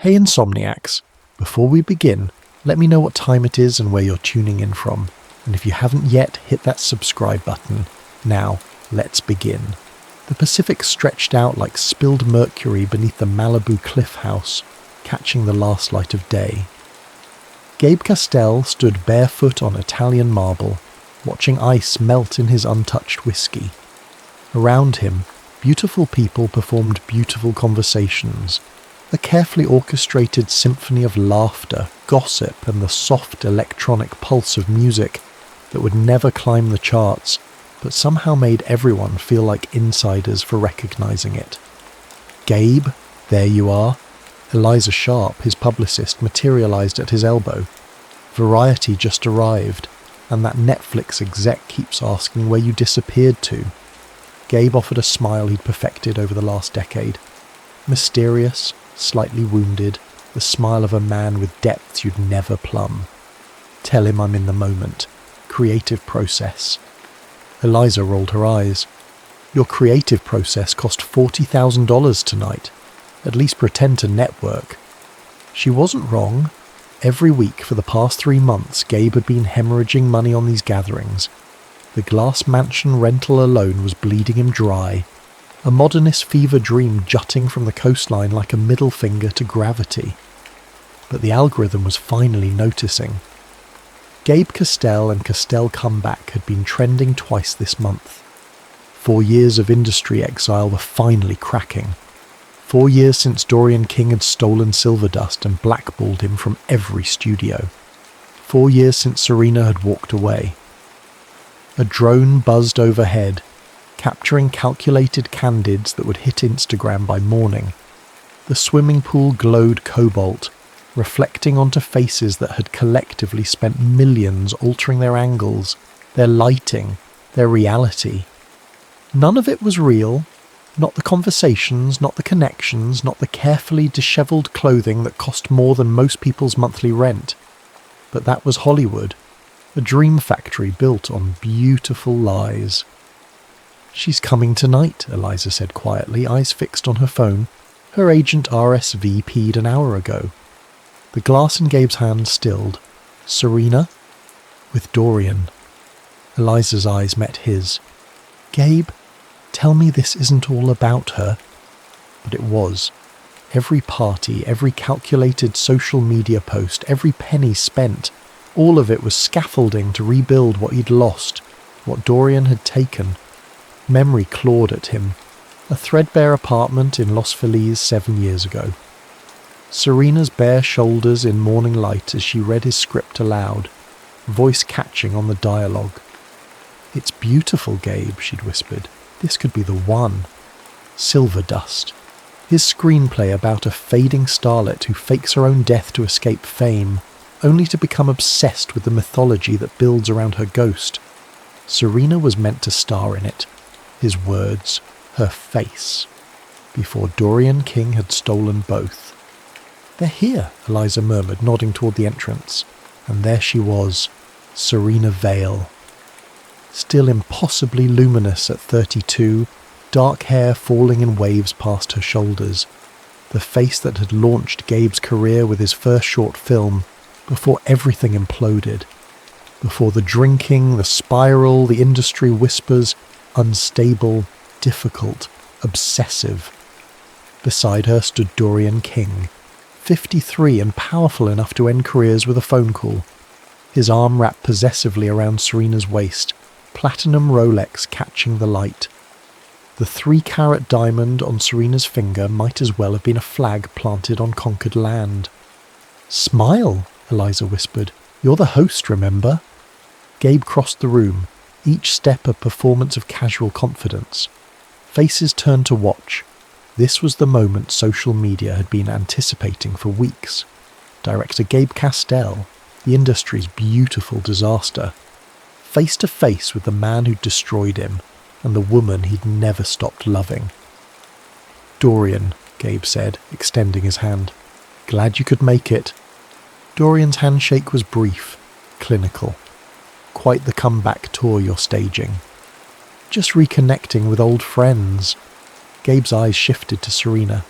Hey Insomniacs, before we begin, let me know what time it is and where you're tuning in from, and if you haven't yet, hit that subscribe button. Now, let's begin. The Pacific stretched out like spilled mercury beneath the Malibu cliff house, catching the last light of day. Gabe Castell stood barefoot on Italian marble, watching ice melt in his untouched whiskey. Around him, beautiful people performed beautiful conversations, a carefully orchestrated symphony of laughter, gossip, and the soft electronic pulse of music that would never climb the charts, but somehow made everyone feel like insiders for recognizing it. Gabe, there you are. Eliza Sharp, his publicist, materialized at his elbow. Variety just arrived, and that Netflix exec keeps asking where you disappeared to. Gabe offered a smile he'd perfected over the last decade. Mysterious, slightly wounded, the smile of a man with depths you'd never plumb. Tell him I'm in the moment. Creative process. Eliza rolled her eyes. Your creative process cost $40,000 tonight. At least pretend to network. She wasn't wrong. Every week for the past 3 months, Gabe had been hemorrhaging money on these gatherings. The glass mansion rental alone was bleeding him dry. A modernist fever dream jutting from the coastline like a middle finger to gravity. But the algorithm was finally noticing. Gabe Castell and Castell Comeback had been trending twice this month. 4 years of industry exile were finally cracking. 4 years since Dorian King had stolen Silverdust and blackballed him from every studio. 4 years since Serena had walked away. A drone buzzed overhead, capturing calculated candids that would hit Instagram by morning. The swimming pool glowed cobalt, reflecting onto faces that had collectively spent millions altering their angles, their lighting, their reality. None of it was real. Not the conversations, not the connections, not the carefully dishevelled clothing that cost more than most people's monthly rent. But that was Hollywood, a dream factory built on beautiful lies. She's coming tonight, Eliza said quietly, eyes fixed on her phone. Her agent RSVP'd an hour ago. The glass in Gabe's hand stilled. Serena? With Dorian. Eliza's eyes met his. Gabe? Tell me this isn't all about her. But it was. Every party, every calculated social media post, every penny spent, all of it was scaffolding to rebuild what he'd lost, what Dorian had taken. Memory clawed at him. A threadbare apartment in Los Feliz 7 years ago. Serena's bare shoulders in morning light as she read his script aloud, voice catching on the dialogue. It's beautiful, Gabe, she'd whispered. This could be the one. Silverdust. His screenplay about a fading starlet who fakes her own death to escape fame, only to become obsessed with the mythology that builds around her ghost. Serena was meant to star in it. His words, her face. Before Dorian King had stolen both. They're here, Eliza murmured, nodding toward the entrance. And there she was, Serena Vale. Still impossibly luminous at 32, dark hair falling in waves past her shoulders. The face that had launched Gabe's career with his first short film, before everything imploded. Before the drinking, the spiral, the industry whispers, unstable, difficult, obsessive. Beside her stood Dorian King, 53 and powerful enough to end careers with a phone call. His arm wrapped possessively around Serena's waist, platinum Rolex catching the light. The 3-carat diamond on Serena's finger might as well have been a flag planted on conquered land. Smile, Eliza whispered. You're the host, remember? Gabe crossed the room, each step a performance of casual confidence. Faces turned to watch. This was the moment social media had been anticipating for weeks. Director Gabe Castell, the industry's beautiful disaster. Face to face with the man who'd destroyed him, and the woman he'd never stopped loving. Dorian, Gabe said, extending his hand. Glad you could make it. Dorian's handshake was brief, clinical. Quite the comeback tour you're staging. Just reconnecting with old friends. Gabe's eyes shifted to Serena.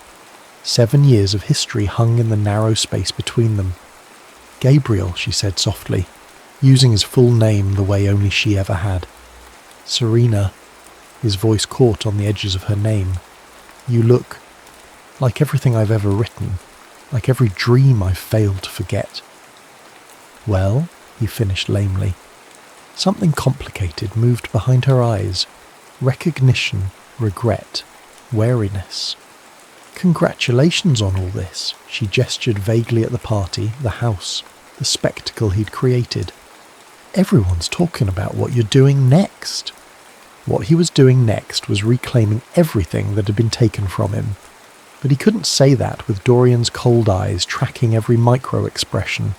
7 years of history hung in the narrow space between them. "Gabriel," she said softly, using his full name the way only she ever had. "Serena," his voice caught on the edges of her name. "You look like everything I've ever written, like every dream I've failed to forget." "Well," he finished lamely. Something complicated moved behind her eyes. Recognition, regret, wariness. "Congratulations on all this," she gestured vaguely at the party, the house, the spectacle he'd created. "Everyone's talking about what you're doing next." What he was doing next was reclaiming everything that had been taken from him. But he couldn't say that with Dorian's cold eyes tracking every micro-expression.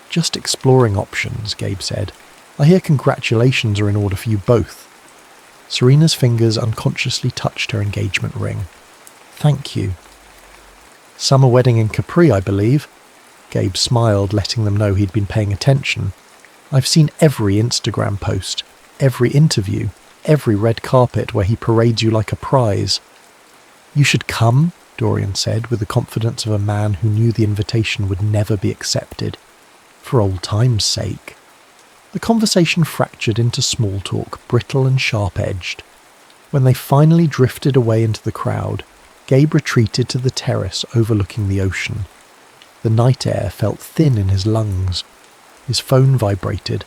"Just exploring options," Gabe said. "I hear congratulations are in order for you both." Serena's fingers unconsciously touched her engagement ring. "Thank you." "Summer wedding in Capri, I believe." Gabe smiled, letting them know he'd been paying attention. "I've seen every Instagram post, every interview, every red carpet where he parades you like a prize." "You should come," Dorian said, with the confidence of a man who knew the invitation would never be accepted. "For old time's sake." The conversation fractured into small talk, brittle and sharp-edged. When they finally drifted away into the crowd, Gabe retreated to the terrace overlooking the ocean. The night air felt thin in his lungs. His phone vibrated.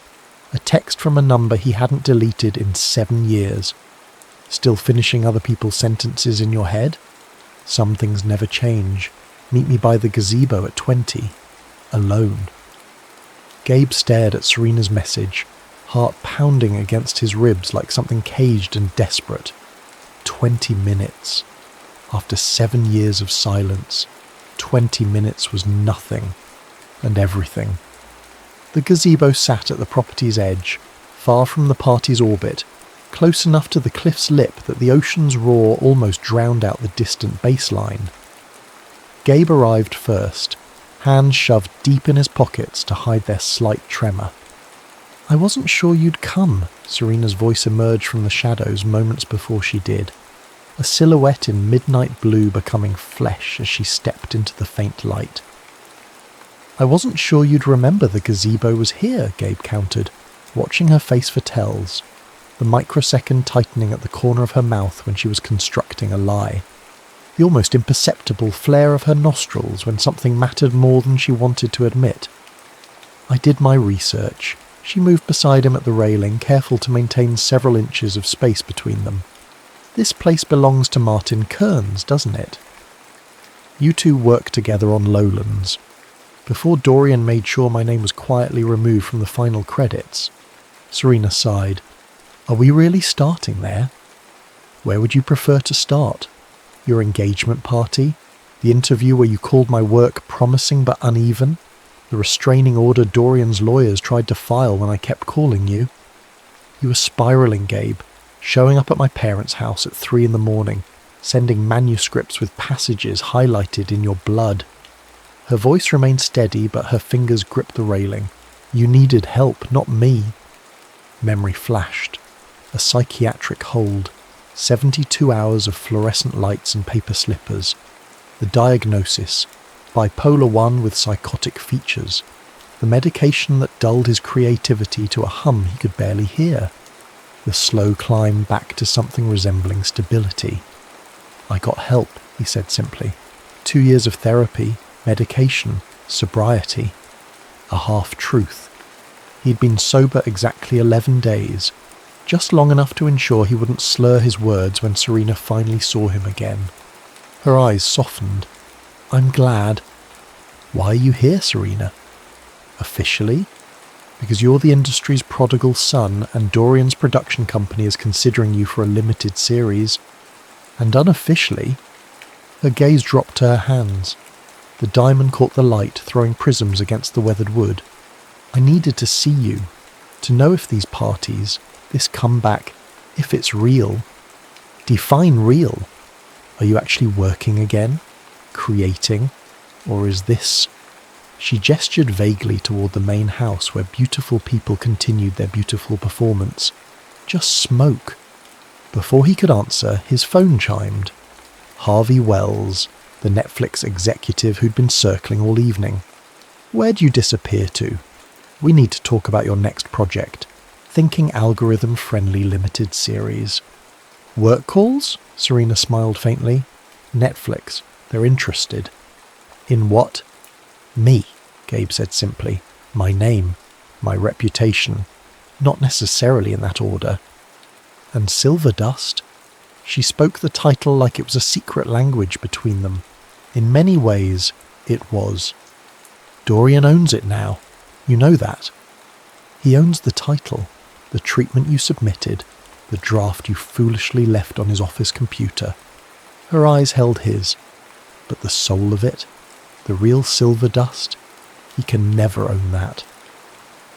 A text from a number he hadn't deleted in 7 years. "Still finishing other people's sentences in your head? Some things never change. Meet me by the gazebo at 20. Alone." Gabe stared at Serena's message, heart pounding against his ribs like something caged and desperate. 20 minutes. After 7 years of silence, 20 minutes was nothing and everything. The gazebo sat at the property's edge, far from the party's orbit, close enough to the cliff's lip that the ocean's roar almost drowned out the distant baseline. Gabe arrived first, hands shoved deep in his pockets to hide their slight tremor. "I wasn't sure you'd come," Serena's voice emerged from the shadows moments before she did, a silhouette in midnight blue becoming flesh as she stepped into the faint light. "I wasn't sure you'd remember the gazebo was here," Gabe countered, watching her face for tells, the microsecond tightening at the corner of her mouth when she was constructing a lie. The almost imperceptible flare of her nostrils when something mattered more than she wanted to admit. "I did my research." She moved beside him at the railing, careful to maintain several inches of space between them. "This place belongs to Martin Kearns, doesn't it? You two work together on Lowlands. Before Dorian made sure my name was quietly removed from the final credits." Serena sighed. "Are we really starting there? Where would you prefer to start? Your engagement party? The interview where you called my work promising but uneven? The restraining order Dorian's lawyers tried to file when I kept calling you? You were spiraling, Gabe, showing up at my parents' house at 3 a.m, sending manuscripts with passages highlighted in your blood." Her voice remained steady, but her fingers gripped the railing. "You needed help, not me." Memory flashed. A psychiatric hold. 72 hours of fluorescent lights and paper slippers. The diagnosis: bipolar 1 with psychotic features. The medication that dulled his creativity to a hum he could barely hear. The slow climb back to something resembling stability. "I got help," he said simply. 2 years of therapy, medication, sobriety. A half-truth. He'd been sober exactly 11 days, just long enough to ensure he wouldn't slur his words when Serena finally saw him again. Her eyes softened. "I'm glad." "Why are you here, Serena?" "Officially? Because you're the industry's prodigal son and Dorian's production company is considering you for a limited series. And unofficially..." Her gaze dropped to her hands. The diamond caught the light, throwing prisms against the weathered wood. "I needed to see you, to know if these parties, this comeback, if it's real." "Define real. Are you actually working again? Creating? Or is this..." She gestured vaguely toward the main house where beautiful people continued their beautiful performance. "Just smoke." Before he could answer, his phone chimed. Harvey Wells. the Netflix executive who'd been circling all evening. "Where'd you disappear to? We need to talk about your next project. Thinking algorithm-friendly limited series." "Work calls?" Serena smiled faintly. "Netflix. They're interested." "In what?" "Me," Gabe said simply. "My name. My reputation. Not necessarily in that order." "And Silverdust?" She spoke the title like it was a secret language between them. In many ways, it was. "Dorian owns it now. You know that." "He owns the title, the treatment you submitted, the draft you foolishly left on his office computer." Her eyes held his. "But the soul of it, the real Silverdust, he can never own that."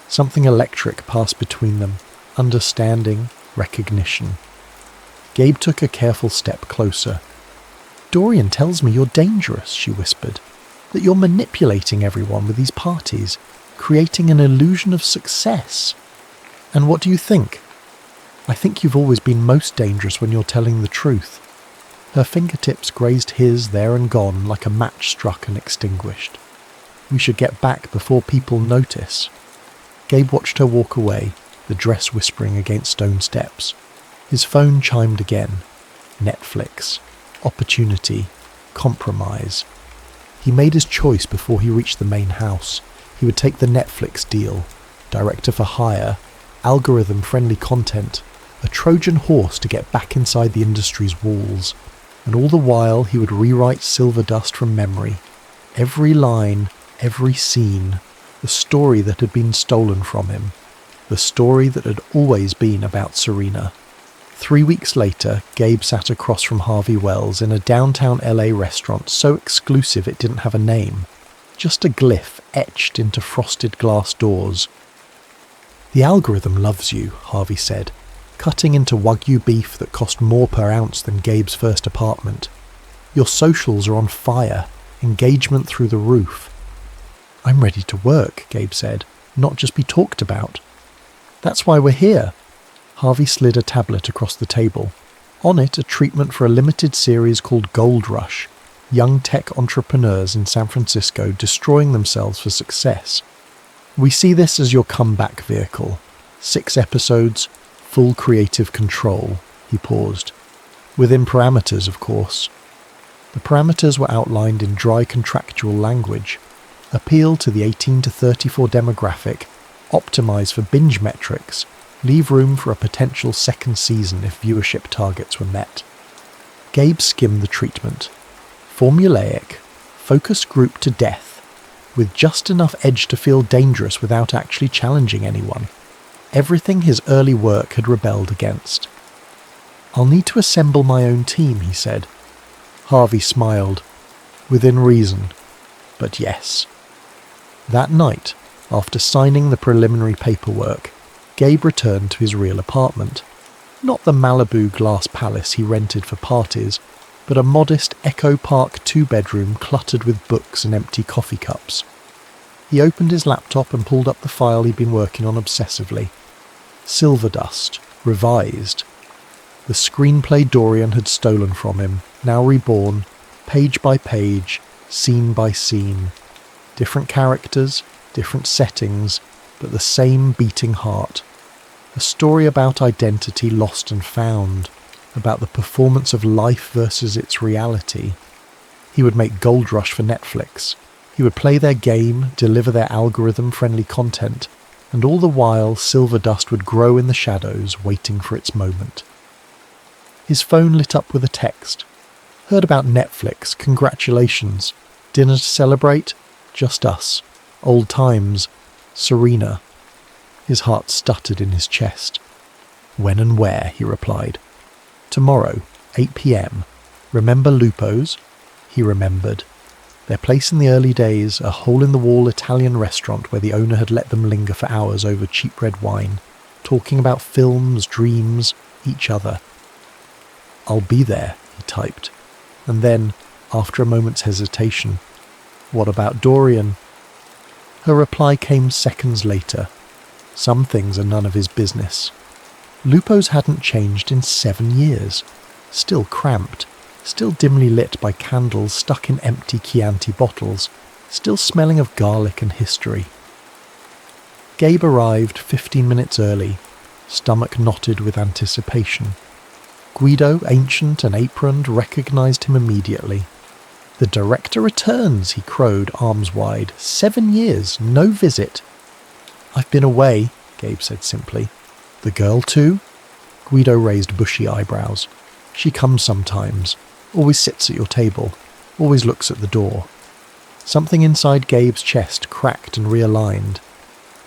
Something electric passed between them, understanding, recognition. Gabe took a careful step closer. "Dorian tells me you're dangerous," she whispered. "That you're manipulating everyone with these parties, creating an illusion of success." "And what do you think?" "I think you've always been most dangerous when you're telling the truth." Her fingertips grazed his there and gone like a match struck and extinguished. "We should get back before people notice." Gabe watched her walk away, the dress whispering against stone steps. His phone chimed again. Netflix. Opportunity. Compromise. He made his choice before he reached the main house. He would take the Netflix deal. Director for hire. Algorithm-friendly content. A Trojan horse to get back inside the industry's walls. And all the while he would rewrite Silverdust from memory. Every line, every scene. The story that had been stolen from him. The story that had always been about Serena. 3 weeks later, Gabe sat across from Harvey Wells in a downtown LA restaurant so exclusive it didn't have a name. Just a glyph etched into frosted glass doors. "The algorithm loves you," Harvey said, cutting into Wagyu beef that cost more per ounce than Gabe's first apartment. "Your socials are on fire, engagement through the roof." "I'm ready to work," Gabe said, "not just be talked about." "That's why we're here." Harvey slid a tablet across the table. On it, a treatment for a limited series called Gold Rush, young tech entrepreneurs in San Francisco destroying themselves for success. "We see this as your comeback vehicle. 6 episodes, full creative control." He paused. "Within parameters, of course." The parameters were outlined in dry contractual language. Appeal to the 18 to 34 demographic, optimize for binge metrics, leave room for a potential second season if viewership targets were met. Gabe skimmed the treatment. Formulaic, focus group to death, with just enough edge to feel dangerous without actually challenging anyone. Everything his early work had rebelled against. "I'll need to assemble my own team," he said. Harvey smiled. "Within reason. But yes." That night, after signing the preliminary paperwork, Gabe returned to his real apartment. Not the Malibu glass palace he rented for parties, but a modest Echo Park 2-bedroom cluttered with books and empty coffee cups. He opened his laptop and pulled up the file he'd been working on obsessively. Silverdust, revised. The screenplay Dorian had stolen from him, now reborn, page by page, scene by scene. Different characters, different settings, but the same beating heart. A story about identity lost and found, about the performance of life versus its reality. He would make Gold Rush for Netflix. He would play their game, deliver their algorithm-friendly content, and all the while Silverdust would grow in the shadows, waiting for its moment. His phone lit up with a text. "Heard about Netflix, congratulations. Dinner to celebrate? Just us. Old times. Serena." His heart stuttered in his chest. "When and where?" he replied. "Tomorrow, 8 p.m. Remember Lupo's?" He remembered. Their place in the early days, a hole-in-the-wall Italian restaurant where the owner had let them linger for hours over cheap red wine, talking about films, dreams, each other. "I'll be there," he typed. And then, after a moment's hesitation, "What about Dorian?" Her reply came seconds later. "Some things are none of his business." Lupo's hadn't changed in 7 years. Still cramped. still dimly lit by candles stuck in empty Chianti bottles, still smelling of garlic and history. Gabe arrived 15 minutes early, stomach knotted with anticipation. Guido, ancient and aproned, recognised him immediately. "The director returns," he crowed, arms wide. 7 years, no visit." "I've been away," Gabe said simply. "The girl too?" Guido raised bushy eyebrows. "She comes sometimes, always sits at your table, always looks at the door." Something inside Gabe's chest cracked and realigned.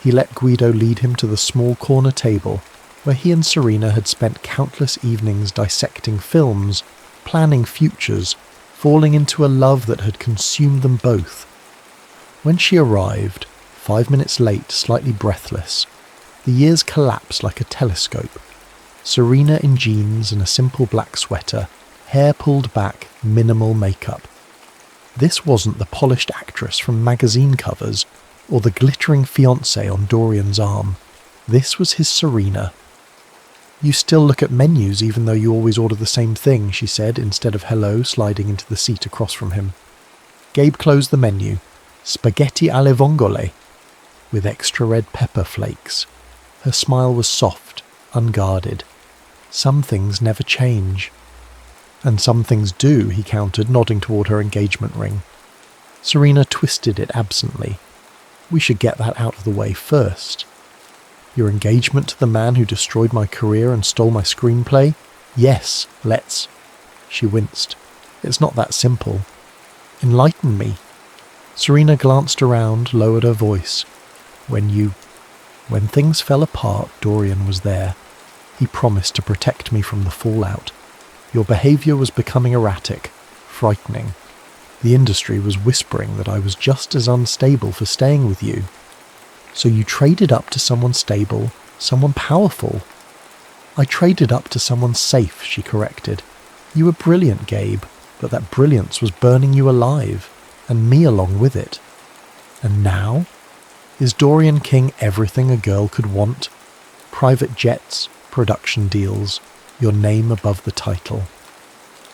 He let Guido lead him to the small corner table where he and Serena had spent countless evenings dissecting films, planning futures, falling into a love that had consumed them both. When she arrived, 5 minutes late, slightly breathless, the years collapsed like a telescope. Serena in jeans and a simple black sweater, hair pulled back, minimal makeup. This wasn't the polished actress from magazine covers or the glittering fiancé on Dorian's arm. This was his Serena. "You still look at menus even though you always order the same thing," she said instead of hello, sliding into the seat across from him. Gabe closed the menu. Spaghetti alle vongole, with extra red pepper flakes. Her smile was soft, unguarded. Some things never change. "And some things do," he countered, nodding toward her engagement ring. Serena twisted it absently. "We should get that out of the way first." "Your engagement to the man who destroyed my career and stole my screenplay? Yes, let's." She winced. "It's not that simple." "Enlighten me." Serena glanced around, lowered her voice. When things fell apart, Dorian was there. He promised to protect me from the fallout. Your behaviour was becoming erratic, frightening. The industry was whispering that I was just as unstable for staying with you. So you traded up to someone stable, someone powerful. "I traded up to someone safe," she corrected. "You were brilliant, Gabe, but that brilliance was burning you alive, and me along with it. And now? Is Dorian King everything a girl could want? Private jets, production deals, your name above the title."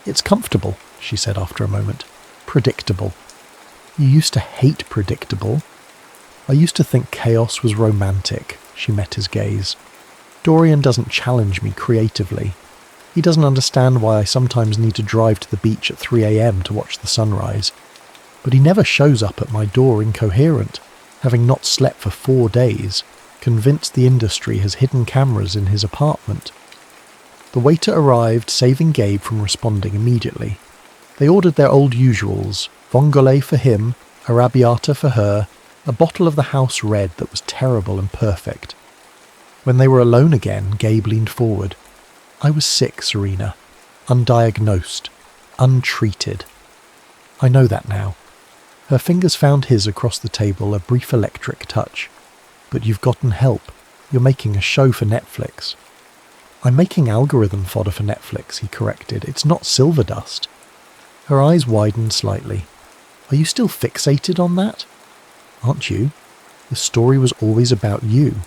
"It's comfortable," she said after a moment. "Predictable." "You used to hate predictable." "I used to think chaos was romantic," she met his gaze. "Dorian doesn't challenge me creatively. He doesn't understand why I sometimes need to drive to the beach at 3 a.m. to watch the sunrise. But he never shows up at my door incoherent, having not slept for 4 days, convinced the industry has hidden cameras in his apartment." The waiter arrived, saving Gabe from responding immediately. They ordered their old usuals, vongole for him, arrabbiata for her, a bottle of the house red that was terrible and perfect. When they were alone again, Gabe leaned forward. "I was sick, Serena. Undiagnosed. Untreated. I know that now." Her fingers found his across the table, a brief electric touch. "But you've gotten help. You're making a show for Netflix." "I'm making algorithm fodder for Netflix," he corrected. "It's not Silverdust." Her eyes widened slightly. "Are you still fixated on that?" "Aren't you? The story was always about you.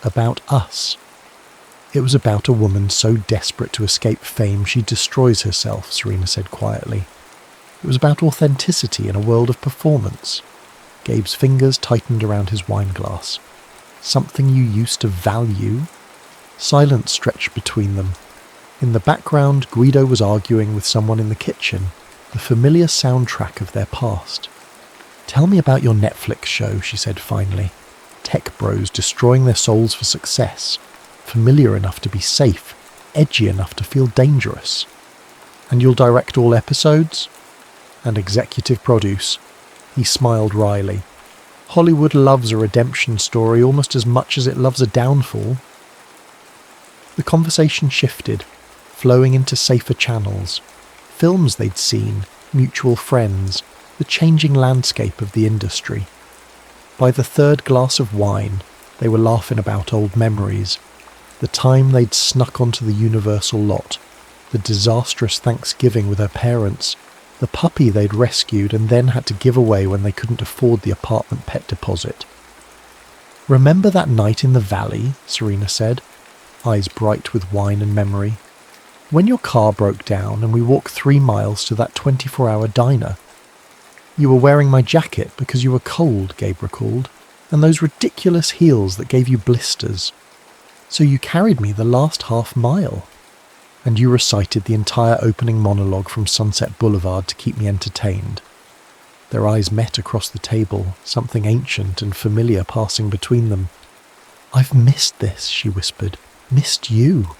About us." "It was about a woman so desperate to escape fame she destroys herself," Serena said quietly. "It was about authenticity in a world of performance." Gabe's fingers tightened around his wineglass. "Something you used to value?" Silence stretched between them. In the background, Guido was arguing with someone in the kitchen, the familiar soundtrack of their past. "Tell me about your Netflix show," she said finally. "Tech bros destroying their souls for success. Familiar enough to be safe, edgy enough to feel dangerous. And you'll direct all episodes?" "And executive produce." He smiled wryly. "Hollywood loves a redemption story almost as much as it loves a downfall." The conversation shifted, flowing into safer channels. Films they'd seen, mutual friends, the changing landscape of the industry. By the third glass of wine, they were laughing about old memories. The time they'd snuck onto the Universal lot, the disastrous Thanksgiving with her parents, the puppy they'd rescued and then had to give away when they couldn't afford the apartment pet deposit. "Remember that night in the valley?" Serena said, eyes bright with wine and memory. When your car broke down and we walked 3 miles to that 24-hour diner. You were wearing my jacket because you were cold, Gabe recalled, and those ridiculous heels that gave you blisters. So you carried me the last half mile. And you recited the entire opening monologue from Sunset Boulevard to keep me entertained. Their eyes met across the table, something ancient and familiar passing between them. "I've missed this," she whispered. "Missed you."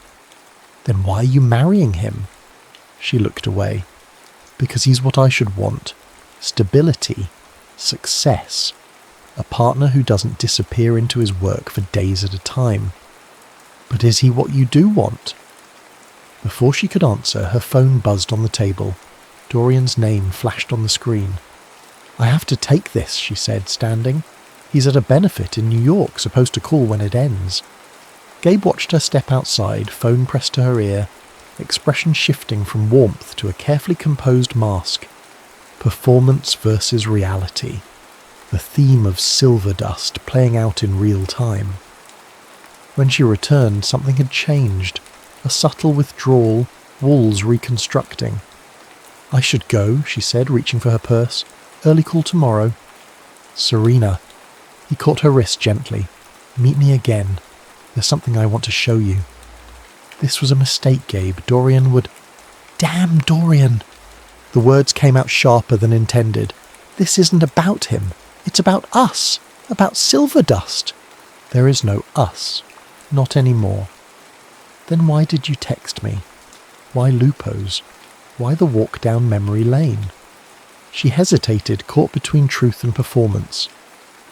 "Then why are you marrying him?" She looked away. "Because he's what I should want. Stability. Success. A partner who doesn't disappear into his work for days at a time." "But is he what you do want?" Before she could answer, her phone buzzed on the table. Dorian's name flashed on the screen. "I have to take this," she said, standing. "He's at a benefit in New York, supposed to call when it ends." Gabe watched her step outside, phone pressed to her ear, expression shifting from warmth to a carefully composed mask. Performance versus reality. The theme of Silverdust playing out in real time. When she returned, something had changed. A subtle withdrawal, walls reconstructing. "I should go," she said, reaching for her purse. "Early call tomorrow." "Serena." He caught her wrist gently. "Meet me again. There's something I want to show you." This was a mistake, Gabe. Dorian would... Damn Dorian! The words came out sharper than intended. "This isn't about him. It's about us. About Silverdust." "There is no us. Not anymore." "Then why did you text me? Why Lupo's? Why the walk down memory lane?" She hesitated, caught between truth and performance.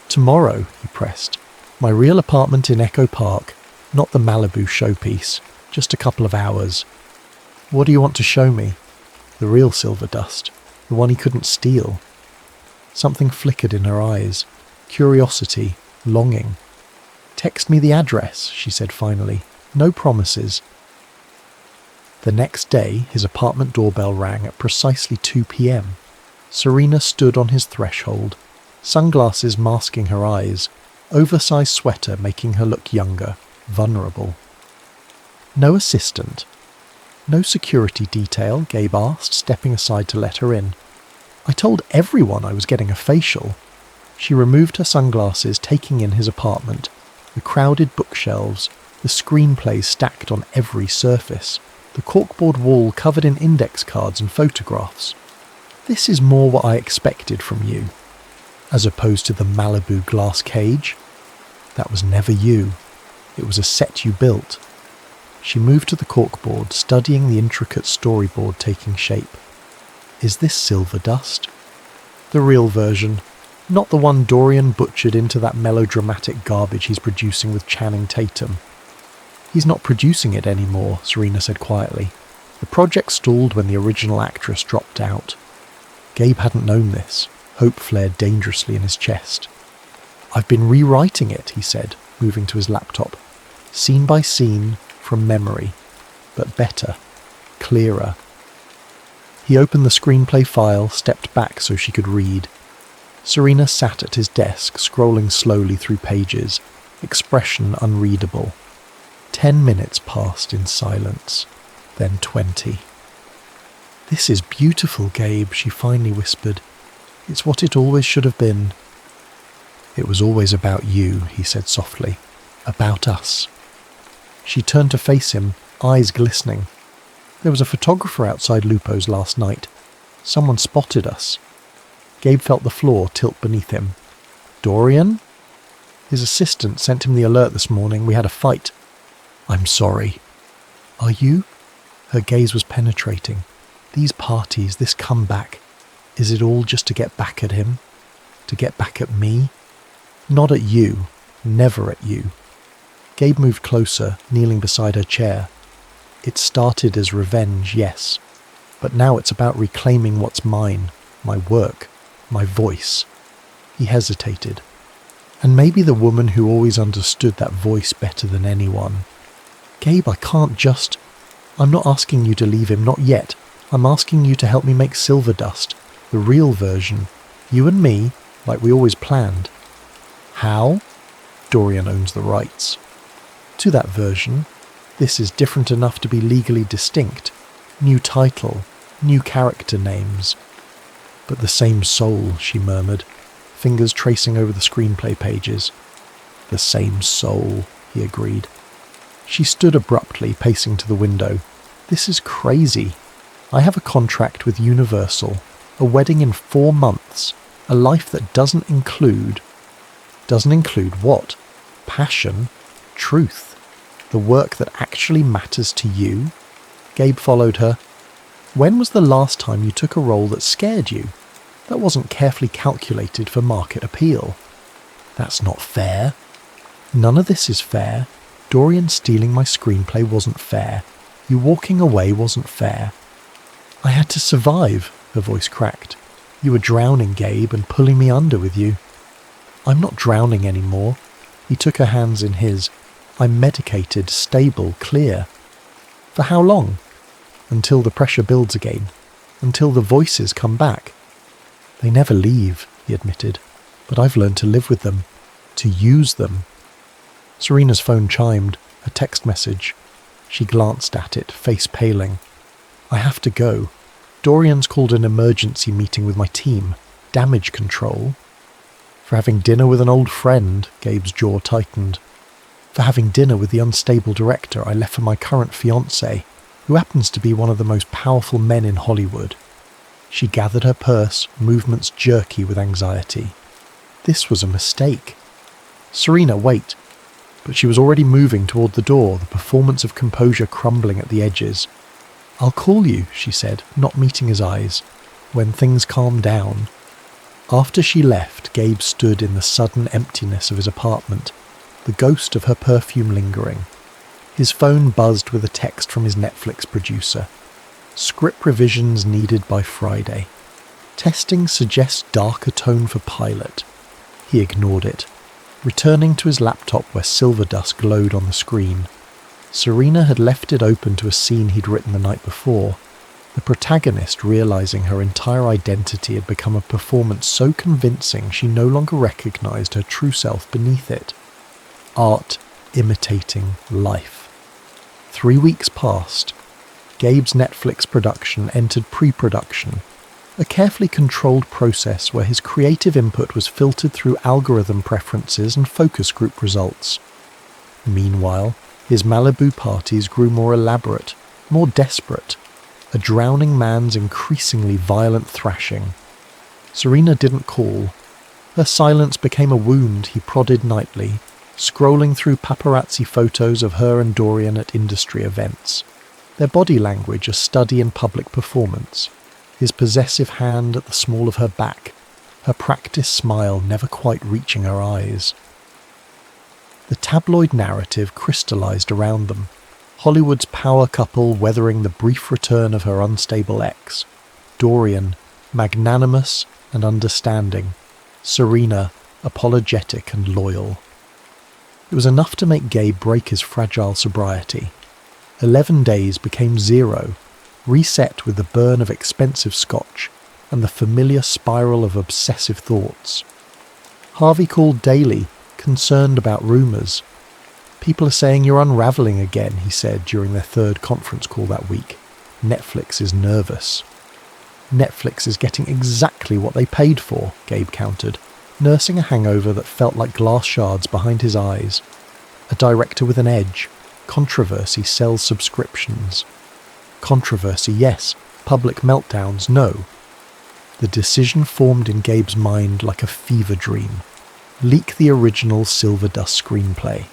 "Tomorrow," he pressed. "My real apartment in Echo Park, not the Malibu showpiece. Just a couple of hours." "What do you want to show me?" "The real Silverdust. The one he couldn't steal." Something flickered in her eyes. Curiosity, longing. "Text me the address," she said finally. "No promises." The next day, his apartment doorbell rang at precisely 2 p.m. Serena stood on his threshold, sunglasses masking her eyes, oversized sweater making her look younger, vulnerable. "No assistant?" "No security detail?" Gabe asked, stepping aside to let her in. "I told everyone I was getting a facial." She removed her sunglasses, taking in his apartment, the crowded bookshelves, the screenplays stacked on every surface, the corkboard wall covered in index cards and photographs. "This is more what I expected from you." As opposed to the Malibu glass cage? That was never you. It was a set you built. She moved to the corkboard, studying the intricate storyboard taking shape. "Is this Silverdust?" "The real version. Not the one Dorian butchered into that melodramatic garbage he's producing with Channing Tatum." "He's not producing it anymore," Serena said quietly. "The project stalled when the original actress dropped out." Gabe hadn't known this. Hope flared dangerously in his chest. "I've been rewriting it," he said, moving to his laptop. "Scene by scene, from memory. But better. Clearer." He opened the screenplay file, stepped back so she could read. Serena sat at his desk, scrolling slowly through pages, expression unreadable. 10 minutes passed in silence, then 20. "This is beautiful, Gabe," she finally whispered. "It's what it always should have been." "It was always about you," he said softly. "About us." She turned to face him, eyes glistening. "There was a photographer outside Lupo's last night. Someone spotted us." Gabe felt the floor tilt beneath him. "Dorian?" "His assistant sent him the alert this morning. We had a fight." "I'm sorry." "Are you?" Her gaze was penetrating. "These parties, this comeback, is it all just to get back at him? To get back at me?" "Not at you. Never at you." Gabe moved closer, kneeling beside her chair. "It started as revenge, yes. But now it's about reclaiming what's mine, my work, my voice." He hesitated. "And maybe the woman who always understood that voice better than anyone." "Gabe, I can't just... I'm not asking you to leave him, not yet. I'm asking you to help me make Silverdust, the real version. You and me, like we always planned." "How?" "Dorian owns the rights." "To that version." This is different enough to be legally distinct. New title, new character names. But the same soul, she murmured, fingers tracing over the screenplay pages. The same soul, he agreed. She stood abruptly, pacing to the window. This is crazy. I have a contract with Universal, a wedding in 4 months, a life that doesn't include... Doesn't include what? Passion? Truth? The work that actually matters to you? Gabe followed her. When was the last time you took a role that scared you? That wasn't carefully calculated for market appeal. That's not fair. None of this is fair. Dorian stealing my screenplay wasn't fair. You walking away wasn't fair. I had to survive, her voice cracked. You were drowning, Gabe, and pulling me under with you. I'm not drowning anymore. He took her hands in his. I'm medicated, stable, clear. For how long? Until the pressure builds again. Until the voices come back. They never leave, he admitted. But I've learned to live with them. To use them. Serena's phone chimed, a text message. She glanced at it, face paling. I have to go. Dorian's called an emergency meeting with my team. Damage control. For having dinner with an old friend, Gabe's jaw tightened. For having dinner with the unstable director I left for my current fiancé, who happens to be one of the most powerful men in Hollywood. She gathered her purse, movements jerky with anxiety. This was a mistake. Serena, wait. But she was already moving toward the door, the performance of composure crumbling at the edges. I'll call you, she said, not meeting his eyes, when things calm down. After she left, Gabe stood in the sudden emptiness of his apartment, the ghost of her perfume lingering. His phone buzzed with a text from his Netflix producer. Script revisions needed by Friday. Testing suggests darker tone for pilot. He ignored it, returning to his laptop where Silverdust glowed on the screen. Serena had left it open to a scene he'd written the night before, the protagonist realizing her entire identity had become a performance so convincing she no longer recognized her true self beneath it. Art imitating life. 3 weeks passed. Gabe's Netflix production entered pre-production, a carefully controlled process where his creative input was filtered through algorithm preferences and focus group results. Meanwhile, his Malibu parties grew more elaborate, more desperate, a drowning man's increasingly violent thrashing. Serena didn't call. Her silence became a wound he prodded nightly, scrolling through paparazzi photos of her and Dorian at industry events. Their body language a study in public performance, his possessive hand at the small of her back, her practiced smile never quite reaching her eyes. The tabloid narrative crystallized around them, Hollywood's power couple weathering the brief return of her unstable ex, Dorian, magnanimous and understanding, Serena, apologetic and loyal. It was enough to make Gabe break his fragile sobriety. 11 days became 0, reset with the burn of expensive scotch and the familiar spiral of obsessive thoughts. Harvey called daily, concerned about rumours. People are saying you're unravelling again, he said during their 3rd conference call that week. Netflix is nervous. Netflix is getting exactly what they paid for, Gabe countered, nursing a hangover that felt like glass shards behind his eyes. A director with an edge. Controversy sells subscriptions. Controversy, yes. Public meltdowns, no. The decision formed in Gabe's mind like a fever dream. Leak the original Silverdust screenplay.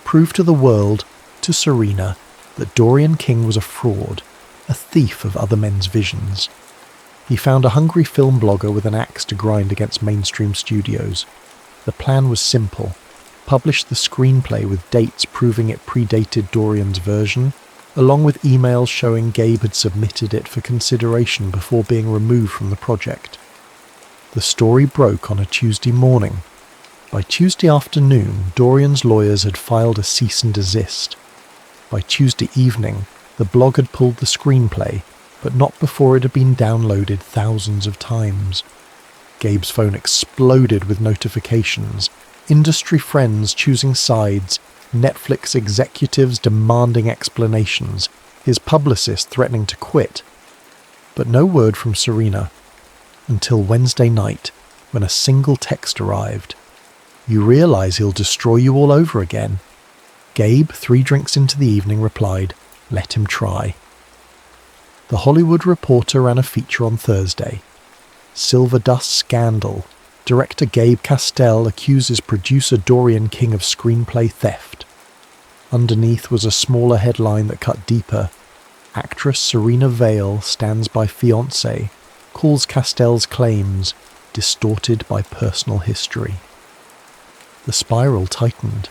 Prove to the world, to Serena, that Dorian King was a fraud, a thief of other men's visions. He found a hungry film blogger with an axe to grind against mainstream studios. The plan was simple. Publish the screenplay with dates proving it predated Dorian's version, along with emails showing Gabe had submitted it for consideration before being removed from the project. The story broke on a Tuesday morning. By Tuesday afternoon, Dorian's lawyers had filed a cease and desist. By Tuesday evening, the blog had pulled the screenplay, but not before it had been downloaded thousands of times. Gabe's phone exploded with notifications, industry friends choosing sides, Netflix executives demanding explanations, his publicist threatening to quit. But no word from Serena, until Wednesday night, when a single text arrived. You realise he'll destroy you all over again. Gabe, 3 drinks into the evening, replied, let him try. The Hollywood Reporter ran a feature on Thursday. Silverdust Scandal. Director Gabe Castell accuses producer Dorian King of screenplay theft. Underneath was a smaller headline that cut deeper. Actress Serena Vale stands by fiancé, calls Castell's claims distorted by personal history. The spiral tightened.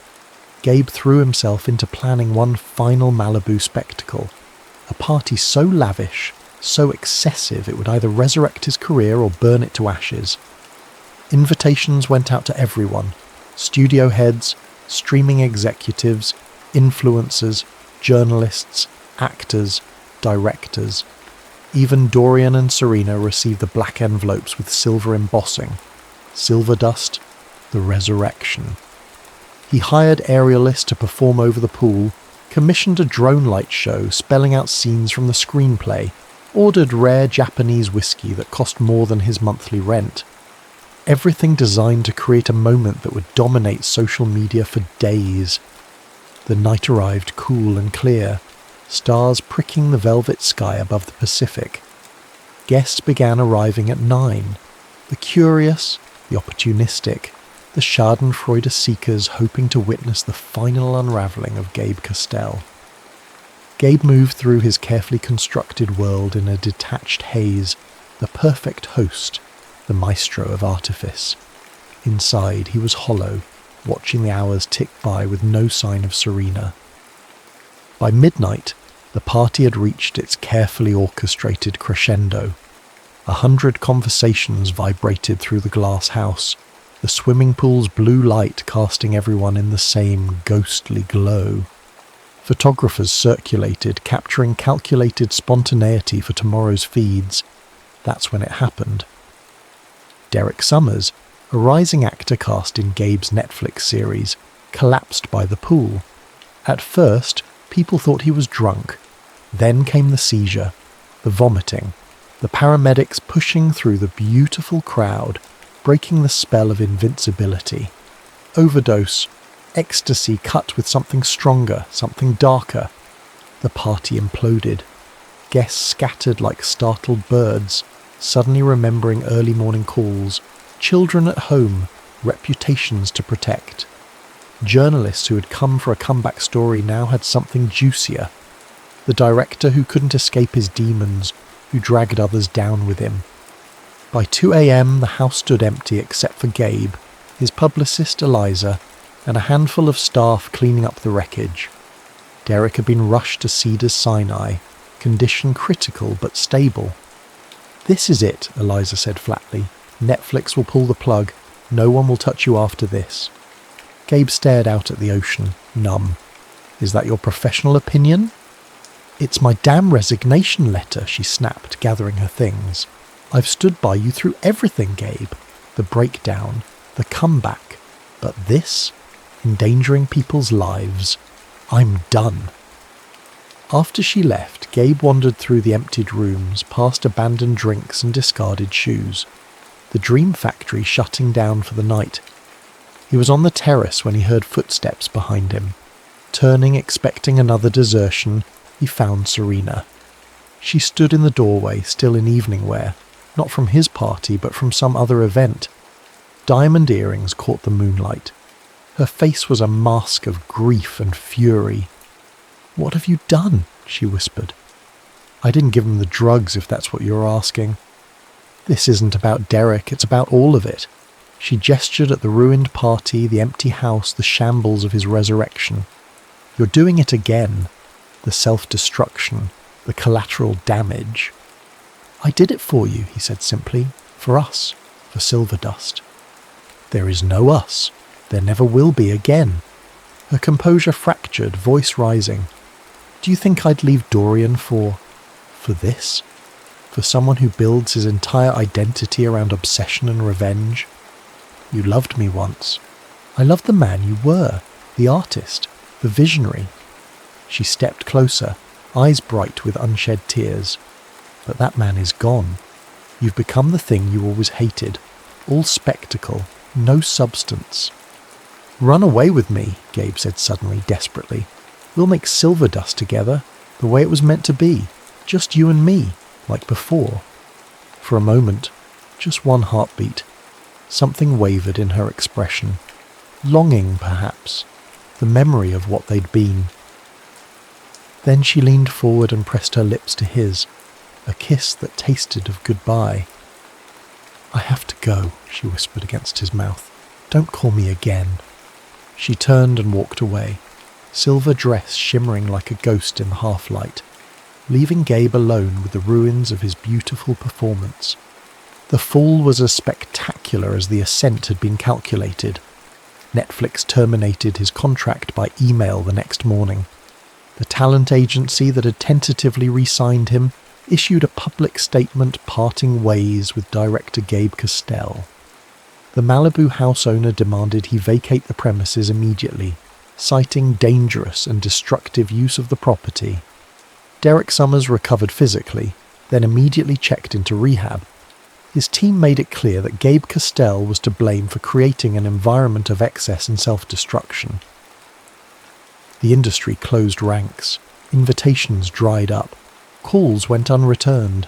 Gabe threw himself into planning one final Malibu spectacle, a party so lavish, so excessive it would either resurrect his career or burn it to ashes. Invitations went out to everyone: studio heads, streaming executives, influencers, journalists, actors, directors. Even Dorian and Serena received the black envelopes with silver embossing. Silverdust, the resurrection. He hired aerialists to perform over the pool, commissioned a drone light show spelling out scenes from the screenplay, ordered rare Japanese whiskey that cost more than his monthly rent. Everything designed to create a moment that would dominate social media for days. The night arrived cool and clear, stars pricking the velvet sky above the Pacific. Guests began arriving at 9. The curious, the opportunistic, the schadenfreude seekers hoping to witness the final unravelling of Gabe Castell. Gabe moved through his carefully constructed world in a detached haze, the perfect host, the maestro of artifice. Inside, he was hollow, watching the hours tick by with no sign of Serena. By midnight, the party had reached its carefully orchestrated crescendo. 100 conversations vibrated through the glass house, the swimming pool's blue light casting everyone in the same ghostly glow. Photographers circulated, capturing calculated spontaneity for tomorrow's feeds. That's when it happened. Derek Summers, a rising actor cast in Gabe's Netflix series, collapsed by the pool. At first, people thought he was drunk. Then came the seizure, the vomiting, the paramedics pushing through the beautiful crowd, breaking the spell of invincibility. Overdose, ecstasy cut with something stronger, something darker. The party imploded. Guests scattered like startled birds, suddenly remembering early morning calls, children at home, reputations to protect. Journalists who had come for a comeback story now had something juicier. The director who couldn't escape his demons, who dragged others down with him. By 2 a.m. the house stood empty except for Gabe, his publicist Eliza, and a handful of staff cleaning up the wreckage. Derek had been rushed to Cedars-Sinai, condition critical but stable. "This is it," Eliza said flatly. "Netflix will pull the plug. No one will touch you after this." Gabe stared out at the ocean, numb. "Is that your professional opinion?" "It's my damn resignation letter," she snapped, gathering her things. "I've stood by you through everything, Gabe. The breakdown, the comeback. But this? Endangering people's lives. I'm done." After she left, Gabe wandered through the emptied rooms, past abandoned drinks and discarded shoes. The dream factory shutting down for the night. He was on the terrace when he heard footsteps behind him. Turning, expecting another desertion, he found Serena. She stood in the doorway, still in evening wear, not from his party, but from some other event. Diamond earrings caught the moonlight. Her face was a mask of grief and fury. "What have you done?" she whispered. "I didn't give him the drugs, if that's what you're asking. This isn't about Derek, it's about all of it." She gestured at the ruined party, the empty house, the shambles of his resurrection. "You're doing it again. The self-destruction, the collateral damage." "I did it for you," he said simply. "For us. For Silverdust." "There is no us. There never will be again." Her composure fractured, voice rising. "Do you think I'd leave Dorian for this? For someone who builds his entire identity around obsession and revenge? You loved me once. I loved the man you were, the artist. The visionary. She stepped closer, eyes bright with unshed tears. But that man is gone. You've become the thing you always hated. All spectacle, no substance. Run away with me, Gabe said suddenly, desperately. We'll make Silverdust together, the way it was meant to be. Just you and me, like before. For a moment, just one heartbeat. Something wavered in her expression. Longing, perhaps. The memory of what they'd been. Then she leaned forward and pressed her lips to his. A kiss that tasted of goodbye. I have to go, she whispered against his mouth. Don't call me again. She turned and walked away, silver dress shimmering like a ghost in the half-light, leaving Gabe alone with the ruins of his beautiful performance. The fall was as spectacular as the ascent had been calculated. Netflix terminated his contract by email the next morning. The talent agency that had tentatively re-signed him issued a public statement parting ways with director Gabe Castell. The Malibu house owner demanded he vacate the premises immediately, citing dangerous and destructive use of the property. Derek Summers recovered physically, then immediately checked into rehab. His team made it clear that Gabe Castell was to blame for creating an environment of excess and self-destruction. The industry closed ranks, invitations dried up, calls went unreturned.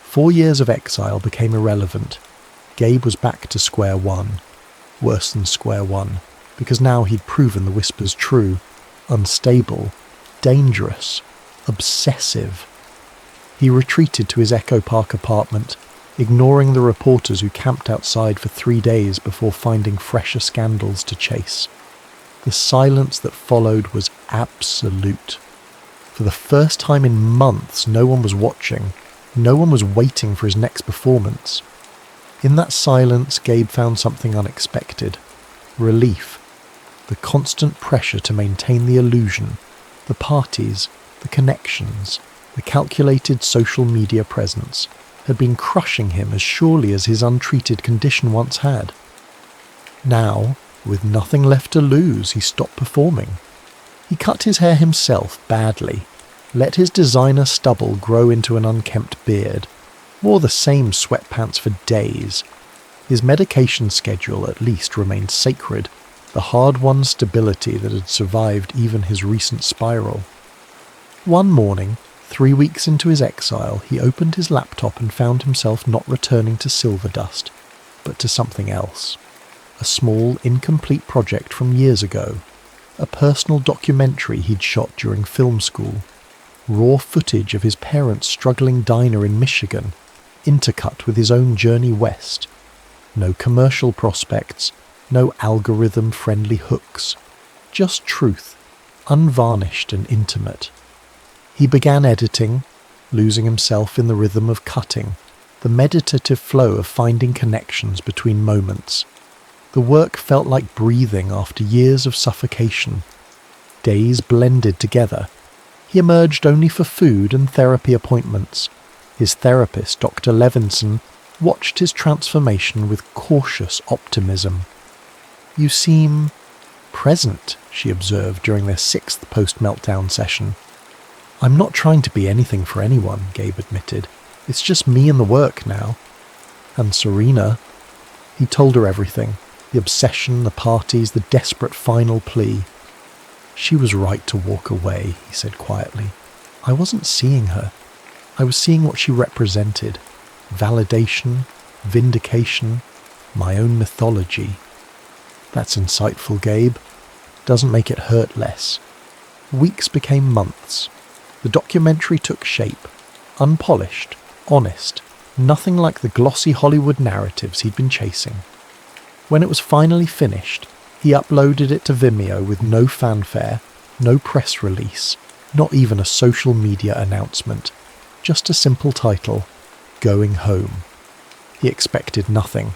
4 years of exile became irrelevant. Gabe was back to square one. Worse than square one, because now he'd proven the whispers true. Unstable, dangerous, obsessive. He retreated to his Echo Park apartment, ignoring the reporters who camped outside for 3 days before finding fresher scandals to chase. The silence that followed was absolute. For the first time in months, no one was watching. No one was waiting for his next performance. In that silence, Gabe found something unexpected. Relief. The constant pressure to maintain the illusion. The parties, the connections, the calculated social media presence had been crushing him as surely as his untreated condition once had. Now, with nothing left to lose, he stopped performing. He cut his hair himself badly, let his designer stubble grow into an unkempt beard, wore the same sweatpants for days. His medication schedule at least remained sacred, the hard-won stability that had survived even his recent spiral. One morning, 3 weeks into his exile, he opened his laptop and found himself not returning to Silverdust, but to something else. A small, incomplete project from years ago. A personal documentary he'd shot during film school. Raw footage of his parents' struggling diner in Michigan, intercut with his own journey west. No commercial prospects, no algorithm-friendly hooks. Just truth, unvarnished and intimate. He began editing, losing himself in the rhythm of cutting, the meditative flow of finding connections between moments. The work felt like breathing after years of suffocation. Days blended together. He emerged only for food and therapy appointments. His therapist, Dr. Levinson, watched his transformation with cautious optimism. "You seem present," she observed during their 6th post-meltdown session. "I'm not trying to be anything for anyone," Gabe admitted. "It's just me and the work now." And Serena. He told her everything. The obsession, the parties, the desperate final plea. "She was right to walk away," he said quietly. "I wasn't seeing her. I was seeing what she represented. Validation, vindication, my own mythology." "That's insightful, Gabe. Doesn't make it hurt less." Weeks became months. The documentary took shape. Unpolished, honest, nothing like the glossy Hollywood narratives he'd been chasing. When it was finally finished, he uploaded it to Vimeo with no fanfare, no press release, not even a social media announcement, just a simple title, Going Home. He expected nothing.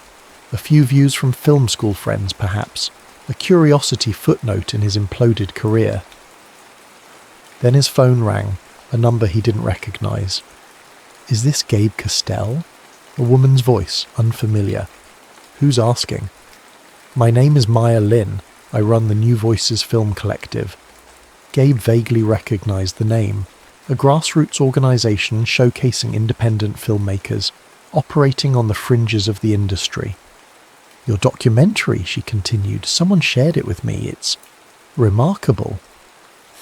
A few views from film school friends, perhaps, a curiosity footnote in his imploded career. Then his phone rang, a number he didn't recognize. "Is this Gabe Castell?" A woman's voice, unfamiliar. "Who's asking?" "My name is Maya Lin. I run the New Voices Film Collective. Gabe vaguely recognized the name, a grassroots organization showcasing independent filmmakers, operating on the fringes of the industry. "Your documentary," she continued. "Someone shared it with me. It's remarkable."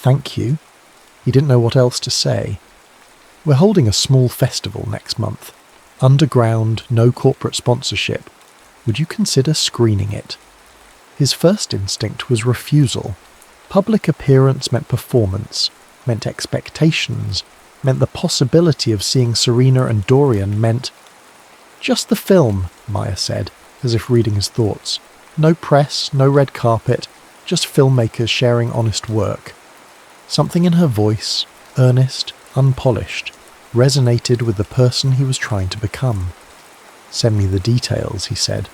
"Thank you." He didn't know what else to say. "We're holding a small festival next month. Underground, no corporate sponsorship. Would you consider screening it?" His first instinct was refusal. Public appearance meant performance, meant expectations, meant the possibility of seeing Serena and Dorian, meant... "Just the film," Maya said, as if reading his thoughts. "No press, no red carpet, just filmmakers sharing honest work." Something in her voice, earnest, unpolished, resonated with the person he was trying to become. "Send me the details," he said.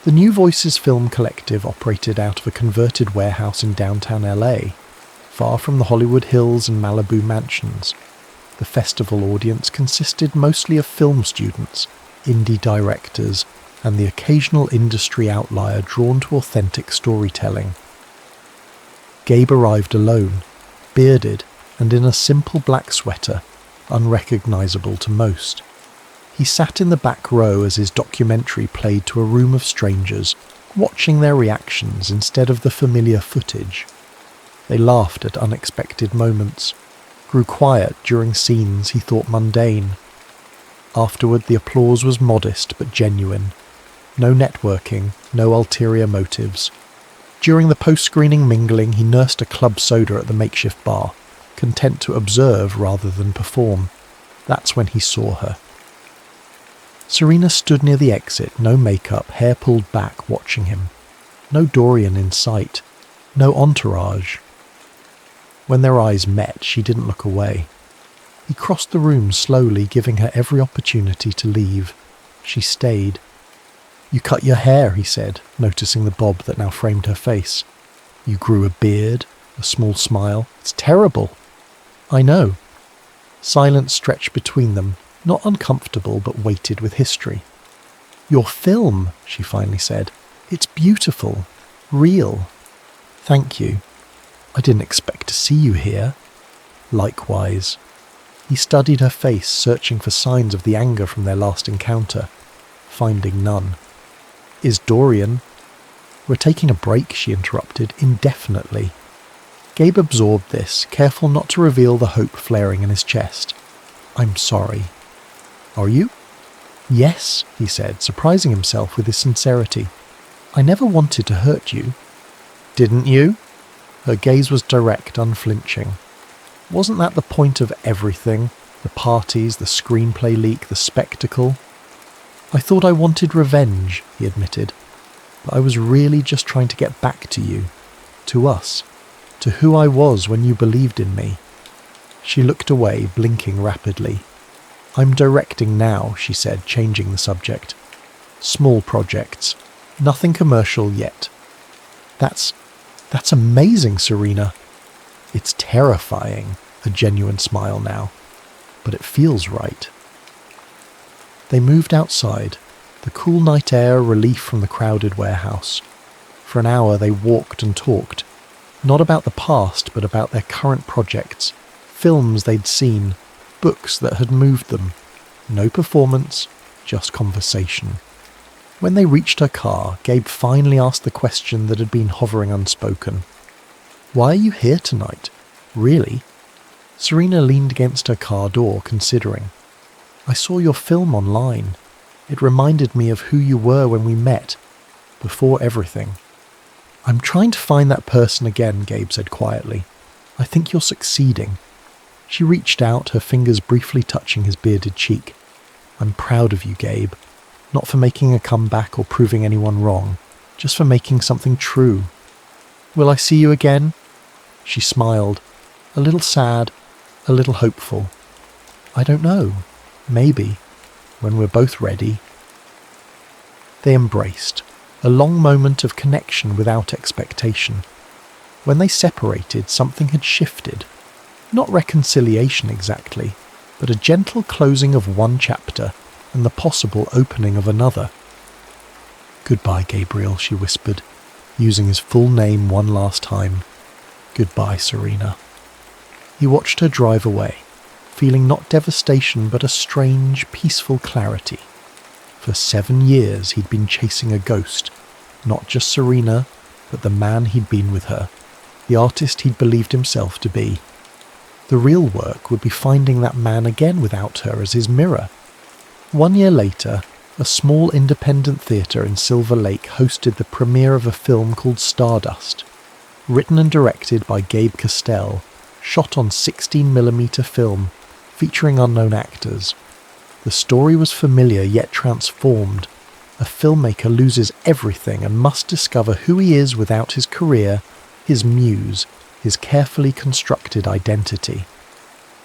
The New Voices Film Collective operated out of a converted warehouse in downtown LA, far from the Hollywood Hills and Malibu mansions. The festival audience consisted mostly of film students, indie directors, and the occasional industry outlier drawn to authentic storytelling. Gabe arrived alone, bearded and in a simple black sweater, unrecognizable to most. He sat in the back row as his documentary played to a room of strangers, watching their reactions instead of the familiar footage. They laughed at unexpected moments, grew quiet during scenes he thought mundane. Afterward, the applause was modest but genuine. No networking, no ulterior motives. During the post-screening mingling, he nursed a club soda at the makeshift bar, content to observe rather than perform. That's when he saw her. Serena stood near the exit, no makeup, hair pulled back, watching him. No Dorian in sight. No entourage. When their eyes met, she didn't look away. He crossed the room slowly, giving her every opportunity to leave. She stayed. "You cut your hair," he said, noticing the bob that now framed her face. "You grew a beard," a small smile. "It's terrible." "I know." Silence stretched between them, not uncomfortable but weighted with history. "Your film," she finally said. "It's beautiful. Real." "Thank you. I didn't expect to see you here." "Likewise." He studied her face, searching for signs of the anger from their last encounter, finding none. "Is Dorian—" "We're taking a break," she interrupted, "indefinitely." Gabe absorbed this, careful not to reveal the hope flaring in his chest. "I'm sorry." "Are you?" "Yes," he said, surprising himself with his sincerity. "I never wanted to hurt you." "Didn't you?" Her gaze was direct, unflinching. "Wasn't that the point of everything? The parties, the screenplay leak, the spectacle?" "I thought I wanted revenge," he admitted. "But I was really just trying to get back to you. To us. To who I was when you believed in me." She looked away, blinking rapidly. "I'm directing now," she said, changing the subject. "Small projects. Nothing commercial yet." That's amazing, Serena." "It's terrifying," a genuine smile now. "But it feels right." They moved outside, the cool night air a relief from the crowded warehouse. For an hour they walked and talked, not about the past but about their current projects, films they'd seen, books that had moved them. No performance, just conversation. When they reached her car, Gabe finally asked the question that had been hovering unspoken. "Why are you here tonight? Really?" Serena leaned against her car door, considering. "I saw your film online. It reminded me of who you were when we met, before everything." "I'm trying to find that person again," Gabe said quietly. "I think you're succeeding." She reached out, her fingers briefly touching his bearded cheek. "I'm proud of you, Gabe. Not for making a comeback or proving anyone wrong, just for making something true." "Will I see you again?" She smiled, a little sad, a little hopeful. "I don't know. Maybe. When we're both ready." They embraced, a long moment of connection without expectation. When they separated, something had shifted. Not reconciliation exactly, but a gentle closing of one chapter and the possible opening of another. "Goodbye, Gabriel," she whispered, using his full name one last time. Goodbye, Serena. He watched her drive away, feeling not devastation but a strange, peaceful clarity. For 7 years he'd been chasing a ghost, not just Serena, but the man he'd been with her, the artist he'd believed himself to be. The real work would be finding that man again without her as his mirror. 1 year later, a small independent theatre in Silver Lake hosted the premiere of a film called Stardust, written and directed by Gabe Castell, shot on 16mm film, featuring unknown actors. The story was familiar yet transformed. A filmmaker loses everything and must discover who he is without his career, his muse, his carefully constructed identity.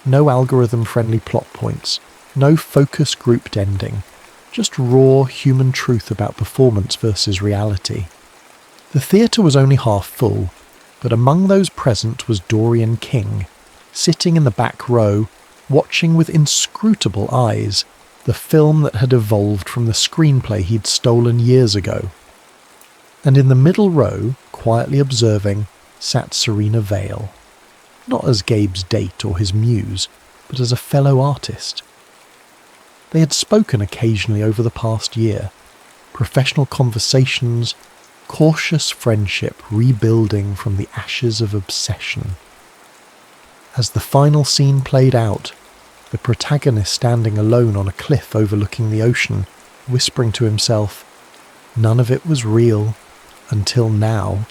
No algorithm-friendly plot points, no focus-grouped ending, just raw human truth about performance versus reality. The theatre was only half full, but among those present was Dorian King, sitting in the back row, watching with inscrutable eyes the film that had evolved from the screenplay he'd stolen years ago. And in the middle row, quietly observing, sat Serena Vale. Not as Gabe's date or his muse, but as a fellow artist. They had spoken occasionally over the past year, professional conversations, cautious friendship rebuilding from the ashes of obsession. As the final scene played out, the protagonist standing alone on a cliff overlooking the ocean, whispering to himself, none of it was real, until now.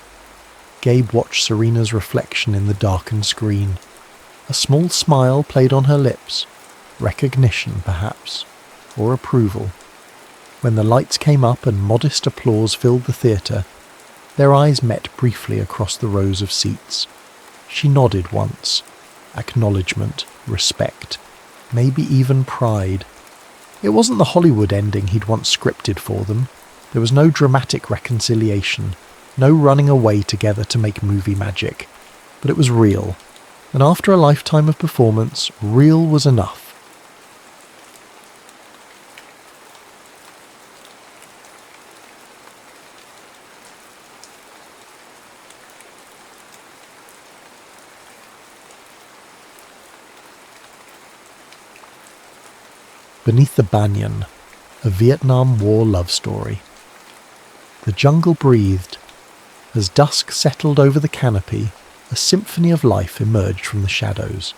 Gabe watched Serena's reflection in the darkened screen. A small smile played on her lips, recognition perhaps, or approval. When the lights came up and modest applause filled the theatre, their eyes met briefly across the rows of seats. She nodded once. Acknowledgement, respect, maybe even pride. It wasn't the Hollywood ending he'd once scripted for them. There was no dramatic reconciliation, no running away together to make movie magic. But it was real, and after a lifetime of performance, real was enough. Beneath the Banyan, a Vietnam War love story. The jungle breathed. As dusk settled over the canopy, a symphony of life emerged from the shadows.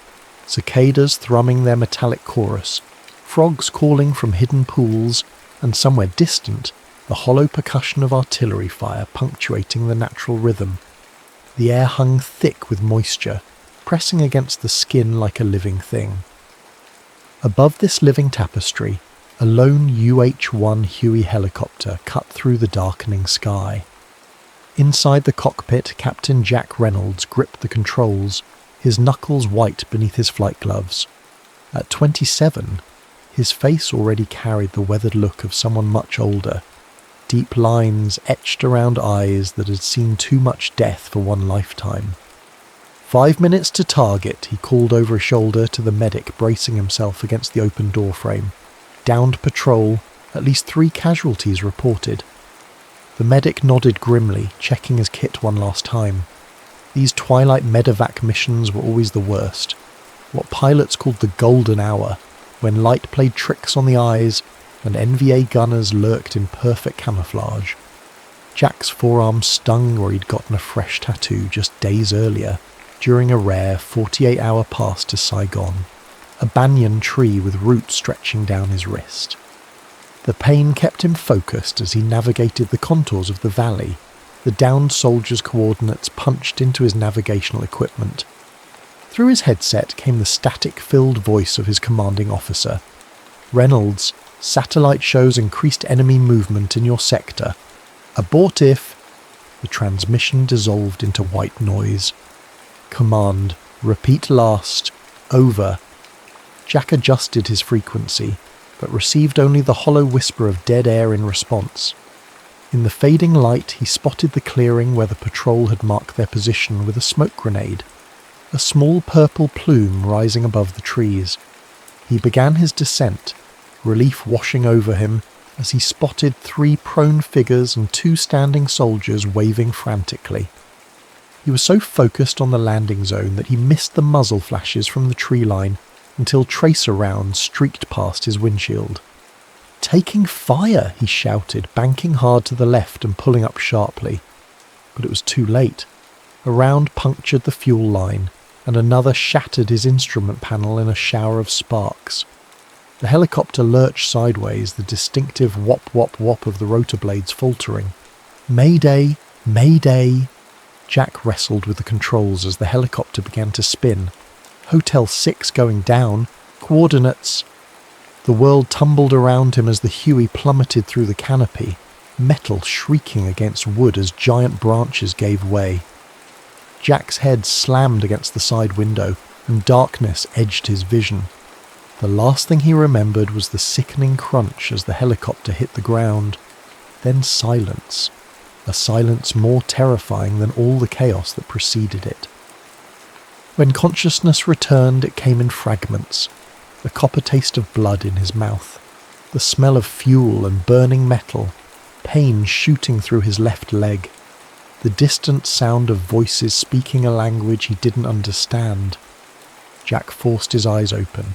Cicadas thrumming their metallic chorus, frogs calling from hidden pools, and somewhere distant, the hollow percussion of artillery fire punctuating the natural rhythm. The air hung thick with moisture, pressing against the skin like a living thing. Above this living tapestry, a lone UH-1 Huey helicopter cut through the darkening sky. Inside the cockpit, Captain Jack Reynolds gripped the controls, his knuckles white beneath his flight gloves. At 27, his face already carried the weathered look of someone much older, deep lines etched around eyes that had seen too much death for one lifetime. 5 minutes to target, he called over his shoulder to the medic bracing himself against the open doorframe. Downed patrol, at least 3 casualties reported. The medic nodded grimly, checking his kit one last time. These twilight medevac missions were always the worst. What pilots called the golden hour, when light played tricks on the eyes and NVA gunners lurked in perfect camouflage. Jack's forearm stung where he'd gotten a fresh tattoo just days earlier, during a rare 48-hour pass to Saigon, a banyan tree with roots stretching down his wrist. The pain kept him focused as he navigated the contours of the valley, the downed soldier's coordinates punched into his navigational equipment. Through his headset came the static-filled voice of his commanding officer. Reynolds, satellite shows increased enemy movement in your sector. Abort if... The transmission dissolved into white noise. Command, repeat last, over. Jack adjusted his frequency, but received only the hollow whisper of dead air in response. In the fading light, he spotted the clearing where the patrol had marked their position with a smoke grenade, a small purple plume rising above the trees. He began his descent, relief washing over him as he spotted 3 prone figures and 2 standing soldiers waving frantically. He was so focused on the landing zone that he missed the muzzle flashes from the tree line until tracer rounds streaked past his windshield. "Taking fire!" he shouted, banking hard to the left and pulling up sharply. But it was too late. A round punctured the fuel line, and another shattered his instrument panel in a shower of sparks. The helicopter lurched sideways, the distinctive whop-whop-whop of the rotor blades faltering. "Mayday! Mayday!" Jack wrestled with the controls as the helicopter began to spin. "Hotel 6 going down. Coordinates." The world tumbled around him as the Huey plummeted through the canopy, metal shrieking against wood as giant branches gave way. Jack's head slammed against the side window, and darkness edged his vision. The last thing he remembered was the sickening crunch as the helicopter hit the ground. Then silence. A silence more terrifying than all the chaos that preceded it. When consciousness returned, it came in fragments. The copper taste of blood in his mouth, the smell of fuel and burning metal, pain shooting through his left leg, the distant sound of voices speaking a language he didn't understand. Jack forced his eyes open,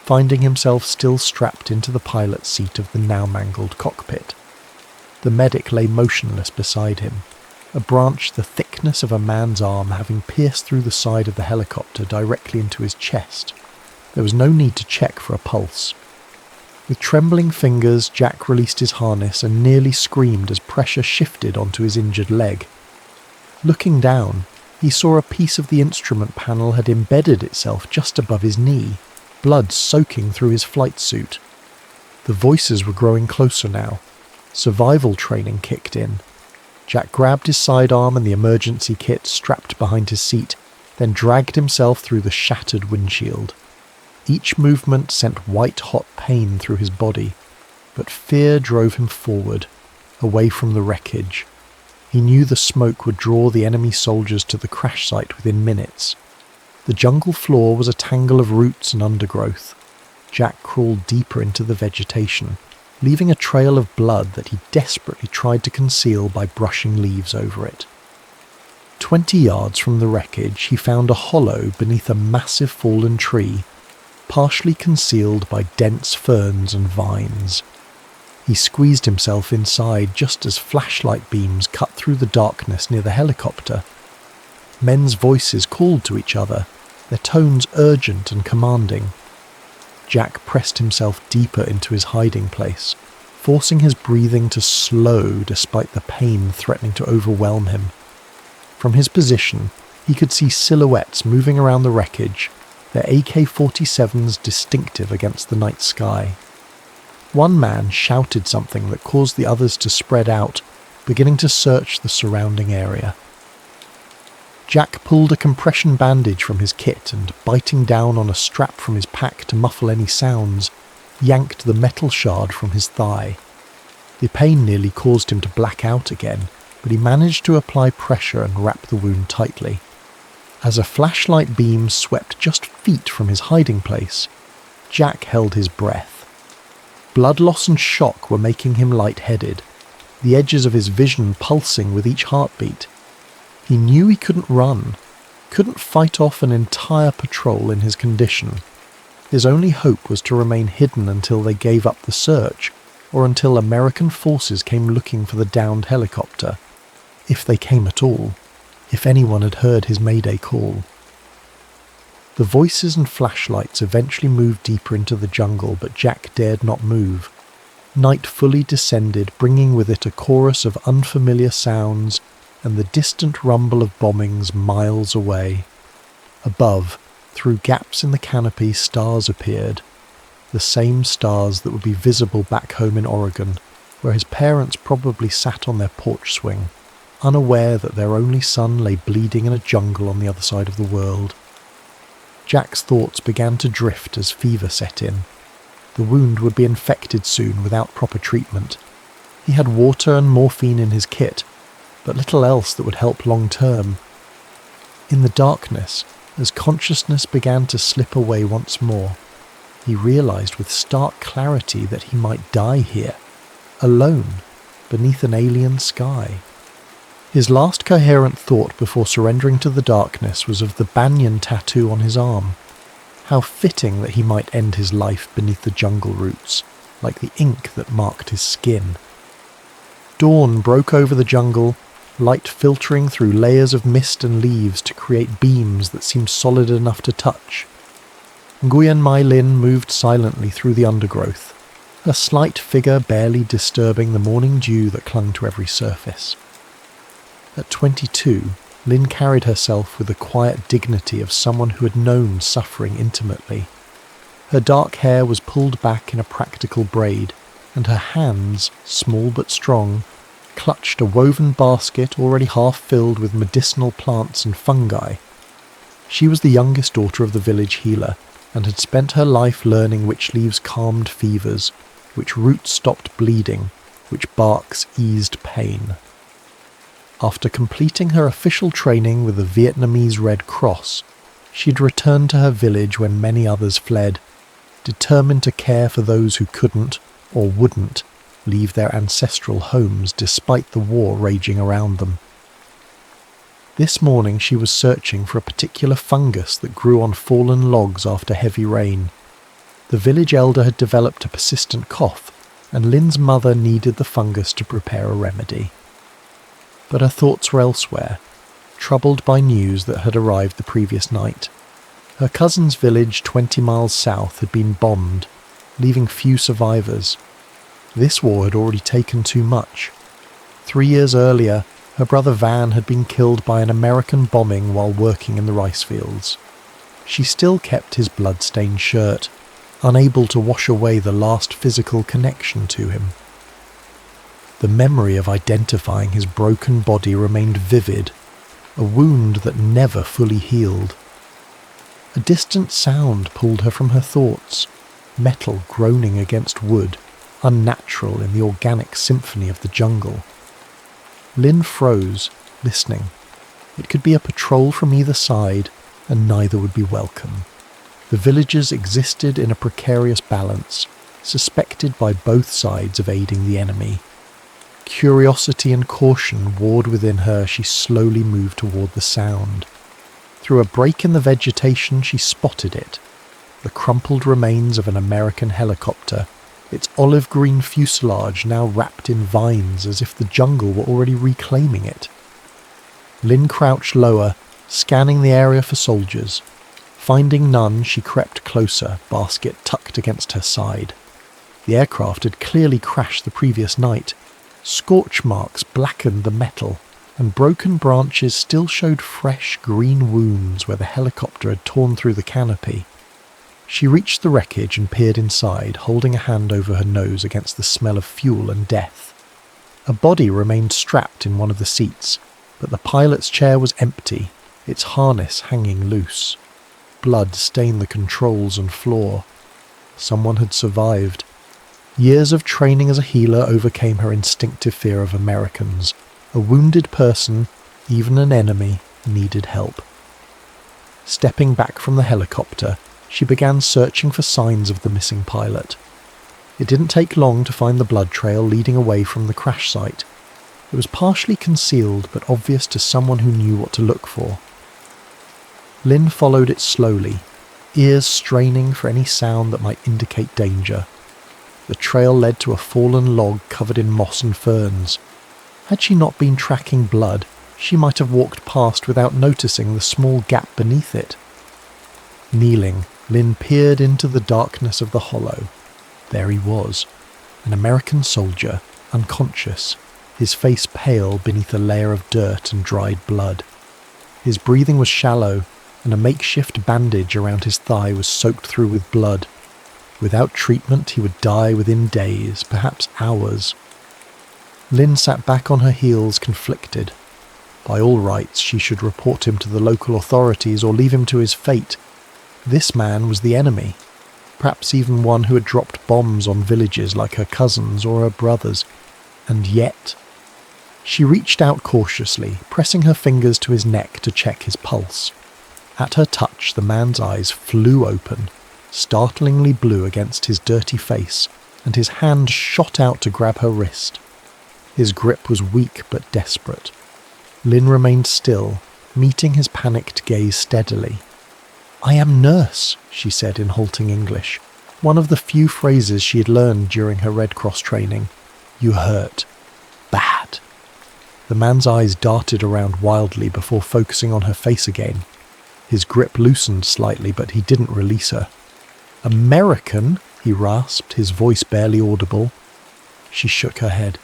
finding himself still strapped into the pilot's seat of the now mangled cockpit. The medic lay motionless beside him, a branch the thickness of a man's arm having pierced through the side of the helicopter directly into his chest. There was no need to check for a pulse. With trembling fingers, Jack released his harness and nearly screamed as pressure shifted onto his injured leg. Looking down, he saw a piece of the instrument panel had embedded itself just above his knee, blood soaking through his flight suit. The voices were growing closer now. Survival training kicked in. Jack grabbed his sidearm and the emergency kit strapped behind his seat, then dragged himself through the shattered windshield. Each movement sent white-hot pain through his body, but fear drove him forward, away from the wreckage. He knew the smoke would draw the enemy soldiers to the crash site within minutes. The jungle floor was a tangle of roots and undergrowth. Jack crawled deeper into the vegetation, leaving a trail of blood that he desperately tried to conceal by brushing leaves over it. 20 yards from the wreckage, he found a hollow beneath a massive fallen tree, partially concealed by dense ferns and vines. He squeezed himself inside just as flashlight beams cut through the darkness near the helicopter. Men's voices called to each other, their tones urgent and commanding. Jack pressed himself deeper into his hiding place, forcing his breathing to slow despite the pain threatening to overwhelm him. From his position, he could see silhouettes moving around the wreckage, their AK-47s distinctive against the night sky. One man shouted something that caused the others to spread out, beginning to search the surrounding area. Jack pulled a compression bandage from his kit and, biting down on a strap from his pack to muffle any sounds, yanked the metal shard from his thigh. The pain nearly caused him to black out again, but he managed to apply pressure and wrap the wound tightly. As a flashlight beam swept just feet from his hiding place, Jack held his breath. Blood loss and shock were making him lightheaded, the edges of his vision pulsing with each heartbeat. He knew he couldn't run, couldn't fight off an entire patrol in his condition. His only hope was to remain hidden until they gave up the search, or until American forces came looking for the downed helicopter, if they came at all. If anyone had heard his mayday call. The voices and flashlights eventually moved deeper into the jungle, but Jack dared not move. Night fully descended, bringing with it a chorus of unfamiliar sounds and the distant rumble of bombings miles away. Above, through gaps in the canopy, stars appeared. The same stars that would be visible back home in Oregon, where his parents probably sat on their porch swing, unaware that their only son lay bleeding in a jungle on the other side of the world. Jack's thoughts began to drift as fever set in. The wound would be infected soon without proper treatment. He had water and morphine in his kit, but little else that would help long term. In the darkness, as consciousness began to slip away once more, he realized with stark clarity that he might die here, alone, beneath an alien sky. His last coherent thought before surrendering to the darkness was of the Banyan tattoo on his arm. How fitting that he might end his life beneath the jungle roots, like the ink that marked his skin. Dawn broke over the jungle, light filtering through layers of mist and leaves to create beams that seemed solid enough to touch. Nguyen Mai Lin moved silently through the undergrowth, her slight figure barely disturbing the morning dew that clung to every surface. At 22, Lin carried herself with the quiet dignity of someone who had known suffering intimately. Her dark hair was pulled back in a practical braid, and her hands, small but strong, clutched a woven basket already half filled with medicinal plants and fungi. She was the youngest daughter of the village healer, and had spent her life learning which leaves calmed fevers, which roots stopped bleeding, which barks eased pain. After completing her official training with the Vietnamese Red Cross, she'd returned to her village when many others fled, determined to care for those who couldn't, or wouldn't, leave their ancestral homes despite the war raging around them. This morning she was searching for a particular fungus that grew on fallen logs after heavy rain. The village elder had developed a persistent cough, and Lin's mother needed the fungus to prepare a remedy. But her thoughts were elsewhere, troubled by news that had arrived the previous night. Her cousin's village 20 miles south had been bombed, leaving few survivors. This war had already taken too much. 3 years earlier, her brother Van had been killed by an American bombing while working in the rice fields. She still kept his blood-stained shirt, unable to wash away the last physical connection to him. The memory of identifying his broken body remained vivid, a wound that never fully healed. A distant sound pulled her from her thoughts, metal groaning against wood, unnatural in the organic symphony of the jungle. Lin froze, listening. It could be a patrol from either side, and neither would be welcome. The villagers existed in a precarious balance, suspected by both sides of aiding the enemy. Curiosity and caution warred within her. She slowly moved toward the sound. Through a break in the vegetation she spotted it, the crumpled remains of an American helicopter, its olive-green fuselage now wrapped in vines as if the jungle were already reclaiming it. Lin crouched lower, scanning the area for soldiers. Finding none, she crept closer, basket tucked against her side. The aircraft had clearly crashed the previous night. Scorch marks blackened the metal, and broken branches still showed fresh green wounds where the helicopter had torn through the canopy. She reached the wreckage and peered inside, holding a hand over her nose against the smell of fuel and death. A body remained strapped in one of the seats, but the pilot's chair was empty, its harness hanging loose. Blood stained the controls and floor. Someone had survived. Years of training as a healer overcame her instinctive fear of Americans. A wounded person, even an enemy, needed help. Stepping back from the helicopter, she began searching for signs of the missing pilot. It didn't take long to find the blood trail leading away from the crash site. It was partially concealed but obvious to someone who knew what to look for. Lin followed it slowly, ears straining for any sound that might indicate danger. The trail led to a fallen log covered in moss and ferns. Had she not been tracking blood, she might have walked past without noticing the small gap beneath it. Kneeling, Lin peered into the darkness of the hollow. There he was, an American soldier, unconscious, his face pale beneath a layer of dirt and dried blood. His breathing was shallow, and a makeshift bandage around his thigh was soaked through with blood. Without treatment, he would die within days, perhaps hours. Lin sat back on her heels, conflicted. By all rights, she should report him to the local authorities or leave him to his fate. This man was the enemy, perhaps even one who had dropped bombs on villages like her cousins or her brothers. And yet... She reached out cautiously, pressing her fingers to his neck to check his pulse. At her touch, the man's eyes flew open, startlingly blue against his dirty face, and his hand shot out to grab her wrist. His grip was weak but desperate. Lynn remained still, meeting his panicked gaze steadily. "I am nurse," she said in halting English, one of the few phrases she had learned during her Red Cross training. "You hurt. Bad." The man's eyes darted around wildly before focusing on her face again. His grip loosened slightly, but he didn't release her. "American?" he rasped, his voice barely audible. She shook her head.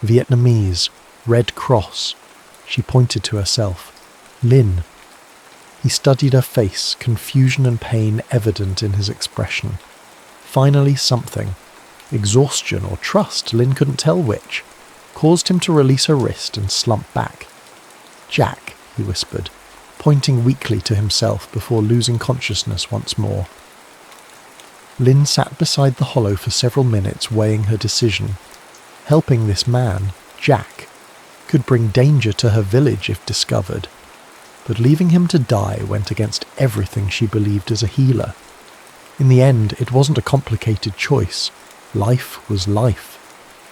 "Vietnamese. Red Cross." She pointed to herself. "Lynn." He studied her face, confusion and pain evident in his expression. Finally something, exhaustion or trust, Lynn couldn't tell which, caused him to release her wrist and slump back. "Jack," he whispered, pointing weakly to himself before losing consciousness once more. Lynn sat beside the hollow for several minutes weighing her decision. Helping this man, Jack, could bring danger to her village if discovered, but leaving him to die went against everything she believed as a healer. In the end, it wasn't a complicated choice. Life was life.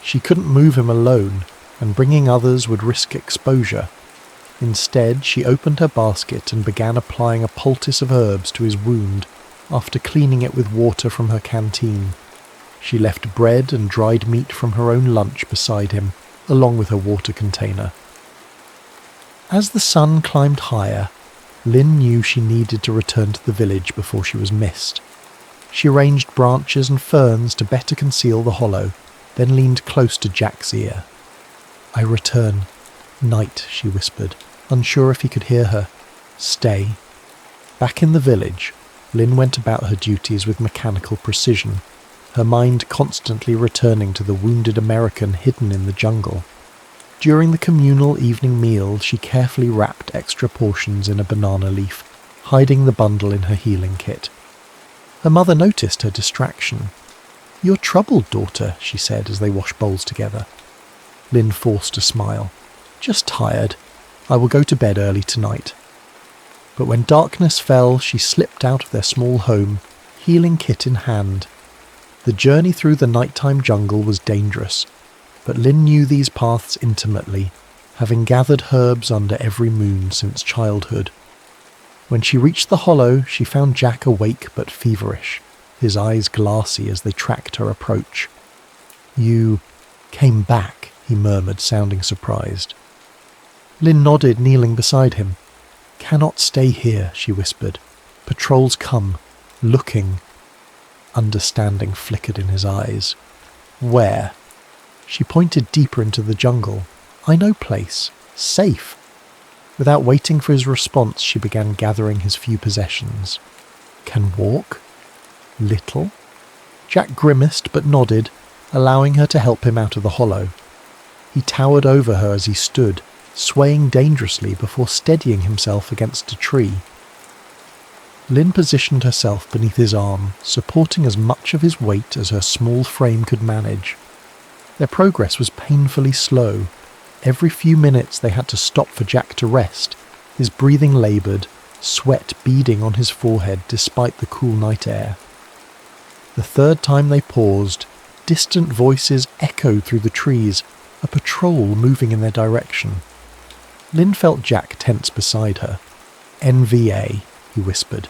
She couldn't move him alone, and bringing others would risk exposure. Instead, she opened her basket and began applying a poultice of herbs to his wound, after cleaning it with water from her canteen. She left bread and dried meat from her own lunch beside him, along with her water container. As the sun climbed higher, Lynn knew she needed to return to the village before she was missed. She arranged branches and ferns to better conceal the hollow, then leaned close to Jack's ear. "I return. Night," she whispered, unsure if he could hear her. "Stay." Back in the village, Lynn went about her duties with mechanical precision, her mind constantly returning to the wounded American hidden in the jungle. During the communal evening meal, she carefully wrapped extra portions in a banana leaf, hiding the bundle in her healing kit. Her mother noticed her distraction. "You're troubled, daughter," she said as they washed bowls together. Lynn forced a smile. "Just tired. I will go to bed early tonight." But when darkness fell, she slipped out of their small home, healing kit in hand. The journey through the nighttime jungle was dangerous, but Lynn knew these paths intimately, having gathered herbs under every moon since childhood. When she reached the hollow, she found Jack awake but feverish, his eyes glassy as they tracked her approach. "You came back," he murmured, sounding surprised. Lynn nodded, kneeling beside him. "Cannot stay here," she whispered. "Patrols come. Looking." Understanding flickered in his eyes. "Where?" She pointed deeper into the jungle. "I know place. Safe." Without waiting for his response, she began gathering his few possessions. "Can walk?" "Little." Jack grimaced but nodded, allowing her to help him out of the hollow. He towered over her as he stood, swaying dangerously before steadying himself against a tree. Lynn positioned herself beneath his arm, supporting as much of his weight as her small frame could manage. Their progress was painfully slow. Every few minutes they had to stop for Jack to rest, his breathing laboured, sweat beading on his forehead despite the cool night air. The third time they paused, distant voices echoed through the trees, a patrol moving in their direction. Lynn felt Jack tense beside her. "NVA," he whispered.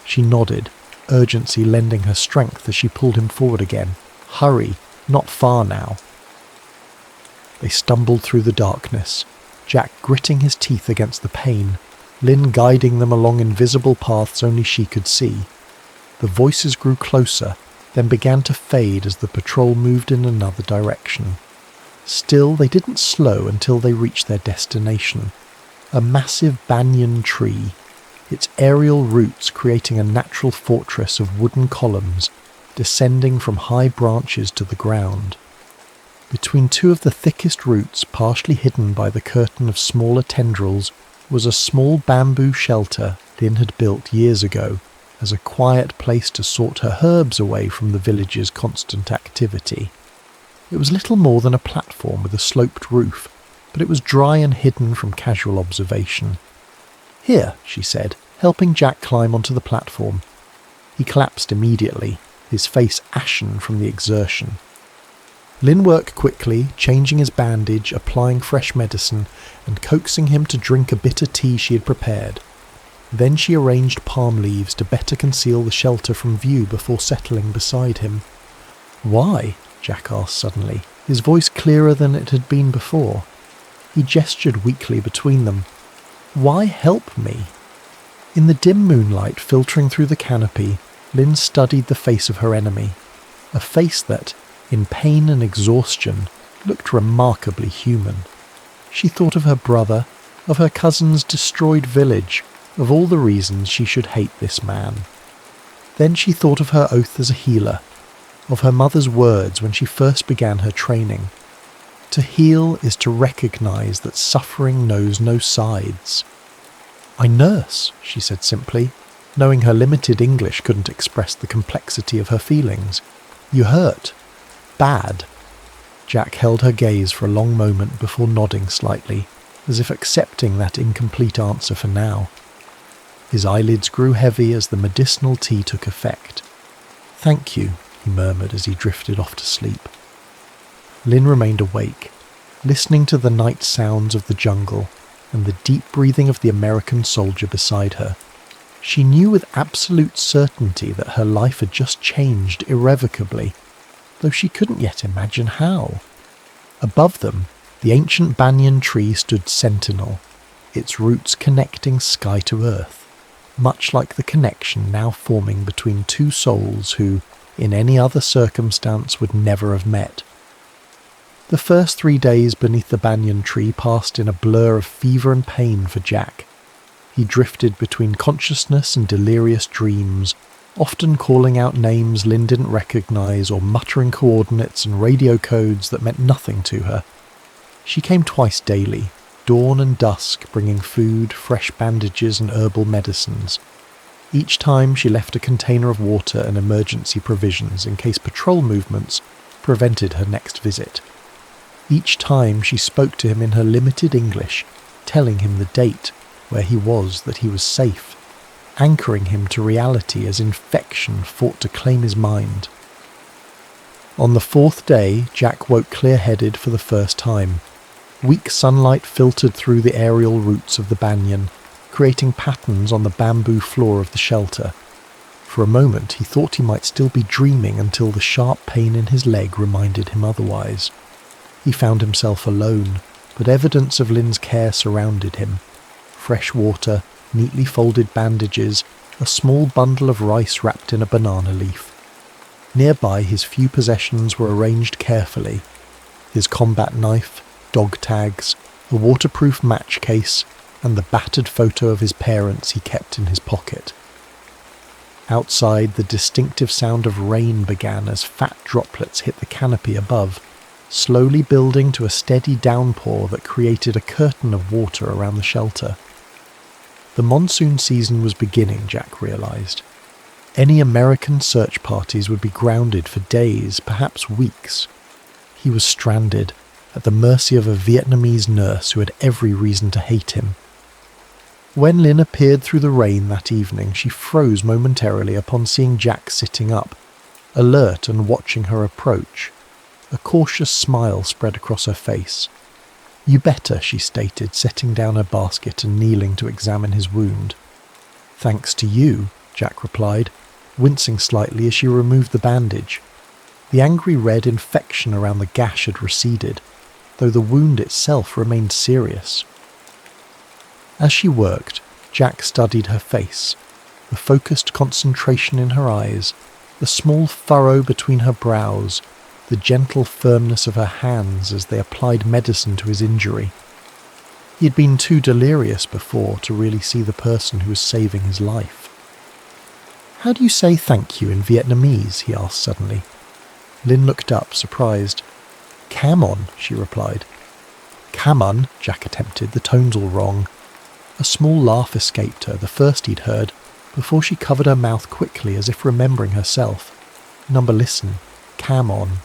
She nodded, urgency lending her strength as she pulled him forward again. "Hurry, not far now." They stumbled through the darkness, Jack gritting his teeth against the pain, Lynn guiding them along invisible paths only she could see. The voices grew closer, then began to fade as the patrol moved in another direction. Still, they didn't slow until they reached their destination, a massive banyan tree, its aerial roots creating a natural fortress of wooden columns descending from high branches to the ground. Between two of the thickest roots, partially hidden by the curtain of smaller tendrils, was a small bamboo shelter Lynn had built years ago as a quiet place to sort her herbs away from the village's constant activity. It was little more than a platform with a sloped roof, but it was dry and hidden from casual observation. "Here," she said, helping Jack climb onto the platform. He collapsed immediately, his face ashen from the exertion. Lin worked quickly, changing his bandage, applying fresh medicine, and coaxing him to drink a bitter tea she had prepared. Then she arranged palm leaves to better conceal the shelter from view before settling beside him. "Why?" Jack asked suddenly, his voice clearer than it had been before. He gestured weakly between them. "Why help me?" In the dim moonlight filtering through the canopy, Lin studied the face of her enemy, a face that, in pain and exhaustion, looked remarkably human. She thought of her brother, of her cousin's destroyed village, of all the reasons she should hate this man. Then she thought of her oath as a healer, of her mother's words when she first began her training. To heal is to recognize that suffering knows no sides. "I nurse," she said simply, knowing her limited English couldn't express the complexity of her feelings. "You hurt. Bad." Jack held her gaze for a long moment before nodding slightly, as if accepting that incomplete answer for now. His eyelids grew heavy as the medicinal tea took effect. "Thank you," he murmured as he drifted off to sleep. Lin remained awake, listening to the night sounds of the jungle and the deep breathing of the American soldier beside her. She knew with absolute certainty that her life had just changed irrevocably, though she couldn't yet imagine how. Above them, the ancient banyan tree stood sentinel, its roots connecting sky to earth, much like the connection now forming between two souls who, in any other circumstance, would never have met. The first 3 days beneath the banyan tree passed in a blur of fever and pain for Jack. He drifted between consciousness and delirious dreams, often calling out names Lin didn't recognize or muttering coordinates and radio codes that meant nothing to her. She came twice daily, dawn and dusk, bringing food, fresh bandages and herbal medicines. Each time she left a container of water and emergency provisions in case patrol movements prevented her next visit. Each time she spoke to him in her limited English, telling him the date, where he was, that he was safe, anchoring him to reality as infection fought to claim his mind. On the 4th day, Jack woke clear-headed for the first time. Weak sunlight filtered through the aerial roots of the banyan, creating patterns on the bamboo floor of the shelter. For a moment he thought he might still be dreaming until the sharp pain in his leg reminded him otherwise. He found himself alone, but evidence of Lin's care surrounded him. Fresh water, neatly folded bandages, a small bundle of rice wrapped in a banana leaf. Nearby his few possessions were arranged carefully. His combat knife, dog tags, a waterproof match case, and the battered photo of his parents he kept in his pocket. Outside, the distinctive sound of rain began as fat droplets hit the canopy above, slowly building to a steady downpour that created a curtain of water around the shelter. The monsoon season was beginning, Jack realized. Any American search parties would be grounded for days, perhaps weeks. He was stranded, at the mercy of a Vietnamese nurse who had every reason to hate him. When Lin appeared through the rain that evening, she froze momentarily upon seeing Jack sitting up, alert and watching her approach. A cautious smile spread across her face. "You better," she stated, setting down her basket and kneeling to examine his wound. "Thanks to you," Jack replied, wincing slightly as she removed the bandage. The angry red infection around the gash had receded, though the wound itself remained serious. As she worked, Jack studied her face, the focused concentration in her eyes, the small furrow between her brows, the gentle firmness of her hands as they applied medicine to his injury. He had been too delirious before to really see the person who was saving his life. "How do you say thank you in Vietnamese?" he asked suddenly. Lin looked up, surprised. "Come on," she replied. "Come on," Jack attempted, the tones all wrong. A small laugh escaped her, the first he'd heard, before she covered her mouth quickly as if remembering herself. "Number listen. Come on."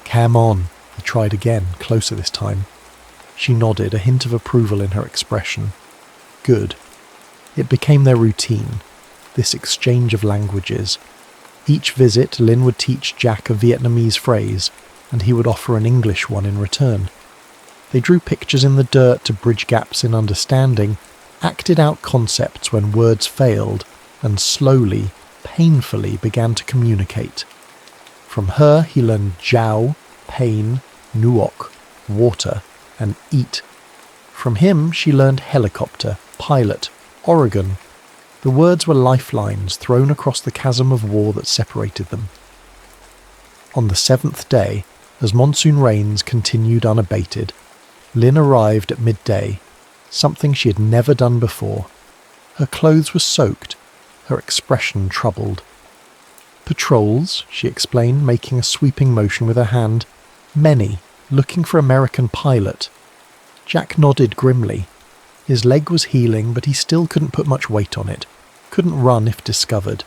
"Come on," he tried again, closer this time. She nodded, a hint of approval in her expression. Good. It became their routine, this exchange of languages. Each visit, Lin would teach Jack a Vietnamese phrase, and he would offer an English one in return. They drew pictures in the dirt to bridge gaps in understanding, acted out concepts when words failed, and slowly, painfully began to communicate. From her he learned jiao, pain, nuok, water, and eat. From him she learned helicopter, pilot, Oregon. The words were lifelines thrown across the chasm of war that separated them. On the 7th day, as monsoon rains continued unabated, Lynn arrived at midday, something she had never done before. Her clothes were soaked, her expression troubled. "Patrols," she explained, making a sweeping motion with her hand. "Many, looking for American pilot." Jack nodded grimly. His leg was healing, but he still couldn't put much weight on it. Couldn't run if discovered.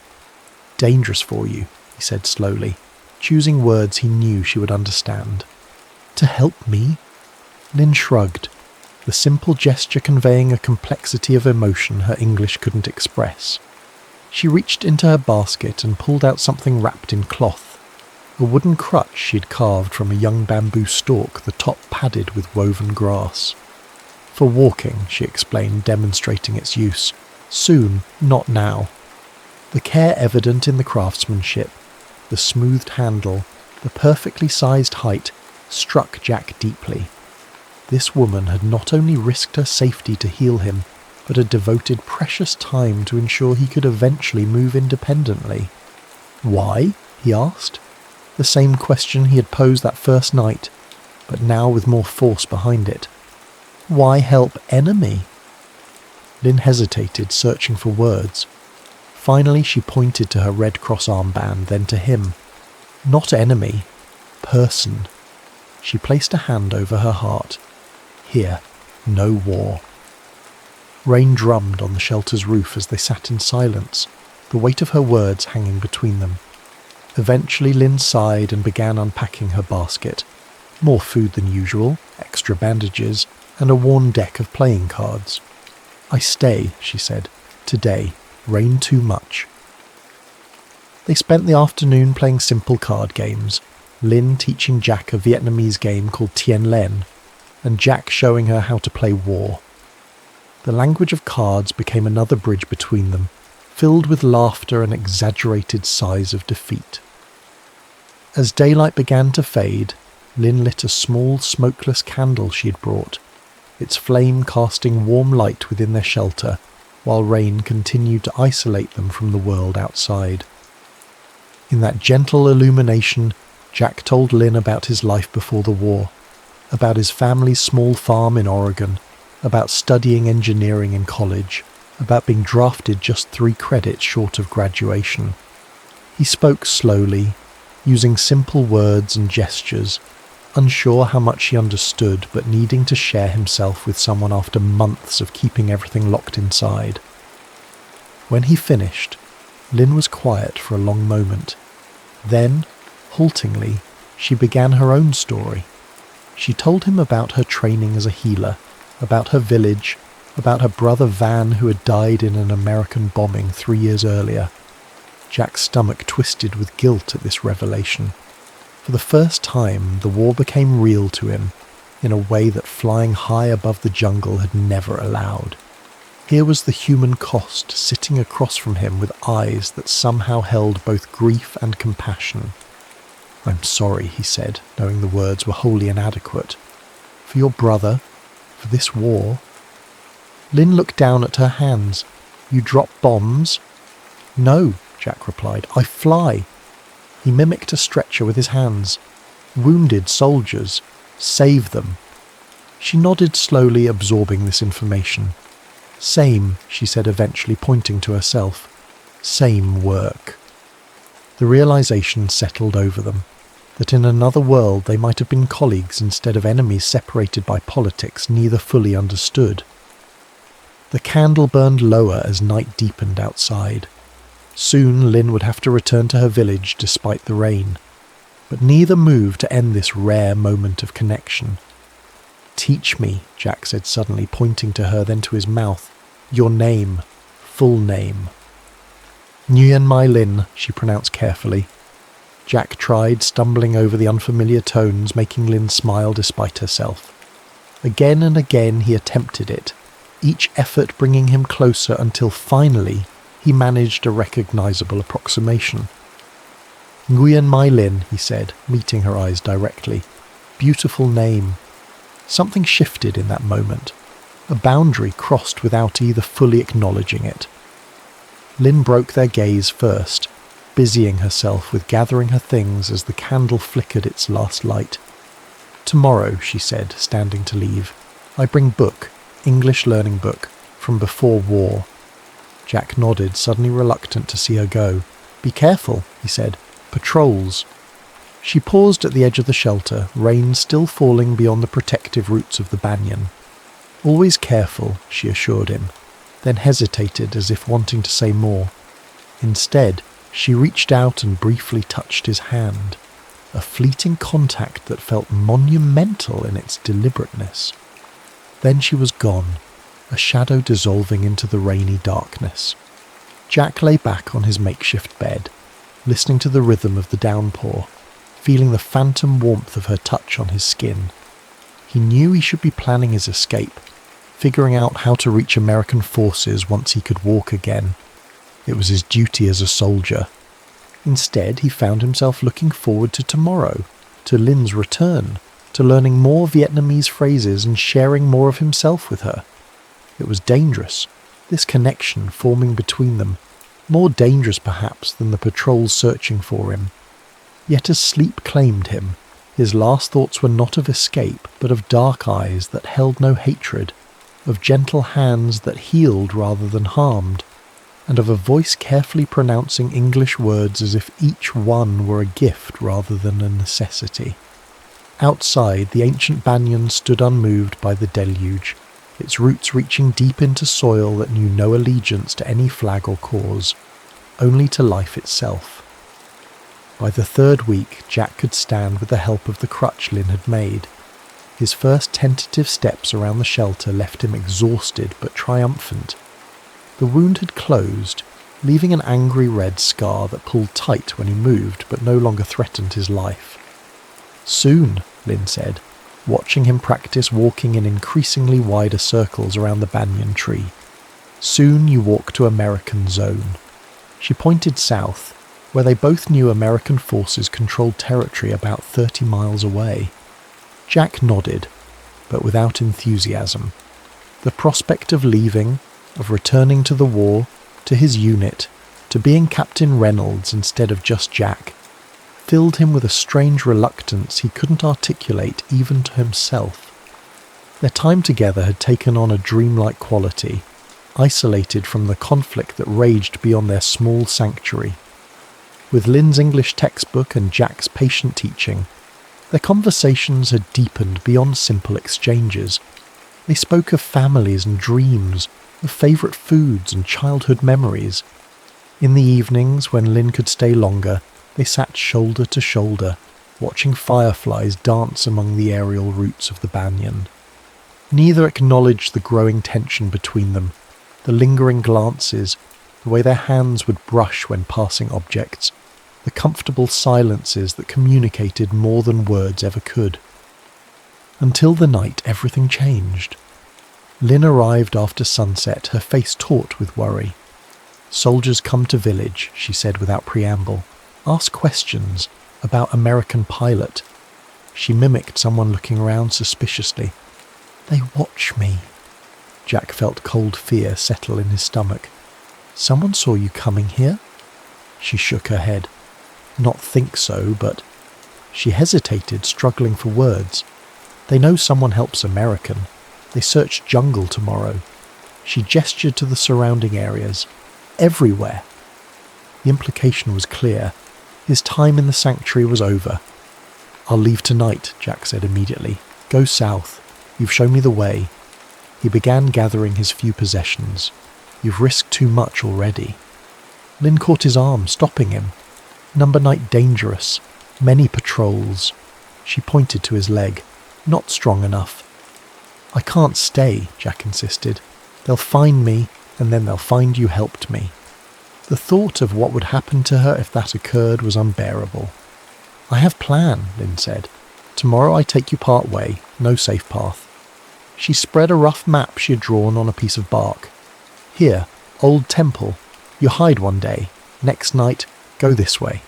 "Dangerous for you," he said slowly, choosing words he knew she would understand. "To help me?" Lynn shrugged, the simple gesture conveying a complexity of emotion her English couldn't express. She reached into her basket and pulled out something wrapped in cloth, a wooden crutch she'd carved from a young bamboo stalk, the top padded with woven grass. "For walking," she explained, demonstrating its use. "Soon, not now." The care evident in the craftsmanship, the smoothed handle, the perfectly sized height, struck Jack deeply. This woman had not only risked her safety to heal him, but had devoted precious time to ensure he could eventually move independently. "Why?" he asked. The same question he had posed that first night, but now with more force behind it. "Why help enemy?" Lynn hesitated, searching for words. Finally she pointed to her Red Cross armband, then to him. "Not enemy, person." She placed a hand over her heart. "Here, no war." Rain drummed on the shelter's roof as they sat in silence, the weight of her words hanging between them. Eventually Lynn sighed and began unpacking her basket. More food than usual, extra bandages, and a worn deck of playing cards. "I stay," she said. "Today. Rain too much." They spent the afternoon playing simple card games, Lynn teaching Jack a Vietnamese game called Tien Len, and Jack showing her how to play war. The language of cards became another bridge between them, filled with laughter and exaggerated sighs of defeat. As daylight began to fade, Lynn lit a small smokeless candle she had brought, its flame casting warm light within their shelter, while rain continued to isolate them from the world outside. In that gentle illumination, Jack told Lynn about his life before the war, about his family's small farm in Oregon, about studying engineering in college, about being drafted just 3 credits short of graduation. He spoke slowly, using simple words and gestures, unsure how much he understood, but needing to share himself with someone after months of keeping everything locked inside. When he finished, Lynn was quiet for a long moment. Then, haltingly, she began her own story. She told him about her training as a healer, about her village, about her brother Van who had died in an American bombing 3 years earlier. Jack's stomach twisted with guilt at this revelation. For the first time, the war became real to him, in a way that flying high above the jungle had never allowed. Here was the human cost sitting across from him with eyes that somehow held both grief and compassion. "I'm sorry," he said, knowing the words were wholly inadequate. "For your brother, for this war." Lynn looked down at her hands. "You drop bombs?" "No," Jack replied. "I fly." He mimicked a stretcher with his hands. "Wounded soldiers. Save them." She nodded slowly, absorbing this information. "Same," she said eventually, pointing to herself. "Same work." The realization settled over them, that in another world they might have been colleagues instead of enemies separated by politics neither fully understood. The candle burned lower as night deepened outside. Soon Lynn would have to return to her village despite the rain, but neither moved to end this rare moment of connection. "Teach me," Jack said suddenly, pointing to her, then to his mouth. "Your name. Full name." "Nguyen Mai Lin," she pronounced carefully. Jack tried, stumbling over the unfamiliar tones, making Lynn smile despite herself. Again and again he attempted it, each effort bringing him closer until finally he managed a recognizable approximation. "Nguyen Mai Lin," he said, meeting her eyes directly. "Beautiful name." Something shifted in that moment. A boundary crossed without either fully acknowledging it. Lynn broke their gaze first, busying herself with gathering her things as the candle flickered its last light. "Tomorrow," she said, standing to leave, "I bring book, English learning book, from before war." Jack nodded, suddenly reluctant to see her go. "Be careful," he said. "Patrols." She paused at the edge of the shelter, rain still falling beyond the protective roots of the banyan. "Always careful," she assured him, then hesitated as if wanting to say more. Instead, she reached out and briefly touched his hand, a fleeting contact that felt monumental in its deliberateness. Then she was gone, a shadow dissolving into the rainy darkness. Jack lay back on his makeshift bed, listening to the rhythm of the downpour, feeling the phantom warmth of her touch on his skin. He knew he should be planning his escape, figuring out how to reach American forces once he could walk again. It was his duty as a soldier. Instead, he found himself looking forward to tomorrow, to Lynn's return, to learning more Vietnamese phrases and sharing more of himself with her. It was dangerous, this connection forming between them, more dangerous perhaps than the patrols searching for him. Yet as sleep claimed him, his last thoughts were not of escape, but of dark eyes that held no hatred, of gentle hands that healed rather than harmed, and of a voice carefully pronouncing English words as if each one were a gift rather than a necessity. Outside, the ancient banyan stood unmoved by the deluge, its roots reaching deep into soil that knew no allegiance to any flag or cause, only to life itself. By the third week, Jack could stand with the help of the crutch Lynn had made. His first tentative steps around the shelter left him exhausted but triumphant. The wound had closed, leaving an angry red scar that pulled tight when he moved but no longer threatened his life. "Soon," Lynn said, watching him practice walking in increasingly wider circles around the banyan tree. "Soon you walk to American zone." She pointed south, where they both knew American forces controlled territory about 30 miles away. Jack nodded, but without enthusiasm. The prospect of leaving, of returning to the war, to his unit, to being Captain Reynolds instead of just Jack, filled him with a strange reluctance he couldn't articulate even to himself. Their time together had taken on a dreamlike quality, isolated from the conflict that raged beyond their small sanctuary. With Lynn's English textbook and Jack's patient teaching, their conversations had deepened beyond simple exchanges. They spoke of families and dreams, of favourite foods and childhood memories. In the evenings, when Lynn could stay longer, they sat shoulder to shoulder, watching fireflies dance among the aerial roots of the banyan. Neither acknowledged the growing tension between them, the lingering glances, the way their hands would brush when passing objects, the comfortable silences that communicated more than words ever could. Until the night everything changed. Lynn arrived after sunset, her face taut with worry. "Soldiers come to village," she said without preamble. "Ask questions about American pilot." She mimicked someone looking around suspiciously. "They watch me." Jack felt cold fear settle in his stomach. "Someone saw you coming here?" She shook her head. "Not think so, but..." She hesitated, struggling for words. "They know someone helps American. They search jungle tomorrow." She gestured to the surrounding areas. Everywhere. The implication was clear. His time in the sanctuary was over. "I'll leave tonight," Jack said immediately. "Go south. You've shown me the way." He began gathering his few possessions. "You've risked too much already." Lynn caught his arm, stopping him. "Number night dangerous. Many patrols." She pointed to his leg. "Not strong enough." "I can't stay," Jack insisted. "They'll find me, and then they'll find you helped me." The thought of what would happen to her if that occurred was unbearable. I have plan, Lynn said. Tomorrow I take you part way, no safe path. She spread a rough map she had drawn on a piece of bark. Here, old temple. You hide one day. Next night, go this way.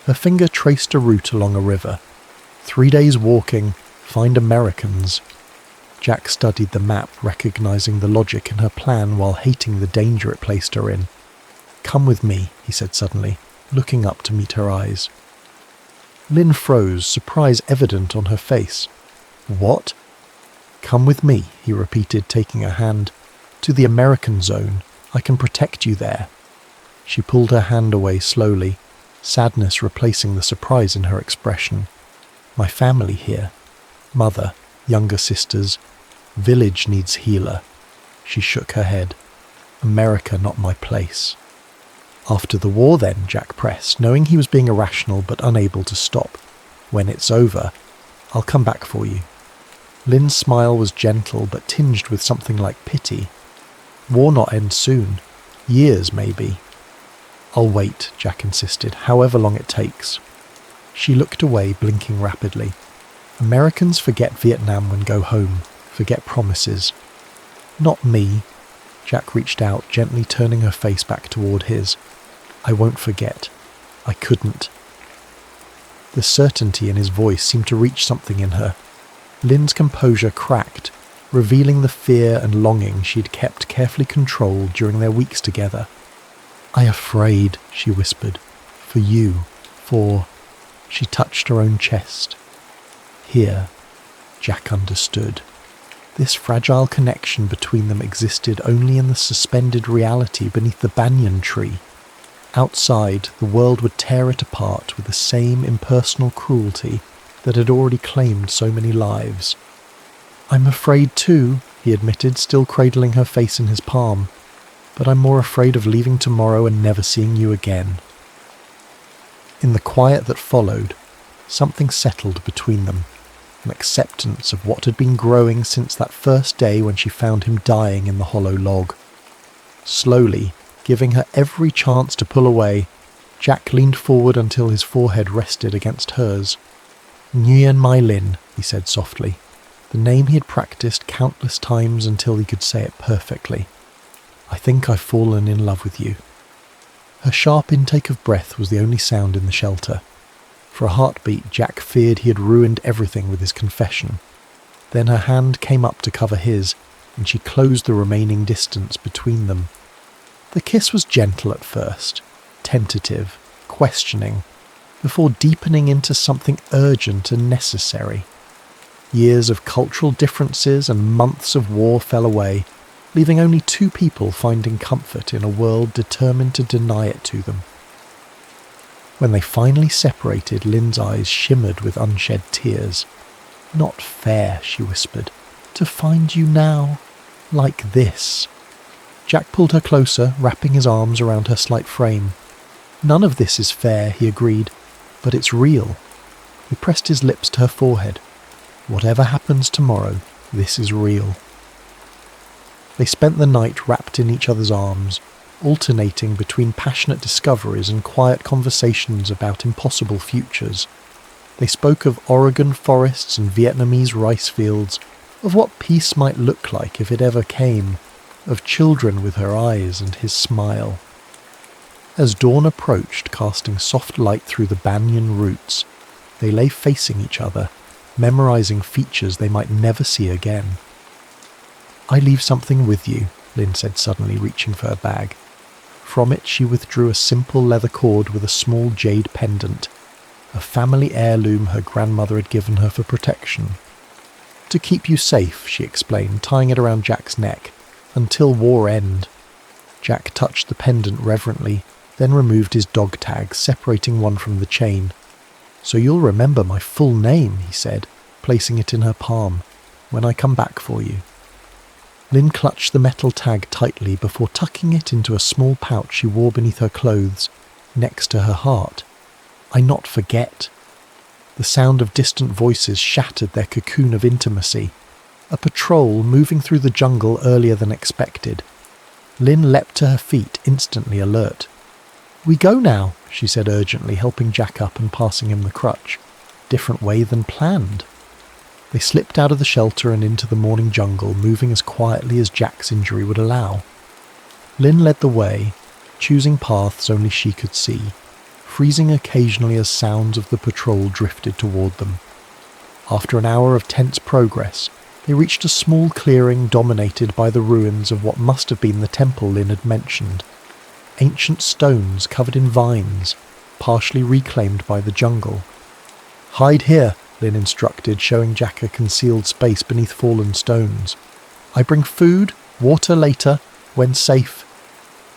Her finger traced a route along a river. 3 days walking, find Americans. Jack studied the map, recognizing the logic in her plan while hating the danger it placed her in. Come with me, he said suddenly, looking up to meet her eyes. Lynn froze, surprise evident on her face. What? Come with me, he repeated, taking her hand. To the American zone. I can protect you there. She pulled her hand away slowly, sadness replacing the surprise in her expression. My family here. Mother, younger sisters. Village needs healer. She shook her head. America not my place. After the war then, Jack pressed, knowing he was being irrational but unable to stop. When it's over, I'll come back for you. Lynn's smile was gentle but tinged with something like pity. War not end soon. Years, maybe. I'll wait, Jack insisted, however long it takes. She looked away, blinking rapidly. Americans forget Vietnam when go home, forget promises. Not me. Jack reached out, gently turning her face back toward his. I won't forget. I couldn't. The certainty in his voice seemed to reach something in her. Lynn's composure cracked, revealing the fear and longing she'd kept carefully controlled during their weeks together. I'm afraid, she whispered. For you. For... She touched her own chest. Here. Jack understood. This fragile connection between them existed only in the suspended reality beneath the banyan tree. Outside, the world would tear it apart with the same impersonal cruelty that had already claimed so many lives. I'm afraid too, he admitted, still cradling her face in his palm. But I'm more afraid of leaving tomorrow and never seeing you again. In the quiet that followed, something settled between them, an acceptance of what had been growing since that first day when she found him dying in the hollow log. Slowly, giving her every chance to pull away, Jack leaned forward until his forehead rested against hers. Nguyen Mai Lin, he said softly, the name he had practiced countless times until he could say it perfectly. I think I've fallen in love with you. Her sharp intake of breath was the only sound in the shelter. For a heartbeat, Jack feared he had ruined everything with his confession. Then her hand came up to cover his, and she closed the remaining distance between them. The kiss was gentle at first, tentative, questioning, before deepening into something urgent and necessary. Years of cultural differences and months of war fell away, leaving only two people finding comfort in a world determined to deny it to them. When they finally separated, Lynn's eyes shimmered with unshed tears. Not fair, she whispered, to find you now, like this. Jack pulled her closer, wrapping his arms around her slight frame. None of this is fair, he agreed, but it's real. He pressed his lips to her forehead. Whatever happens tomorrow, this is real. They spent the night wrapped in each other's arms, alternating between passionate discoveries and quiet conversations about impossible futures. They spoke of Oregon forests and Vietnamese rice fields, of what peace might look like if it ever came, of children with her eyes and his smile. As dawn approached, casting soft light through the banyan roots, they lay facing each other, memorizing features they might never see again. I leave something with you, Lynn said suddenly, reaching for her bag. From it she withdrew a simple leather cord with a small jade pendant, a family heirloom her grandmother had given her for protection. To keep you safe, she explained, tying it around Jack's neck, until war end. Jack touched the pendant reverently, then removed his dog tag, separating one from the chain. So you'll remember my full name, he said, placing it in her palm, when I come back for you. Lynn clutched the metal tag tightly before tucking it into a small pouch she wore beneath her clothes, next to her heart. I not forget. The sound of distant voices shattered their cocoon of intimacy. A patrol moving through the jungle earlier than expected. Lynn leapt to her feet, instantly alert. We go now, she said urgently, helping Jack up and passing him the crutch. "Different way than planned." They slipped out of the shelter and into the morning jungle, moving as quietly as Jack's injury would allow. Lynn led the way, choosing paths only she could see, freezing occasionally as sounds of the patrol drifted toward them. After an hour of tense progress, they reached a small clearing dominated by the ruins of what must have been the temple Lynn had mentioned. Ancient stones covered in vines, partially reclaimed by the jungle. "Hide here," Lynn instructed, showing Jack a concealed space beneath fallen stones. "I bring food, water later, when safe."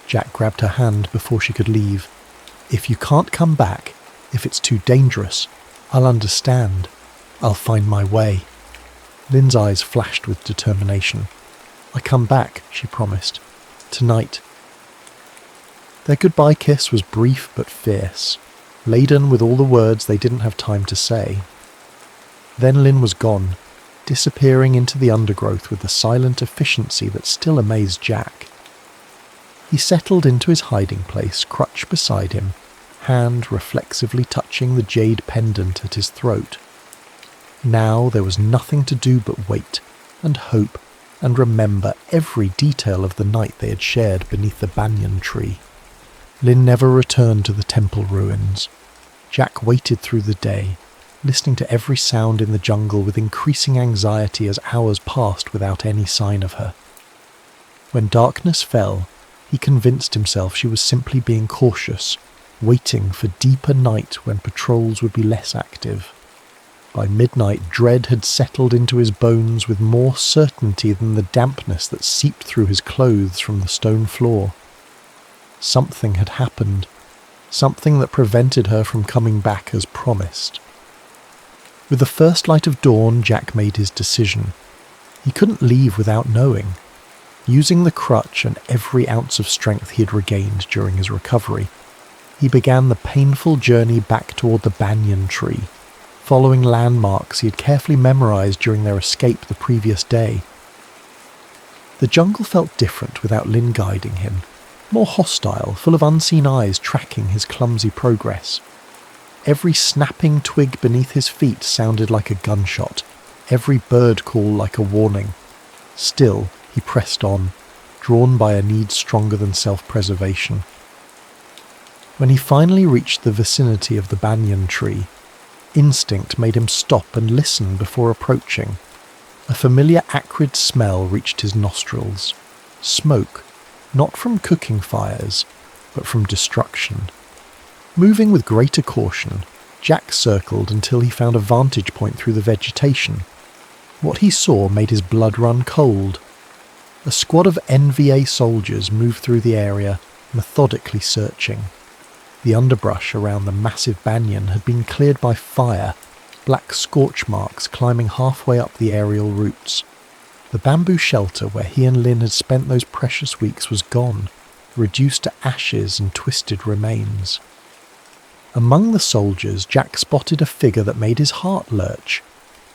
Jack grabbed her hand before she could leave. "If you can't come back, if it's too dangerous, I'll understand. I'll find my way." Lynn's eyes flashed with determination. "I come back," she promised. "Tonight." Their goodbye kiss was brief but fierce, laden with all the words they didn't have time to say. Then Lynn was gone, disappearing into the undergrowth with the silent efficiency that still amazed Jack. He settled into his hiding place, crutch beside him, hand reflexively touching the jade pendant at his throat. Now there was nothing to do but wait, and hope, and remember every detail of the night they had shared beneath the banyan tree. Lynn never returned to the temple ruins. Jack waited through the day, listening to every sound in the jungle with increasing anxiety as hours passed without any sign of her. When darkness fell, he convinced himself she was simply being cautious, waiting for deeper night when patrols would be less active. By midnight, dread had settled into his bones with more certainty than the dampness that seeped through his clothes from the stone floor. Something had happened, something that prevented her from coming back as promised. With the first light of dawn, Jack made his decision. He couldn't leave without knowing. Using the crutch and every ounce of strength he had regained during his recovery, he began the painful journey back toward the banyan tree, following landmarks he had carefully memorized during their escape the previous day. The jungle felt different without Lynn guiding him, more hostile, full of unseen eyes tracking his clumsy progress. Every snapping twig beneath his feet sounded like a gunshot, every bird call like a warning. Still, he pressed on, drawn by a need stronger than self-preservation. When he finally reached the vicinity of the banyan tree, instinct made him stop and listen before approaching. A familiar acrid smell reached his nostrils. Smoke, not from cooking fires, but from destruction. Moving with greater caution, Jack circled until he found a vantage point through the vegetation. What he saw made his blood run cold. A squad of NVA soldiers moved through the area, methodically searching. The underbrush around the massive banyan had been cleared by fire, black scorch marks climbing halfway up the aerial roots. The bamboo shelter where he and Lynn had spent those precious weeks was gone, reduced to ashes and twisted remains. Among the soldiers, Jack spotted a figure that made his heart lurch.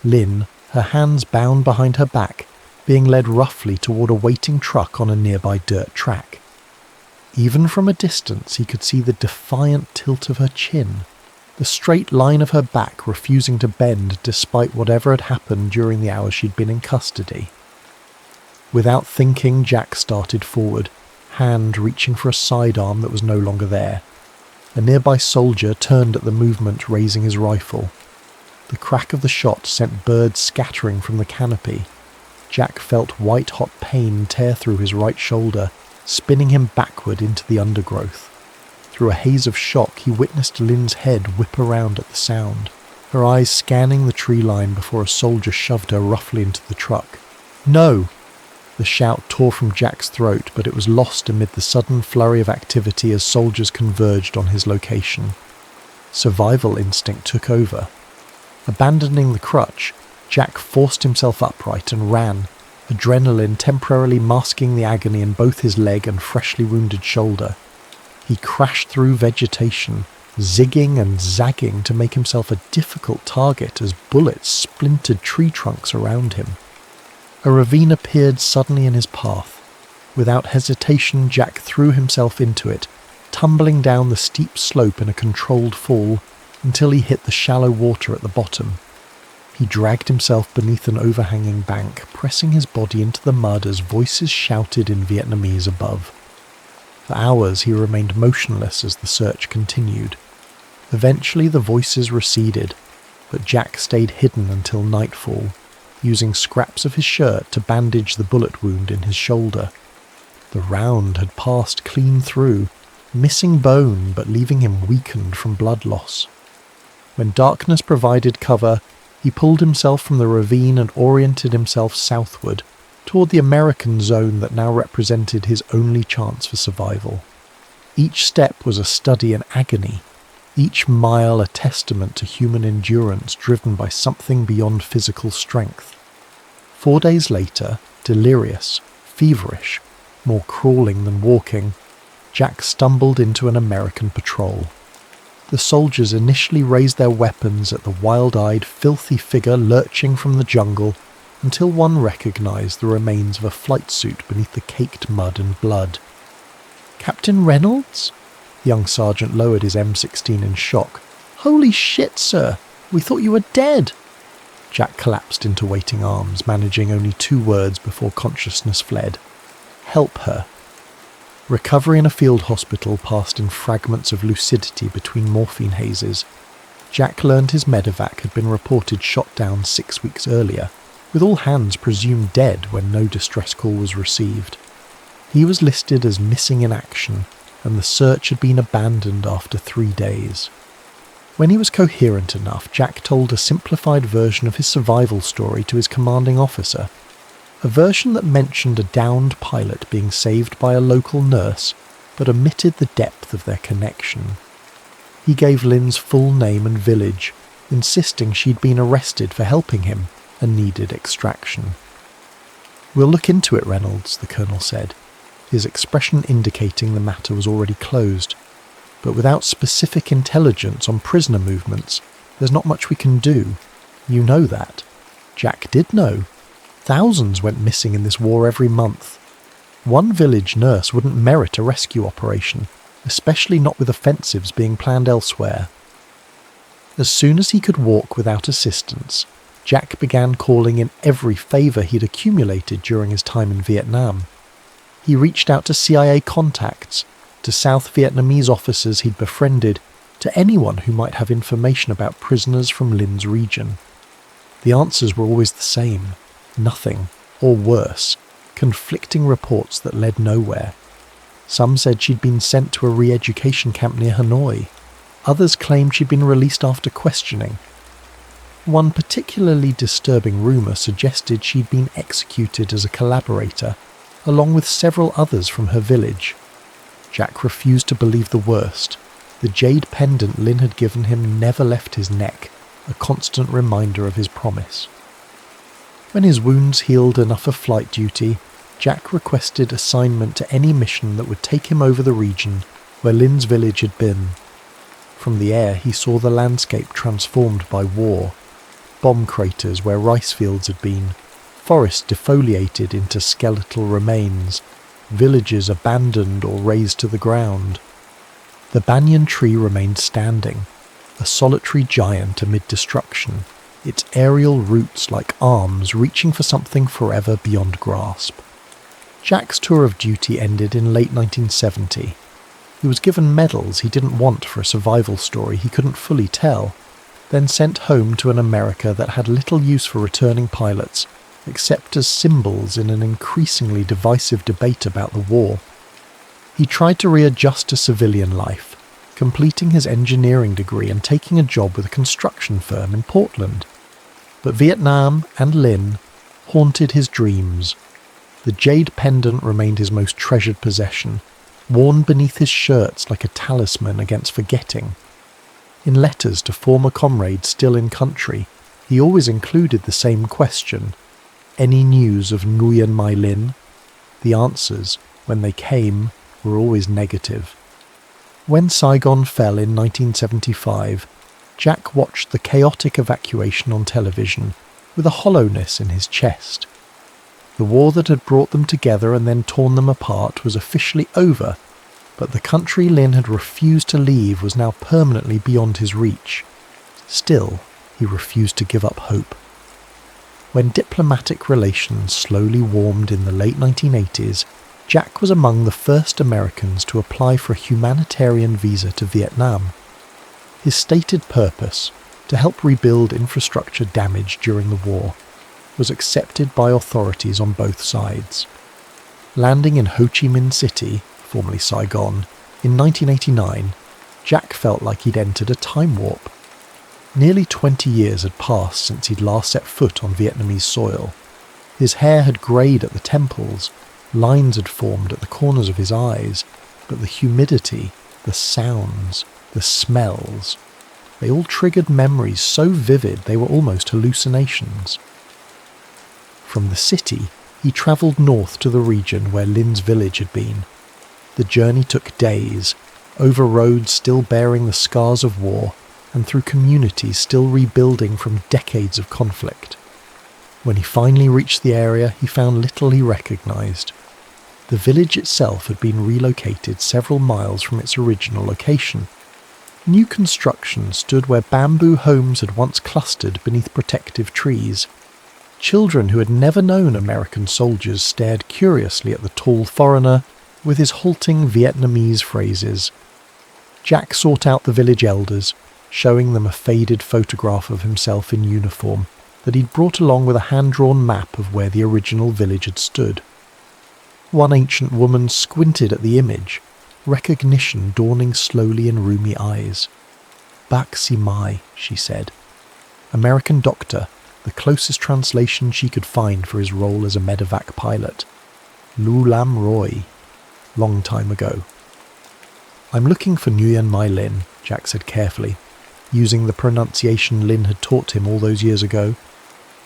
Lynn, her hands bound behind her back, being led roughly toward a waiting truck on a nearby dirt track. Even from a distance he could see the defiant tilt of her chin, the straight line of her back refusing to bend despite whatever had happened during the hours she'd been in custody. Without thinking, Jack started forward, hand reaching for a sidearm that was no longer there. A nearby soldier turned at the movement, raising his rifle. The crack of the shot sent birds scattering from the canopy. Jack felt white-hot pain tear through his right shoulder, spinning him backward into the undergrowth. Through a haze of shock, he witnessed Lynn's head whip around at the sound, her eyes scanning the tree line before a soldier shoved her roughly into the truck. "No!" The shout tore from Jack's throat, but it was lost amid the sudden flurry of activity as soldiers converged on his location. Survival instinct took over. Abandoning the crutch, Jack forced himself upright and ran, adrenaline temporarily masking the agony in both his leg and freshly wounded shoulder. He crashed through vegetation, zigging and zagging to make himself a difficult target as bullets splintered tree trunks around him. A ravine appeared suddenly in his path. Without hesitation, Jack threw himself into it, tumbling down the steep slope in a controlled fall until he hit the shallow water at the bottom. He dragged himself beneath an overhanging bank, pressing his body into the mud as voices shouted in Vietnamese above. For hours he remained motionless as the search continued. Eventually the voices receded, but Jack stayed hidden until nightfall, using scraps of his shirt to bandage the bullet wound in his shoulder. The round had passed clean through, missing bone but leaving him weakened from blood loss. When darkness provided cover, he pulled himself from the ravine and oriented himself southward, toward the American zone that now represented his only chance for survival. Each step was a study in agony, each mile a testament to human endurance driven by something beyond physical strength. 4 days later, delirious, feverish, more crawling than walking, Jack stumbled into an American patrol. The soldiers initially raised their weapons at the wild-eyed, filthy figure lurching from the jungle until one recognized the remains of a flight suit beneath the caked mud and blood. "Captain Reynolds?" The young sergeant lowered his M16 in shock. "Holy shit, sir! We thought you were dead!" Jack collapsed into waiting arms, managing only 2 words before consciousness fled. "Help her." Recovery in a field hospital passed in fragments of lucidity between morphine hazes. Jack learned his medevac had been reported shot down 6 weeks earlier, with all hands presumed dead when no distress call was received. He was listed as missing in action, and the search had been abandoned after 3 days. When he was coherent enough, Jack told a simplified version of his survival story to his commanding officer, a version that mentioned a downed pilot being saved by a local nurse, but omitted the depth of their connection. He gave Lynn's full name and village, insisting she'd been arrested for helping him and needed extraction. "We'll look into it, Reynolds," the colonel said, his expression indicating the matter was already closed. "But without specific intelligence on prisoner movements, there's not much we can do. You know that." Jack did know. Thousands went missing in this war every month. One village nurse wouldn't merit a rescue operation, especially not with offensives being planned elsewhere. As soon as he could walk without assistance, Jack began calling in every favour he'd accumulated during his time in Vietnam. He reached out to CIA contacts, to South Vietnamese officers he'd befriended, to anyone who might have information about prisoners from Lynn's region. The answers were always the same: nothing, or worse, conflicting reports that led nowhere. Some said she'd been sent to a re-education camp near Hanoi. Others claimed she'd been released after questioning. One particularly disturbing rumour suggested she'd been executed as a collaborator, along with several others from her village. Jack refused to believe the worst. The jade pendant Lynn had given him never left his neck, a constant reminder of his promise. When his wounds healed enough for flight duty, Jack requested assignment to any mission that would take him over the region where Lynn's village had been. From the air he saw the landscape transformed by war. Bomb craters where rice fields had been, forests defoliated into skeletal remains, villages abandoned or razed to the ground. The banyan tree remained standing, a solitary giant amid destruction, its aerial roots like arms reaching for something forever beyond grasp. Jack's tour of duty ended in late 1970. He was given medals he didn't want for a survival story he couldn't fully tell, then sent home to an America that had little use for returning pilots, except as symbols in an increasingly divisive debate about the war. He tried to readjust to civilian life, completing his engineering degree and taking a job with a construction firm in Portland. But Vietnam and Lynn haunted his dreams. The jade pendant remained his most treasured possession, worn beneath his shirts like a talisman against forgetting. In letters to former comrades still in country, he always included the same question: any news of Nguyen Mai Linh? The answers, when they came, were always negative. When Saigon fell in 1975, Jack watched the chaotic evacuation on television with a hollowness in his chest. The war that had brought them together and then torn them apart was officially over, But the country Lynn had refused to leave was now permanently beyond his reach. Still, he refused to give up hope. When diplomatic relations slowly warmed in the late 1980s, Jack was among the first Americans to apply for a humanitarian visa to Vietnam. His stated purpose, to help rebuild infrastructure damaged during the war, was accepted by authorities on both sides. Landing in Ho Chi Minh City, formerly Saigon, in 1989, Jack felt like he'd entered a time warp. Nearly 20 years had passed since he'd last set foot on Vietnamese soil. His hair had greyed at the temples, lines had formed at the corners of his eyes, but the humidity, the sounds, the smells, they all triggered memories so vivid they were almost hallucinations. From the city, he travelled north to the region where Lynn's village had been. The journey took days, over roads still bearing the scars of war, and through communities still rebuilding from decades of conflict. When he finally reached the area, he found little he recognised. The village itself had been relocated several miles from its original location. New construction stood where bamboo homes had once clustered beneath protective trees. Children who had never known American soldiers stared curiously at the tall foreigner with his halting Vietnamese phrases. Jack sought out the village elders, showing them a faded photograph of himself in uniform that he'd brought along with a hand-drawn map of where the original village had stood. One ancient woman squinted at the image, recognition dawning slowly in rheumy eyes. "Bak Si Mai," she said. American doctor, the closest translation she could find for his role as a medevac pilot. Lu Lam Roy. Long time ago. "I'm looking for Nguyen Mai Lin," Jack said carefully, using the pronunciation Lin had taught him all those years ago.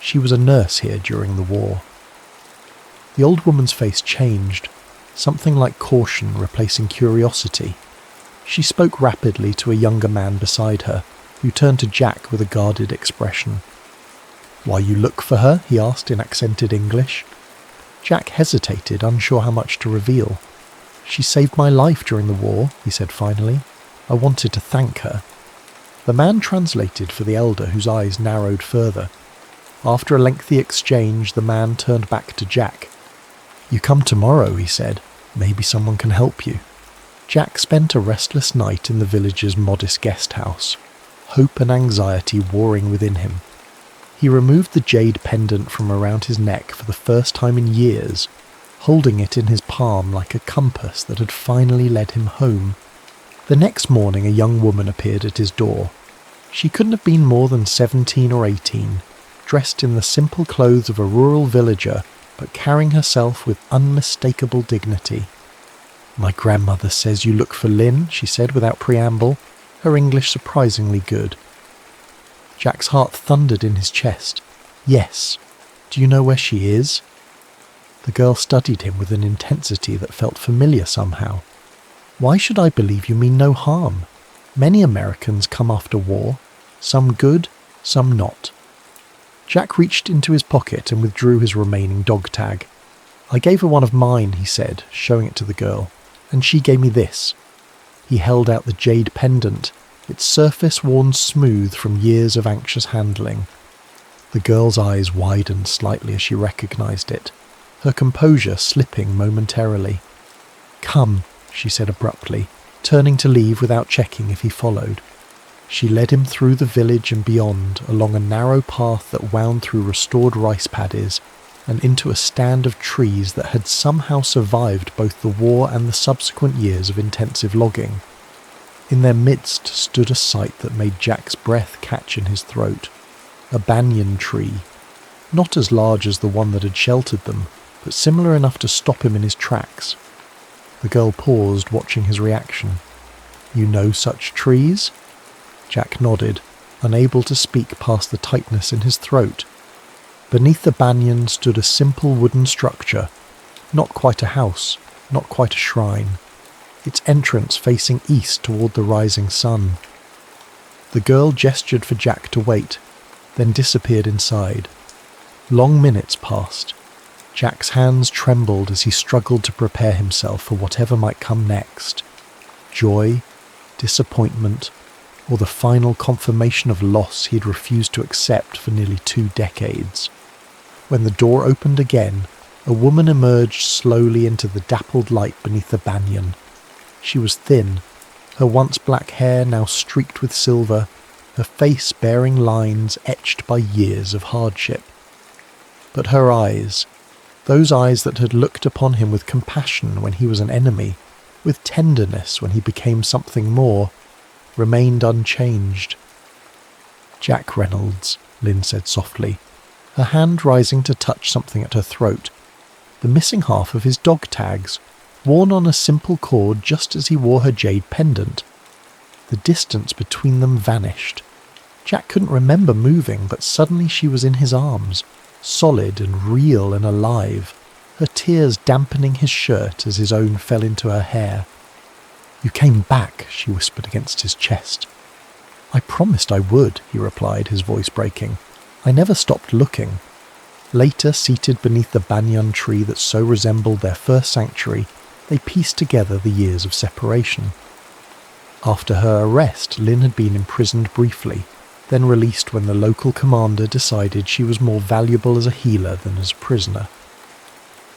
She was a nurse here during the war. The old woman's face changed, something like caution replacing curiosity. She spoke rapidly to a younger man beside her, who turned to Jack with a guarded expression. "Why you look for her?" he asked in accented English. Jack hesitated, unsure how much to reveal. "She saved my life during the war," he said finally. "I wanted to thank her." The man translated for the elder, whose eyes narrowed further. After a lengthy exchange, the man turned back to Jack. "You come tomorrow," he said. "Maybe someone can help you." Jack spent a restless night in the village's modest guest house, hope and anxiety warring within him. He removed the jade pendant from around his neck for the first time in years, holding it in his palm like a compass that had finally led him home. The next morning a young woman appeared at his door. She couldn't have been more than 17 or 18, dressed in the simple clothes of a rural villager, but carrying herself with unmistakable dignity. "My grandmother says you look for Lynn," she said without preamble, her English surprisingly good. Jack's heart thundered in his chest. "Yes. Do you know where she is?" The girl studied him with an intensity that felt familiar somehow. "Why should I believe you mean no harm? Many Americans come after war, some good, some not." Jack reached into his pocket and withdrew his remaining dog tag. "I gave her one of mine," he said, showing it to the girl, "and she gave me this." He held out the jade pendant, its surface worn smooth from years of anxious handling. The girl's eyes widened slightly as she recognized it, her composure slipping momentarily. "Come," she said abruptly, turning to leave without checking if he followed. She led him through the village and beyond, along a narrow path that wound through restored rice paddies and into a stand of trees that had somehow survived both the war and the subsequent years of intensive logging. In their midst stood a sight that made Jack's breath catch in his throat. A banyan tree, not as large as the one that had sheltered them, but similar enough to stop him in his tracks. The girl paused, watching his reaction. "You know such trees?" Jack nodded, unable to speak past the tightness in his throat. Beneath the banyan stood a simple wooden structure, not quite a house, not quite a shrine, its entrance facing east toward the rising sun. The girl gestured for Jack to wait, then disappeared inside. Long minutes passed. Jack's hands trembled as he struggled to prepare himself for whatever might come next. Joy, disappointment, or the final confirmation of loss he had refused to accept for nearly 2 decades. When the door opened again, a woman emerged slowly into the dappled light beneath the banyan. She was thin, her once black hair now streaked with silver, her face bearing lines etched by years of hardship. But her eyes, those eyes that had looked upon him with compassion when he was an enemy, with tenderness when he became something more, remained unchanged. "Jack Reynolds," Lynn said softly, her hand rising to touch something at her throat. The missing half of his dog tags, worn on a simple cord just as he wore her jade pendant. The distance between them vanished. Jack couldn't remember moving, but suddenly she was in his arms, solid and real and alive, her tears dampening his shirt as his own fell into her hair. "You came back," she whispered against his chest. "I promised I would," he replied, his voice breaking. "I never stopped looking." Later, seated beneath the banyan tree that so resembled their first sanctuary, they pieced together the years of separation. After her arrest, Lynn had been imprisoned briefly, then released when the local commander decided she was more valuable as a healer than as a prisoner.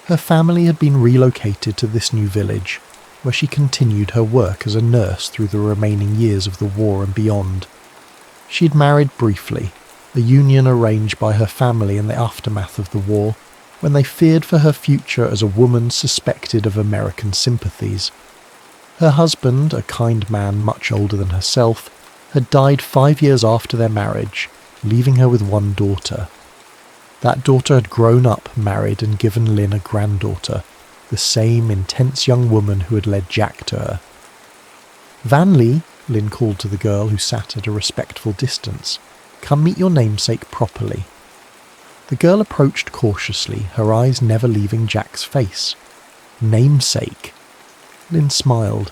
Her family had been relocated to this new village, where she continued her work as a nurse through the remaining years of the war and beyond. She had married briefly, a union arranged by her family in the aftermath of the war, when they feared for her future as a woman suspected of American sympathies. Her husband, a kind man much older than herself, had died 5 years after their marriage, leaving her with one daughter. That daughter had grown up, married, and given Lynn a granddaughter, the same intense young woman who had led Jack to her. "Van Lee," Lynn called to the girl who sat at a respectful distance, "come meet your namesake properly." The girl approached cautiously, her eyes never leaving Jack's face. Namesake. Lynn smiled,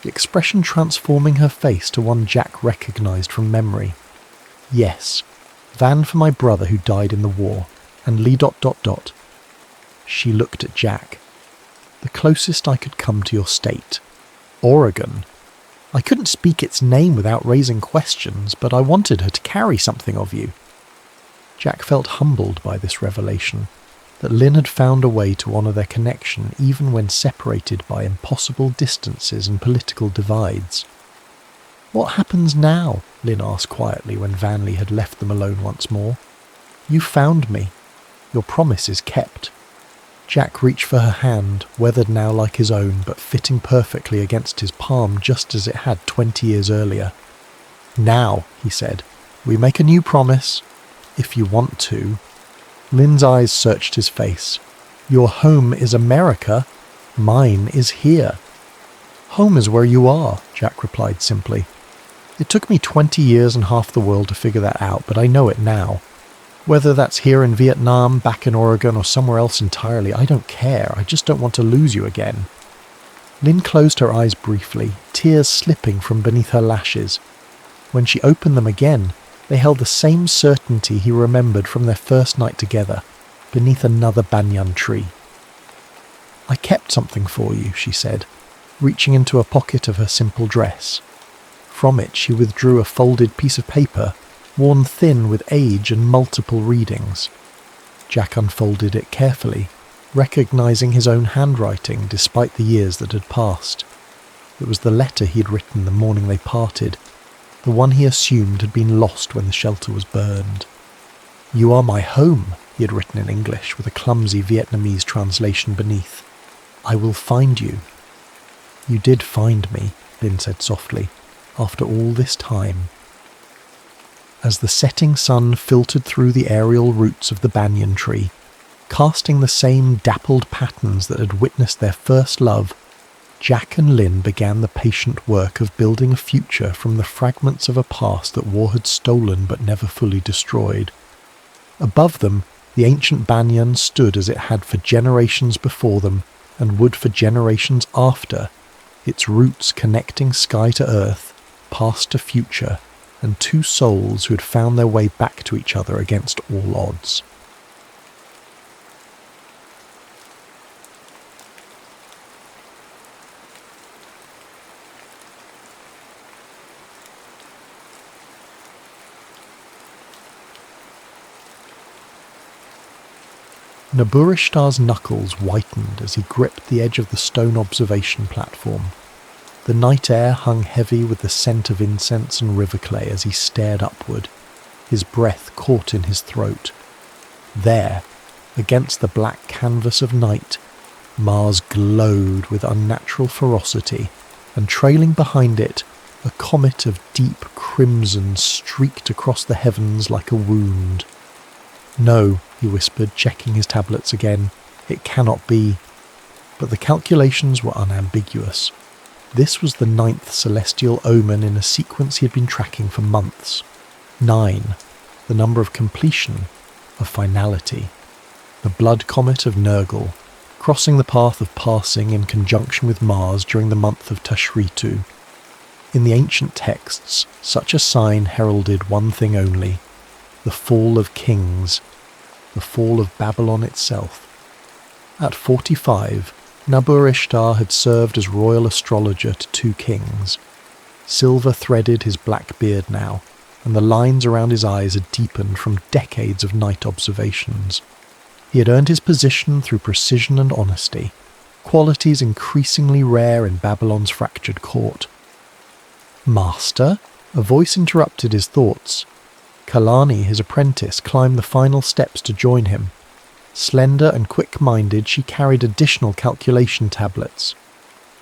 the expression transforming her face to one Jack recognised from memory. "Yes, Van for my brother who died in the war, and Lee ... She looked at Jack. "The closest I could come to your state. Oregon. I couldn't speak its name without raising questions, but I wanted her to carry something of you." Jack felt humbled by this revelation, that Lynn had found a way to honour their connection even when separated by impossible distances and political divides. "What happens now?" Lynn asked quietly when Vanley had left them alone once more. "You found me. Your promise is kept." Jack reached for her hand, weathered now like his own, but fitting perfectly against his palm just as it had 20 years earlier. "Now," he said, "we make a new promise. If you want to." Lynn's eyes searched his face. "Your home is America. Mine is here." "Home is where you are," Jack replied simply. "It took me 20 years and half the world to figure that out, but I know it now. Whether that's here in Vietnam, back in Oregon, or somewhere else entirely, I don't care. I just don't want to lose you again." Lynn closed her eyes briefly, tears slipping from beneath her lashes. When she opened them again, they held the same certainty he remembered from their first night together, beneath another banyan tree. "I kept something for you," she said, reaching into a pocket of her simple dress. From it she withdrew a folded piece of paper, worn thin with age and multiple readings. Jack unfolded it carefully, recognising his own handwriting despite the years that had passed. It was the letter he had written the morning they parted, the one he assumed had been lost when the shelter was burned. "You are my home," he had written in English with a clumsy Vietnamese translation beneath. "I will find you." "You did find me," Lynn said softly, "after all this time." As the setting sun filtered through the aerial roots of the banyan tree, casting the same dappled patterns that had witnessed their first love, Jack and Lynn began the patient work of building a future from the fragments of a past that war had stolen but never fully destroyed. Above them, the ancient banyan stood as it had for generations before them and would for generations after, its roots connecting sky to earth, past to future, and two souls who had found their way back to each other against all odds. Naburishtar's knuckles whitened as he gripped the edge of the stone observation platform. The night air hung heavy with the scent of incense and river clay as he stared upward, his breath caught in his throat. There, against the black canvas of night, Mars glowed with unnatural ferocity, and trailing behind it, a comet of deep crimson streaked across the heavens like a wound. "No," he whispered, checking his tablets again. "It cannot be." But the calculations were unambiguous. This was the 9th celestial omen in a sequence he had been tracking for months. 9, the number of completion, of finality. The blood comet of Nergal, crossing the path of passing in conjunction with Mars during the month of Tashritu. In the ancient texts, such a sign heralded one thing only: the fall of kings, the fall of Babylon itself. At 45, Naburishtar had served as royal astrologer to 2 kings. Silver threaded his black beard now, and the lines around his eyes had deepened from decades of night observations. He had earned his position through precision and honesty, qualities increasingly rare in Babylon's fractured court. "Master?" A voice interrupted his thoughts. Kalani, his apprentice, climbed the final steps to join him. Slender and quick-minded, she carried additional calculation tablets.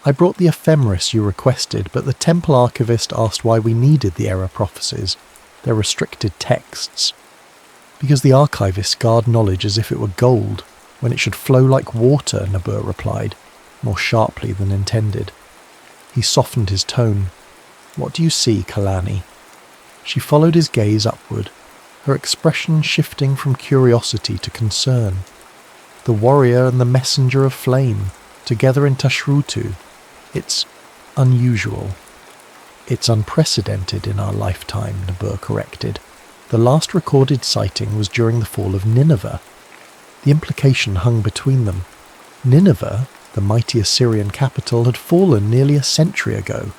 "I brought the ephemeris you requested, but the temple archivist asked why we needed the error prophecies. They're restricted texts." "Because the archivists guard knowledge as if it were gold, when it should flow like water," Nabur replied, more sharply than intended. He softened his tone. "What do you see, Kalani?" She followed his gaze upward, her expression shifting from curiosity to concern. "The warrior and the messenger of flame, together in Tashrutu. It's unusual." "It's unprecedented in our lifetime," Nabur corrected. "The last recorded sighting was during the fall of Nineveh." The implication hung between them. Nineveh, the mighty Assyrian capital, had fallen nearly a century ago,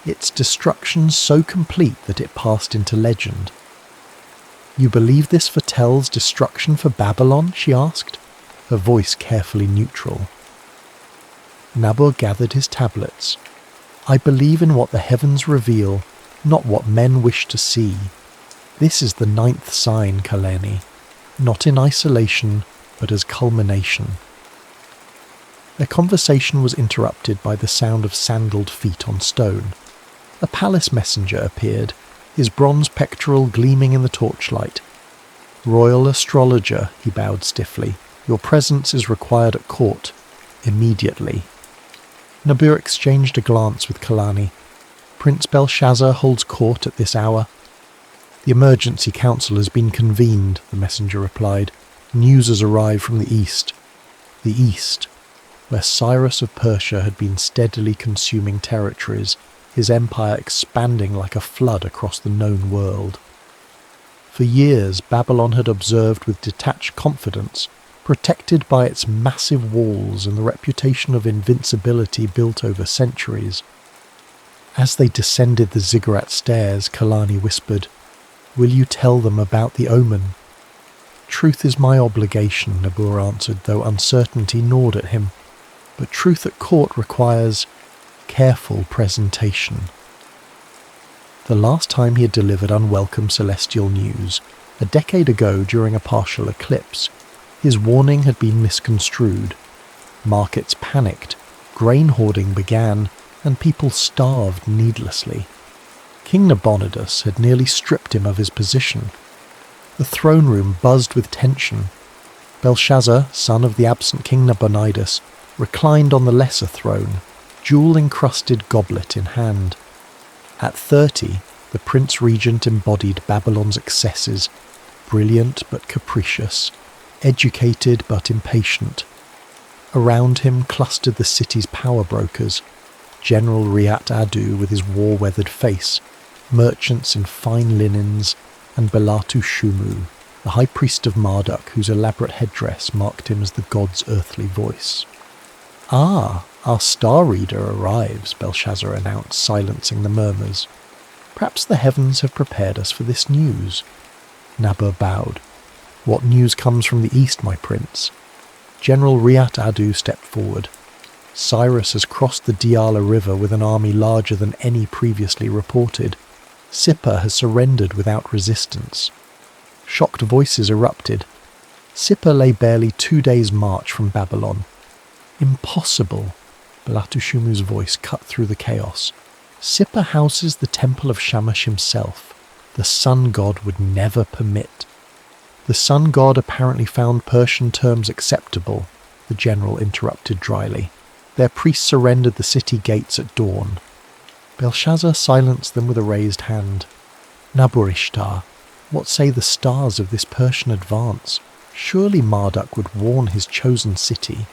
its destruction so complete that it passed into legend. "You believe this foretells destruction for Babylon?" she asked, her voice carefully neutral. Nabur gathered his tablets. "I believe in what the heavens reveal, not what men wish to see. This is the 9th sign, Kalani, not in isolation, but as culmination." Their conversation was interrupted by the sound of sandaled feet on stone. A palace messenger appeared, his bronze pectoral gleaming in the torchlight. "Royal astrologer," he bowed stiffly, "your presence is required at court, immediately." Nabur exchanged a glance with Kalani. "Prince Belshazzar holds court at this hour." "The emergency council has been convened," the messenger replied. "News has arrived from the east." The east, where Cyrus of Persia had been steadily consuming territories, his empire expanding like a flood across the known world. For years, Babylon had observed with detached confidence, protected by its massive walls and the reputation of invincibility built over centuries. As they descended the ziggurat stairs, Kalani whispered, "Will you tell them about the omen?" "Truth is my obligation," Nabur answered, though uncertainty gnawed at him. "But truth at court requires careful presentation." The last time he had delivered unwelcome celestial news, a decade ago during a partial eclipse, his warning had been misconstrued. Markets panicked, grain hoarding began, and people starved needlessly. King Nabonidus had nearly stripped him of his position. The throne room buzzed with tension. Belshazzar, son of the absent King Nabonidus, reclined on the lesser throne, jewel-encrusted goblet in hand. At 30, the Prince Regent embodied Babylon's excesses, brilliant but capricious, educated but impatient. Around him clustered the city's power brokers, General Riat Adu with his war-weathered face, merchants in fine linens, and Belatu Shumu, the high priest of Marduk whose elaborate headdress marked him as the god's earthly voice. "Ah, our star reader arrives," Belshazzar announced, silencing the murmurs. "Perhaps the heavens have prepared us for this news." Nabur bowed. "What news comes from the east, my prince?" General Riat Adu stepped forward. Cyrus has crossed the Diyala River with an army larger than any previously reported. Sippar has surrendered without resistance. Shocked voices erupted. Sippar lay barely 2 days' march from Babylon. Impossible! Belatushumu's voice cut through the chaos. Sippar houses the temple of Shamash himself. The sun god would never permit. The sun god apparently found Persian terms acceptable, the general interrupted dryly. Their priests surrendered the city gates at dawn. Belshazzar silenced them with a raised hand. Naburishtar, what say the stars of this Persian advance? Surely Marduk would warn his chosen city.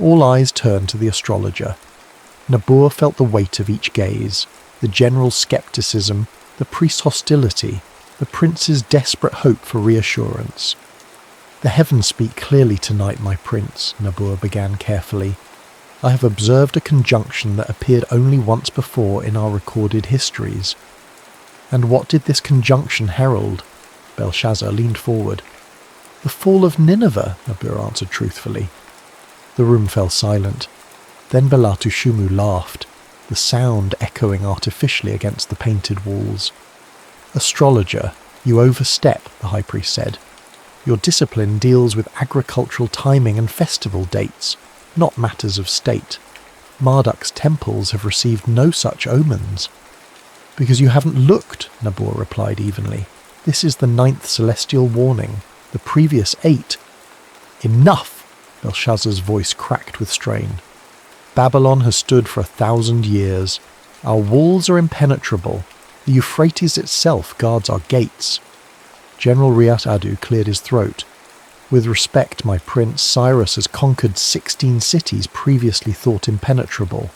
All eyes turned to the astrologer. Nabur felt the weight of each gaze, the general's skepticism, the priest's hostility, the prince's desperate hope for reassurance. The heavens speak clearly tonight, my prince, Nabur began carefully. I have observed a conjunction that appeared only once before in our recorded histories. And what did this conjunction herald? Belshazzar leaned forward. The fall of Nineveh, Nabur answered truthfully. The room fell silent. Then Belatushemu laughed, the sound echoing artificially against the painted walls. Astrologer, you overstep, the high priest said. Your discipline deals with agricultural timing and festival dates, not matters of state. Marduk's temples have received no such omens. Because you haven't looked, Nabur replied evenly. This is the 9th celestial warning. The previous 8. Enough! Belshazzar's voice cracked with strain. Babylon has stood for 1,000 years. Our walls are impenetrable. The Euphrates itself guards our gates. General Riat Adu cleared his throat. With respect, my prince, Cyrus has conquered 16 cities previously thought impenetrable.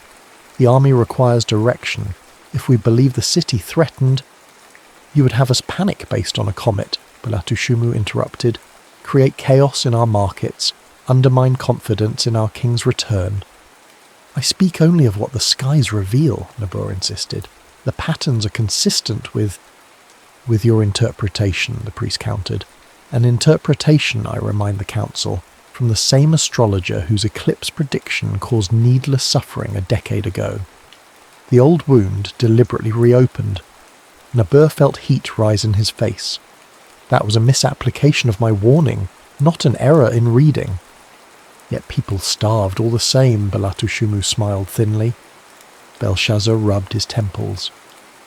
The army requires direction. If we believe the city threatened, you would have us panic based on a comet, Belatushemu interrupted, create chaos in our markets, undermine confidence in our king's return. I speak only of what the skies reveal, Nabur insisted. The patterns are consistent with your interpretation, the priest countered. An interpretation, I remind the council, from the same astrologer whose eclipse prediction caused needless suffering a decade ago. The old wound deliberately reopened. Nabur felt heat rise in his face. That was a misapplication of my warning, not an error in reading. Yet people starved all the same, Belatushemu smiled thinly. Belshazzar rubbed his temples.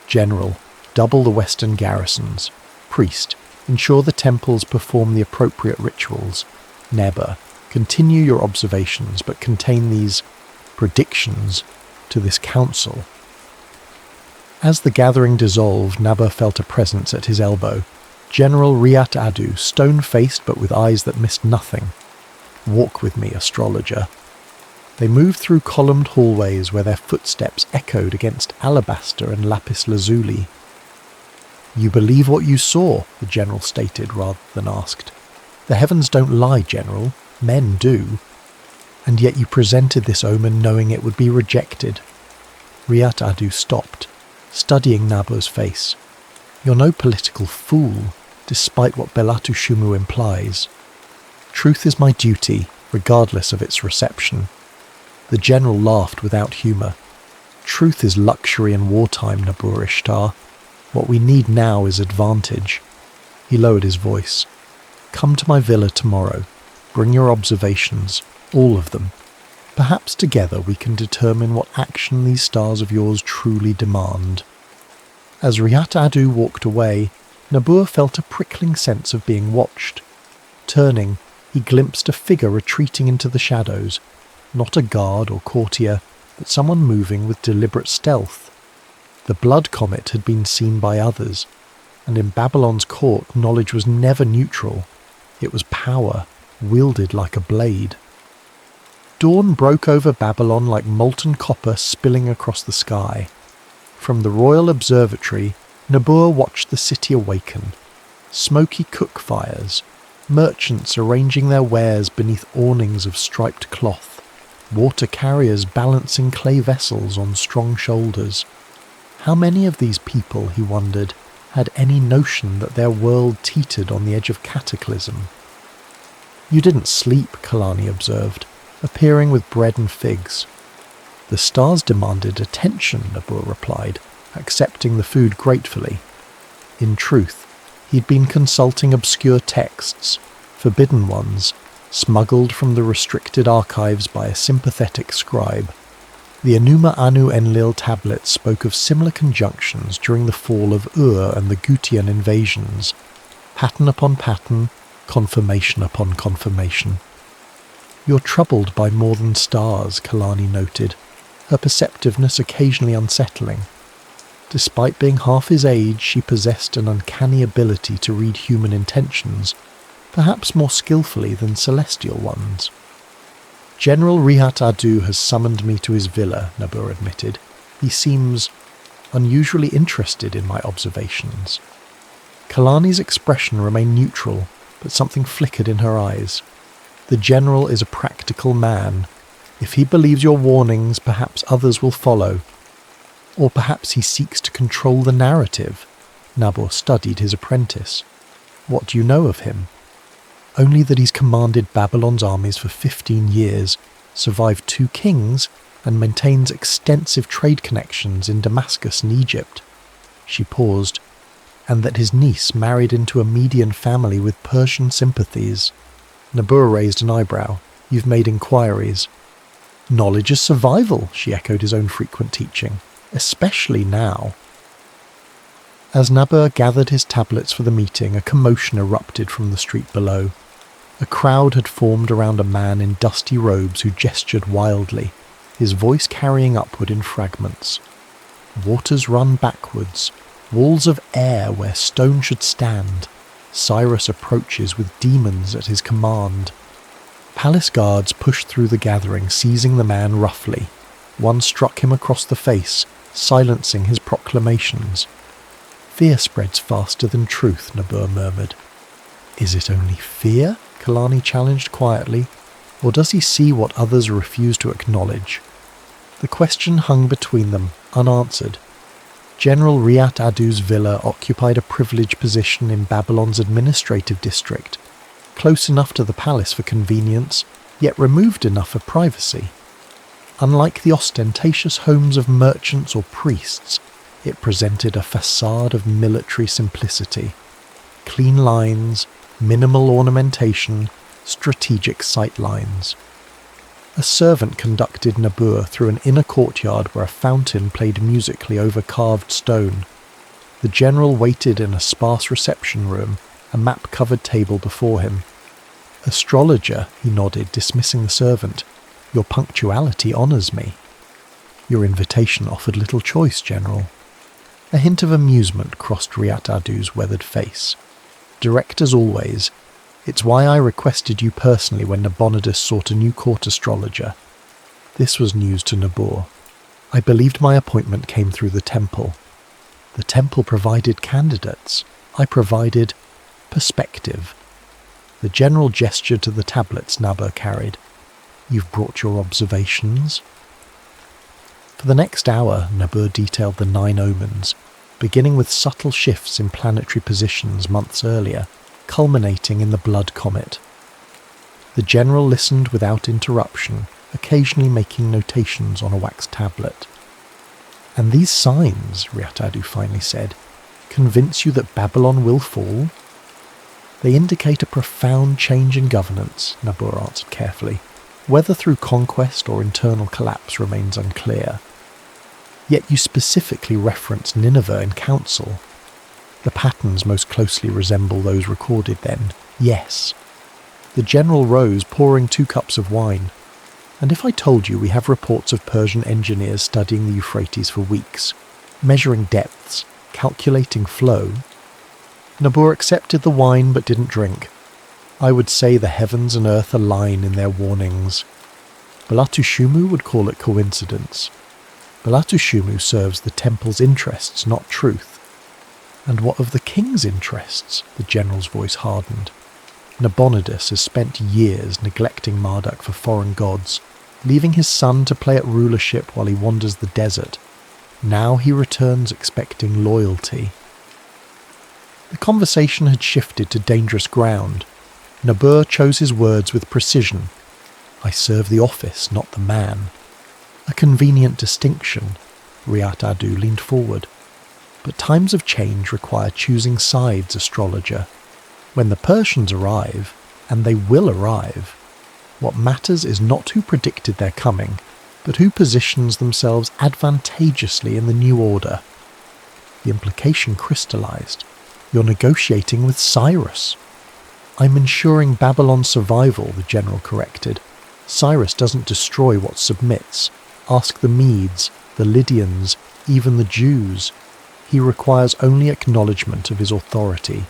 General, double the western garrisons. Priest, ensure the temples perform the appropriate rituals. Neber, continue your observations, but contain these predictions to this council. As the gathering dissolved, Nabur felt a presence at his elbow. General Riat Adu, stone-faced but with eyes that missed nothing. Walk with me, astrologer. They moved through columned hallways where their footsteps echoed against alabaster and lapis lazuli. You believe what you saw, the general stated rather than asked. The heavens don't lie, General. Men do. And yet you presented this omen knowing it would be rejected. Riat Adu stopped, studying Nabur's face. You're no political fool, despite what Belatushemu implies. Truth is my duty, regardless of its reception. The general laughed without humour. Truth is luxury in wartime, Nabur Ishtar. What we need now is advantage. He lowered his voice. Come to my villa tomorrow. Bring your observations, all of them. Perhaps together we can determine what action these stars of yours truly demand. As Riat Adu walked away, Nabur felt a prickling sense of being watched. Turning, he glimpsed a figure retreating into the shadows. Not a guard or courtier, but someone moving with deliberate stealth. The blood comet had been seen by others, and in Babylon's court knowledge was never neutral. It was power, wielded like a blade. Dawn broke over Babylon like molten copper spilling across the sky. From the royal observatory, Nabur watched the city awaken. Smoky cook fires, merchants arranging their wares beneath awnings of striped cloth, water carriers balancing clay vessels on strong shoulders. How many of these people, he wondered, had any notion that their world teetered on the edge of cataclysm? You didn't sleep, Kalani observed, appearing with bread and figs. The stars demanded attention, Nabur replied, accepting the food gratefully. In truth, he'd been consulting obscure texts, forbidden ones, smuggled from the restricted archives by a sympathetic scribe. The Enuma Anu Enlil tablets spoke of similar conjunctions during the fall of Ur and the Gutian invasions, pattern upon pattern, confirmation upon confirmation. You're troubled by more than stars, Kalani noted, her perceptiveness occasionally unsettling. Despite being half his age, she possessed an uncanny ability to read human intentions, perhaps more skillfully than celestial ones. General Rihat Adu has summoned me to his villa, Nabur admitted. He seems unusually interested in my observations. Kalani's expression remained neutral, but something flickered in her eyes. The general is a practical man. If he believes your warnings, perhaps others will follow. Or perhaps he seeks to control the narrative. Nabur studied his apprentice. What do you know of him? Only that he's commanded Babylon's armies for 15 years, survived 2 kings, and maintains extensive trade connections in Damascus and Egypt. She paused. And that his niece married into a Median family with Persian sympathies. Nabur raised an eyebrow. You've made inquiries. Knowledge is survival, she echoed his own frequent teaching. Especially now. As Nabur gathered his tablets for the meeting, a commotion erupted from the street below. A crowd had formed around a man in dusty robes who gestured wildly, his voice carrying upward in fragments. Waters run backwards, walls of air where stone should stand. Cyrus approaches with demons at his command. Palace guards pushed through the gathering, seizing the man roughly. One struck him across the face, silencing his proclamations. Fear spreads faster than truth, Nabur murmured. Is it only fear? Kalani challenged quietly. Or does he see what others refuse to acknowledge? The question hung between them, unanswered. General Riat Adu's villa occupied a privileged position in Babylon's administrative district, close enough to the palace for convenience, yet removed enough for privacy. Unlike the ostentatious homes of merchants or priests, it presented a facade of military simplicity. Clean lines, minimal ornamentation, strategic sight lines. A servant conducted Nabur through an inner courtyard where a fountain played musically over carved stone. The general waited in a sparse reception room, a map-covered table before him. Astrologer, he nodded, dismissing the servant. Your punctuality honours me. Your invitation offered little choice, General. A hint of amusement crossed Riat Adu's weathered face. Direct as always, it's why I requested you personally when Nabonidus sought a new court astrologer. This was news to Nabur. I believed my appointment came through the temple. The temple provided candidates. I provided perspective. The general gestured to the tablets Nabur carried. You've brought your observations? For the next hour, Nabur detailed the 9 omens, beginning with subtle shifts in planetary positions months earlier, culminating in the Blood Comet. The general listened without interruption, occasionally making notations on a wax tablet. And these signs, Riat Adu finally said, convince you that Babylon will fall? They indicate a profound change in governance, Nabur answered carefully. Whether through conquest or internal collapse remains unclear. Yet you specifically reference Nineveh in council. The patterns most closely resemble those recorded then, yes. The general rose, pouring 2 cups of wine. And if I told you we have reports of Persian engineers studying the Euphrates for weeks, measuring depths, calculating flow? Nabur accepted the wine but didn't drink. I would say the heavens and earth align in their warnings. Balatushumu would call it coincidence. Balatushumu serves the temple's interests, not truth. And what of the king's interests? The general's voice hardened. Nabonidus has spent years neglecting Marduk for foreign gods, leaving his son to play at rulership while he wanders the desert. Now he returns expecting loyalty. The conversation had shifted to dangerous ground. Nabur chose his words with precision. I serve the office, not the man. A convenient distinction. Riat Adu leaned forward. But times of change require choosing sides, astrologer. When the Persians arrive, and they will arrive, what matters is not who predicted their coming, but who positions themselves advantageously in the new order. The implication crystallized. You're negotiating with Cyrus. I'm ensuring Babylon's survival, the general corrected. Cyrus doesn't destroy what submits. Ask the Medes, the Lydians, even the Jews. He requires only acknowledgement of his authority.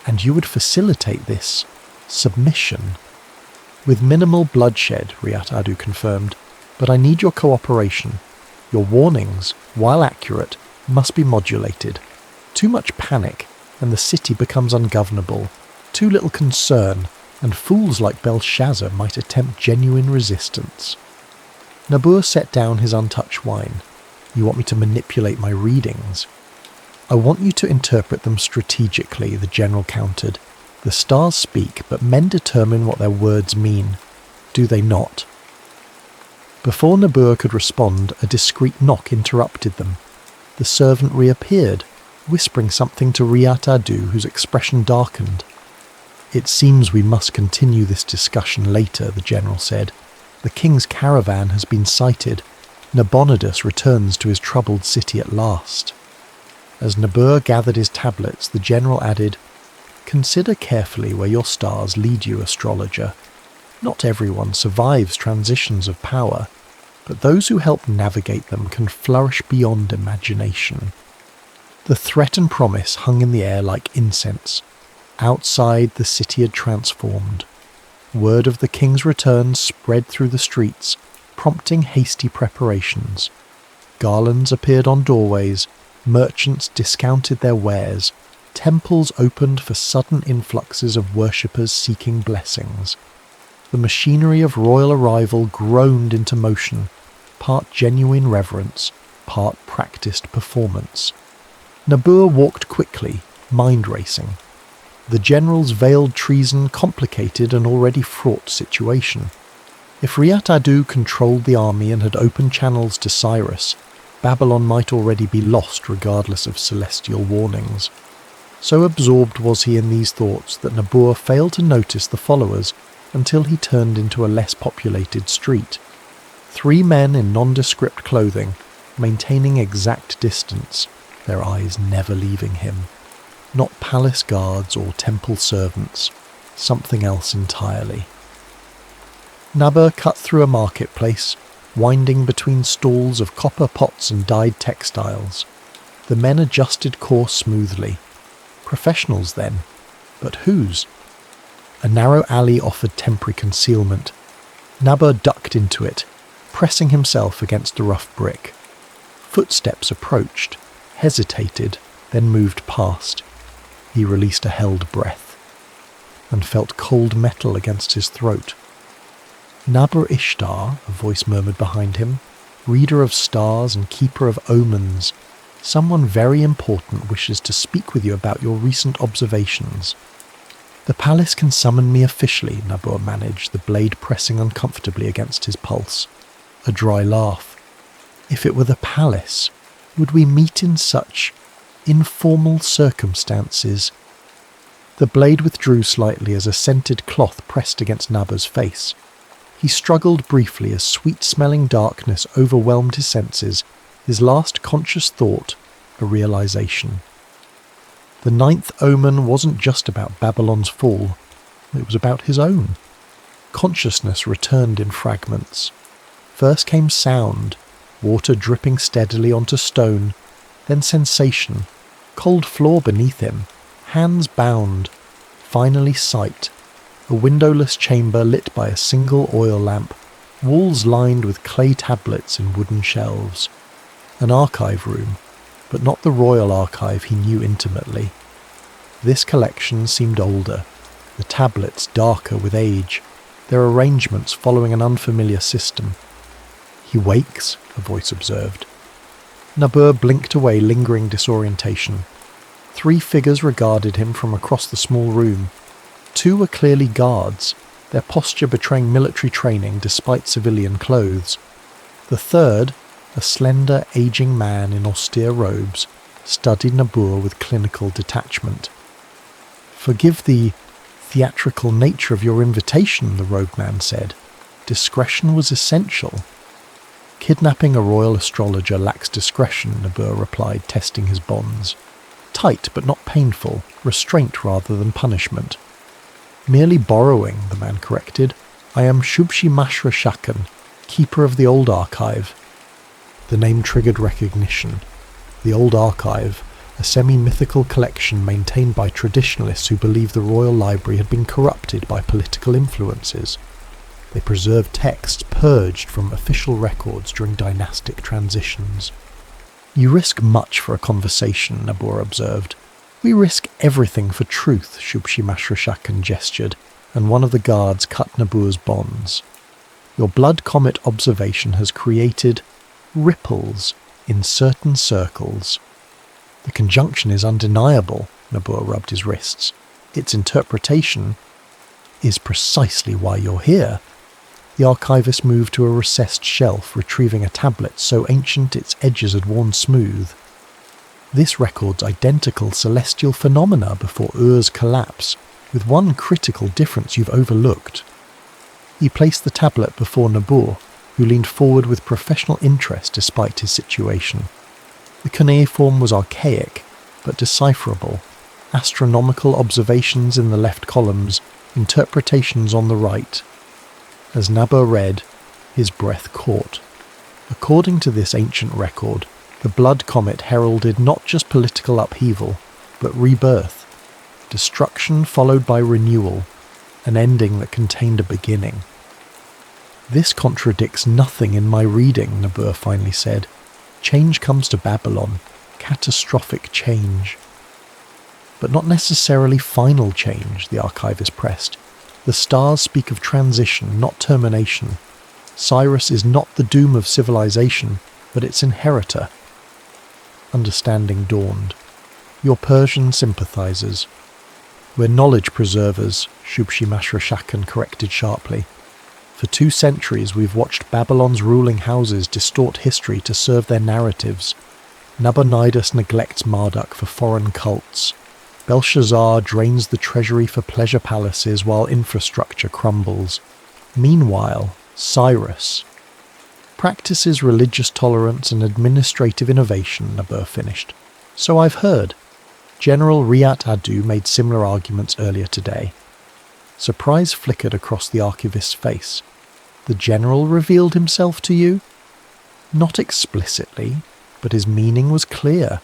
And you would facilitate this submission. With minimal bloodshed, Riat Adu confirmed, but I need your cooperation. Your warnings, while accurate, must be modulated. Too much panic, and the city becomes ungovernable. Too little concern, and fools like Belshazzar might attempt genuine resistance. Nabur set down his untouched wine. You want me to manipulate my readings? I want you to interpret them strategically, the general countered. The stars speak, but men determine what their words mean. Do they not? Before Nabur could respond, a discreet knock interrupted them. The servant reappeared, whispering something to Riat Adu, whose expression darkened. It seems we must continue this discussion later, the general said. The king's caravan has been sighted. Nabonidus returns to his troubled city at last. As Nabur gathered his tablets, the general added, Consider carefully where your stars lead you, astrologer. Not everyone survives transitions of power, but those who help navigate them can flourish beyond imagination. The threat and promise hung in the air like incense. Outside, the city had transformed. Word of the king's return spread through the streets, prompting hasty preparations. Garlands appeared on doorways, merchants discounted their wares, temples opened for sudden influxes of worshippers seeking blessings. The machinery of royal arrival groaned into motion, part genuine reverence, part practiced performance. Nabur walked quickly, mind racing. The general's veiled treason complicated an already fraught situation. If Riat Adu controlled the army and had opened channels to Cyrus, Babylon might already be lost regardless of celestial warnings. So absorbed was he in these thoughts that Nabur failed to notice the followers until he turned into a less populated street. 3 men in nondescript clothing, maintaining exact distance, their eyes never leaving him. Not palace guards or temple servants, something else entirely. Nabur cut through a marketplace, winding between stalls of copper pots and dyed textiles. The men adjusted course smoothly. Professionals then, but whose? A narrow alley offered temporary concealment. Nabur ducked into it, pressing himself against the rough brick. Footsteps approached, hesitated, then moved past. He released a held breath, and felt cold metal against his throat. Nabur Ishtar, a voice murmured behind him, reader of stars and keeper of omens, someone very important wishes to speak with you about your recent observations. The palace can summon me officially, Nabur managed, the blade pressing uncomfortably against his pulse. A dry laugh. If it were the palace, would we meet in such informal circumstances? The blade withdrew slightly as a scented cloth pressed against Nabur's face. He struggled briefly as sweet-smelling darkness overwhelmed his senses, his last conscious thought a realization. The Ninth Omen wasn't just about Babylon's fall, it was about his own. Consciousness returned in fragments. First came sound, water dripping steadily onto stone, then sensation, cold floor beneath him, hands bound, finally sight, a windowless chamber lit by a single oil lamp, walls lined with clay tablets in wooden shelves. An archive room, but not the royal archive he knew intimately. This collection seemed older, the tablets darker with age, their arrangements following an unfamiliar system. He wakes, a voice observed. Nabur blinked away lingering disorientation. 3 figures regarded him from across the small room. two were clearly guards, their posture betraying military training despite civilian clothes. The third, a slender, aging man in austere robes, studied Nabur with clinical detachment. "Forgive the theatrical nature of your invitation," the robed man said. "Discretion was essential." "Kidnapping a royal astrologer lacks discretion," Nabur replied, testing his bonds. "Tight but not painful, restraint rather than punishment." "Merely borrowing," the man corrected. "I am Shubshi Mashra Shakan, keeper of the old archive." The name triggered recognition. The old archive, a semi-mythical collection maintained by traditionalists who believed the royal library had been corrupted by political influences. They preserved texts purged from official records during dynastic transitions. "You risk much for a conversation," Nabur observed. "We risk everything for truth," Shubshi Mashrashakan gestured, and one of the guards cut Nabur's bonds. "Your blood comet observation has created ripples in certain circles." "The conjunction is undeniable," Nabur rubbed his wrists. "Its interpretation is precisely why you're here." The archivist moved to a recessed shelf, retrieving a tablet so ancient its edges had worn smooth. "This records identical celestial phenomena before Ur's collapse, with one critical difference you've overlooked." He placed the tablet before Nabur, who leaned forward with professional interest despite his situation. The cuneiform was archaic, but decipherable. Astronomical observations in the left columns, interpretations on the right. As Nabur read, his breath caught. According to this ancient record, the blood comet heralded not just political upheaval, but rebirth. Destruction followed by renewal, an ending that contained a beginning. "This contradicts nothing in my reading," Nabur finally said. "Change comes to Babylon, catastrophic change." "But not necessarily final change," the archivist pressed. "The stars speak of transition, not termination. Cyrus is not the doom of civilization, but its inheritor." Understanding dawned. "Your Persian sympathizers." "We're knowledge preservers," Shubshi Mashrashakan corrected sharply. "For 2 centuries we've watched Babylon's ruling houses distort history to serve their narratives. Nabonidus neglects Marduk for foreign cults. Belshazzar drains the treasury for pleasure palaces while infrastructure crumbles. Meanwhile, Cyrus practices religious tolerance and administrative innovation," Nabur finished. "So I've heard. General Riyat Adu made similar arguments earlier today." Surprise flickered across the archivist's face. "The general revealed himself to you?" "Not explicitly, but his meaning was clear."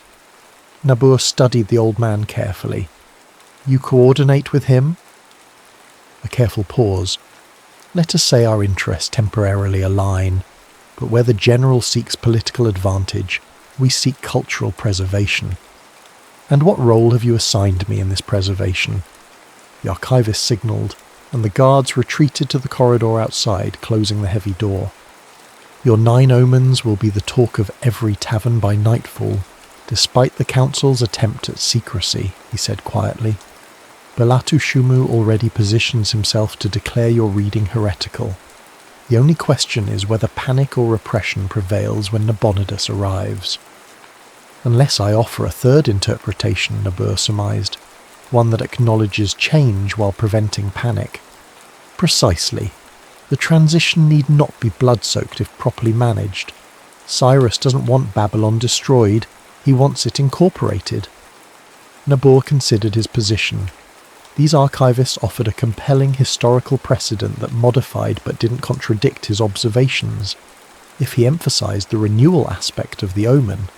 Nabur studied the old man carefully. "You coordinate with him?" A careful pause. "Let us say our interests temporarily align, but where the general seeks political advantage, we seek cultural preservation." "And what role have you assigned me in this preservation?" The archivist signalled, and the guards retreated to the corridor outside, closing the heavy door. "Your 9 omens will be the talk of every tavern by nightfall, despite the council's attempt at secrecy," he said quietly. "Belatu Shumu already positions himself to declare your reading heretical. The only question is whether panic or repression prevails when Nabonidus arrives." "Unless I offer a third interpretation," Nabur surmised, "one that acknowledges change while preventing panic." "Precisely. The transition need not be blood-soaked if properly managed. Cyrus doesn't want Babylon destroyed, he wants it incorporated." Nabur considered his position. These archivists offered a compelling historical precedent that modified but didn't contradict his observations. If he emphasized the renewal aspect of the omen.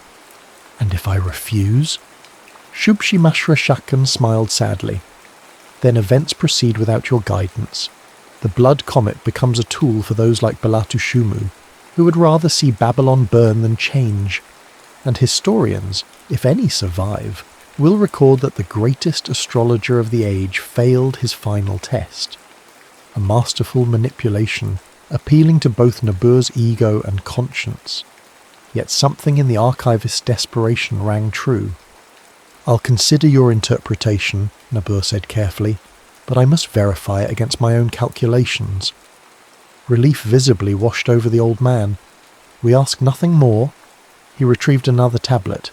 "And if I refuse?" Shubshi Mashrashakan smiled sadly. "Then events proceed without your guidance. The blood comet becomes a tool for those like Belatu Shumu, who would rather see Babylon burn than change. And historians, if any survive, will record that the greatest astrologer of the age failed his final test. A masterful manipulation, appealing to both Nabur's ego and conscience. Yet something in the archivist's desperation rang true. "I'll consider your interpretation," Nabur said carefully. but I must verify it against my own calculations. Relief visibly washed over the old man. We ask nothing more. He retrieved another tablet.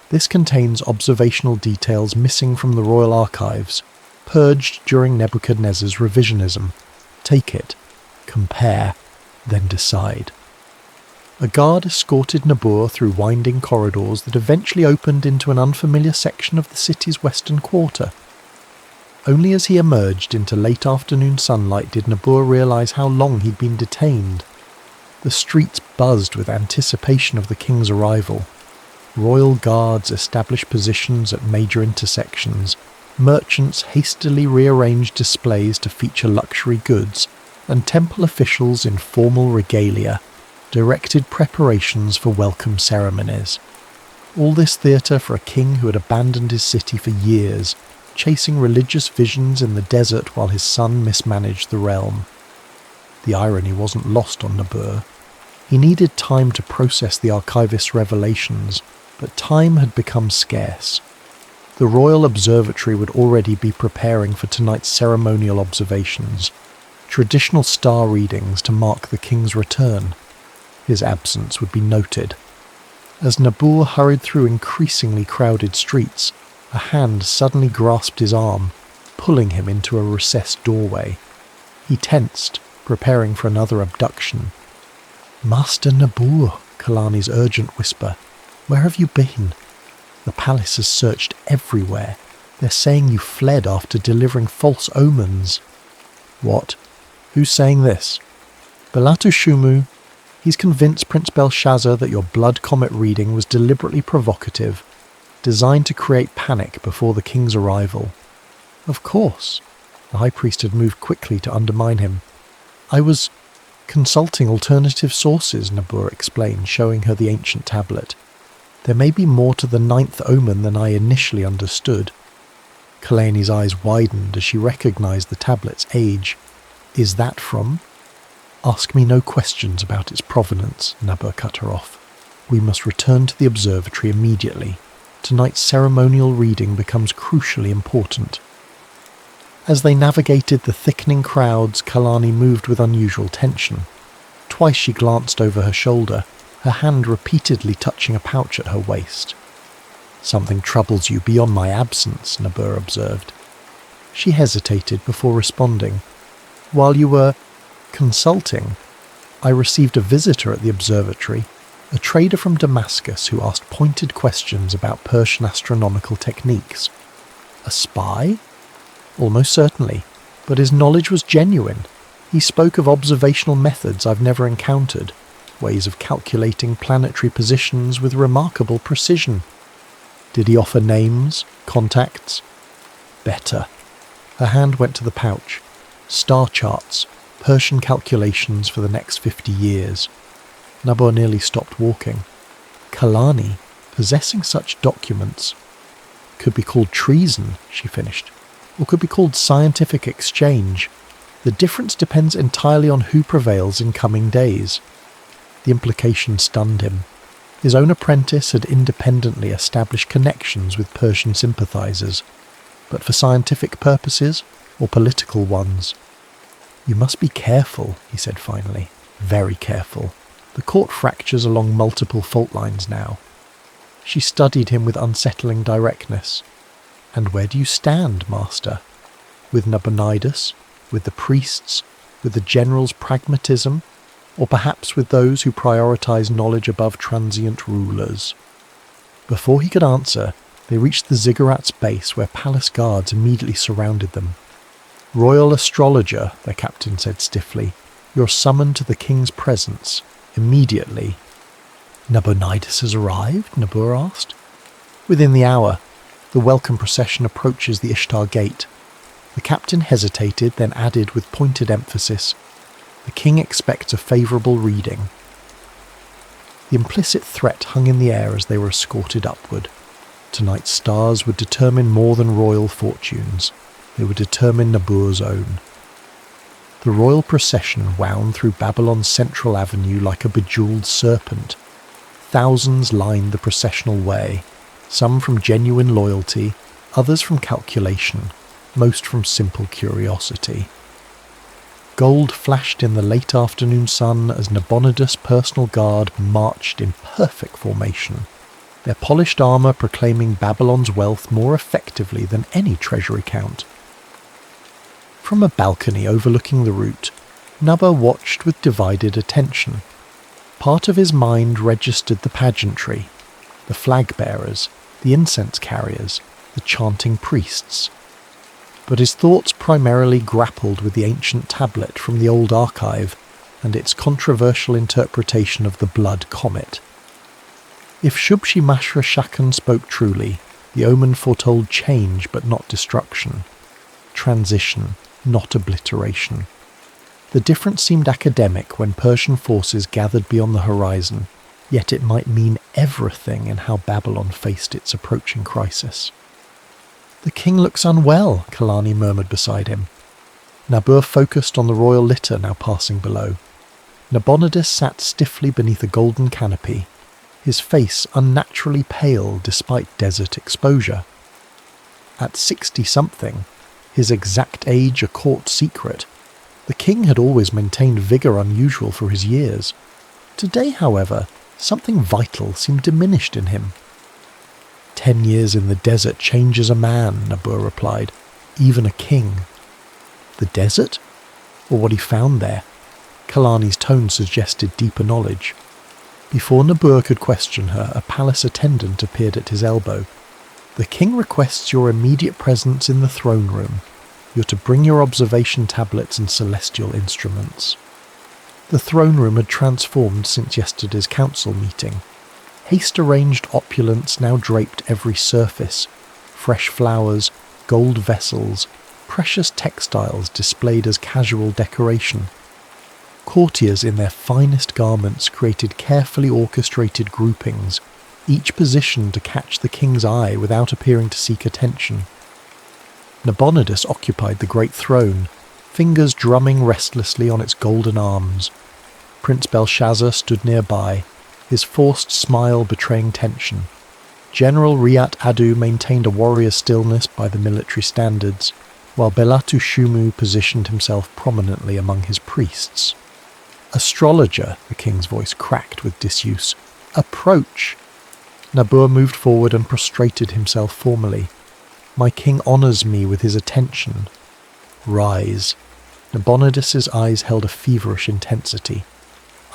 This contains observational details missing from the royal archives, purged during Nebuchadnezzar's revisionism. Take it, compare, then decide. A guard escorted Nabur through winding corridors that eventually opened into an unfamiliar section of the city's western quarter. Only as he emerged into late afternoon sunlight did Nabur realize how long he'd been detained. The streets buzzed with anticipation of the king's arrival. Royal guards established positions at major intersections. Merchants hastily rearranged displays to feature luxury goods, and temple officials in formal regalia directed preparations for welcome ceremonies. All this theatre for a king who had abandoned his city for years, chasing religious visions in the desert while his son mismanaged the realm. The irony wasn't lost on Nabur. He needed time to process the archivist's revelations, but time had become scarce. The Royal Observatory would already be preparing for tonight's ceremonial observations, traditional star readings to mark the king's return. His absence would be noted. As Nabur hurried through increasingly crowded streets, a hand suddenly grasped his arm, pulling him into a recessed doorway. He tensed, preparing for another abduction. "Master Nabur," Kalani's urgent whisper, "where have you been? The palace has searched everywhere. They're saying you fled after delivering false omens." "What? Who's saying this?" "Belatu Shumu. He's convinced Prince Belshazzar that your blood comet reading was deliberately provocative, designed to create panic before the king's arrival." "Of course." The high priest had moved quickly to undermine him. "I was consulting alternative sources," Nabur explained, showing her the ancient tablet. "There may be more to the Ninth Omen than I initially understood." Kalani's eyes widened as she recognized the tablet's age. "Is that from—" "Ask me no questions about its provenance," Nabur cut her off. "We must return to the observatory immediately. Tonight's ceremonial reading becomes crucially important." As they navigated the thickening crowds, Kalani moved with unusual tension. Twice she glanced over her shoulder, her hand repeatedly touching a pouch at her waist. "Something troubles you beyond my absence," Nabur observed. She hesitated before responding. "While you were consulting, I received a visitor at the observatory, a trader from Damascus who asked pointed questions about Persian astronomical techniques." "A spy?" "Almost certainly, but his knowledge was genuine. He spoke of observational methods I've never encountered, ways of calculating planetary positions with remarkable precision." "Did he offer names, contacts?" "Better." Her hand went to the pouch. "Star charts, Persian calculations for the next 50 years. Nabur nearly stopped walking. Kalani, possessing such documents, could be called treason, she finished, or could be called scientific exchange. The difference depends entirely on who prevails in coming days. The implication stunned him. His own apprentice had independently established connections with Persian sympathizers, but for scientific purposes or political ones. "You must be careful," he said finally. "Very careful. The court fractures along multiple fault lines now." She studied him with unsettling directness. "And where do you stand, Master? With Nabonidus? With the priests? With the general's pragmatism? Or perhaps with those who prioritize knowledge above transient rulers?" Before he could answer, they reached the ziggurat's base where palace guards immediately surrounded them. "Royal astrologer," their captain said stiffly, "you're summoned to the king's presence. Immediately." "Nabonidus has arrived?" Nabur asked. "Within the hour. The welcome procession approaches the Ishtar Gate." The captain hesitated, then added with pointed emphasis, "The king expects a favourable reading." The implicit threat hung in the air as they were escorted upward. Tonight's stars would determine more than royal fortunes. They would determine Nabur's own. The royal procession wound through Babylon's central avenue like a bejewelled serpent. Thousands lined the processional way, some from genuine loyalty, others from calculation. most from simple curiosity. Gold flashed in the late afternoon sun as Nabonidus' personal guard marched in perfect formation, their polished armour proclaiming Babylon's wealth more effectively than any treasury count. From a balcony overlooking the route, Nabba watched with divided attention. Part of his mind registered the pageantry, the flag-bearers, the incense carriers, the chanting priests. But his thoughts primarily grappled with the ancient tablet from the old archive and its controversial interpretation of the blood comet. If Shubshi-Mashra Shakan spoke truly, the omen foretold change but not destruction, transition, not obliteration. The difference seemed academic when Persian forces gathered beyond the horizon, yet it might mean everything in how Babylon faced its approaching crisis. "The king looks unwell," Kalani murmured beside him. Nabur focused on the royal litter now passing below. Nabonidus sat stiffly beneath a golden canopy, his face unnaturally pale despite desert exposure. At 60-something, his exact age a court secret, the king had always maintained vigour unusual for his years. Today, however, something vital seemed diminished in him. 10 years in the desert changes a man, Nabur replied, even a king. The desert? Or what he found there? Kalani's tone suggested deeper knowledge. Before Nabur could question her, a palace attendant appeared at his elbow. "The king requests your immediate presence in the throne room. You're to bring your observation tablets and celestial instruments." The throne room had transformed since yesterday's council meeting. Haste-arranged opulence now draped every surface. Fresh flowers, gold vessels, precious textiles displayed as casual decoration. Courtiers in their finest garments created carefully orchestrated groupings, each positioned to catch the king's eye without appearing to seek attention. Nabonidus occupied the great throne, fingers drumming restlessly on its golden arms. Prince Belshazzar stood nearby, his forced smile betraying tension. General Riat Adu maintained a warrior's stillness by the military standards, while Belatu Shumu positioned himself prominently among his priests. "Astrologer," the king's voice cracked with disuse. "Approach!" Nabur moved forward and prostrated himself formally. "My king honours me with his attention." "Rise." Nabonidus's eyes held a feverish intensity.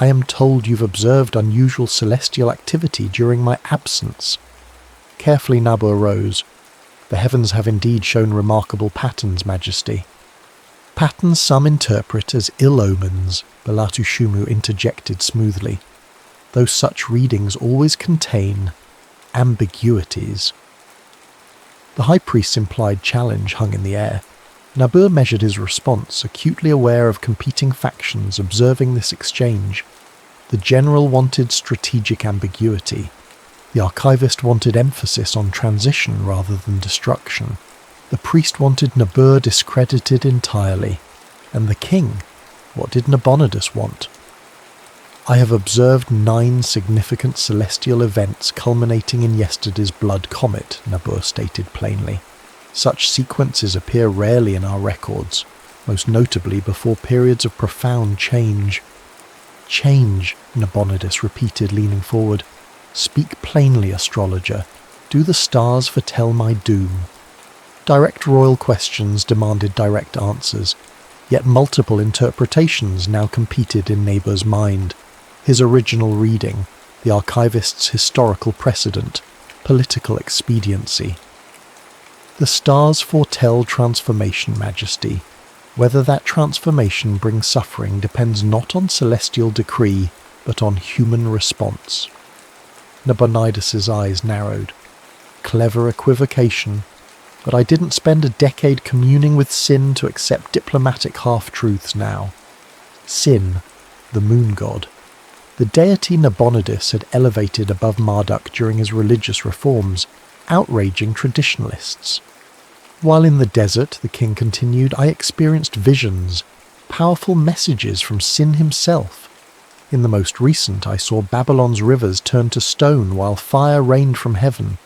"I am told you've observed unusual celestial activity during my absence." Carefully Nabur rose. "The heavens have indeed shown remarkable patterns, Majesty." "Patterns some interpret as ill omens," Belatu Shumu interjected smoothly, "though such readings always contain ambiguities." The high priest's implied challenge hung in the air. Nabur measured his response, acutely aware of competing factions observing this exchange. The general wanted strategic ambiguity. The archivist wanted emphasis on transition rather than destruction. The priest wanted Nabur discredited entirely. And the king, what did Nabonidus want? "I have observed 9 significant celestial events culminating in yesterday's blood comet," Nabur stated plainly. "Such sequences appear rarely in our records, most notably before periods of profound change." "Change," Nabonidus repeated, leaning forward. "Speak plainly, astrologer. Do the stars foretell my doom?" Direct royal questions demanded direct answers, yet multiple interpretations now competed in Nabur's mind. His original reading, the archivist's historical precedent, political expediency. "The stars foretell transformation, Majesty. Whether that transformation brings suffering depends not on celestial decree, but on human response." Nabonidus's eyes narrowed. "Clever equivocation, but I didn't spend a decade communing with Sin to accept diplomatic half-truths now." Sin, the moon god. The deity Nabonidus had elevated above Marduk during his religious reforms, outraging traditionalists. "While in the desert," the king continued, "I experienced visions, powerful messages from Sin himself. In the most recent, I saw Babylon's rivers turn to stone while fire rained from heaven.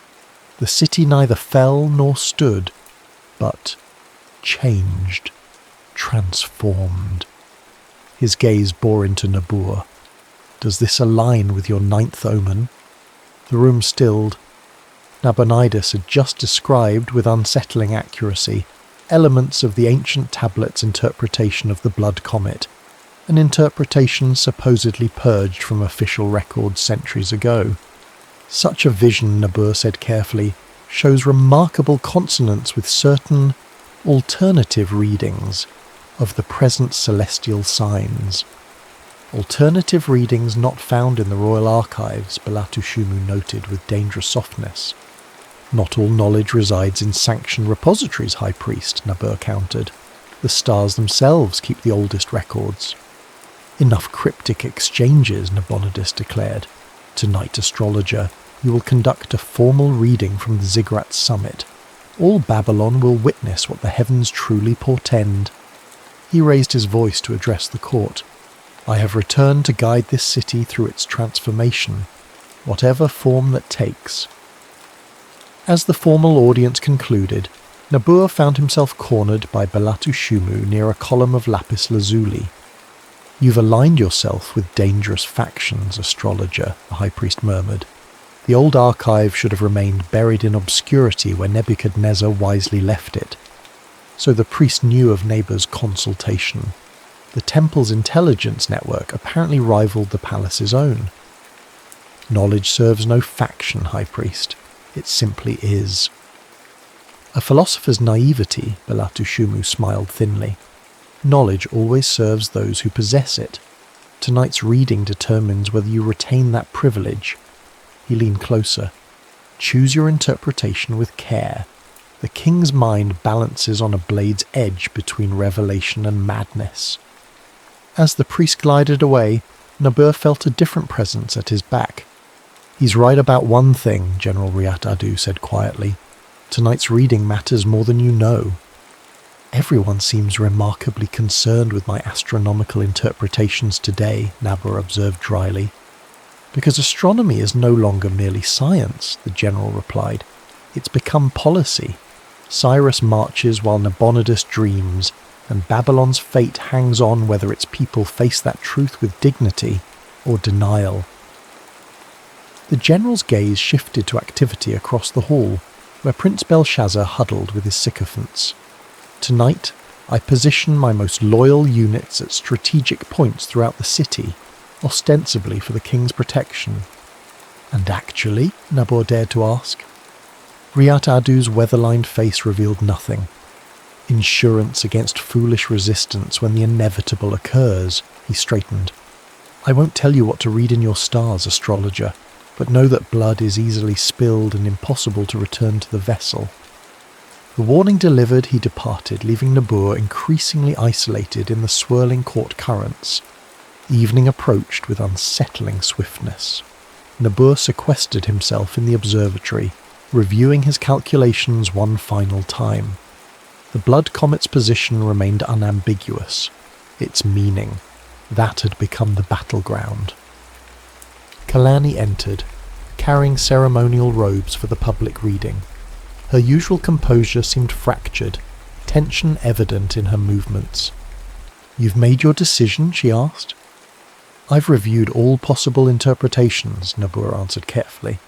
The city neither fell nor stood, but changed, transformed. His gaze bore into Nabur. Does this align with your Ninth Omen? The room stilled. Nabonidus had just described, with unsettling accuracy, elements of the ancient tablet's interpretation of the Blood Comet, an interpretation supposedly purged from official records centuries ago. Such a vision, Nabur said carefully, shows remarkable consonance with certain alternative readings of the present celestial signs. Alternative readings not found in the royal archives, Balatu Shumu noted with dangerous softness. Not all knowledge resides in sanctioned repositories, High Priest, Nabur countered. The stars themselves keep the oldest records. Enough cryptic exchanges, Nabonidus declared. Tonight, astrologer, you will conduct a formal reading from the Ziggurat summit. All Babylon will witness what the heavens truly portend. He raised his voice to address the court. I have returned to guide this city through its transformation, whatever form that takes. As the formal audience concluded, Nabur found himself cornered by Balatu Shumu near a column of lapis lazuli. You've aligned yourself with dangerous factions, astrologer, the high priest murmured. The old archive should have remained buried in obscurity where Nebuchadnezzar wisely left it. So the priest knew of Nebu's consultation. The temple's intelligence network apparently rivaled the palace's own. Knowledge serves no faction, High Priest. It simply is. A philosopher's naivety, Balatu Shumu smiled thinly. Knowledge always serves those who possess it. Tonight's reading determines whether you retain that privilege. He leaned closer. Choose your interpretation with care. The king's mind balances on a blade's edge between revelation and madness. As the priest glided away, Nabur felt a different presence at his back. He's right about one thing, General Riat Adu said quietly. Tonight's reading matters more than you know. Everyone seems remarkably concerned with my astronomical interpretations today, Nabur observed dryly. Because astronomy is no longer merely science, the general replied. It's become policy. Cyrus marches while Nabonidus dreams, and Babylon's fate hangs on whether its people face that truth with dignity or denial. The general's gaze shifted to activity across the hall, where Prince Belshazzar huddled with his sycophants. Tonight, I position my most loyal units at strategic points throughout the city, ostensibly for the king's protection. And actually, Nabur dared to ask. Riat Adu's weather-lined face revealed nothing. Insurance against foolish resistance when the inevitable occurs, he straightened. I won't tell you what to read in your stars, astrologer, but know that blood is easily spilled and impossible to return to the vessel. The warning delivered, he departed, leaving Nabur increasingly isolated in the swirling court currents. Evening approached with unsettling swiftness. Nabur sequestered himself in the observatory, reviewing his calculations one final time. The blood comet's position remained unambiguous. Its meaning, that had become the battleground. Kalani entered, carrying ceremonial robes for the public reading. Her usual composure seemed fractured, tension evident in her movements. You've made your decision, she asked. I've reviewed all possible interpretations, Nabur answered carefully.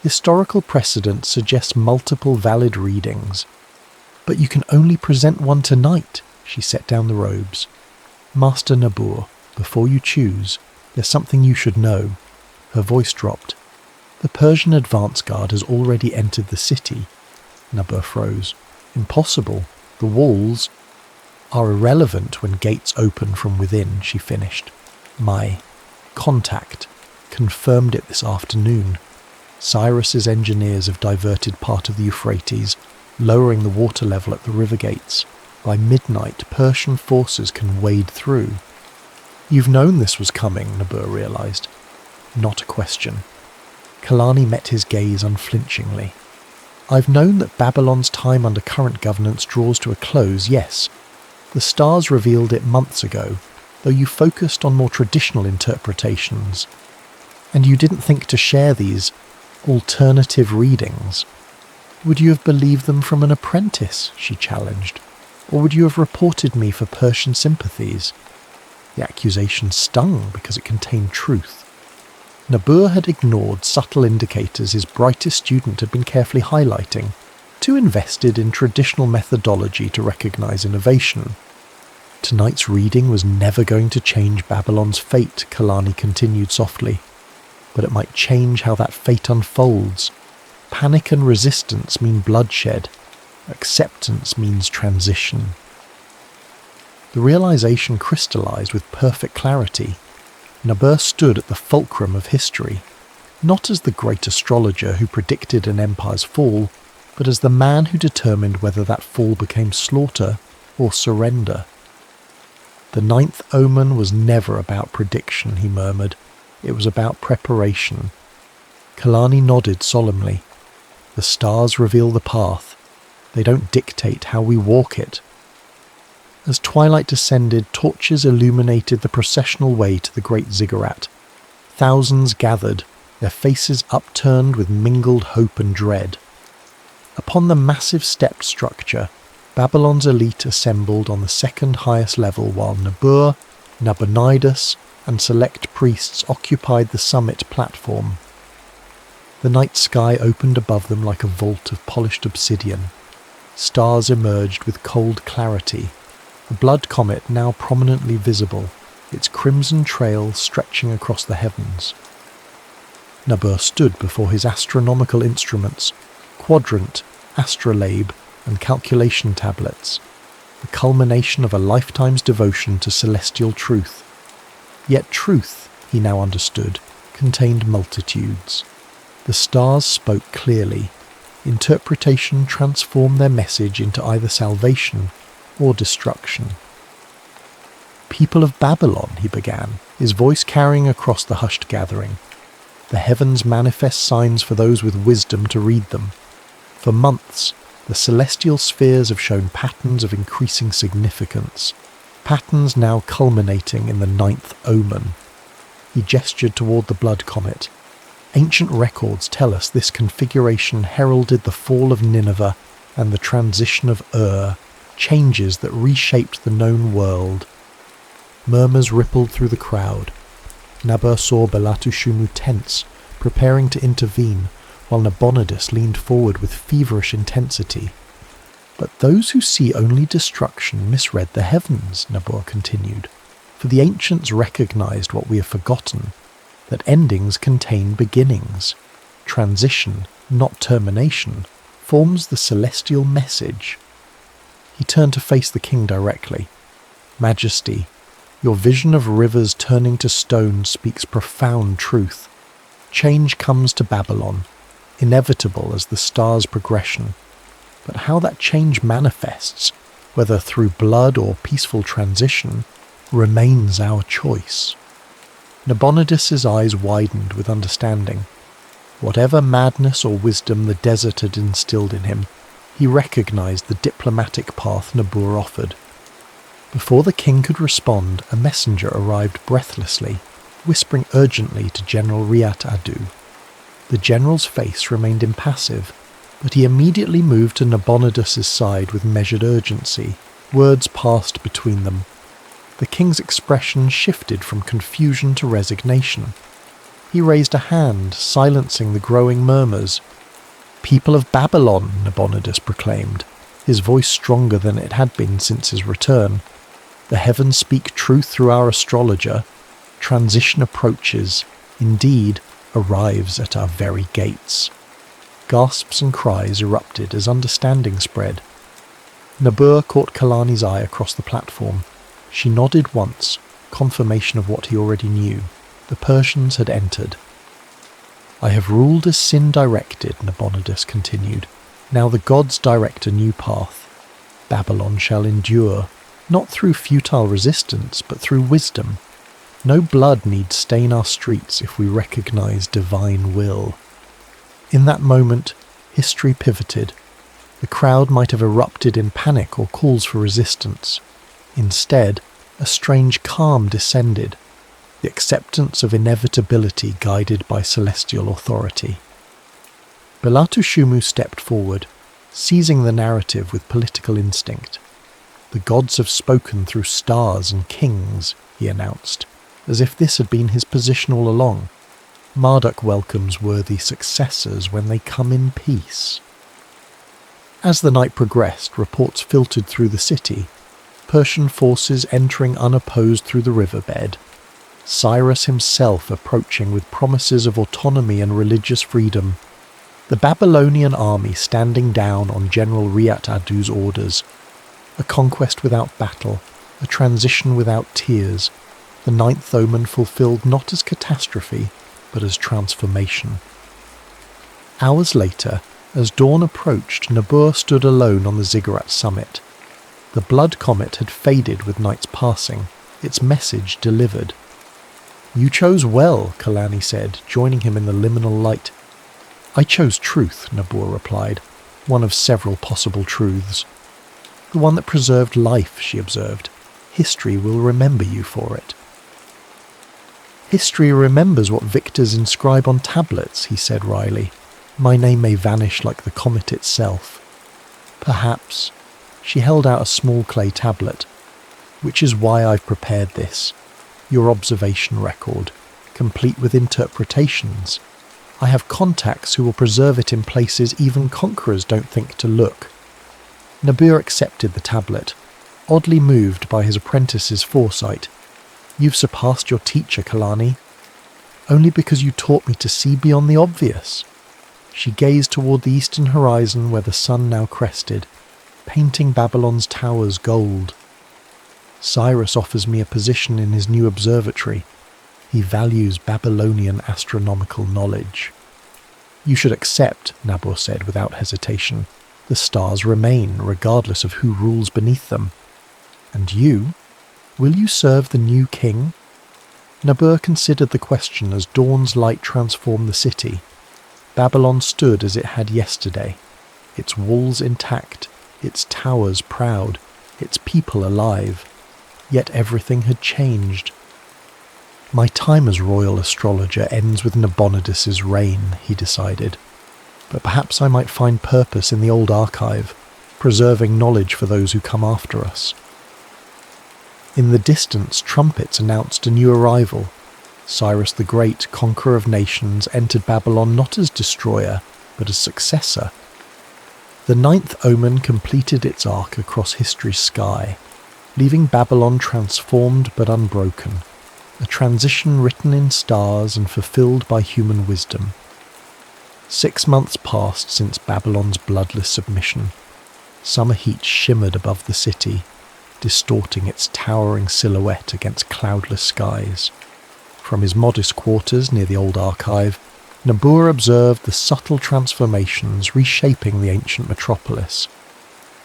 Historical precedent suggests multiple valid readings. But you can only present one tonight, she set down the robes. Master Nabur, before you choose, there's something you should know. Her voice dropped. The Persian advance guard has already entered the city. Nabur froze. Impossible. The walls are irrelevant when gates open from within, she finished. My contact confirmed it this afternoon. Cyrus's engineers have diverted part of the Euphrates, lowering the water level at the river gates. By midnight, Persian forces can wade through. You've known this was coming, Nabur realized. Not a question. Kalani met his gaze unflinchingly. I've known that Babylon's time under current governance draws to a close, yes. The stars revealed it months ago, though you focused on more traditional interpretations. And you didn't think to share these alternative readings. Would you have believed them from an apprentice? She challenged. Or would you have reported me for Persian sympathies? The accusation stung because it contained truth. Nibbur had ignored subtle indicators his brightest student had been carefully highlighting, too invested in traditional methodology to recognize innovation. Tonight's reading was never going to change Babylon's fate, Kalani continued softly, but it might change how that fate unfolds. Panic and resistance mean bloodshed. Acceptance means transition. The realization crystallized with perfect clarity. Nibbur stood at the fulcrum of history, not as the great astrologer who predicted an empire's fall, but as the man who determined whether that fall became slaughter or surrender. The Ninth Omen was never about prediction, he murmured. It was about preparation. Kalani nodded solemnly. The stars reveal the path. They don't dictate how we walk it. As twilight descended, torches illuminated the processional way to the great ziggurat. Thousands gathered, their faces upturned with mingled hope and dread. Upon the massive stepped structure, Babylon's elite assembled on the second highest level while Nibbur, Nabonidus, and select priests occupied the summit platform. The night sky opened above them like a vault of polished obsidian. Stars emerged with cold clarity, the blood comet now prominently visible, its crimson trail stretching across the heavens. Nibbur stood before his astronomical instruments, quadrant, astrolabe, and calculation tablets, the culmination of a lifetime's devotion to celestial truth. Yet truth, he now understood, contained multitudes. The stars spoke clearly. Interpretation transformed their message into either salvation or destruction. "People of Babylon," he began, his voice carrying across the hushed gathering. "The heavens manifest signs for those with wisdom to read them. For months, the celestial spheres have shown patterns of increasing significance, patterns now culminating in the Ninth Omen." He gestured toward the blood comet. "Ancient records tell us this configuration heralded the fall of Nineveh and the transition of changes that reshaped the known world." Murmurs rippled through the crowd. Nibbur saw Belatushunu tense, preparing to intervene, while Nabonidus leaned forward with feverish intensity. "But those who see only destruction misread the heavens," Nibbur continued, "for the ancients recognized what we have forgotten, that endings contain beginnings. Transition, not termination, forms the celestial message." He turned to face the king directly. "Majesty, your vision of rivers turning to stone speaks profound truth. Change comes to Babylon, inevitable as the stars' progression. But how that change manifests, whether through blood or peaceful transition, remains our choice." Nabonidus's eyes widened with understanding. Whatever madness or wisdom the desert had instilled in him, he recognized the diplomatic path Nibbur offered. Before the king could respond, a messenger arrived breathlessly, whispering urgently to General Riat Adu. The general's face remained impassive, but he immediately moved to Nabonidus's side with measured urgency. Words passed between them. The king's expression shifted from confusion to resignation. He raised a hand, silencing the growing murmurs. "People of Babylon," Nabonidus proclaimed, his voice stronger than it had been since his return. "The heavens speak truth through our astrologer. Transition approaches, indeed, arrives at our very gates." Gasps and cries erupted as understanding spread. Nibbur caught Kalani's eye across the platform. She nodded once, confirmation of what he already knew. The Persians had entered. "I have ruled as sin directed," Nabonidus continued. "Now the gods direct a new path. Babylon shall endure, not through futile resistance, but through wisdom. No blood need stain our streets if we recognize divine will." In that moment, history pivoted. The crowd might have erupted in panic or calls for resistance. Instead, a strange calm descended, the acceptance of inevitability guided by celestial authority. Belatushunu stepped forward, seizing the narrative with political instinct. The gods have spoken through stars and kings, he announced, as if this had been his position all along. Marduk welcomes worthy successors when they come in peace. As the night progressed, reports filtered through the city, Persian forces entering unopposed through the riverbed, Cyrus himself approaching with promises of autonomy and religious freedom, the Babylonian army standing down on General Riat Adu's orders, a conquest without battle, a transition without tears, the Ninth Omen fulfilled not as catastrophe, but as transformation. Hours later, as dawn approached, Nippur stood alone on the ziggurat summit. The blood comet had faded with night's passing, its message delivered. "You chose well," Kalani said, joining him in the liminal light. "I chose truth," Nippur replied, "one of several possible truths. The one that preserved life," she observed. "History will remember you for it." "History remembers what victors inscribe on tablets," he said wryly. "My name may vanish like the comet itself." "Perhaps." She held out a small clay tablet. "Which is why I've prepared this. Your observation record, complete with interpretations. I have contacts who will preserve it in places even conquerors don't think to look." Nippur accepted the tablet, oddly moved by his apprentice's foresight. "You've surpassed your teacher, Kalani. Only because you taught me to see beyond the obvious." She gazed toward the eastern horizon where the sun now crested, painting Babylon's towers gold. "Cyrus offers me a position in his new observatory. He values Babylonian astronomical knowledge." "You should accept," Nippur said without hesitation. "The stars remain, regardless of who rules beneath them. And you? Will you serve the new king?" Nippur considered the question as dawn's light transformed the city. Babylon stood as it had yesterday, its walls intact, its towers proud, its people alive. Yet everything had changed. "My time as royal astrologer ends with Nabonidus's reign," he decided. "But perhaps I might find purpose in the old archive, preserving knowledge for those who come after us." In the distance, trumpets announced a new arrival. Cyrus the Great, conqueror of nations, entered Babylon not as destroyer, but as successor. The Ninth Omen completed its arc across history's sky, leaving Babylon transformed but unbroken, a transition written in stars and fulfilled by human wisdom. 6 months passed since Babylon's bloodless submission. Summer heat shimmered above the city, distorting its towering silhouette against cloudless skies. From his modest quarters near the old archive, Nippur observed the subtle transformations reshaping the ancient metropolis.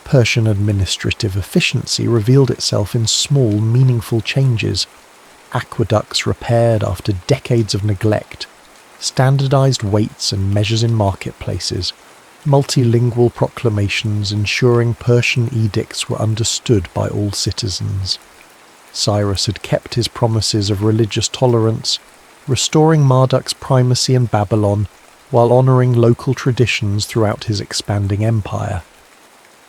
Persian administrative efficiency revealed itself in small, meaningful changes. Aqueducts repaired after decades of neglect, standardized weights and measures in marketplaces, multilingual proclamations ensuring Persian edicts were understood by all citizens. Cyrus had kept his promises of religious tolerance, restoring Marduk's primacy in Babylon while honouring local traditions throughout his expanding empire.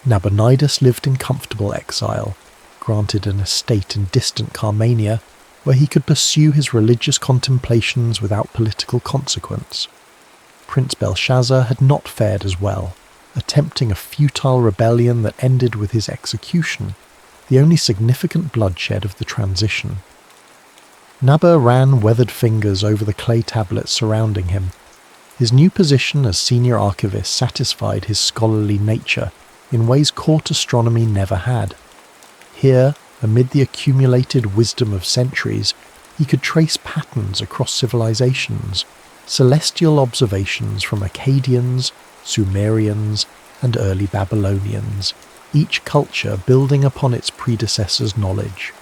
Nabonidus lived in comfortable exile, granted an estate in distant Carmania, where he could pursue his religious contemplations without political consequence. Prince Belshazzar had not fared as well, attempting a futile rebellion that ended with his execution, the only significant bloodshed of the transition. Nippur ran weathered fingers over the clay tablets surrounding him. His new position as senior archivist satisfied his scholarly nature in ways court astronomy never had. Here, amid the accumulated wisdom of centuries, he could trace patterns across civilizations, celestial observations from Akkadians, Sumerians, and early Babylonians, each culture building upon its predecessor's knowledge.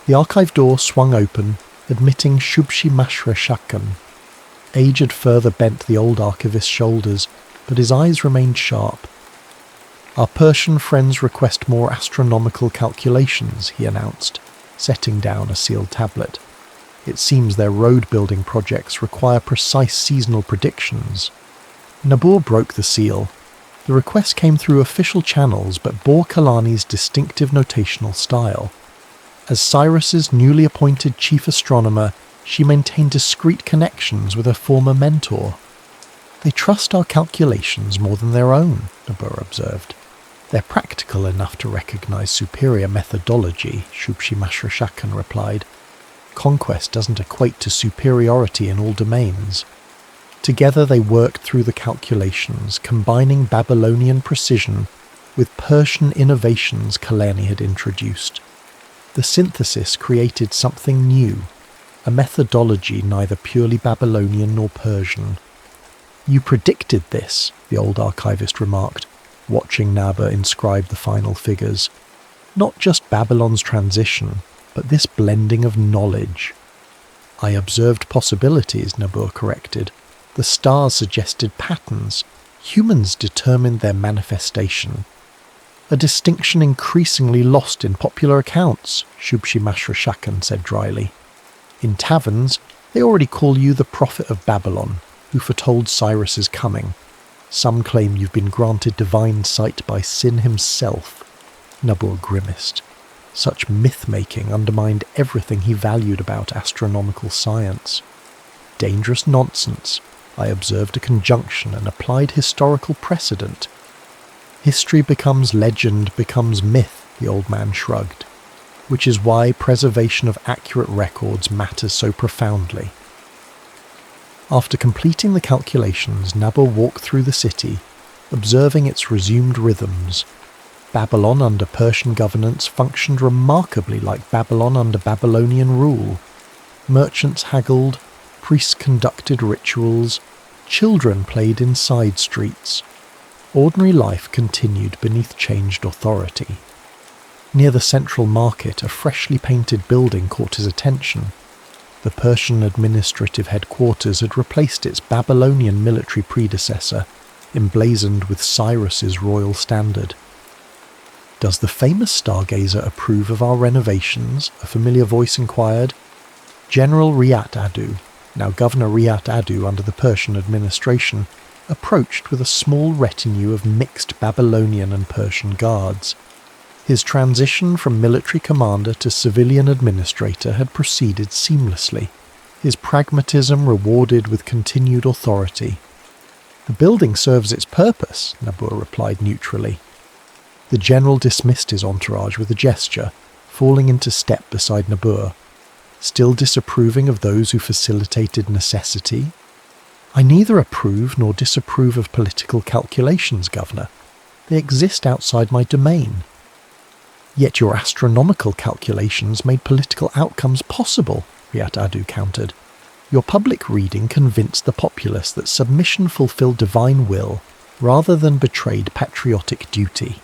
The archive door swung open, admitting Shubshi Mashra Shakan. Age had further bent the old archivist's shoulders, but his eyes remained sharp. "Our Persian friends request more astronomical calculations," he announced, setting down a sealed tablet. "It seems their road-building projects require precise seasonal predictions." Nippur broke the seal. The request came through official channels but bore Kalani's distinctive notational style. As Cyrus's newly appointed chief astronomer, she maintained discreet connections with her former mentor. "They trust our calculations more than their own," Nabur observed. "They're practical enough to recognize superior methodology," Shubshi Mashrashakan replied. "Conquest doesn't equate to superiority in all domains." Together they worked through the calculations, combining Babylonian precision with Persian innovations Kalani had introduced. The synthesis created something new, a methodology neither purely Babylonian nor Persian. "You predicted this," the old archivist remarked, watching Nabur inscribe the final figures. "Not just Babylon's transition, but this blending of knowledge." "I observed possibilities," Nabur corrected. "The stars suggested patterns. Humans determined their manifestation." "A distinction increasingly lost in popular accounts," Shubshi Mashrashakan said dryly. "In taverns, they already call you the prophet of Babylon, who foretold Cyrus's coming. Some claim you've been granted divine sight by Sin himself." Nabur grimaced. Such myth-making undermined everything he valued about astronomical science. "Dangerous nonsense. I observed a conjunction and applied historical precedent." "History becomes legend, becomes myth," the old man shrugged, "which is why preservation of accurate records matters so profoundly." After completing the calculations, Nabur walked through the city, observing its resumed rhythms. Babylon under Persian governance functioned remarkably like Babylon under Babylonian rule. Merchants haggled, priests conducted rituals, children played in side streets. Ordinary life continued beneath changed authority. Near the central market, a freshly painted building caught his attention. The Persian administrative headquarters had replaced its Babylonian military predecessor, emblazoned with Cyrus's royal standard. "Does the famous stargazer approve of our renovations?" a familiar voice inquired. General Riyat Adu, now Governor Riyat Adu under the Persian administration, approached with a small retinue of mixed Babylonian and Persian guards. His transition from military commander to civilian administrator had proceeded seamlessly, his pragmatism rewarded with continued authority. "The building serves its purpose," Nabur replied neutrally. The general dismissed his entourage with a gesture, falling into step beside Nabur. "Still disapproving of those who facilitated necessity?" "I neither approve nor disapprove of political calculations, Governor. They exist outside my domain." "Yet your astronomical calculations made political outcomes possible," Riyat Adu countered. "Your public reading convinced the populace that submission fulfilled divine will rather than betrayed patriotic duty."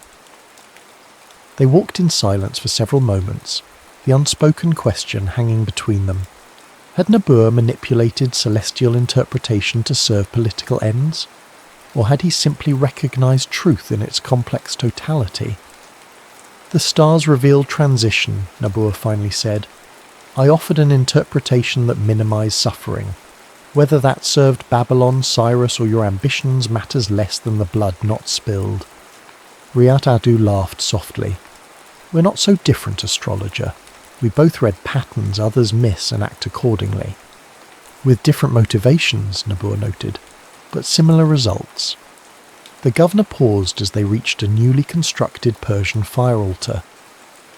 They walked in silence for several moments, the unspoken question hanging between them. Had Nabur manipulated celestial interpretation to serve political ends? Or had he simply recognized truth in its complex totality? "The stars revealed transition," Nabur finally said. "I offered an interpretation that minimized suffering. Whether that served Babylon, Cyrus, or your ambitions matters less than the blood not spilled." Riyat Adu laughed softly. "We're not so different, astrologer. We both read patterns others miss and act accordingly." "With different motivations," Nabur noted, "but similar results." The governor paused as they reached a newly constructed Persian fire altar.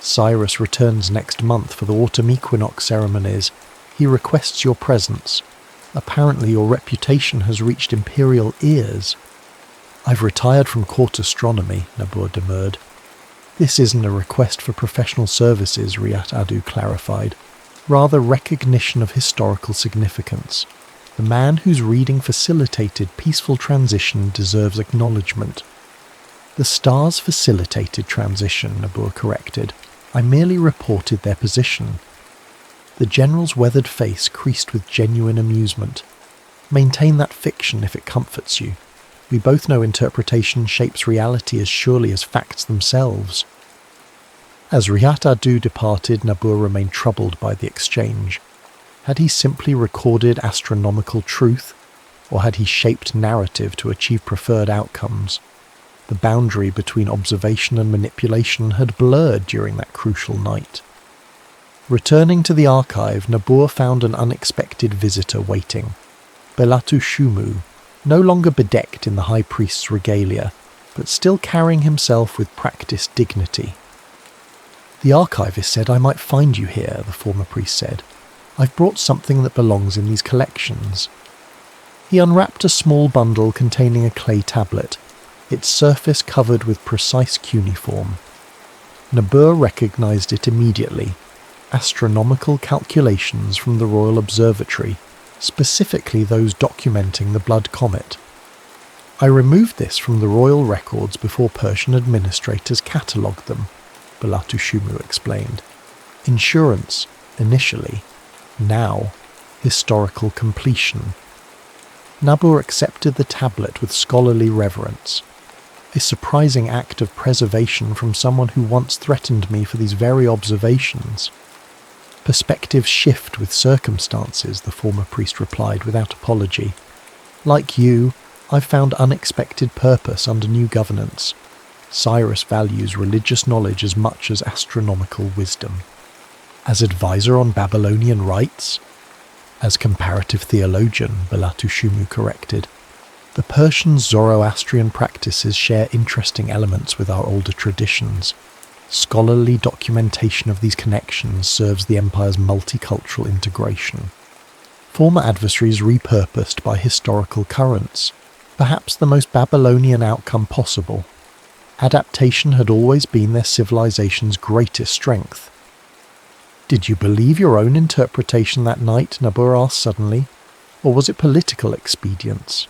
"Cyrus returns next month for the autumn equinox ceremonies. He requests your presence. Apparently your reputation has reached imperial ears." "I've retired from court astronomy," Nabur demurred. "This isn't a request for professional services," Riyat Adu clarified. "Rather recognition of historical significance. The man whose reading facilitated peaceful transition deserves acknowledgement." "The stars facilitated transition," Nabur corrected. "I merely reported their position." The general's weathered face creased with genuine amusement. "Maintain that fiction if it comforts you. We both know interpretation shapes reality as surely as facts themselves." As Riyat Adu departed, Nabur remained troubled by the exchange. Had he simply recorded astronomical truth, or had he shaped narrative to achieve preferred outcomes? The boundary between observation and manipulation had blurred during that crucial night. Returning to the archive, Nabur found an unexpected visitor waiting. Belatu Shumu, no longer bedecked in the high priest's regalia, but still carrying himself with practiced dignity. "The archivist said I might find you here," the former priest said. "I've brought something that belongs in these collections." He unwrapped a small bundle containing a clay tablet, its surface covered with precise cuneiform. Nabur recognized it immediately. Astronomical calculations from the Royal Observatory, specifically those documenting the Blood Comet. "I removed this from the royal records before Persian administrators catalogued them," Belatu Shumu explained. "Insurance, initially. Now, historical completion." Nabur accepted the tablet with scholarly reverence. A surprising act of preservation from someone who once threatened me for these very observations. "Perspectives shift with circumstances," the former priest replied without apology. "Like you, I've found unexpected purpose under new governance. Cyrus values religious knowledge as much as astronomical wisdom." "As advisor on Babylonian rites?" "As comparative theologian," Belatu Shumu corrected. "The Persian Zoroastrian practices share interesting elements with our older traditions. Scholarly documentation of these connections serves the empire's multicultural integration. Former adversaries repurposed by historical currents, perhaps the most Babylonian outcome possible. Adaptation had always been their civilization's greatest strength." "Did you believe your own interpretation that night?" Nabur asked suddenly. "Or was it political expedience?"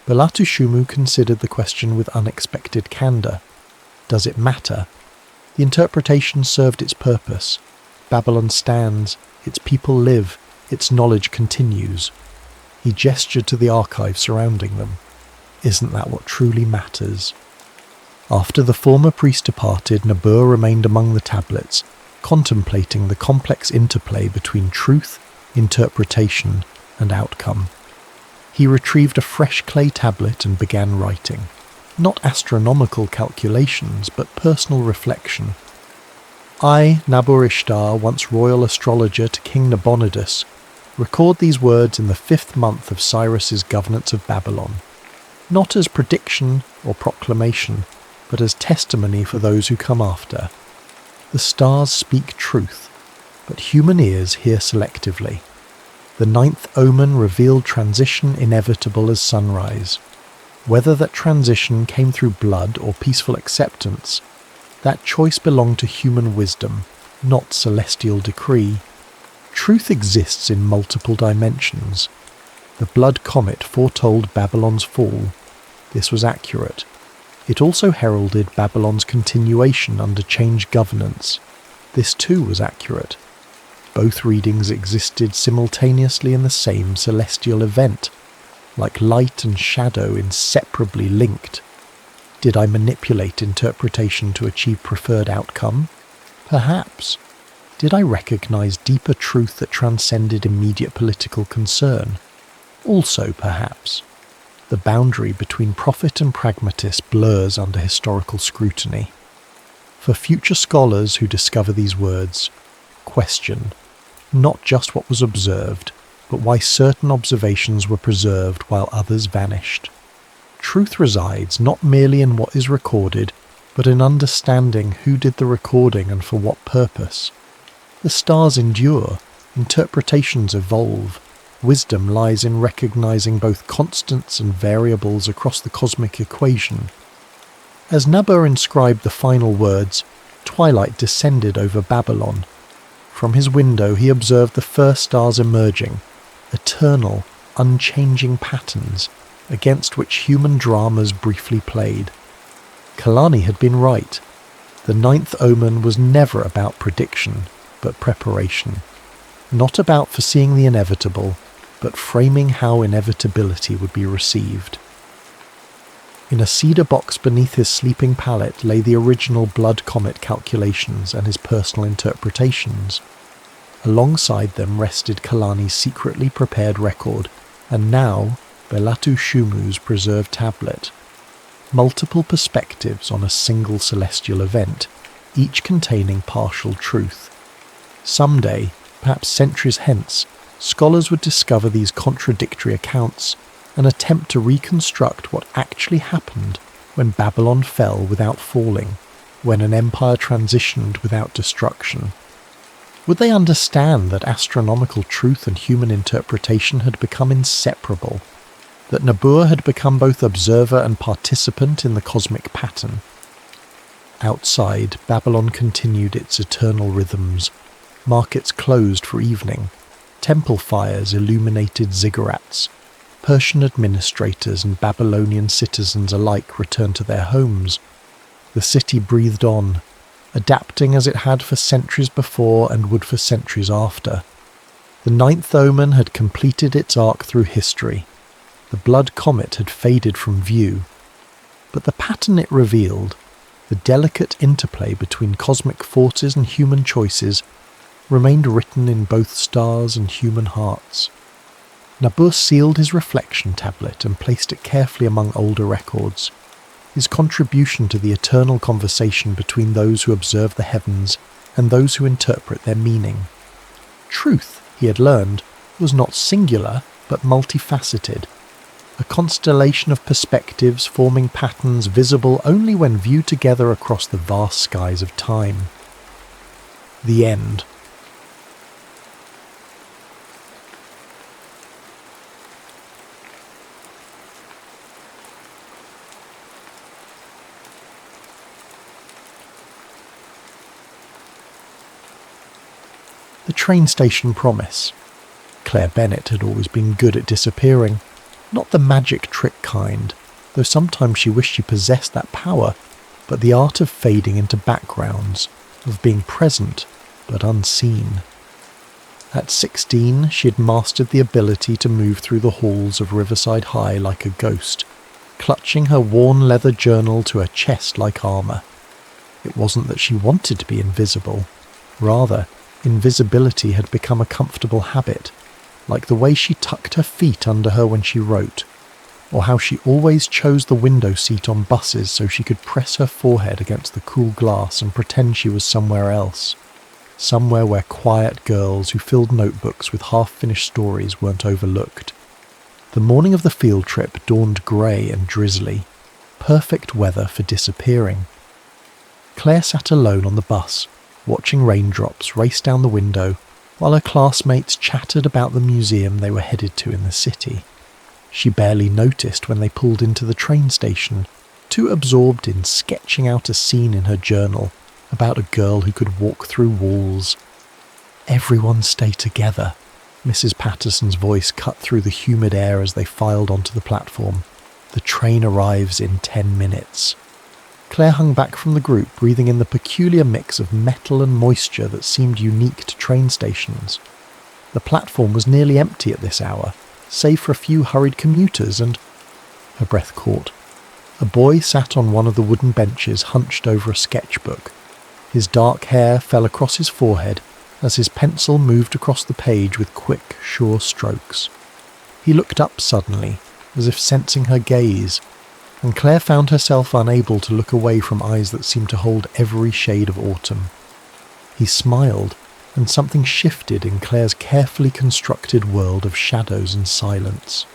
Belatu Shumu considered the question with unexpected candour. "Does it matter? The interpretation served its purpose. Babylon stands, its people live, its knowledge continues." He gestured to the archive surrounding them. "Isn't that what truly matters?" After the former priest departed, Nabur remained among the tablets, contemplating the complex interplay between truth, interpretation, and outcome. He retrieved a fresh clay tablet and began writing. Not astronomical calculations, but personal reflection. "I, Nabur Ishtar, once royal astrologer to King Nabonidus, record these words in the 5th month of Cyrus's governance of Babylon, not as prediction or proclamation, but as testimony for those who come after. The stars speak truth, but human ears hear selectively. The Ninth Omen revealed transition inevitable as sunrise. Whether that transition came through blood or peaceful acceptance, that choice belonged to human wisdom, not celestial decree. Truth exists in multiple dimensions. The Blood Comet foretold Babylon's fall. This was accurate. It also heralded Babylon's continuation under changed governance. This too was accurate. Both readings existed simultaneously in the same celestial event, like light and shadow inseparably linked. Did I manipulate interpretation to achieve preferred outcome? Perhaps. Did I recognize deeper truth that transcended immediate political concern? Also perhaps. The boundary between prophet and pragmatist blurs under historical scrutiny. For future scholars who discover these words, question not just what was observed, but why certain observations were preserved while others vanished. Truth resides not merely in what is recorded, but in understanding who did the recording and for what purpose. The stars endure, interpretations evolve. Wisdom lies in recognizing both constants and variables across the cosmic equation. As Nabur inscribed the final words, twilight descended over Babylon. From his window he observed the first stars emerging, eternal, unchanging patterns against which human dramas briefly played. Kalani had been right. The Ninth Omen was never about prediction, but preparation. Not about foreseeing the inevitable, but framing how inevitability would be received. In a cedar box beneath his sleeping pallet lay the original Blood Comet calculations and his personal interpretations. Alongside them rested Kalani's secretly prepared record, and now Belatu Shumu's preserved tablet. multiple perspectives on a single celestial event, each containing partial truth. Someday, perhaps centuries hence, scholars would discover these contradictory accounts and attempt to reconstruct what actually happened when Babylon fell without falling, when an empire transitioned without destruction. Would they understand that astronomical truth and human interpretation had become inseparable, that Nibiru had become both observer and participant in the cosmic pattern? Outside, Babylon continued its eternal rhythms. Markets closed for evening, temple fires illuminated ziggurats, Persian administrators and Babylonian citizens alike returned to their homes. The city breathed on, adapting as it had for centuries before and would for centuries after. The Ninth Omen had completed its arc through history. The blood comet had faded from view. But the pattern it revealed, the delicate interplay between cosmic forces and human choices, remained written in both stars and human hearts. Nibiru sealed his reflection tablet and placed it carefully among older records, his contribution to the eternal conversation between those who observe the heavens and those who interpret their meaning. Truth, he had learned, was not singular but multifaceted, a constellation of perspectives forming patterns visible only when viewed together across the vast skies of time. The end. The train station promise. Claire Bennett had always been good at disappearing, not the magic trick kind, though sometimes she wished she possessed that power, but the art of fading into backgrounds, of being present but unseen. At 16, she had mastered the ability to move through the halls of Riverside High like a ghost, clutching her worn leather journal to her chest like armour. It wasn't that she wanted to be invisible. Rather, invisibility had become a comfortable habit, like the way she tucked her feet under her when she wrote, or how she always chose the window seat on buses so she could press her forehead against the cool glass and pretend she was somewhere else, somewhere where quiet girls who filled notebooks with half-finished stories weren't overlooked. The morning of the field trip dawned grey and drizzly, perfect weather for disappearing. Claire sat alone on the bus, watching raindrops race down the window while her classmates chattered about the museum they were headed to in the city. She barely noticed when they pulled into the train station, too absorbed in sketching out a scene in her journal about a girl who could walk through walls. "Everyone stay together," Mrs. Patterson's voice cut through the humid air as they filed onto the platform. "The train arrives in 10 minutes. Claire hung back from the group, breathing in the peculiar mix of metal and moisture that seemed unique to train stations. The platform was nearly empty at this hour, save for a few hurried commuters and... Her breath caught. A boy sat on one of the wooden benches hunched over a sketchbook. His dark hair fell across his forehead as his pencil moved across the page with quick, sure strokes. He looked up suddenly, as if sensing her gaze, and Claire found herself unable to look away from eyes that seemed to hold every shade of autumn. He smiled, and something shifted in Claire's carefully constructed world of shadows and silence.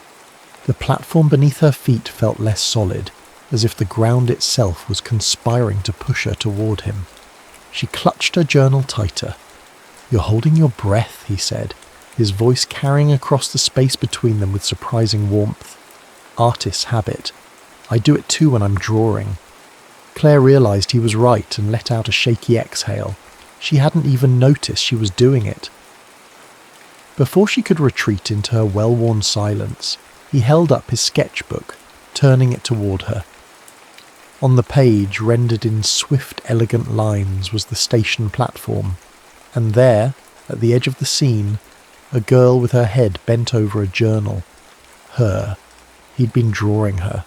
The platform beneath her feet felt less solid, as if the ground itself was conspiring to push her toward him. She clutched her journal tighter. "You're holding your breath," he said, his voice carrying across the space between them with surprising warmth. "Artist's habit. I do it too when I'm drawing." Claire realised he was right and let out a shaky exhale. She hadn't even noticed she was doing it. Before she could retreat into her well-worn silence, he held up his sketchbook, turning it toward her. On the page, rendered in swift, elegant lines, was the station platform, and there, at the edge of the scene, a girl with her head bent over a journal. Her. He'd been drawing her.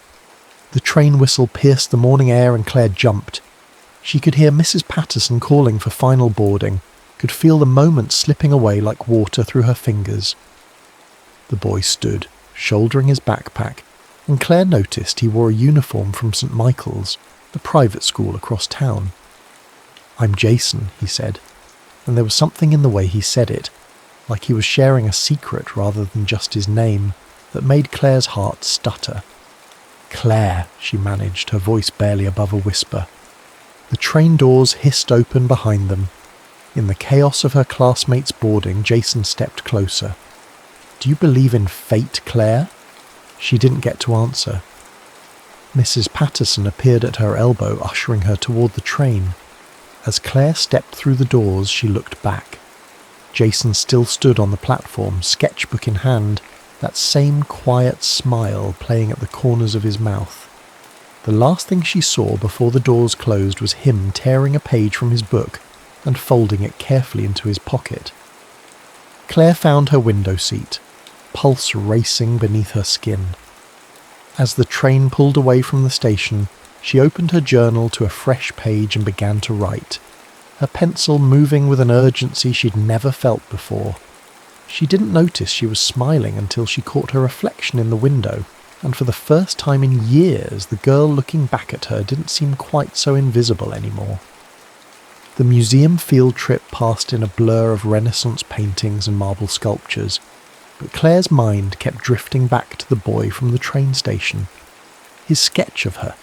The train whistle pierced the morning air and Claire jumped. She could hear Mrs. Patterson calling for final boarding, could feel the moments slipping away like water through her fingers. The boy stood, shouldering his backpack, and Claire noticed he wore a uniform from St. Michael's, the private school across town. "I'm Jason," he said, and there was something in the way he said it, like he was sharing a secret rather than just his name, that made Claire's heart stutter. "Claire," she managed, her voice barely above a whisper. The train doors hissed open behind them. In the chaos of her classmates' boarding, Jason stepped closer. "Do you believe in fate, Claire?" She didn't get to answer. Mrs. Patterson appeared at her elbow, ushering her toward the train. As Claire stepped through the doors, she looked back. Jason still stood on the platform, sketchbook in hand, that same quiet smile playing at the corners of his mouth. The last thing she saw before the doors closed was him tearing a page from his book and folding it carefully into his pocket. Claire found her window seat, pulse racing beneath her skin. As the train pulled away from the station, she opened her journal to a fresh page and began to write, her pencil moving with an urgency she'd never felt before. She didn't notice she was smiling until she caught her reflection in the window, and for the first time in years the girl looking back at her didn't seem quite so invisible anymore. The museum field trip passed in a blur of Renaissance paintings and marble sculptures, but Claire's mind kept drifting back to the boy from the train station. His sketch of her,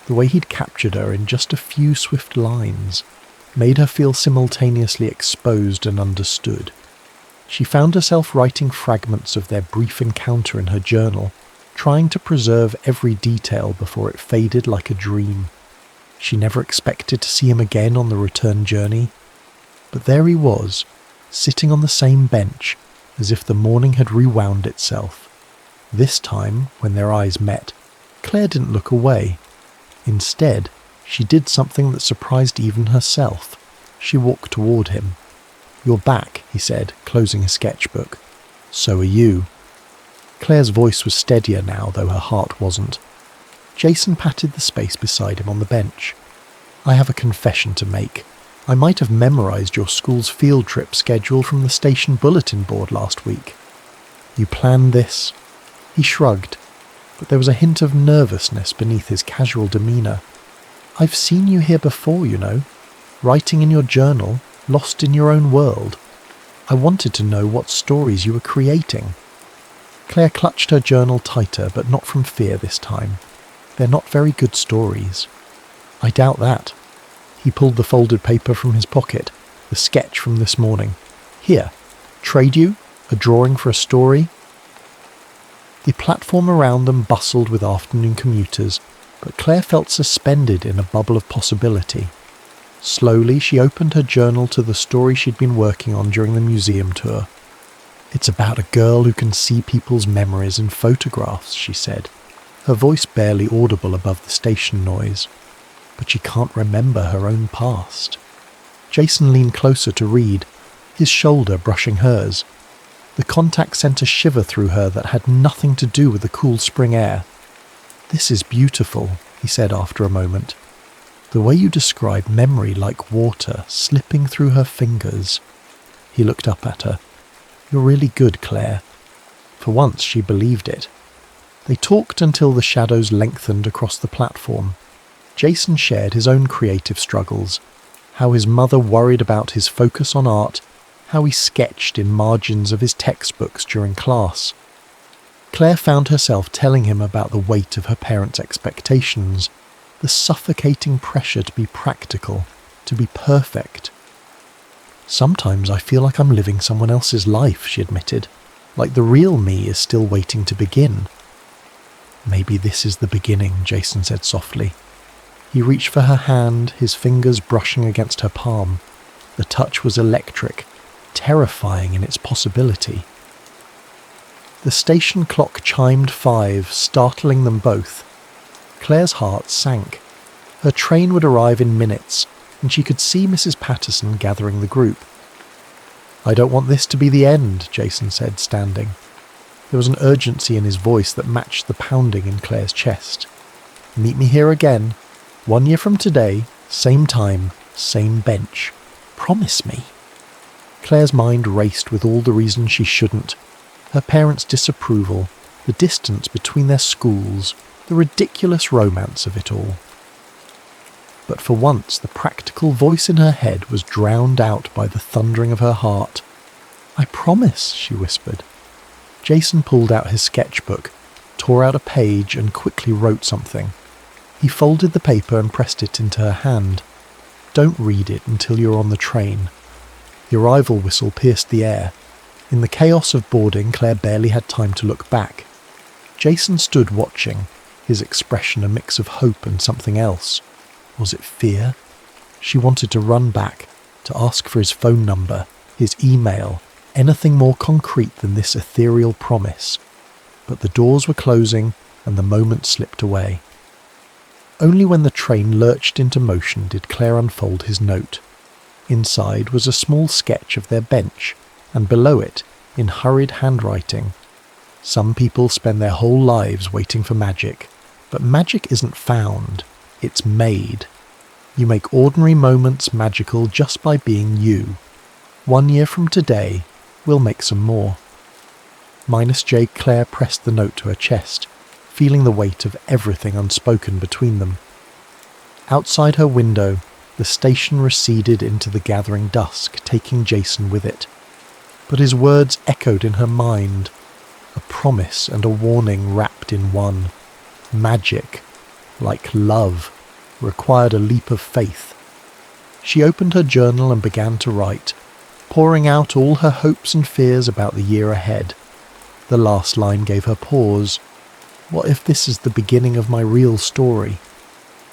the way he'd captured her in just a few swift lines, made her feel simultaneously exposed and understood. She found herself writing fragments of their brief encounter in her journal, trying to preserve every detail before it faded like a dream. She never expected to see him again on the return journey, but there he was, sitting on the same bench, as if the morning had rewound itself. This time, when their eyes met, Claire didn't look away. Instead, she did something that surprised even herself. She walked toward him. "You're back," he said, closing his sketchbook. "So are you." Claire's voice was steadier now, though her heart wasn't. Jason patted the space beside him on the bench. "I have a confession to make. I might have memorized your school's field trip schedule from the station bulletin board last week." "You planned this?" He shrugged, but there was a hint of nervousness beneath his casual demeanour. "I've seen you here before, you know, writing in your journal, lost in your own world. I wanted to know what stories you were creating." Claire clutched her journal tighter, but not from fear this time. "They're not very good stories." "I doubt that." He pulled the folded paper from his pocket, the sketch from this morning. "Here, trade you? A drawing for a story?" The platform around them bustled with afternoon commuters, but Claire felt suspended in a bubble of possibility. Slowly, she opened her journal to the story she'd been working on during the museum tour. "It's about a girl who can see people's memories in photographs," she said, her voice barely audible above the station noise. "But she can't remember her own past." Jason leaned closer to read, his shoulder brushing hers. The contact sent a shiver through her that had nothing to do with the cool spring air. "This is beautiful," he said after a moment. "The way you describe memory like water slipping through her fingers." He looked up at her. "You're really good, Claire." For once she believed it. They talked until the shadows lengthened across the platform. Jason shared his own creative struggles, how his mother worried about his focus on art, how he sketched in margins of his textbooks during class. Claire found herself telling him about the weight of her parents' expectations, the suffocating pressure to be practical, to be perfect. "Sometimes I feel like I'm living someone else's life," she admitted, "like the real me is still waiting to begin." "Maybe this is the beginning," Jason said softly. He reached for her hand, his fingers brushing against her palm. The touch was electric, terrifying in its possibility. The station clock chimed 5, startling them both. Claire's heart sank. Her train would arrive in minutes, and she could see Mrs. Patterson gathering the group. "I don't want this to be the end," Jason said, standing. There was an urgency in his voice that matched the pounding in Claire's chest. "Meet me here again. 1 year from today, same time, same bench. Promise me." Claire's mind raced with all the reasons she shouldn't. Her parents' disapproval, the distance between their schools, the ridiculous romance of it all. But for once the practical voice in her head was drowned out by the thundering of her heart. "I promise," she whispered. Jason pulled out his sketchbook, tore out a page and quickly wrote something. He folded the paper and pressed it into her hand. "Don't read it until you're on the train." The arrival whistle pierced the air. In the chaos of boarding, Claire barely had time to look back. Jason stood watching, his expression a mix of hope and something else. Was it fear? She wanted to run back, to ask for his phone number, his email, anything more concrete than this ethereal promise. But the doors were closing and the moment slipped away. Only when the train lurched into motion did Claire unfold his note. Inside was a small sketch of their bench, and below it, in hurried handwriting, "Some people spend their whole lives waiting for magic, but magic isn't found, it's made. You make ordinary moments magical just by being you. 1 year from today, we'll make some more." -J. Claire pressed the note to her chest, feeling the weight of everything unspoken between them. Outside her window, the station receded into the gathering dusk, taking Jason with it. But his words echoed in her mind, a promise and a warning wrapped in one. Magic, like love, required a leap of faith. She opened her journal and began to write, pouring out all her hopes and fears about the year ahead. The last line gave her pause. What if this is the beginning of my real story?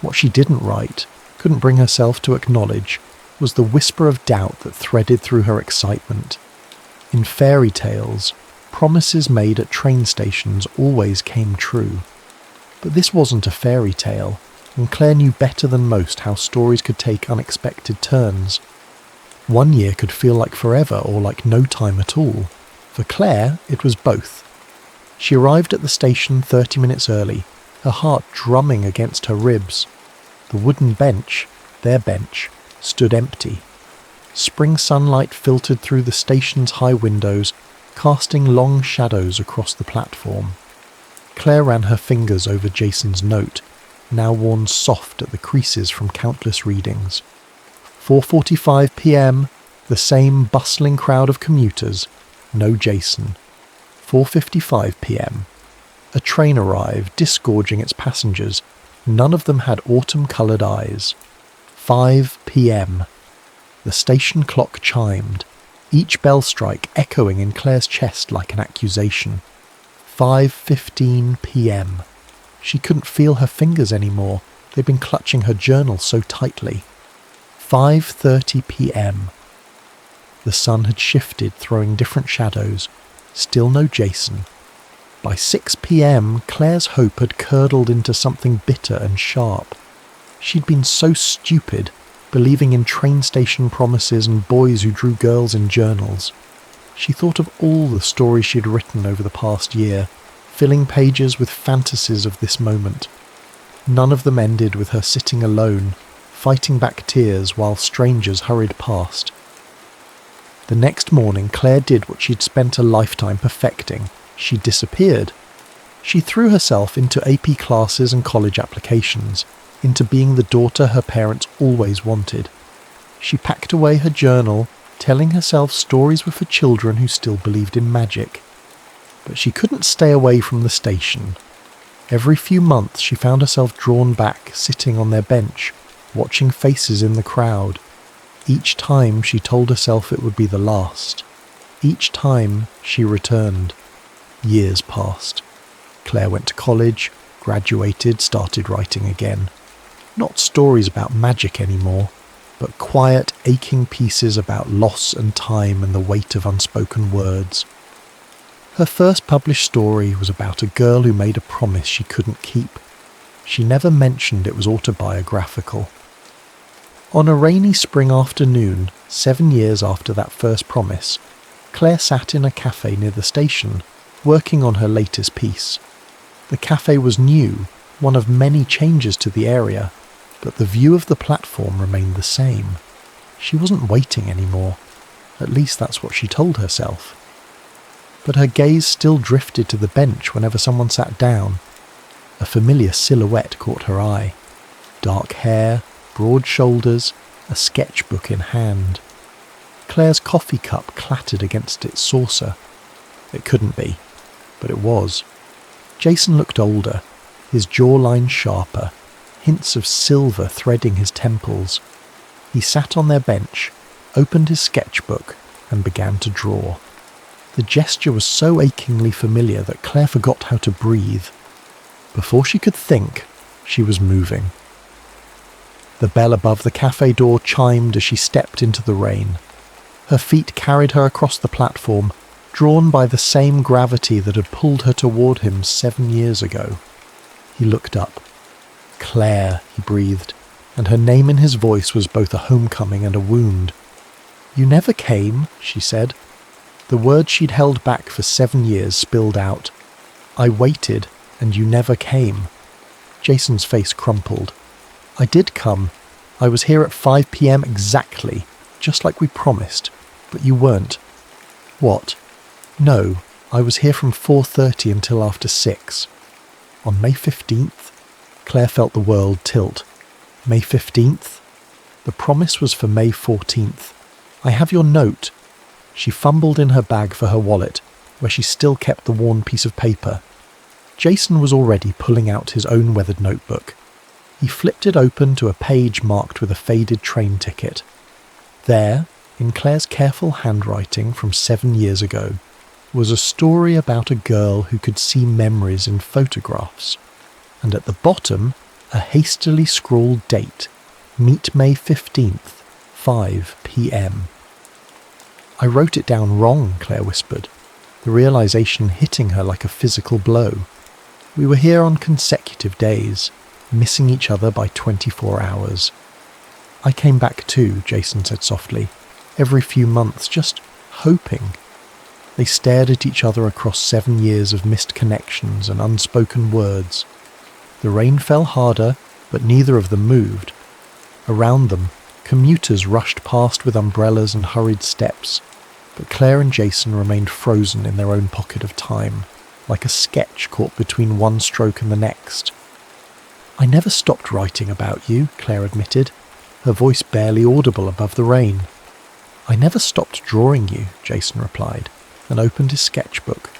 What she didn't write, couldn't bring herself to acknowledge, was the whisper of doubt that threaded through her excitement. In fairy tales, promises made at train stations always came true. But this wasn't a fairy tale, and Claire knew better than most how stories could take unexpected turns. 1 year could feel like forever or like no time at all. For Claire, it was both. She arrived at the station 30 minutes early, her heart drumming against her ribs. The wooden bench, their bench, stood empty. Spring sunlight filtered through the station's high windows, casting long shadows across the platform. Claire ran her fingers over Jason's note, now worn soft at the creases from countless readings. 4:45 p.m, the same bustling crowd of commuters, no Jason. 4:55 p.m. A train arrived, disgorging its passengers. None of them had autumn-coloured eyes. 5 p.m. The station clock chimed, each bell strike echoing in Claire's chest like an accusation. 5:15 p.m. She couldn't feel her fingers anymore. They'd been clutching her journal so tightly. 5:30 p.m. The sun had shifted, throwing different shadows. Still no Jason. By 6 p.m, Claire's hope had curdled into something bitter and sharp. She'd been so stupid, believing in train station promises and boys who drew girls in journals. She thought of all the stories she'd written over the past year, filling pages with fantasies of this moment. None of them ended with her sitting alone, fighting back tears while strangers hurried past. The next morning, Claire did what she'd spent a lifetime perfecting. She disappeared. She threw herself into AP classes and college applications, into being the daughter her parents always wanted. She packed away her journal, telling herself stories were for children who still believed in magic. But she couldn't stay away from the station. Every few months she found herself drawn back, sitting on their bench, watching faces in the crowd. Each time she told herself it would be the last. Each time she returned. Years passed. Claire went to college, graduated, started writing again. Not stories about magic anymore, but quiet, aching pieces about loss and time and the weight of unspoken words. Her first published story was about a girl who made a promise she couldn't keep. She never mentioned it was autobiographical. On a rainy spring afternoon, 7 years after that first promise, Claire sat in a cafe near the station, working on her latest piece. The cafe was new, one of many changes to the area, but the view of the platform remained the same. She wasn't waiting anymore. At least that's what she told herself. but her gaze still drifted to the bench whenever someone sat down. A familiar silhouette caught her eye. Dark hair, broad shoulders, a sketchbook in hand. Claire's coffee cup clattered against its saucer. It couldn't be, but it was. Jason looked older, his jawline sharper, hints of silver threading his temples. He sat on their bench, opened his sketchbook, and began to draw. The gesture was so achingly familiar that Claire forgot how to breathe. Before she could think, she was moving. The bell above the cafe door chimed as she stepped into the rain. Her feet carried her across the platform, drawn by the same gravity that had pulled her toward him 7 years ago. He looked up. Claire, he breathed, and her name in his voice was both a homecoming and a wound. You never came, she said. The words she'd held back for 7 years spilled out. I waited, and you never came. Jason's face crumpled. I did come. I was here at 5 p.m. exactly, just like we promised, but you weren't. What? No, I was here from 4:30 until after 6. On May 15th? Claire felt the world tilt. May 15th? The promise was for May 14th. I have your note. She fumbled in her bag for her wallet, where she still kept the worn piece of paper. Jason was already pulling out his own weathered notebook. He flipped it open to a page marked with a faded train ticket. There, in Claire's careful handwriting from 7 years ago, was a story about a girl who could see memories in photographs, and at the bottom, a hastily scrawled date, meet May 15th, 5 p.m. I wrote it down wrong, Claire whispered, the realization hitting her like a physical blow. We were here on consecutive days, missing each other by 24 hours. I came back too, Jason said softly, every few months, just hoping. They stared at each other across 7 years of missed connections and unspoken words. The rain fell harder, but neither of them moved. Around them, commuters rushed past with umbrellas and hurried steps, but Claire and Jason remained frozen in their own pocket of time, like a sketch caught between one stroke and the next. I never stopped writing about you, Claire admitted, her voice barely audible above the rain. I never stopped drawing you, Jason replied, and opened his sketchbook.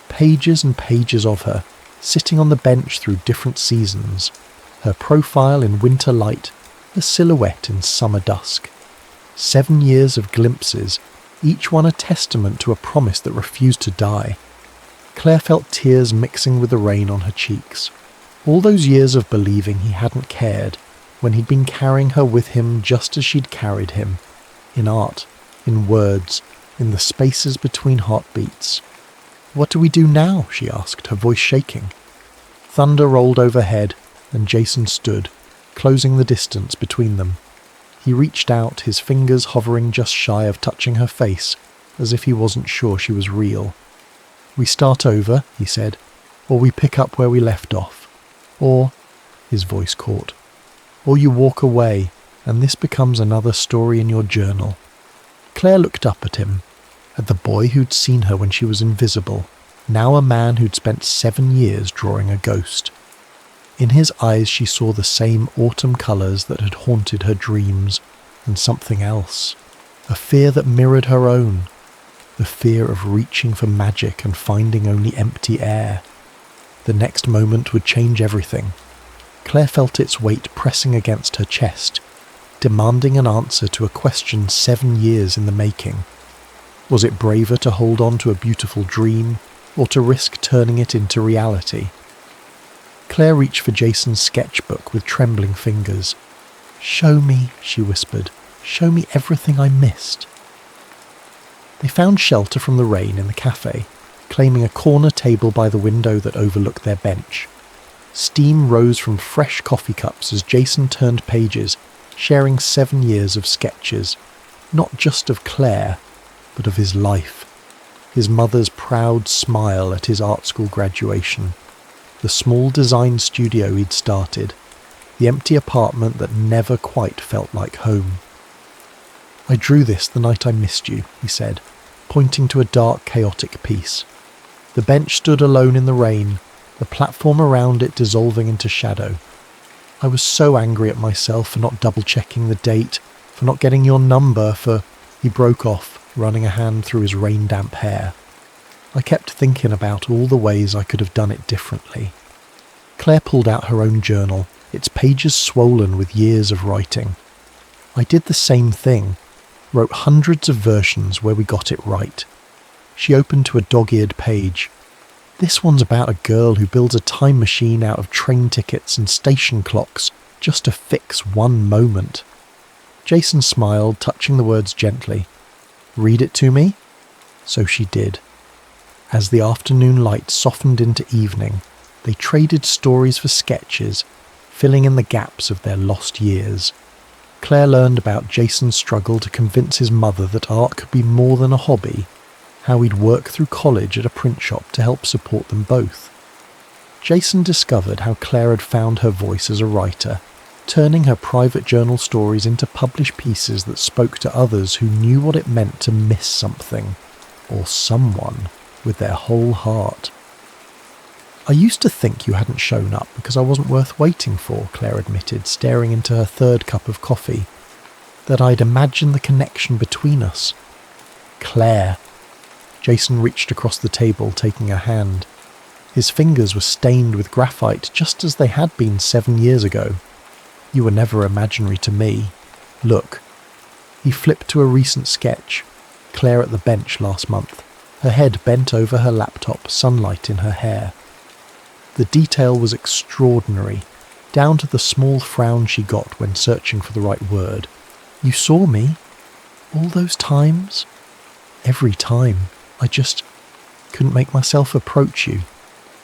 Pages and pages of her, sitting on the bench through different seasons, her profile in winter light, her silhouette in summer dusk. 7 years of glimpses, each one a testament to a promise that refused to die. Claire felt tears mixing with the rain on her cheeks. All those years of believing he hadn't cared, when he'd been carrying her with him just as she'd carried him, in art, in words, in the spaces between heartbeats. What do we do now? She asked, her voice shaking. Thunder rolled overhead, and Jason stood, closing the distance between them. He reached out, his fingers hovering just shy of touching her face, as if he wasn't sure she was real. We start over, he said, or we pick up where we left off. Or, his voice caught, or you walk away, and this becomes another story in your journal. Claire looked up at him, at the boy who'd seen her when she was invisible, now a man who'd spent 7 years drawing a ghost. In his eyes she saw the same autumn colours that had haunted her dreams, and something else, a fear that mirrored her own, the fear of reaching for magic and finding only empty air. The next moment would change everything. Claire felt its weight pressing against her chest, demanding an answer to a question 7 years in the making. Was it braver to hold on to a beautiful dream, or to risk turning it into reality? Claire reached for Jason's sketchbook with trembling fingers. "Show me," she whispered. "Show me everything I missed." They found shelter from the rain in the cafe, claiming a corner table by the window that overlooked their bench. Steam rose from fresh coffee cups as Jason turned pages, sharing 7 years of sketches, not just of Claire, but of his life. His mother's proud smile at his art school graduation, the small design studio he'd started, the empty apartment that never quite felt like home. "I drew this the night I missed you," he said, pointing to a dark, chaotic piece. The bench stood alone in the rain, the platform around it dissolving into shadow. I was so angry at myself for not double-checking the date, for not getting your number, for... He broke off, running a hand through his rain-damp hair. I kept thinking about all the ways I could have done it differently. Claire pulled out her own journal, its pages swollen with years of writing. I did the same thing, wrote hundreds of versions where we got it right. She opened to a dog-eared page. This one's about a girl who builds a time machine out of train tickets and station clocks just to fix one moment. Jason smiled, touching the words gently. "Read it to me?" So she did. As the afternoon light softened into evening, they traded stories for sketches, filling in the gaps of their lost years. Claire learned about Jason's struggle to convince his mother that art could be more than a hobby, how he'd work through college at a print shop to help support them both. Jason discovered how Claire had found her voice as a writer, turning her private journal stories into published pieces that spoke to others who knew what it meant to miss something, or someone, with their whole heart. "I used to think you hadn't shown up because I wasn't worth waiting for," Claire admitted, staring into her third cup of coffee. "That I'd imagined the connection between us." "Claire." Jason reached across the table, taking her hand. His fingers were stained with graphite, just as they had been 7 years ago. "You were never imaginary to me. Look." He flipped to a recent sketch. Claire at the bench last month, her head bent over her laptop, sunlight in her hair. The detail was extraordinary, down to the small frown she got when searching for the right word. "You saw me? All those times?" "Every time. I just couldn't make myself approach you.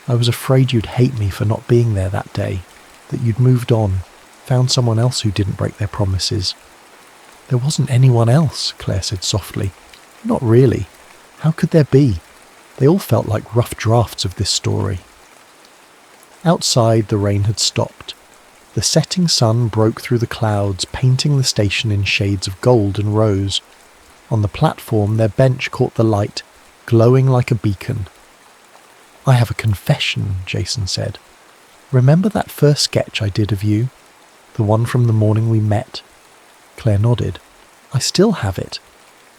I was afraid you'd hate me for not being there that day, that you'd moved on, found someone else who didn't break their promises." "There wasn't anyone else," Claire said softly. "Not really. How could there be? They all felt like rough drafts of this story." Outside, the rain had stopped. The setting sun broke through the clouds, painting the station in shades of gold and rose. On the platform, their bench caught the light, glowing like a beacon. "I have a confession," Jason said. "Remember that first sketch I did of you? The one from the morning we met?" Claire nodded. "I still have it.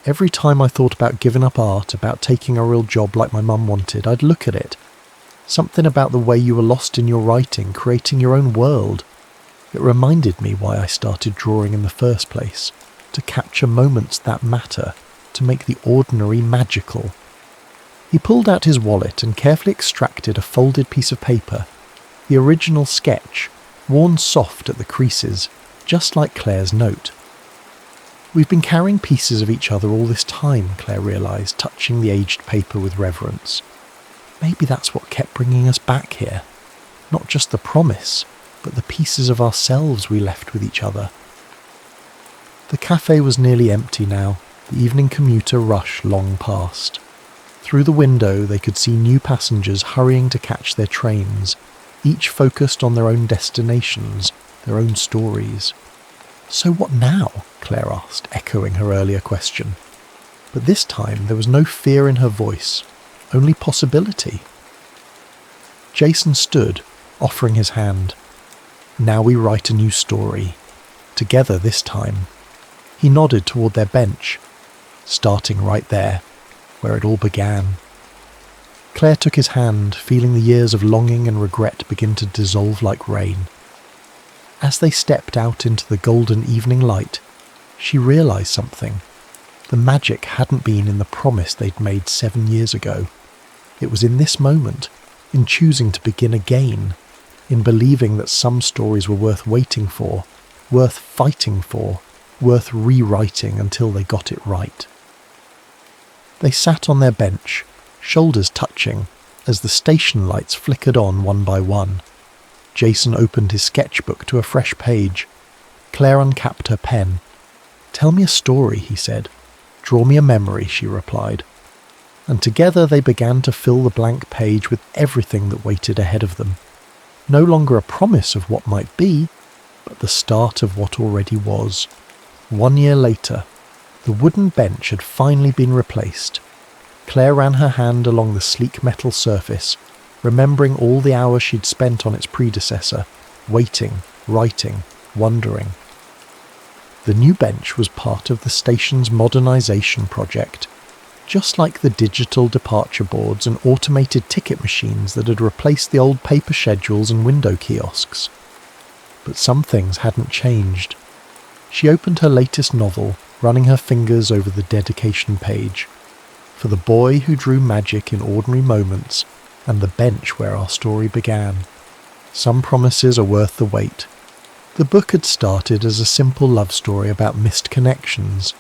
Every time I thought about giving up art, about taking a real job like my mum wanted, I'd look at it. Something about the way you were lost in your writing, creating your own world. It reminded me why I started drawing in the first place, to capture moments that matter, to make the ordinary magical." He pulled out his wallet and carefully extracted a folded piece of paper, the original sketch, worn soft at the creases, just like Claire's note. "We've been carrying pieces of each other all this time," Claire realised, touching the aged paper with reverence. "Maybe that's what kept bringing us back here. Not just the promise, but the pieces of ourselves we left with each other." The cafe was nearly empty now, the evening commuter rush long past. Through the window they could see new passengers hurrying to catch their trains, each focused on their own destinations, their own stories. "So what now?" Claire asked, echoing her earlier question. But this time there was no fear in her voice, only possibility. Jason stood, offering his hand. "Now we write a new story. Together this time." He nodded toward their bench, starting right there, where it all began. Claire took his hand, feeling the years of longing and regret begin to dissolve like rain. As they stepped out into the golden evening light, she realised something. The magic hadn't been in the promise they'd made 7 years ago. It was in this moment, in choosing to begin again, in believing that some stories were worth waiting for, worth fighting for, worth rewriting until they got it right. They sat on their bench, shoulders touching, as the station lights flickered on one by one. Jason opened his sketchbook to a fresh page. Claire uncapped her pen. "Tell me a story," he said. "Draw me a memory," she replied. And together they began to fill the blank page with everything that waited ahead of them. No longer a promise of what might be, but the start of what already was. 1 year later, the wooden bench had finally been replaced, Claire ran her hand along the sleek metal surface, remembering all the hours she'd spent on its predecessor, waiting, writing, wondering. The new bench was part of the station's modernisation project, just like the digital departure boards and automated ticket machines that had replaced the old paper schedules and window kiosks. But some things hadn't changed. She opened her latest novel, running her fingers over the dedication page. For the boy who drew magic in ordinary moments, and the bench where our story began. Some promises are worth the wait. The book had started as a simple love story about missed connections,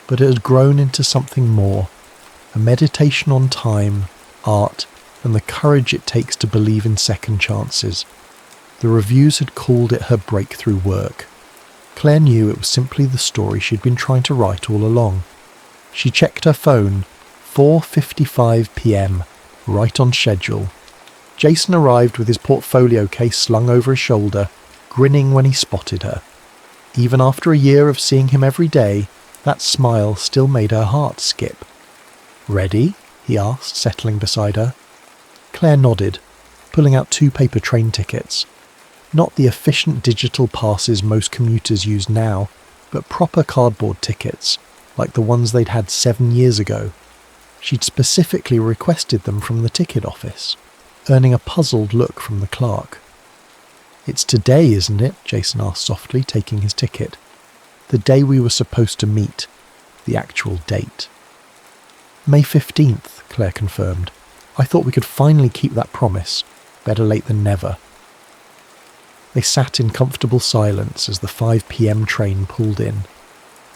but it had grown into something more, a meditation on time, art, and the courage it takes to believe in second chances. The reviews had called it her breakthrough work. Claire knew it was simply the story she'd been trying to write all along. She checked her phone, 4:55 p.m, right on schedule. Jason arrived with his portfolio case slung over his shoulder, grinning when he spotted her. Even after a year of seeing him every day, that smile still made her heart skip. "Ready?" he asked, settling beside her. Claire nodded, pulling out 2 paper train tickets. Not the efficient digital passes most commuters use now, but proper cardboard tickets, like the ones they'd had 7 years ago. She'd specifically requested them from the ticket office, earning a puzzled look from the clerk. "It's today, isn't it?" Jason asked softly, taking his ticket. "The day we were supposed to meet. The actual date." "May 15th, Claire confirmed. "I thought we could finally keep that promise. Better late than never." They sat in comfortable silence as the 5 p.m. train pulled in.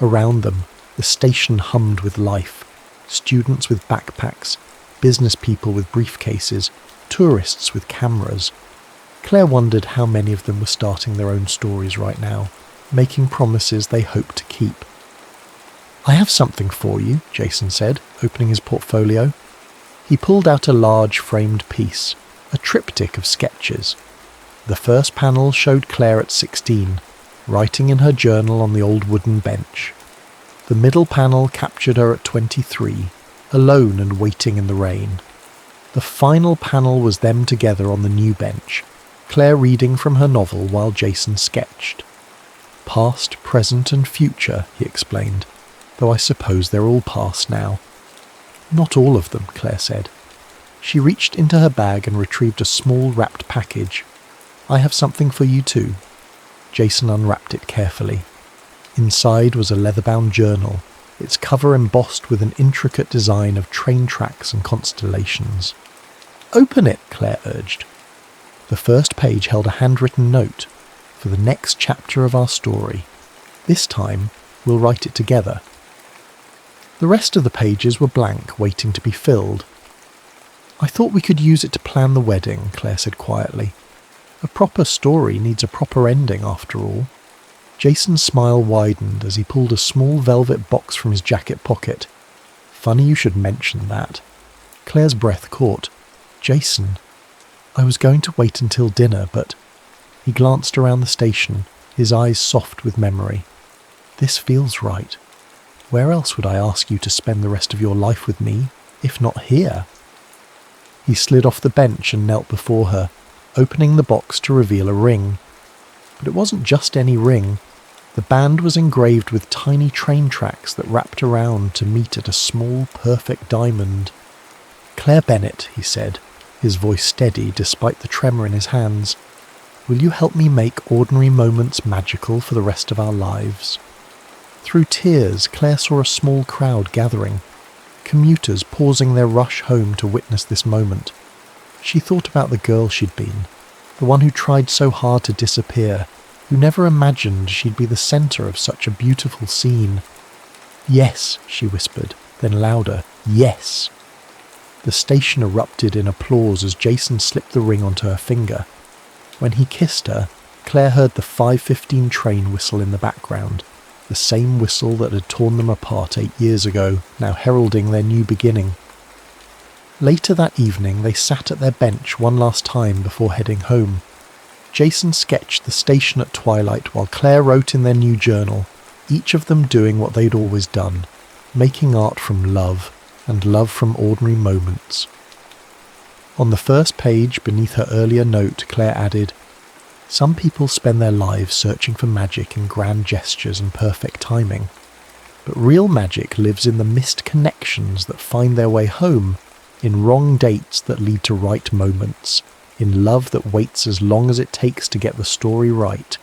Around them, the station hummed with life. Students with backpacks, business people with briefcases, tourists with cameras. Claire wondered how many of them were starting their own stories right now, making promises they hoped to keep. "I have something for you," Jason said, opening his portfolio. He pulled out a large framed piece, a triptych of sketches. The first panel showed Claire at 16, writing in her journal on the old wooden bench. The middle panel captured her at 23, alone and waiting in the rain. The final panel was them together on the new bench, Claire reading from her novel while Jason sketched. "Past, present and future," he explained, "though I suppose they're all past now." "Not all of them," Claire said. She reached into her bag and retrieved a small wrapped package. "I have something for you too." Jason unwrapped it carefully. Inside was a leather-bound journal, its cover embossed with an intricate design of train tracks and constellations. "Open it," Claire urged. The first page held a handwritten note for the next chapter of our story. This time, we'll write it together. The rest of the pages were blank, waiting to be filled. "I thought we could use it to plan the wedding," Claire said quietly. "A proper story needs a proper ending, after all." Jason's smile widened as he pulled a small velvet box from his jacket pocket. "Funny you should mention that." Claire's breath caught. "Jason, I was going to wait until dinner, but..." He glanced around the station, his eyes soft with memory. "This feels right. Where else would I ask you to spend the rest of your life with me, if not here?" He slid off the bench and knelt before her, opening the box to reveal a ring. But it wasn't just any ring. The band was engraved with tiny train tracks that wrapped around to meet at a small, perfect diamond. "Claire Bennett," he said, his voice steady despite the tremor in his hands, "will you help me make ordinary moments magical for the rest of our lives?" Through tears, Claire saw a small crowd gathering, commuters pausing their rush home to witness this moment. She thought about the girl she'd been, the one who tried so hard to disappear, who never imagined she'd be the centre of such a beautiful scene. "Yes," she whispered, then louder, "Yes." The station erupted in applause as Jason slipped the ring onto her finger. When he kissed her, Claire heard the 5:15 train whistle in the background, the same whistle that had torn them apart 8 years ago, now heralding their new beginning. Later that evening, they sat at their bench one last time before heading home. Jason sketched the station at twilight while Claire wrote in their new journal, each of them doing what they'd always done, making art from love and love from ordinary moments. On the first page, beneath her earlier note, Claire added, "Some people spend their lives searching for magic in grand gestures and perfect timing. But real magic lives in the missed connections that find their way home, in wrong dates that lead to right moments, in love that waits as long as it takes to get the story right.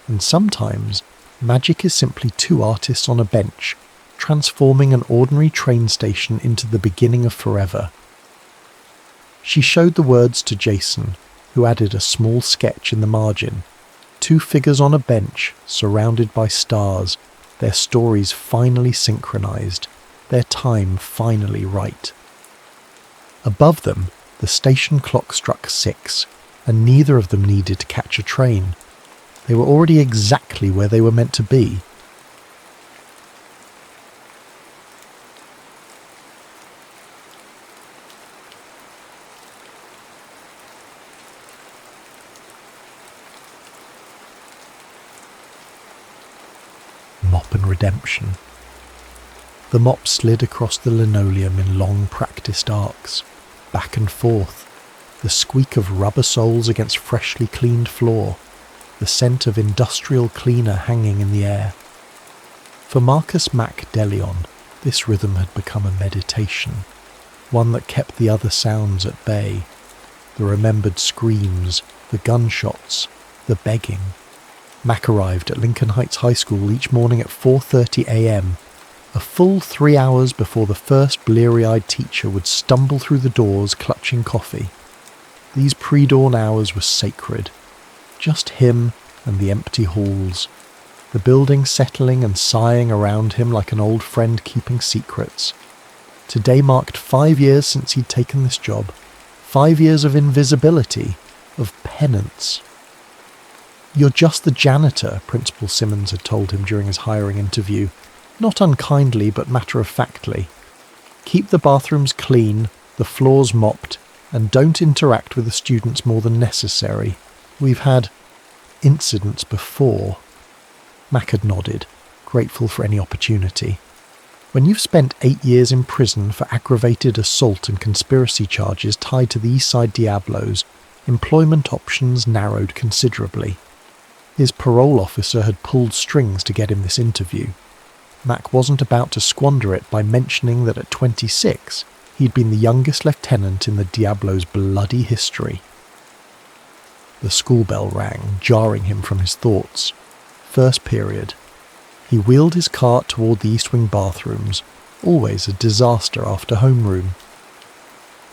And sometimes, magic is simply two artists on a bench, transforming an ordinary train station into the beginning of forever." She showed the words to Jason, who added a small sketch in the margin. Two figures on a bench, surrounded by stars, their stories finally synchronized, their time finally right. Above them, the station clock struck 6, and neither of them needed to catch a train. They were already exactly where they were meant to be. Mop and Redemption. The mop slid across the linoleum in long practiced arcs, back and forth, the squeak of rubber soles against freshly cleaned floor, the scent of industrial cleaner hanging in the air. For Marcus Mac DeLeon, this rhythm had become a meditation, one that kept the other sounds at bay, the remembered screams, the gunshots, the begging. Mac arrived at Lincoln Heights High School each morning at 4:30 a.m., a full 3 hours before the first bleary-eyed teacher would stumble through the doors clutching coffee. These pre-dawn hours were sacred. Just him and the empty halls, the building settling and sighing around him like an old friend keeping secrets. Today marked 5 years since he'd taken this job, 5 years of invisibility, of penance. "You're just the janitor," Principal Simmons had told him during his hiring interview, not unkindly but matter-of-factly. "Keep the bathrooms clean, the floors mopped, and don't interact with the students more than necessary. We've had incidents before." Mac had nodded, grateful for any opportunity. When you've spent 8 years in prison for aggravated assault and conspiracy charges tied to the Eastside Diablos, employment options narrowed considerably. His parole officer had pulled strings to get him this interview. Mac wasn't about to squander it by mentioning that at 26, he'd been the youngest lieutenant in the Diablo's bloody history. The school bell rang, jarring him from his thoughts. First period. He wheeled his cart toward the East Wing bathrooms, always a disaster after homeroom.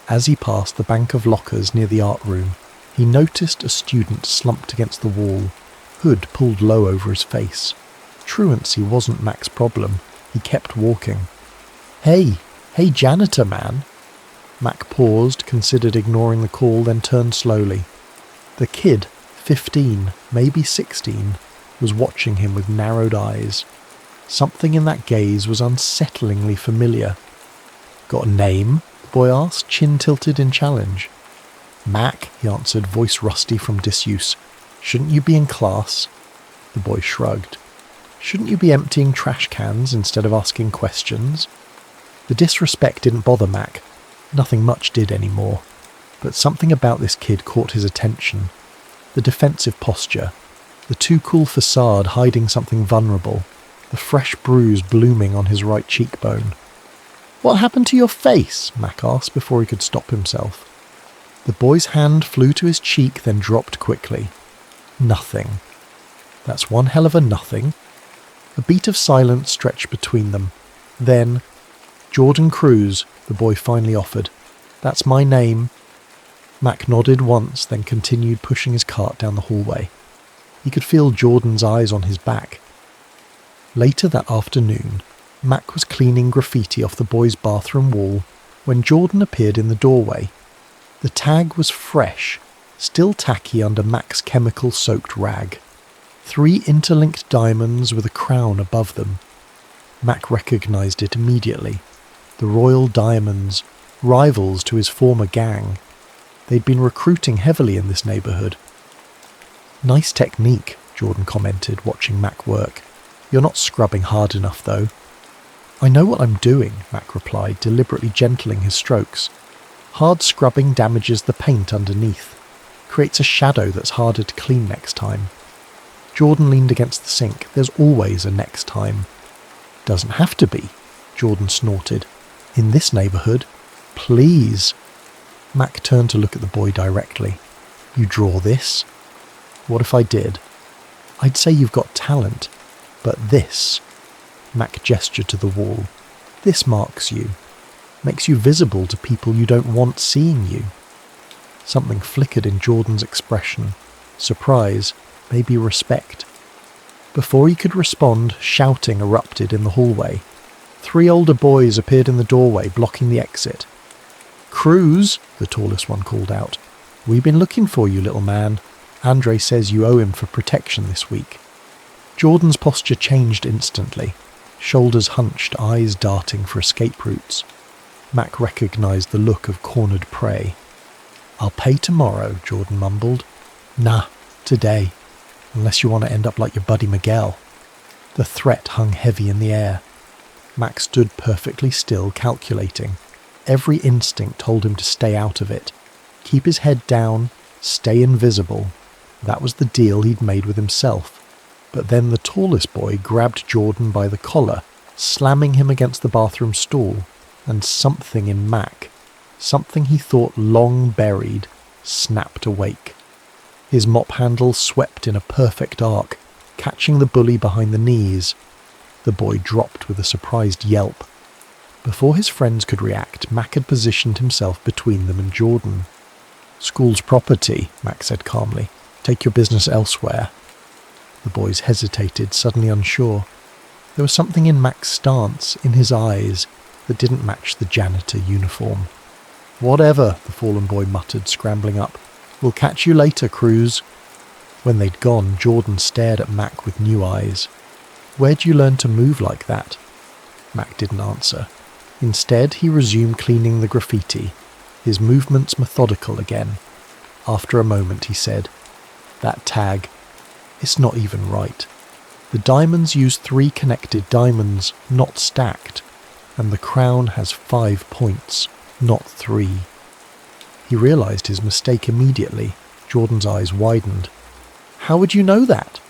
As he passed the bank of lockers near the art room, he noticed a student slumped against the wall, hood pulled low over his face. Truancy wasn't Mac's problem. He kept walking. Hey janitor man." Mac paused, considered ignoring the call, then turned slowly. The kid, 15, maybe 16, was watching him with narrowed eyes. Something in that gaze was unsettlingly familiar. "Got a name?" the boy asked, chin tilted in challenge. "Mac," he answered, voice rusty from disuse. "Shouldn't you be in class?" The boy shrugged. "Shouldn't you be emptying trash cans instead of asking questions?" The disrespect didn't bother Mac. Nothing much did anymore. But something about this kid caught his attention. The defensive posture, the too cool facade hiding something vulnerable, the fresh bruise blooming on his right cheekbone. "What happened to your face?" Mac asked before he could stop himself. The boy's hand flew to his cheek, then dropped quickly. "Nothing." "That's one hell of a nothing." A beat of silence stretched between them. Then, "Jordan Cruz," the boy finally offered. "That's my name." Mac nodded once, then continued pushing his cart down the hallway. He could feel Jordan's eyes on his back. Later that afternoon, Mac was cleaning graffiti off the boy's bathroom wall when Jordan appeared in the doorway. The tag was fresh, still tacky under Mac's chemical-soaked rag. 3 interlinked diamonds with a crown above them. Mac recognized it immediately. The Royal Diamonds, rivals to his former gang. They'd been recruiting heavily in this neighborhood. "Nice technique," Jordan commented, watching Mac work. "You're not scrubbing hard enough, though." "I know what I'm doing," Mac replied, deliberately gentling his strokes. "Hard scrubbing damages the paint underneath, creates a shadow that's harder to clean next time." Jordan leaned against the sink. "There's always a next time." "Doesn't have to be," Jordan snorted. "In this neighbourhood, please." Mac turned to look at the boy directly. "You draw this?" "What if I did?" "I'd say you've got talent, but this," Mac gestured to the wall, "this marks you, makes you visible to people you don't want seeing you." Something flickered in Jordan's expression. Surprise, maybe respect. Before he could respond, shouting erupted in the hallway. 3 older boys appeared in the doorway, blocking the exit. "Cruz," the tallest one called out. "We've been looking for you, little man. Andre says you owe him for protection this week." Jordan's posture changed instantly. Shoulders hunched, eyes darting for escape routes. Mac recognized the look of cornered prey. "I'll pay tomorrow," Jordan mumbled. "Nah, today. Unless you want to end up like your buddy Miguel." The threat hung heavy in the air. Mac stood perfectly still, calculating. Every instinct told him to stay out of it. Keep his head down, stay invisible. That was the deal he'd made with himself. But then the tallest boy grabbed Jordan by the collar, slamming him against the bathroom stool, and something in Mac, something he thought long buried, snapped awake. His mop handle swept in a perfect arc, catching the bully behind the knees. The boy dropped with a surprised yelp. Before his friends could react, Mac had positioned himself between them and Jordan. "School's property," Mac said calmly. "Take your business elsewhere." The boys hesitated, suddenly unsure. There was something in Mac's stance, in his eyes, that didn't match the janitor uniform. "Whatever," the fallen boy muttered, scrambling up. "We'll catch you later, Cruz." When they'd gone, Jordan stared at Mac with new eyes. "Where'd you learn to move like that?" Mac didn't answer. Instead, he resumed cleaning the graffiti, his movements methodical again. After a moment, he said, "That tag, it's not even right. The diamonds use 3 connected diamonds, not stacked, and the crown has 5 points, not 3. He realized his mistake immediately. Jordan's eyes widened. "How would you know that?"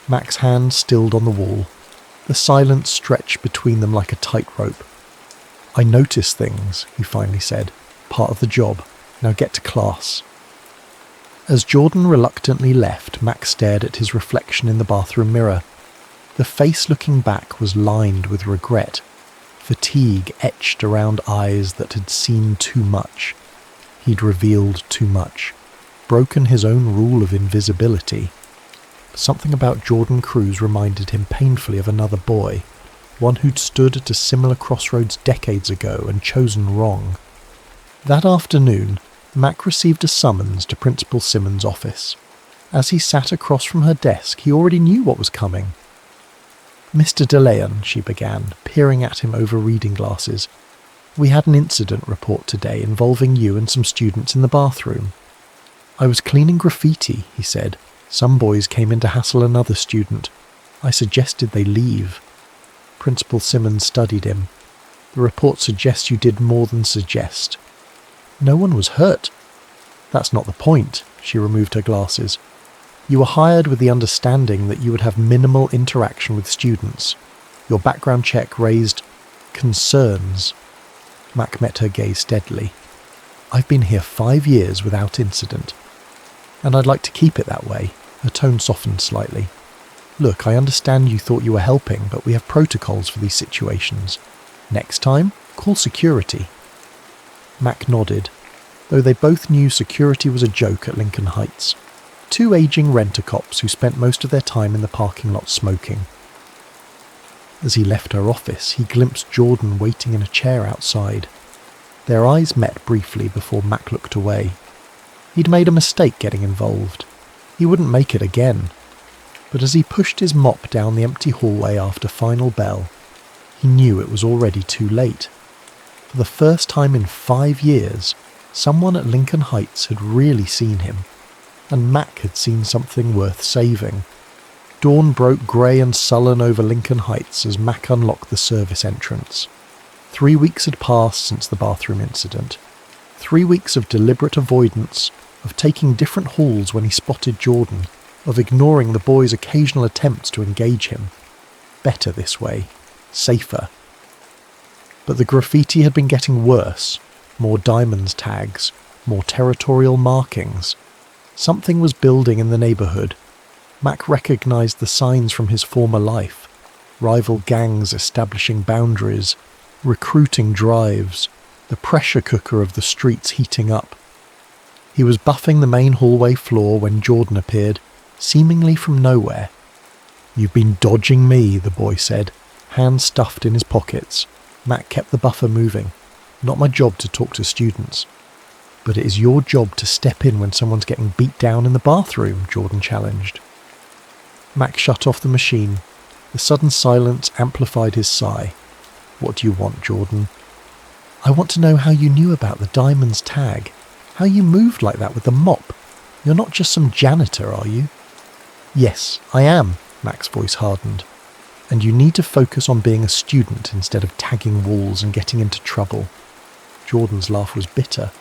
Mac's hand stilled on the wall. The silence stretched between them like a tightrope. "I notice things," he finally said. "Part of the job. Now get to class." As Jordan reluctantly left, Mac stared at his reflection in the bathroom mirror. The face looking back was lined with regret. Fatigue etched around eyes that had seen too much. He'd revealed too much. Broken his own rule of invisibility. Something about Jordan Cruz reminded him painfully of another boy, one who'd stood at a similar crossroads decades ago and chosen wrong. That afternoon, Mac received a summons to Principal Simmons' office. As he sat across from her desk, he already knew what was coming. "Mr. DeLeon," she began, peering at him over reading glasses, "we had an incident report today involving you and some students in the bathroom." "I was cleaning graffiti," he said. "Some boys came in to hassle another student. I suggested they leave." Principal Simmons studied him. "The report suggests you did more than suggest." "No one was hurt." "That's not the point." She removed her glasses. "You were hired with the understanding that you would have minimal interaction with students. Your background check raised concerns." Mac met her gaze steadily. "I've been here 5 years without incident. And I'd like to keep it that way." Her tone softened slightly. "Look, I understand you thought you were helping, but we have protocols for these situations. Next time, call security." Mac nodded, though they both knew security was a joke at Lincoln Heights. 2 aging rent-a-cops who spent most of their time in the parking lot smoking. As he left her office, he glimpsed Jordan waiting in a chair outside. Their eyes met briefly before Mac looked away. He'd made a mistake getting involved. He wouldn't make it again. But as he pushed his mop down the empty hallway after final bell, he knew it was already too late. For the first time in 5 years, someone at Lincoln Heights had really seen him, and Mac had seen something worth saving. Dawn broke grey and sullen over Lincoln Heights as Mac unlocked the service entrance. 3 weeks had passed since the bathroom incident. 3 weeks of deliberate avoidance, of taking different halls when he spotted Jordan, of ignoring the boy's occasional attempts to engage him. Better this way. Safer. But the graffiti had been getting worse. More diamonds tags, more territorial markings. Something was building in the neighbourhood. Mac recognised the signs from his former life. Rival gangs establishing boundaries, recruiting drives, the pressure cooker of the streets heating up. He was buffing the main hallway floor when Jordan appeared, seemingly from nowhere. "You've been dodging me," the boy said, hands stuffed in his pockets. Mac kept the buffer moving. "Not my job to talk to students." "But it is your job to step in when someone's getting beat down in the bathroom," Jordan challenged. Mac shut off the machine. The sudden silence amplified his sigh. "What do you want, Jordan?" "I want to know how you knew about the diamonds tag. How you moved like that with the mop. You're not just some janitor, are you?" "Yes, I am," Mac's voice hardened. "And you need to focus on being a student instead of tagging walls and getting into trouble." Jordan's laugh was bitter.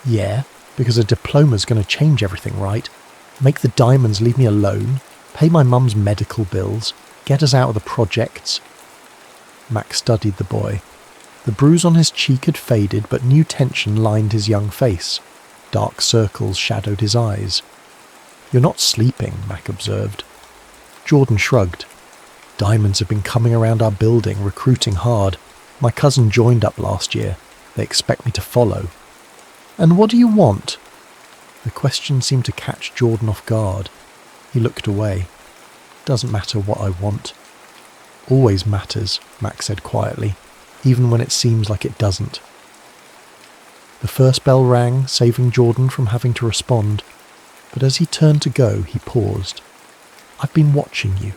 "Yeah, because a diploma's going to change everything, right? Make the diamonds leave me alone, pay my mum's medical bills, get us out of the projects." Mac studied the boy. The bruise on his cheek had faded, but new tension lined his young face. Dark circles shadowed his eyes. "You're not sleeping," Mac observed. Jordan shrugged. "Diamonds have been coming around our building, recruiting hard. My cousin joined up last year. They expect me to follow." "And what do you want?" The question seemed to catch Jordan off guard. He looked away. "Doesn't matter what I want." "Always matters," Mac said quietly, even when it seems like it doesn't. The first bell rang, saving Jordan from having to respond, but as he turned to go, he paused. "I've been watching you.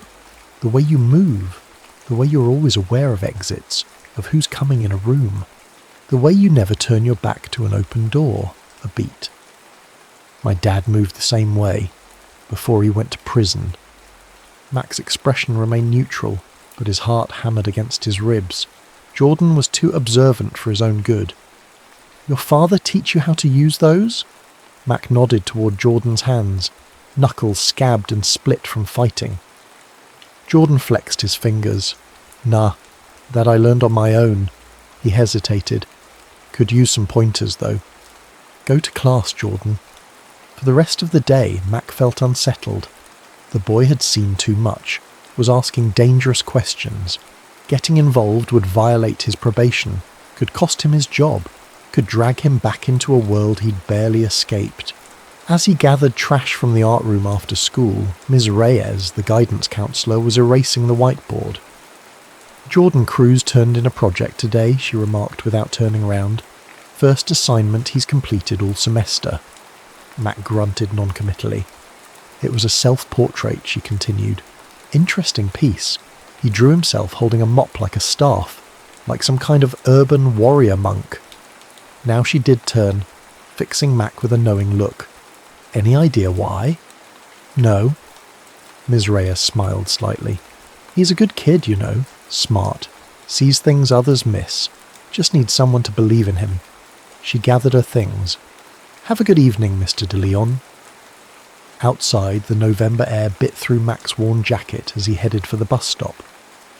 The way you move, the way you're always aware of exits, of who's coming in a room, the way you never turn your back to an open door, a beat. My dad moved the same way, before he went to prison." Mac's expression remained neutral, but his heart hammered against his ribs. Jordan was too observant for his own good. "Your father teach you how to use those?" Mac nodded toward Jordan's hands, knuckles scabbed and split from fighting. Jordan flexed his fingers. "Nah, that I learned on my own." He hesitated. "Could use some pointers, though." "Go to class, Jordan." For the rest of the day, Mac felt unsettled. The boy had seen too much, was asking dangerous questions. Getting involved would violate his probation, could cost him his job, could drag him back into a world he'd barely escaped. As he gathered trash from the art room after school, Ms. Reyes, the guidance counsellor, was erasing the whiteboard. "Jordan Cruz turned in a project today," she remarked without turning round. "First assignment he's completed all semester." Mac grunted noncommittally. "It was a self-portrait," she continued. "Interesting piece. He drew himself holding a mop like a staff, like some kind of urban warrior monk." Now she did turn, fixing Mac with a knowing look. "Any idea why?" "No." Ms. Reyes smiled slightly. "He's a good kid, you know. Smart. Sees things others miss. Just needs someone to believe in him." She gathered her things. "Have a good evening, Mr. de Leon." Outside, the November air bit through Mac's worn jacket as he headed for the bus stop.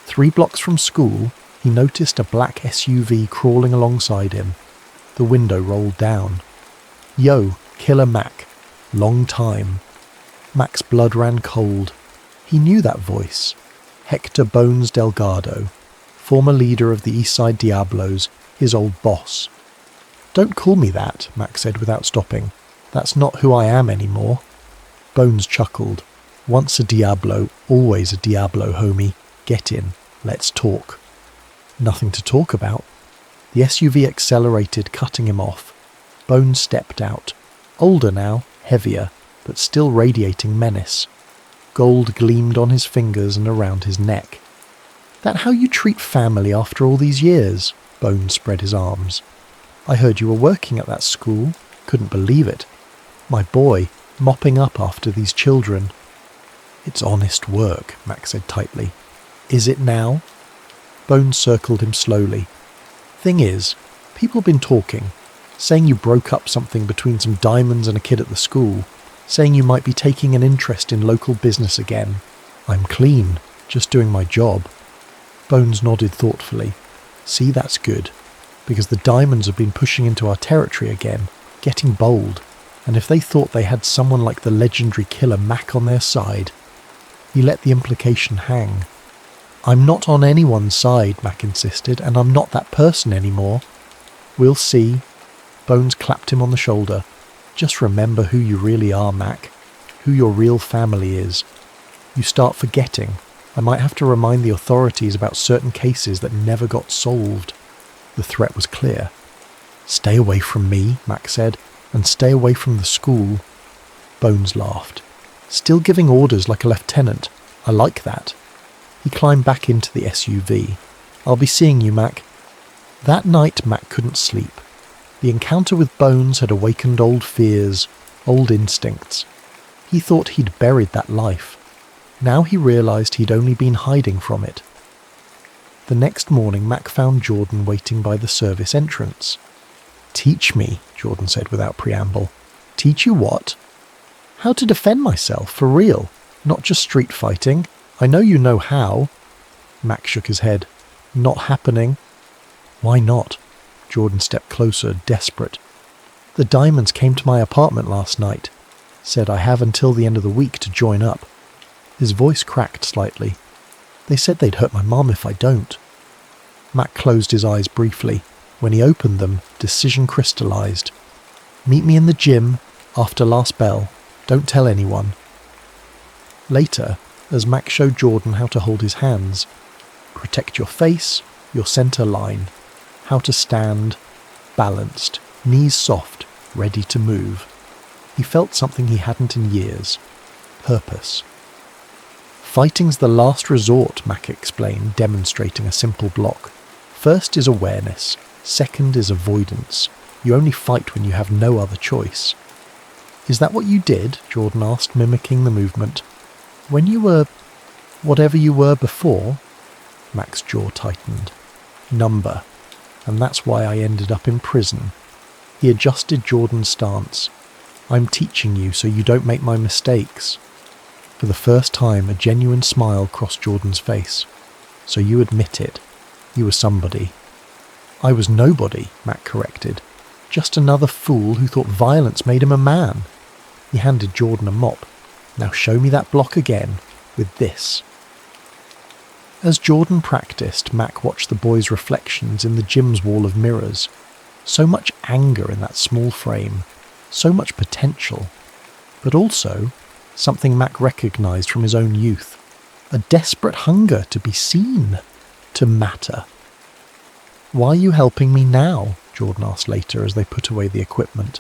3 blocks from school, he noticed a black SUV crawling alongside him. The window rolled down. "Yo, Killer Mac. Long time." Mac's blood ran cold. He knew that voice. Hector Bones Delgado, former leader of the Eastside Diablos, his old boss. "Don't call me that," Mac said without stopping. "That's not who I am anymore." Bones chuckled. "Once a Diablo, always a Diablo, homie. Get in. Let's talk." "Nothing to talk about." The SUV accelerated, cutting him off. Bones stepped out. Older now, heavier, but still radiating menace. Gold gleamed on his fingers and around his neck. "That how you treat family after all these years?" Bones spread his arms. "I heard you were working at that school. Couldn't believe it. My boy, mopping up after these children." It's honest work, Mac said tightly. Is it now? Bones circled him slowly. Thing is, people have been talking, saying you broke up something between some diamonds and a kid at the school, saying you might be taking an interest in local business again. I'm clean, just doing my job. Bones nodded thoughtfully. See, that's good, because the diamonds have been pushing into our territory again, getting bold, and if they thought they had someone like the legendary killer Mac on their side... He let the implication hang. I'm not on anyone's side, Mac insisted, and I'm not that person anymore. We'll see. Bones clapped him on the shoulder. Just remember who you really are, Mac. Who your real family is. You start forgetting. I might have to remind the authorities about certain cases that never got solved. The threat was clear. Stay away from me, Mac said, and stay away from the school. Bones laughed. Still giving orders like a lieutenant. I like that. He climbed back into the SUV. I'll be seeing you, Mac. That night, Mac couldn't sleep. The encounter with Bones had awakened old fears, old instincts. He thought he'd buried that life. Now he realised he'd only been hiding from it. The next morning, Mac found Jordan waiting by the service entrance. Teach me, Jordan said without preamble. Teach you what? How to defend myself, for real. Not just street fighting. I know you know how. Mac shook his head. Not happening. Why not? Jordan stepped closer, desperate. The diamonds came to my apartment last night. Said I have until the end of the week to join up. His voice cracked slightly. They said they'd hurt my mom if I don't. Mac closed his eyes briefly. When he opened them, decision crystallized. Meet me in the gym after last bell. Don't tell anyone. Later, as Mac showed Jordan how to hold his hands, protect your face, your center line, how to stand, balanced, knees soft, ready to move. He felt something he hadn't in years. Purpose. Fighting's the last resort, Mac explained, demonstrating a simple block. First is awareness. Second is avoidance. You only fight when you have no other choice. Is that what you did? Jordan asked, mimicking the movement. When you were... whatever you were before? Mac's jaw tightened. Number. And that's why I ended up in prison. He adjusted Jordan's stance. I'm teaching you so you don't make my mistakes. For the first time, a genuine smile crossed Jordan's face. So you admit it. You were somebody. I was nobody, Mac corrected. Just another fool who thought violence made him a man. He handed Jordan a mop. Now show me that block again, with this. As Jordan practiced, Mac watched the boy's reflections in the gym's wall of mirrors. So much anger in that small frame. So much potential. But also, something Mac recognised from his own youth. A desperate hunger to be seen. To matter. Why are you helping me now? Jordan asked later as they put away the equipment.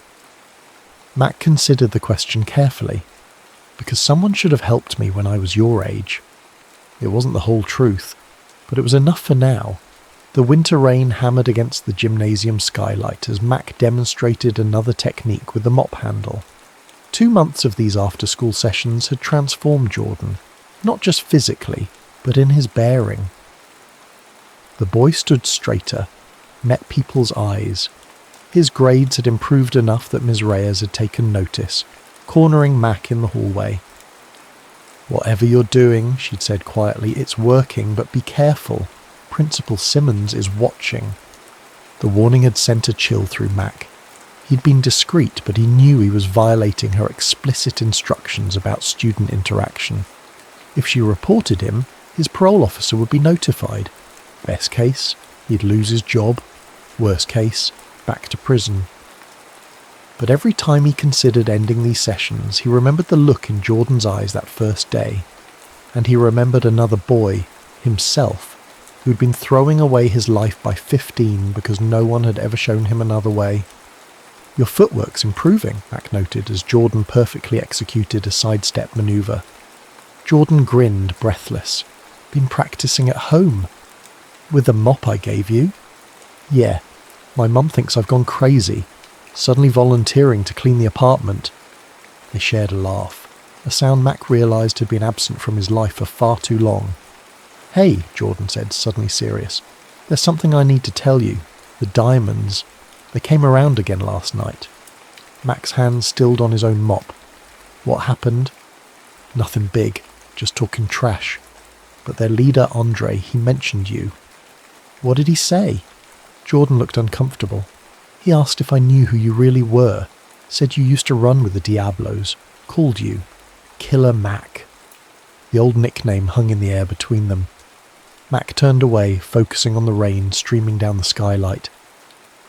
Mac considered the question carefully. Because someone should have helped me when I was your age. It wasn't the whole truth, but it was enough for now. The winter rain hammered against the gymnasium skylight as Mac demonstrated another technique with the mop handle. 2 months of these after-school sessions had transformed Jordan, not just physically, but in his bearing. The boy stood straighter, met people's eyes. His grades had improved enough that Ms. Reyes had taken notice, cornering Mac in the hallway. Whatever you're doing, she'd said quietly, it's working, but be careful. Principal Simmons is watching. The warning had sent a chill through Mac. He'd been discreet, but he knew he was violating her explicit instructions about student interaction. If she reported him, his parole officer would be notified. Best case, he'd lose his job. Worst case, back to prison. But every time he considered ending these sessions, he remembered the look in Jordan's eyes that first day. And he remembered another boy, himself, who'd been throwing away his life by 15 because no one had ever shown him another way. Your footwork's improving, Mac noted as Jordan perfectly executed a sidestep maneuver. Jordan grinned, breathless. Been practicing at home. With the mop I gave you? Yeah. My mum thinks I've gone crazy. Suddenly volunteering to clean the apartment. They shared a laugh. a sound Mac realised had been absent from his life for far too long. "Hey," Jordan said, suddenly serious. "There's something I need to tell you. The diamonds, they came around again last night." Mac's hand stilled on his own mop. "What happened?" "Nothing big, just talking trash. But their leader, Andre, he mentioned you." "What did he say?" Jordan looked uncomfortable. "He asked if I knew who you really were. Said you used to run with the Diablos. Called you Killer Mac." The old nickname hung in the air between them. Mac turned away, focusing on the rain streaming down the skylight.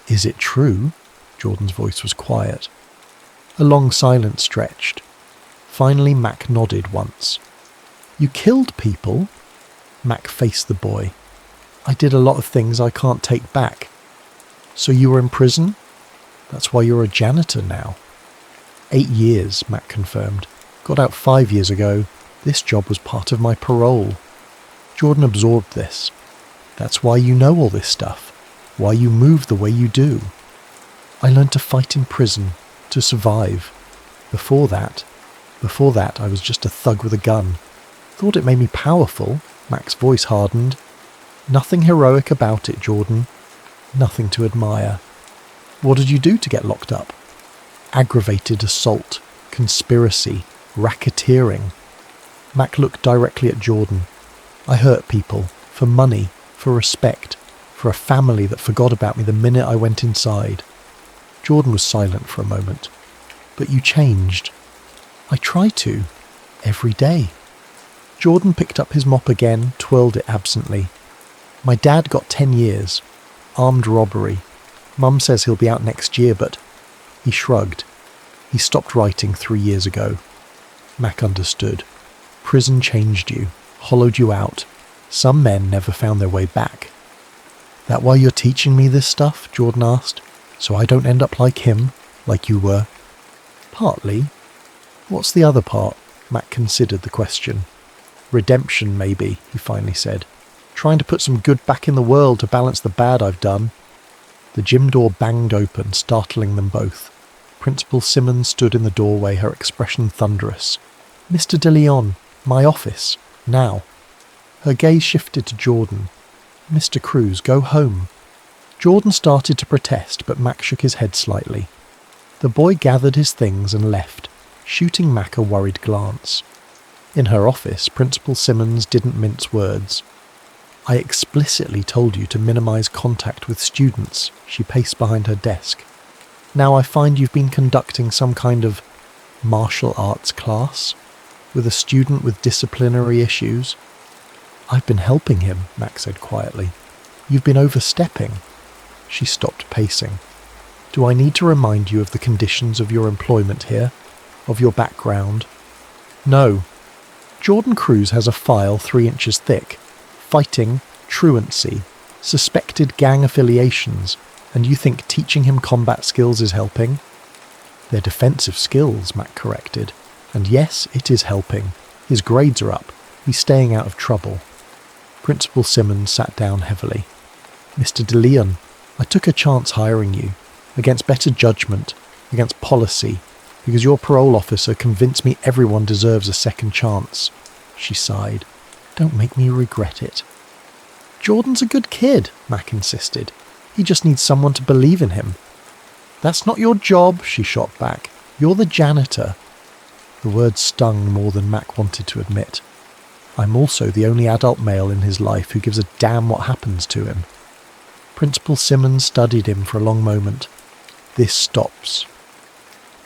"Is it true?" Jordan's voice was quiet. A long silence stretched. Finally Mac nodded once. "You killed people?" Mac faced the boy. "I did a lot of things I can't take back." "So you were in prison? That's why you're a janitor now." 8 years, Mac confirmed. "Got out 5 years ago. This job was part of my parole." Jordan absorbed this. "That's why you know all this stuff. Why you move the way you do." "I learned to fight in prison, to survive. Before that, I was just a thug with a gun. Thought it made me powerful." Mac's voice hardened. "Nothing heroic about it, Jordan. Nothing to admire." "What did you do to get locked up?" "Aggravated assault, conspiracy, racketeering." Mac looked directly at Jordan. "I hurt people, for money, for respect, for a family that forgot about me the minute I went inside." Jordan was silent for a moment. "But you changed." "I try to. Every day." Jordan picked up his mop again, twirled it absently. "My dad got 10 years. Armed robbery. Mum says he'll be out next year, but..." He shrugged. "He stopped writing 3 years ago." Mac understood. "Prison changed you, hollowed you out. Some men never found their way back." "That why you're teaching me this stuff?" Jordan asked. "So I don't end up like him, like you were?" "Partly." "What's the other part?" Mac considered the question. "Redemption, maybe," he finally said. "Trying to put some good back in the world to balance the bad I've done." The gym door banged open, startling them both. Principal Simmons stood in the doorway, her expression thunderous. "Mr. de Leon, my office, now." Her gaze shifted to Jordan. "Mr. Cruz, go home." Jordan started to protest, but Mac shook his head slightly. The boy gathered his things and left, shooting Mac a worried glance. In her office, Principal Simmons didn't mince words. "I explicitly told you to minimize contact with students." She paced behind her desk. "Now I find you've been conducting some kind of martial arts class with a student with disciplinary issues." "I've been helping him," Mac said quietly. "You've been overstepping." She stopped pacing. "Do I need to remind you of the conditions of your employment here? Of your background?" "No." "Jordan Cruz has a file 3 inches thick. Fighting, truancy, suspected gang affiliations, and you think teaching him combat skills is helping?" "They're defensive skills," Mac corrected. "And yes, it is helping. His grades are up. He's staying out of trouble." Principal Simmons sat down heavily. "Mr. de Leon, I took a chance hiring you, against better judgment, against policy, because your parole officer convinced me everyone deserves a second chance." She sighed. "Don't make me regret it." "Jordan's a good kid," Mac insisted. "He just needs someone to believe in him." "That's not your job," she shot back. "You're the janitor." The words stung more than Mac wanted to admit. "I'm also the only adult male in his life who gives a damn what happens to him." Principal Simmons studied him for a long moment. "This stops.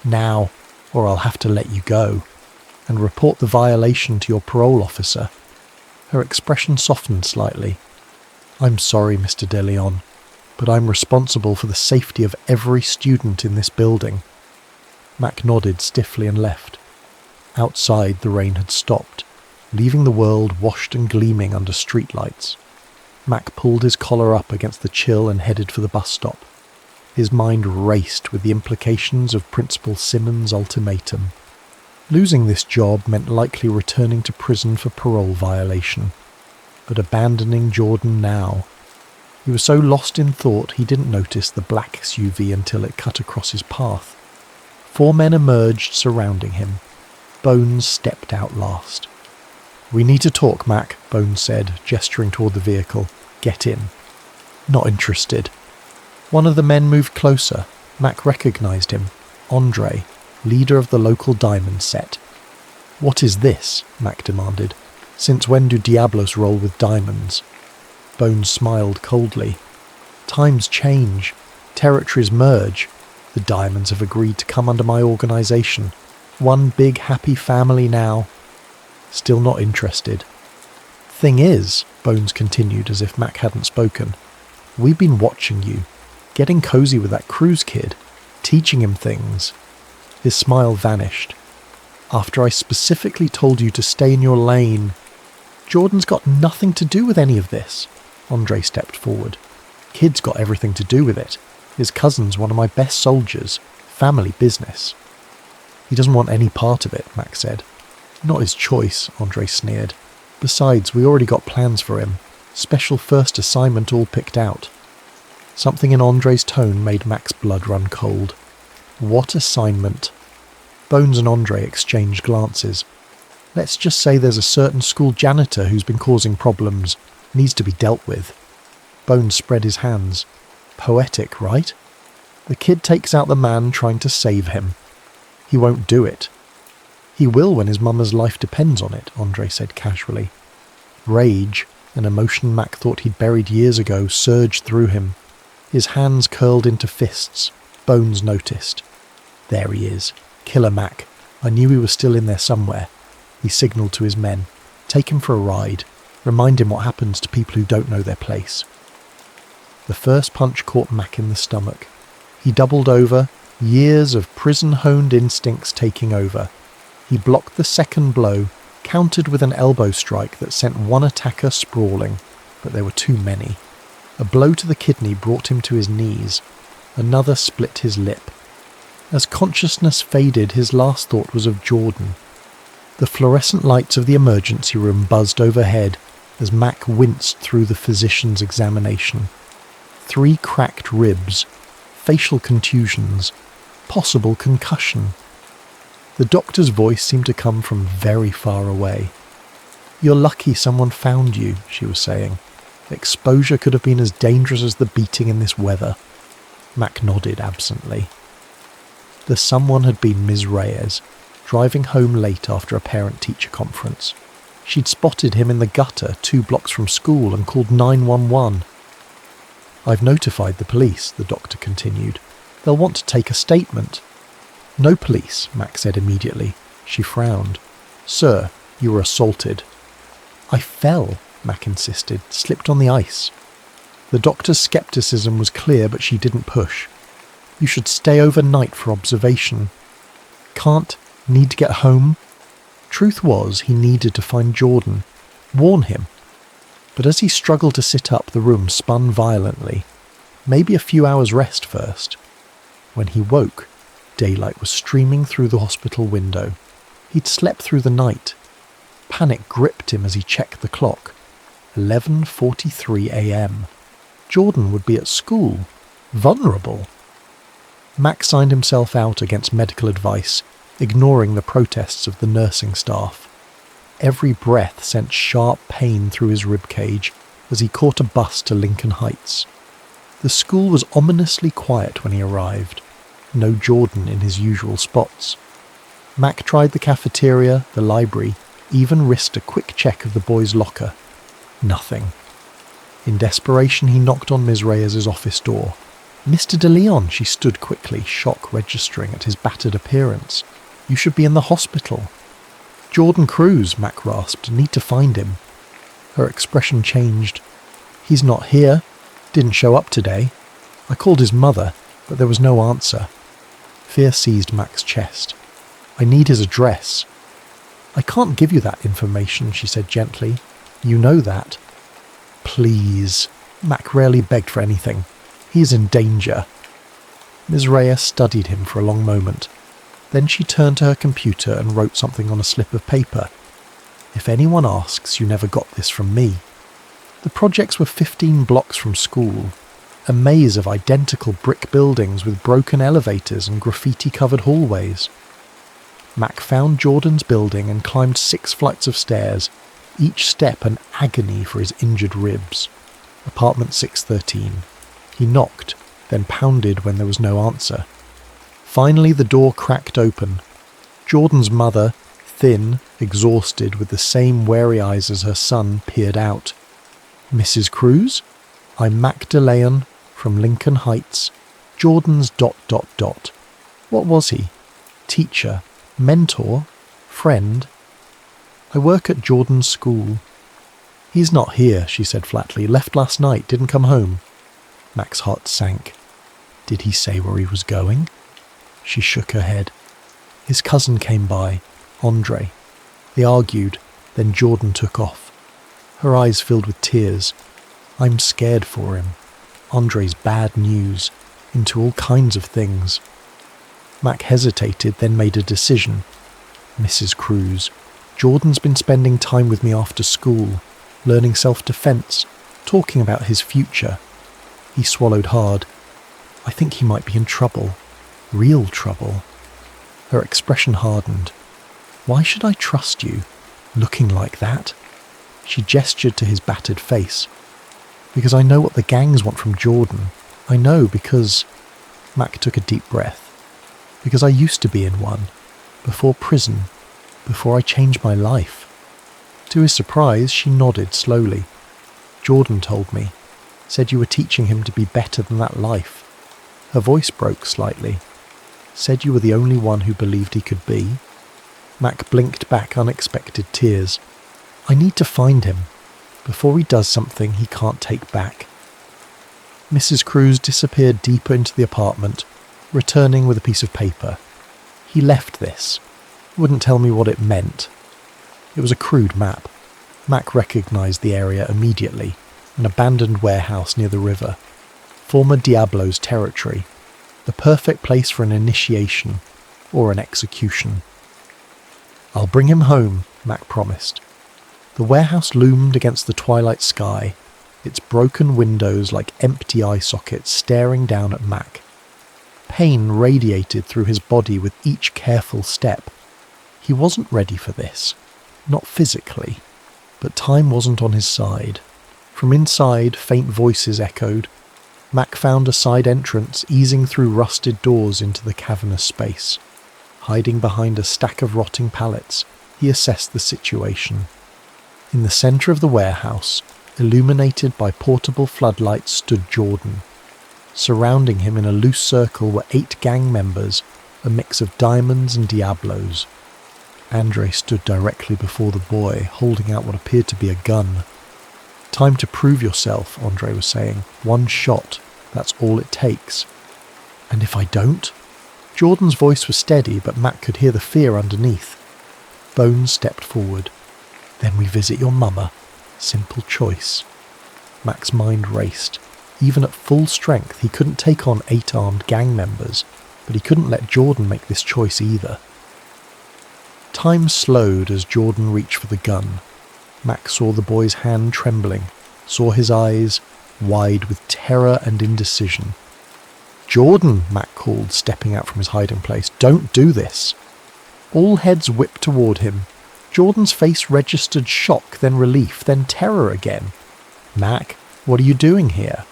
Now, or I'll have to let you go, and report the violation to your parole officer." Her expression softened slightly. "I'm sorry, Mr. de Leon, but I'm responsible for the safety of every student in this building." Mac nodded stiffly and left. Outside, the rain had stopped, leaving the world washed and gleaming under streetlights. Mac pulled his collar up against the chill and headed for the bus stop. His mind raced with the implications of Principal Simmons' ultimatum. Losing this job meant likely returning to prison for parole violation, but abandoning Jordan now. He was so lost in thought he didn't notice the black SUV until it cut across his path. 4 men emerged, surrounding him. Bones stepped out last. "We need to talk, Mac," Bones said, gesturing toward the vehicle. "Get in." "Not interested." One of the men moved closer. Mac recognized him. Andre, leader of the local diamond set. "What is this?" Mac demanded. "Since when do Diablos roll with diamonds?" Bones smiled coldly. "Times change. Territories merge. The diamonds have agreed to come under my organization. One big happy family now." "Still not interested." "Thing is," Bones continued as if Mac hadn't spoken, "we've been watching you, getting cozy with that Cruz kid, teaching him things." His smile vanished. "After I specifically told you to stay in your lane." "Jordan's got nothing to do with any of this." Andre stepped forward. "Kid's got everything to do with it. His cousin's one of my best soldiers. Family business." "He doesn't want any part of it," Mac said. "Not his choice," Andre sneered. "Besides, we already got plans for him. Special first assignment all picked out." Something in Andre's tone made Mac's blood run cold. "What assignment?" Bones and Andre exchanged glances. "Let's just say there's a certain school janitor who's been causing problems. Needs to be dealt with." Bones spread his hands. "Poetic, right? The kid takes out the man trying to save him. He won't do it." "He will when his mama's life depends on it," Andre said casually. Rage, an emotion Mac thought he'd buried years ago, surged through him. His hands curled into fists. Bones noticed. "There he is. Killer Mac. I knew he was still in there somewhere." He signalled to his men. "Take him for a ride. Remind him what happens to people who don't know their place." The first punch caught Mac in the stomach. He doubled over, years of prison-honed instincts taking over. He blocked the second blow, countered with an elbow strike that sent one attacker sprawling, but there were too many. A blow to the kidney brought him to his knees. Another split his lip. As consciousness faded, his last thought was of Jordan. The fluorescent lights of the emergency room buzzed overhead as Mac winced through the physician's examination. 3 cracked ribs, facial contusions, possible concussion. The doctor's voice seemed to come from very far away. "You're lucky someone found you," she was saying. "Exposure could have been as dangerous as the beating in this weather." Mac nodded absently. The someone had been Ms. Reyes, driving home late after a parent-teacher conference. She'd spotted him in the gutter 2 blocks from school and called 911. "I've notified the police," the doctor continued. "They'll want to take a statement." "No police," Mac said immediately. She frowned. "Sir, you were assaulted." "I fell," Mac insisted, "slipped on the ice." The doctor's skepticism was clear, but she didn't push. "You should stay overnight for observation." "Can't? Need to get home?" Truth was, he needed to find Jordan. Warn him. But as he struggled to sit up, the room spun violently. Maybe a few hours rest first. When he woke, daylight was streaming through the hospital window. He'd slept through the night. Panic gripped him as he checked the clock. 11:43 a.m. Jordan would be at school. Vulnerable. Mac signed himself out against medical advice, ignoring the protests of the nursing staff. Every breath sent sharp pain through his ribcage as he caught a bus to Lincoln Heights. The school was ominously quiet when he arrived. No Jordan in his usual spots. Mac tried the cafeteria, the library, even risked a quick check of the boys' locker. Nothing. In desperation, he knocked on Ms. Reyes' office door. "Mr. De Leon," she stood quickly, shock registering at his battered appearance. "You should be in the hospital." "Jordan Cruz," Mac rasped. "Need to find him." Her expression changed. "He's not here. Didn't show up today. I called his mother, but there was no answer." Fear seized Mac's chest. "I need his address." "I can't give you that information," she said gently. "You know that." "Please." Mac rarely begged for anything. "He is in danger." Ms. Reyes studied him for a long moment. Then she turned to her computer and wrote something on a slip of paper. "If anyone asks, you never got this from me." The projects were 15 blocks from school. A maze of identical brick buildings with broken elevators and graffiti-covered hallways. Mac found Jordan's building and climbed 6 flights of stairs, each step an agony for his injured ribs. Apartment 613. He knocked, then pounded when there was no answer. Finally the door cracked open. Jordan's mother, thin, exhausted, with the same wary eyes as her son, peered out. "Mrs. Cruz? I'm Mac DeLeon from Lincoln Heights. Jordan's ... What was he? Teacher? Mentor? Friend? I work at Jordan's school." "He's not here," she said flatly. "Left last night, didn't come home." Mac's heart sank. "Did he say where he was going?" She shook her head. "His cousin came by, Andre. They argued, then Jordan took off." Her eyes filled with tears. "I'm scared for him. Andre's bad news, into all kinds of things." Mac hesitated, then made a decision. "Mrs. Cruz, Jordan's been spending time with me after school, learning self-defense, talking about his future." He swallowed hard. "I think he might be in trouble. Real trouble." Her expression hardened. "Why should I trust you, looking like that?" She gestured to his battered face. "Because I know what the gangs want from Jordan. I know because..." Mac took a deep breath. "Because I used to be in one. Before prison. Before I changed my life." To his surprise, she nodded slowly. "Jordan told me. Said you were teaching him to be better than that life." Her voice broke slightly. "Said you were the only one who believed he could be." Mac blinked back unexpected tears. "I need to find him, before he does something he can't take back." Mrs. Cruz disappeared deeper into the apartment, returning with a piece of paper. "He left this. Wouldn't tell me what it meant." It was a crude map. Mac recognized the area immediately, an abandoned warehouse near the river. Former Diablo's territory. The perfect place for an initiation, or an execution. "I'll bring him home," Mac promised. The warehouse loomed against the twilight sky, its broken windows like empty eye sockets staring down at Mac. Pain radiated through his body with each careful step. He wasn't ready for this. Not physically. But time wasn't on his side. From inside, faint voices echoed. Mac found a side entrance, easing through rusted doors into the cavernous space. Hiding behind a stack of rotting pallets, he assessed the situation. In the centre of the warehouse, illuminated by portable floodlights, stood Jordan. Surrounding him in a loose circle were 8 gang members, a mix of diamonds and Diablos. Andre stood directly before the boy, holding out what appeared to be a gun. "Time to prove yourself," Andre was saying. "One shot, that's all it takes." "And if I don't?" Jordan's voice was steady, but Mac could hear the fear underneath. Bones stepped forward. "Then we visit your mama. Simple choice." Mac's mind raced. Even at full strength, he couldn't take on 8 armed gang members, but he couldn't let Jordan make this choice either. Time slowed as Jordan reached for the gun. Mac saw the boy's hand trembling, saw his eyes, wide with terror and indecision. "Jordan," Mac called, stepping out from his hiding place. "Don't do this." All heads whipped toward him. Jordan's face registered shock, then relief, then terror again. "Mac, what are you doing here?"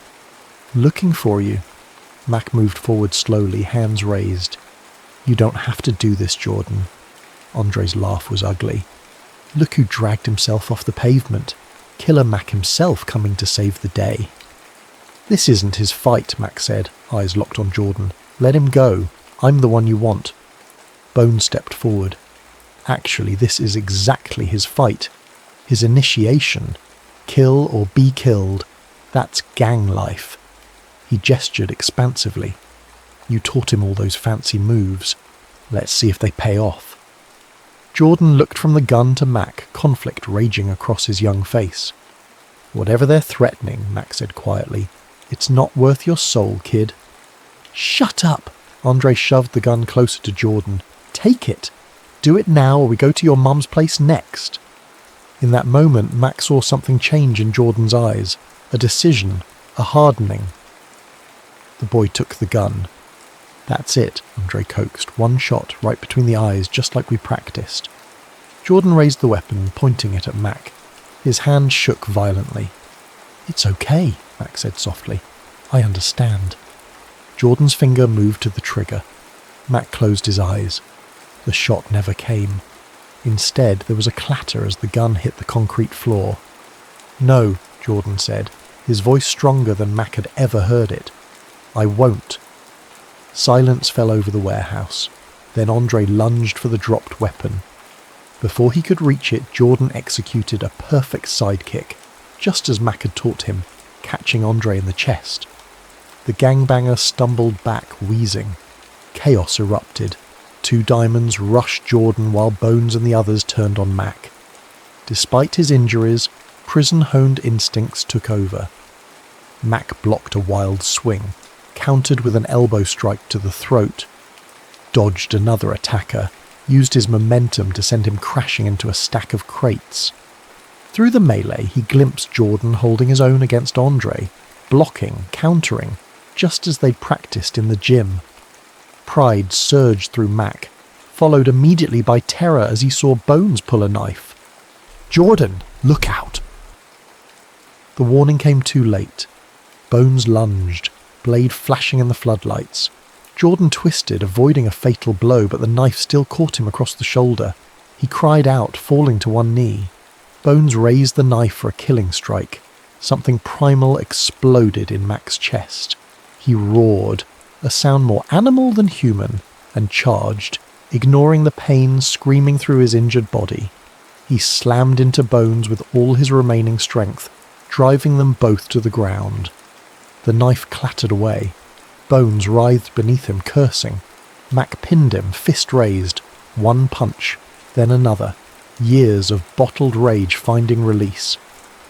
"Looking for you." Mac moved forward slowly, hands raised. "You don't have to do this, Jordan." Andre's laugh was ugly. "Look who dragged himself off the pavement. Killer Mac himself coming to save the day." "This isn't his fight," Mac said, eyes locked on Jordan. "Let him go. I'm the one you want." Bones stepped forward. "Actually, this is exactly his fight. His initiation. Kill or be killed. That's gang life." He gestured expansively. "You taught him all those fancy moves. Let's see if they pay off." Jordan looked from the gun to Mac, conflict raging across his young face. "Whatever they're threatening," Mac said quietly, "it's not worth your soul, kid." "Shut up!" Andre shoved the gun closer to Jordan. "Take it. Do it now or we go to your mum's place next." In that moment, Mac saw something change in Jordan's eyes. A decision. A hardening. The boy took the gun. That's it, Andre coaxed. One shot, right between the eyes, just like we practiced. Jordan raised the weapon, pointing it at Mac. His hand shook violently. It's okay, Mac said softly. I understand. Jordan's finger moved to the trigger. Mac closed his eyes. The shot never came. Instead, there was a clatter as the gun hit the concrete floor. No, Jordan said, his voice stronger than Mac had ever heard it. I won't. Silence fell over the warehouse. Then Andre lunged for the dropped weapon. Before he could reach it, Jordan executed a perfect sidekick, just as Mac had taught him, catching Andre in the chest. The gangbanger stumbled back, wheezing. Chaos erupted. 2 diamonds rushed Jordan while Bones and the others turned on Mac. Despite his injuries, prison-honed instincts took over. Mac blocked a wild swing, countered with an elbow strike to the throat, dodged another attacker, used his momentum to send him crashing into a stack of crates. Through the melee, he glimpsed Jordan holding his own against Andre, blocking, countering, just as they'd practiced in the gym. Pride surged through Mac, followed immediately by terror as he saw Bones pull a knife. Jordan, look out! The warning came too late. Bones lunged, blade flashing in the floodlights. Jordan twisted, avoiding a fatal blow, but the knife still caught him across the shoulder. He cried out, falling to one knee. Bones raised the knife for a killing strike. Something primal exploded in Mac's chest. He roared, a sound more animal than human, and charged, ignoring the pain screaming through his injured body. He slammed into Bones with all his remaining strength, driving them both to the ground. The knife clattered away. Bones writhed beneath him, cursing. Mac pinned him, fist raised. One punch, then another. Years of bottled rage finding release.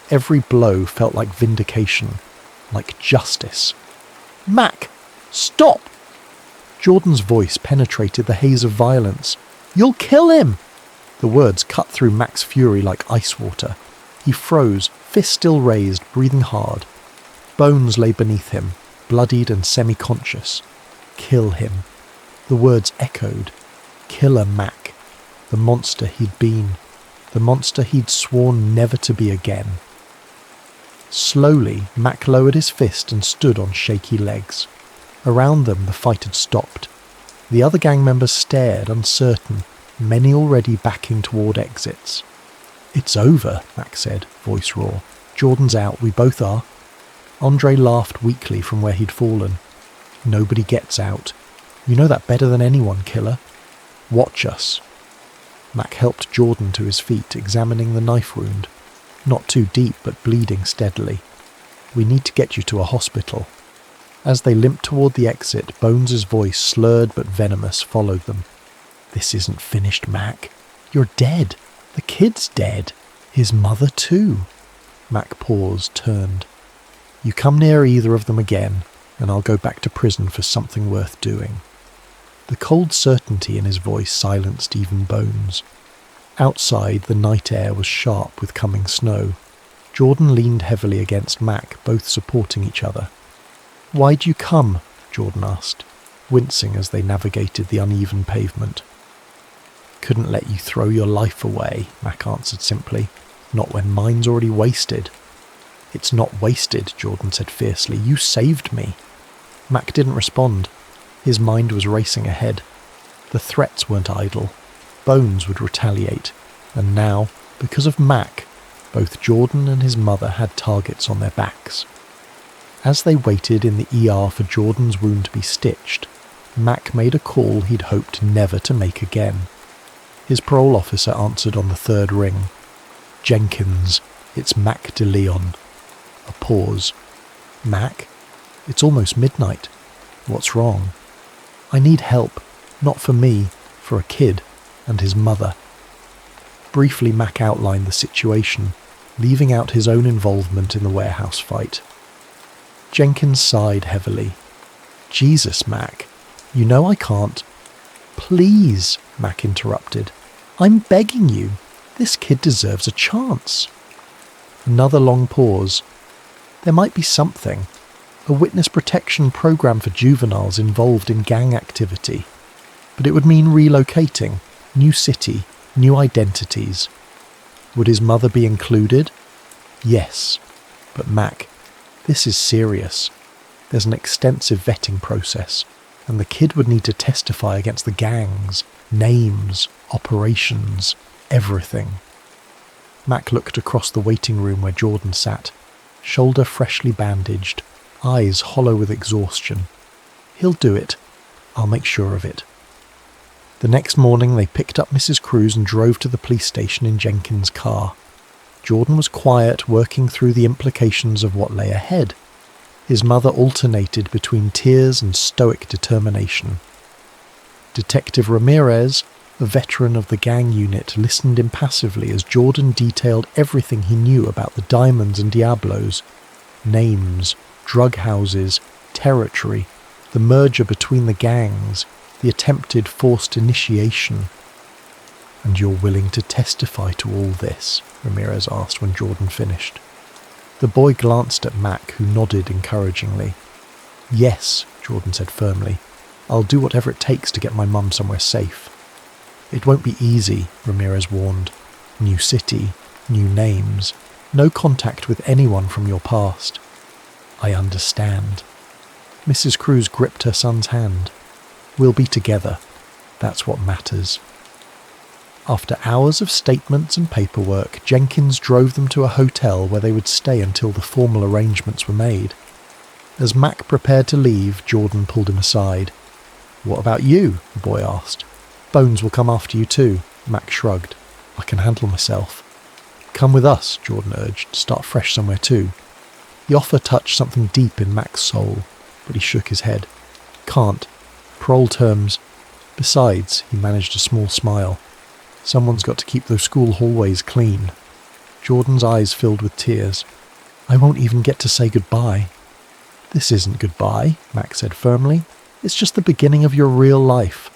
Every blow felt like vindication, like justice. Mac! Stop! Jordan's voice penetrated the haze of violence. You'll kill him! The words cut through Mac's fury like ice water. He froze, fist still raised, breathing hard. Bones lay beneath him, bloodied and semi-conscious. Kill him. The words echoed. Killer Mac. The monster he'd been. The monster he'd sworn never to be again. Slowly, Mac lowered his fist and stood on shaky legs. Around them, the fight had stopped. The other gang members stared, uncertain, many already backing toward exits. It's over, Mac said, voice raw. Jordan's out, we both are. Andre laughed weakly from where he'd fallen. Nobody gets out. You know that better than anyone, killer. Watch us. Mac helped Jordan to his feet, examining the knife wound. Not too deep, but bleeding steadily. We need to get you to a hospital. As they limped toward the exit, Bones' voice, slurred but venomous, followed them. This isn't finished, Mac. You're dead. The kid's dead. His mother too. Mac paused, turned. You come near either of them again, and I'll go back to prison for something worth doing. The cold certainty in his voice silenced even Bones. Outside, the night air was sharp with coming snow. Jordan leaned heavily against Mac, both supporting each other. Why'd you come? Jordan asked, wincing as they navigated the uneven pavement. Couldn't let you throw your life away, Mac answered simply. Not when mine's already wasted. It's not wasted, Jordan said fiercely. You saved me. Mac didn't respond. His mind was racing ahead. The threats weren't idle. Bones would retaliate. And now, because of Mac, both Jordan and his mother had targets on their backs. As they waited in the ER for Jordan's wound to be stitched, Mac made a call he'd hoped never to make again. His parole officer answered on the third ring. Jenkins, it's Mac de Leon. A pause. Mac? It's almost midnight. What's wrong? I need help. Not for me, for a kid and his mother. Briefly, Mac outlined the situation, leaving out his own involvement in the warehouse fight. Jenkins sighed heavily. Jesus, Mac. You know I can't. Please, Mac interrupted. I'm begging you. This kid deserves a chance. Another long pause. There might be something. a witness protection program for juveniles involved in gang activity. But it would mean relocating, new city, new identities. Would his mother be included? Yes. But Mac, this is serious. There's an extensive vetting process, and the kid would need to testify against the gangs, names, operations, everything. Mac looked across the waiting room where Jordan sat, shoulder freshly bandaged, eyes hollow with exhaustion. He'll do it. I'll make sure of it. The next morning they picked up Mrs. Cruz and drove to the police station in Jenkins' car. Jordan was quiet, working through the implications of what lay ahead. His mother alternated between tears and stoic determination. Detective Ramirez, a veteran of the gang unit, listened impassively as Jordan detailed everything he knew about the Diamonds and Diablos. Names, drug houses, territory, the merger between the gangs, the attempted forced initiation. "And you're willing to testify to all this?" Ramirez asked when Jordan finished. The boy glanced at Mac, who nodded encouragingly. "Yes," Jordan said firmly. "I'll do whatever it takes to get my mum somewhere safe." "It won't be easy," Ramirez warned. "New city, new names, no contact with anyone from your past." "I understand." Mrs. Cruz gripped her son's hand. "We'll be together. That's what matters." After hours of statements and paperwork, Jenkins drove them to a hotel where they would stay until the formal arrangements were made. As Mac prepared to leave, Jordan pulled him aside. "What about you?" the boy asked. "Bones will come after you too," Mac shrugged. "I can handle myself." "Come with us," Jordan urged. "Start fresh somewhere too." The offer touched something deep in Mac's soul, but he shook his head. "Can't. Parole terms. Besides," he managed a small smile, "someone's got to keep those school hallways clean." Jordan's eyes filled with tears. "I won't even get to say goodbye." "This isn't goodbye," Mac said firmly. "It's just the beginning of your real life."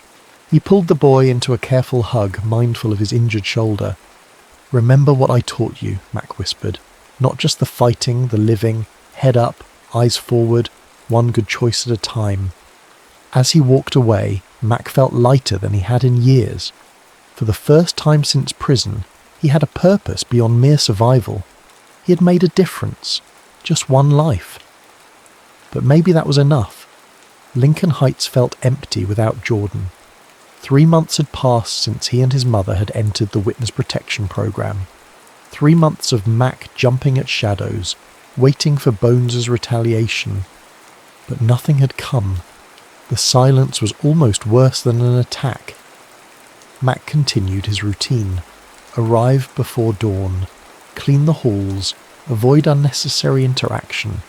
He pulled the boy into a careful hug, mindful of his injured shoulder. "Remember what I taught you," Mac whispered. "Not just the fighting, the living, head up, eyes forward, one good choice at a time." As he walked away, Mac felt lighter than he had in years. For the first time since prison, he had a purpose beyond mere survival. He had made a difference. Just one life. But maybe that was enough. Lincoln Heights felt empty without Jordan. 3 months had passed since he and his mother had entered the witness protection program. 3 months of Mac jumping at shadows, waiting for Bones' retaliation. But nothing had come. The silence was almost worse than an attack. Mac continued his routine. Arrive before dawn, clean the halls, avoid unnecessary interaction.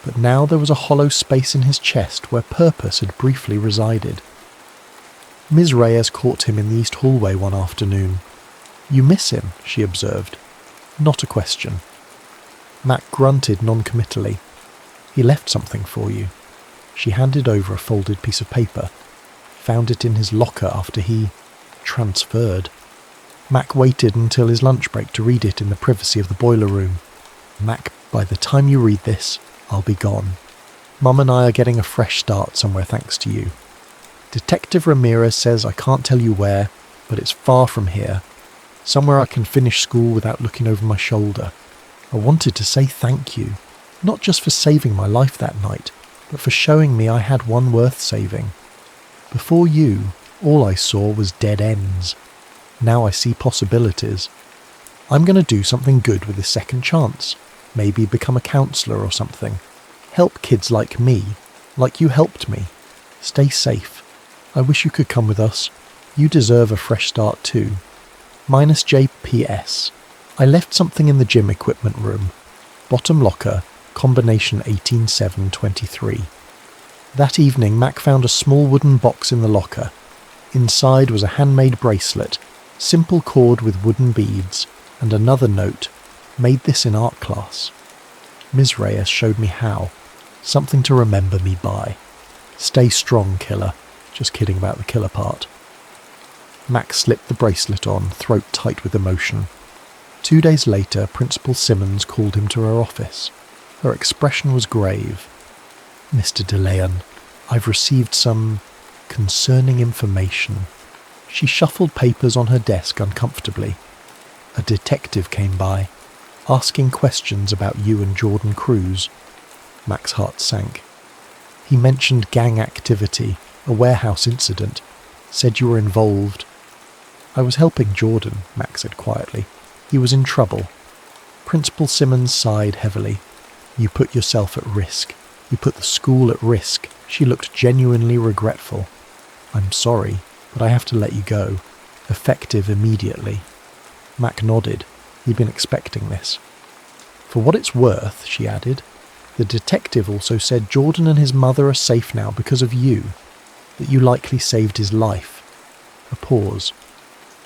But now there was a hollow space in his chest where purpose had briefly resided. Ms. Reyes caught him in the east hallway one afternoon. "You miss him," she observed. "Not a question." Mac grunted non-committally. "He left something for you." She handed over a folded piece of paper. Found it in his locker after he transferred. Mac waited until his lunch break to read it in the privacy of the boiler room. "Mac, by the time you read this, I'll be gone. Mum and I are getting a fresh start somewhere thanks to you. Detective Ramirez says I can't tell you where, but it's far from here. Somewhere I can finish school without looking over my shoulder. I wanted to say thank you, not just for saving my life that night, but for showing me I had one worth saving. Before you, all I saw was dead ends. Now I see possibilities. I'm going to do something good with this second chance. Maybe become a counsellor or something. Help kids like me, like you helped me. Stay safe. I wish you could come with us. You deserve a fresh start too. Minus JPS. I left something in the gym equipment room. Bottom locker, combination 18723. That evening, Mac found a small wooden box in the locker. Inside was a handmade bracelet, simple cord with wooden beads, and another note. Made this in art class. Ms. Reyes showed me how. Something to remember me by. Stay strong, killer. Just kidding about the killer part. Mac slipped the bracelet on, throat tight with emotion. 2 days later, Principal Simmons called him to her office. Her expression was grave. "Mr. DeLeon, I've received some concerning information." She shuffled papers on her desk uncomfortably. "A detective came by, asking questions about you and Jordan Cruz." Mac's heart sank. "He mentioned gang activity, a warehouse incident, said you were involved." "I was helping Jordan," Mac said quietly. "He was in trouble." Principal Simmons sighed heavily. "You put yourself at risk. You put the school at risk." She looked genuinely regretful. "I'm sorry, but I have to let you go. Effective immediately." Mac nodded. He'd been expecting this. "For what it's worth," she added, "the detective also said Jordan and his mother are safe now because of you, that you likely saved his life." A pause.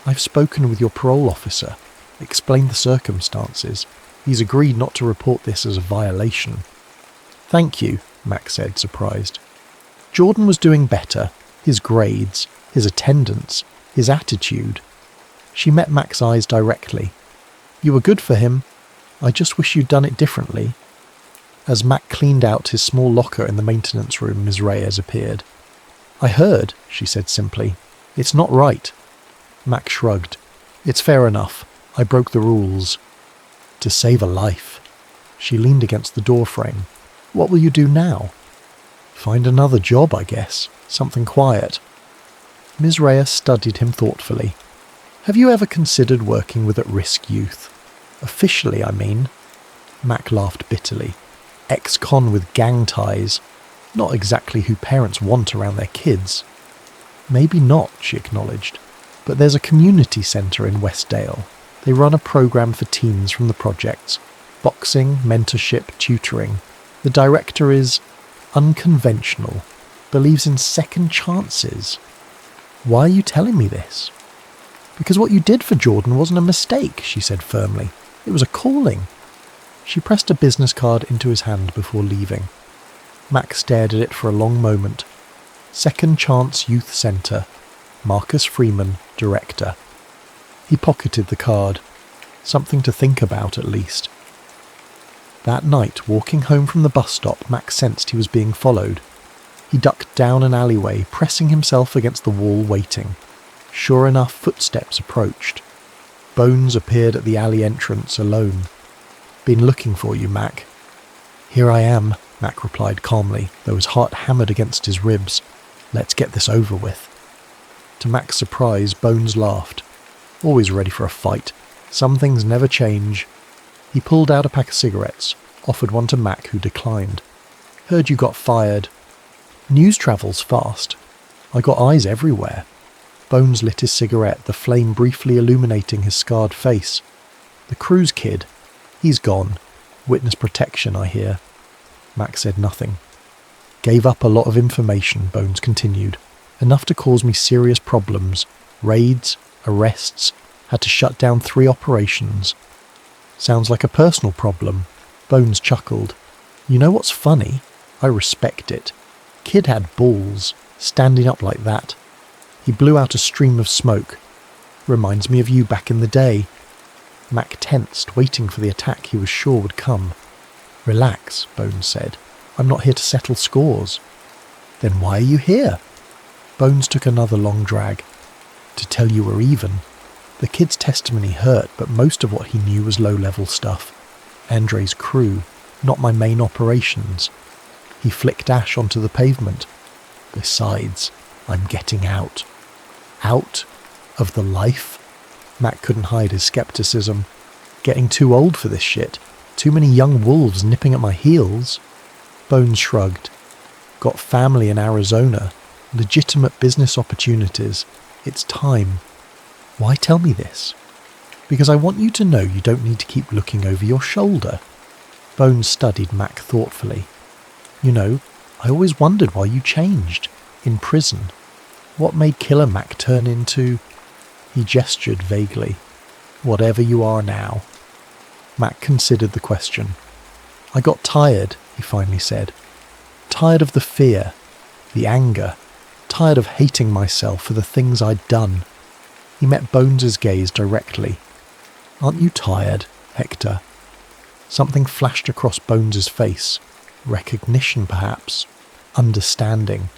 "I've spoken with your parole officer, explained the circumstances. He's agreed not to report this as a violation." "Thank you," Mac said, surprised. Jordan was doing better. His grades, his attendance, his attitude. She met Mac's eyes directly. "You were good for him. I just wish you'd done it differently." As Mac cleaned out his small locker in the maintenance room, Ms. Reyes appeared. "I heard," she said simply. "It's not right." Mac shrugged. "It's fair enough. I broke the rules. To save a life." She leaned against the door frame. "What will you do now?" "Find another job, I guess. Something quiet." Ms. Reyes studied him thoughtfully. "Have you ever considered working with at-risk youth? Officially, I mean." Mac laughed bitterly. "Ex-con with gang ties. Not exactly who parents want around their kids." "Maybe not," she acknowledged. "But there's a community centre in Westdale. They run a program for teens from the projects. Boxing, mentorship, tutoring. The director is unconventional. Believes in second chances." "Why are you telling me this?" "Because what you did for Jordan wasn't a mistake," she said firmly. "It was a calling." She pressed a business card into his hand before leaving. Mac stared at it for a long moment. Second Chance Youth Centre. Marcus Freeman, Director. He pocketed the card. Something to think about, at least. That night, walking home from the bus stop, Mac sensed he was being followed. He ducked down an alleyway, pressing himself against the wall, waiting. Sure enough, footsteps approached. Bones appeared at the alley entrance, alone. "Been looking for you, Mac." "Here I am," Mac replied calmly, though his heart hammered against his ribs. "Let's get this over with." To Mac's surprise, Bones laughed. Always ready for a fight. Some things never change. He pulled out a pack of cigarettes, offered one to Mac, who declined. "Heard you got fired." "News travels fast. I got eyes everywhere." Bones lit his cigarette, the flame briefly illuminating his scarred face. "The Cruz kid. He's gone. Witness protection, I hear." Mac said nothing. "Gave up a lot of information," Bones continued. "Enough to cause me serious problems. Raids, arrests, had to shut down 3 operations." "Sounds like a personal problem." Bones chuckled. "You know what's funny? I respect it. Kid had balls, standing up like that." He blew out a stream of smoke. "Reminds me of you back in the day." Mac tensed, waiting for the attack he was sure would come. "Relax," Bones said. "I'm not here to settle scores." "Then why are you here?" Bones took another long drag. "To tell you we're even." The kid's testimony hurt, but most of what he knew was low-level stuff. Andre's crew, not my main operations. He flicked ash onto the pavement. "Besides, I'm getting out." "Out? Of the life?" Mac couldn't hide his skepticism. "Getting too old for this shit. Too many young wolves nipping at my heels." Bones shrugged. "Got family in Arizona. Legitimate business opportunities. It's time." "Why tell me this?" "Because I want you to know you don't need to keep looking over your shoulder." Bones studied Mac thoughtfully. "You know, I always wondered why you changed. In prison. What made Killer Mac turn into—" He gestured vaguely. "Whatever you are now." Mac considered the question. "I got tired," he finally said. "Tired of the fear, the anger, tired of hating myself for the things I'd done." He met Bones's gaze directly. "Aren't you tired, Hector?" Something flashed across Bones's face. Recognition, perhaps. Understanding.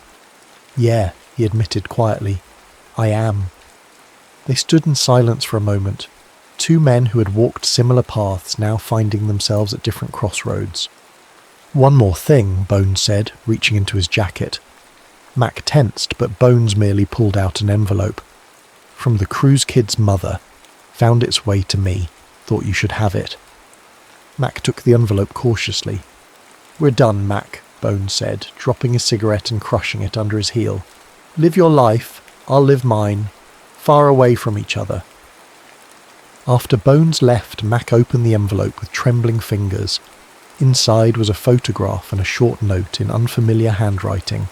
Yeah, he admitted quietly. I am. They stood in silence for a moment. Two men who had walked similar paths now finding themselves at different crossroads. One more thing, Bones said, reaching into his jacket. Mac tensed, but Bones merely pulled out an envelope. From the cruise kid's mother. Found its way to me. Thought you should have it. Mac took the envelope cautiously. We're done, Mac, Bones said, dropping his cigarette and crushing it under his heel. Live your life, I'll live mine. Far away from each other. After Bones left, Mac opened the envelope with trembling fingers. Inside was a photograph and a short note in unfamiliar handwriting.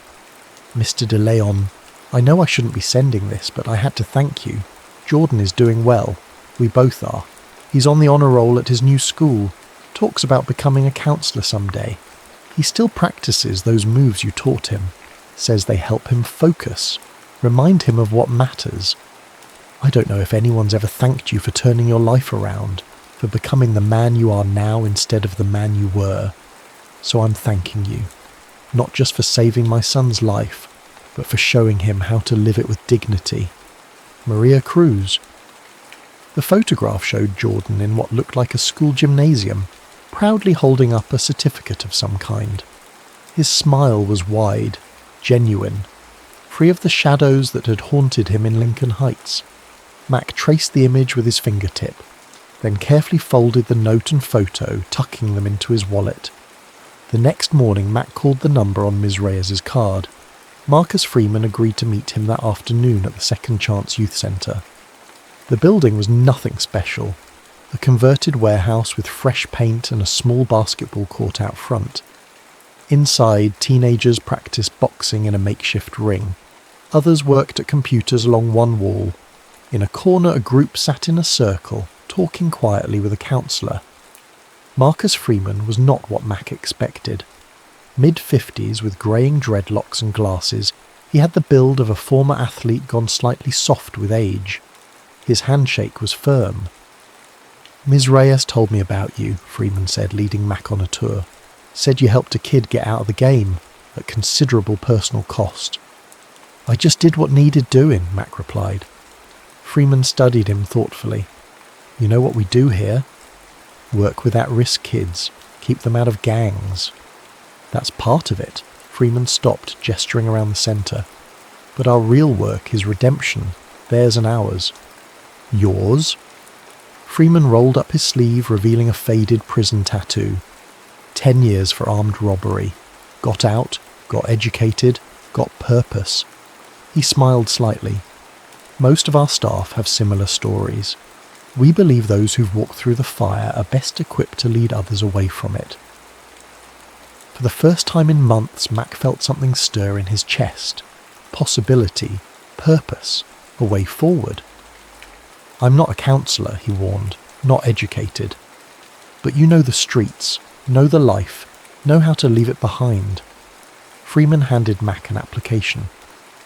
Mr. De Leon, I know I shouldn't be sending this, but I had to thank you. Jordan is doing well. We both are. He's on the honour roll at his new school. Talks about becoming a counsellor someday. He still practices those moves you taught him. Says they help him focus. Remind him of what matters. I don't know if anyone's ever thanked you for turning your life around, for becoming the man you are now instead of the man you were. So I'm thanking you. Not just for saving my son's life, but for showing him how to live it with dignity. Maria Cruz. The photograph showed Jordan in what looked like a school gymnasium, proudly holding up a certificate of some kind. His smile was wide, genuine, free of the shadows that had haunted him in Lincoln Heights. Mac traced the image with his fingertip, then carefully folded the note and photo, tucking them into his wallet. The next morning Mac called the number on Ms. Reyes's card. Marcus Freeman agreed to meet him that afternoon at the Second Chance Youth Centre. The building was nothing special. A converted warehouse with fresh paint and a small basketball court out front. Inside, teenagers practiced boxing in a makeshift ring. Others worked at computers along one wall. In a corner, a group sat in a circle, talking quietly with a counsellor. Marcus Freeman was not what Mac expected. Mid-50s with greying dreadlocks and glasses, he had the build of a former athlete gone slightly soft with age. His handshake was firm. Ms. Reyes told me about you, Freeman said, leading Mac on a tour. Said you helped a kid get out of the game, at considerable personal cost. I just did what needed doing, Mac replied. Freeman studied him thoughtfully. You know what we do here? Work with at-risk kids, keep them out of gangs. That's part of it. Freeman stopped, gesturing around the centre. But our real work is redemption, theirs and ours. Yours? Freeman rolled up his sleeve, revealing a faded prison tattoo. 10 years for armed robbery. Got out, got educated, got purpose. He smiled slightly. Most of our staff have similar stories. We believe those who've walked through the fire are best equipped to lead others away from it. For the first time in months, Mac felt something stir in his chest. Possibility, purpose, a way forward. I'm not a counsellor, he warned, not educated. But you know the streets, know the life, know how to leave it behind. Freeman handed Mac an application.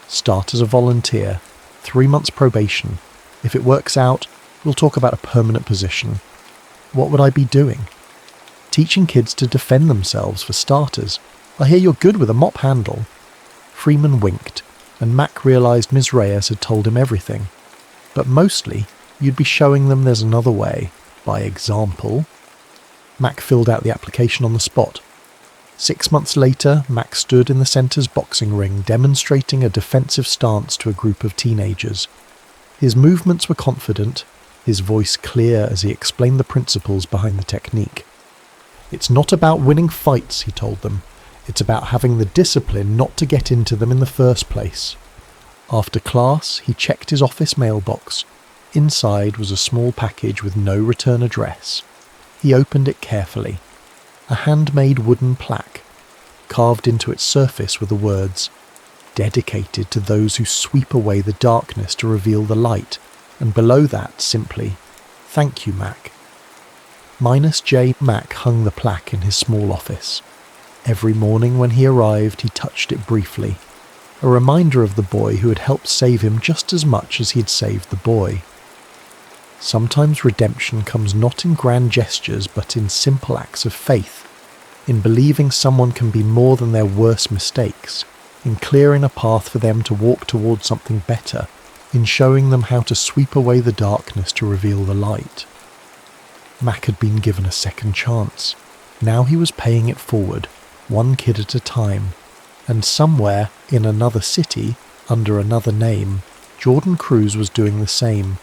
Start as a volunteer, 3 months probation. If it works out, we'll talk about a permanent position. What would I be doing? Teaching kids to defend themselves for starters. I hear you're good with a mop handle. Freeman winked, and Mac realised Ms. Reyes had told him everything. But mostly, you'd be showing them there's another way, by example. Mac filled out the application on the spot. 6 months later, Mac stood in the centre's boxing ring demonstrating a defensive stance to a group of teenagers. His movements were confident, his voice clear as he explained the principles behind the technique. It's not about winning fights, he told them. It's about having the discipline not to get into them in the first place. After class, he checked his office mailbox. Inside was a small package with no return address. He opened it carefully. A handmade wooden plaque. Carved into its surface were the words, dedicated to those who sweep away the darkness to reveal the light, and below that, simply, thank you, Mac. Minus J. Mac hung the plaque in his small office. Every morning when he arrived, he touched it briefly, a reminder of the boy who had helped save him just as much as he had saved the boy. Sometimes redemption comes not in grand gestures but in simple acts of faith, in believing someone can be more than their worst mistakes, in clearing a path for them to walk towards something better, in showing them how to sweep away the darkness to reveal the light. Mac had been given a second chance. Now he was paying it forward, one kid at a time, and somewhere in another city, under another name, Jordan Cruz was doing the same.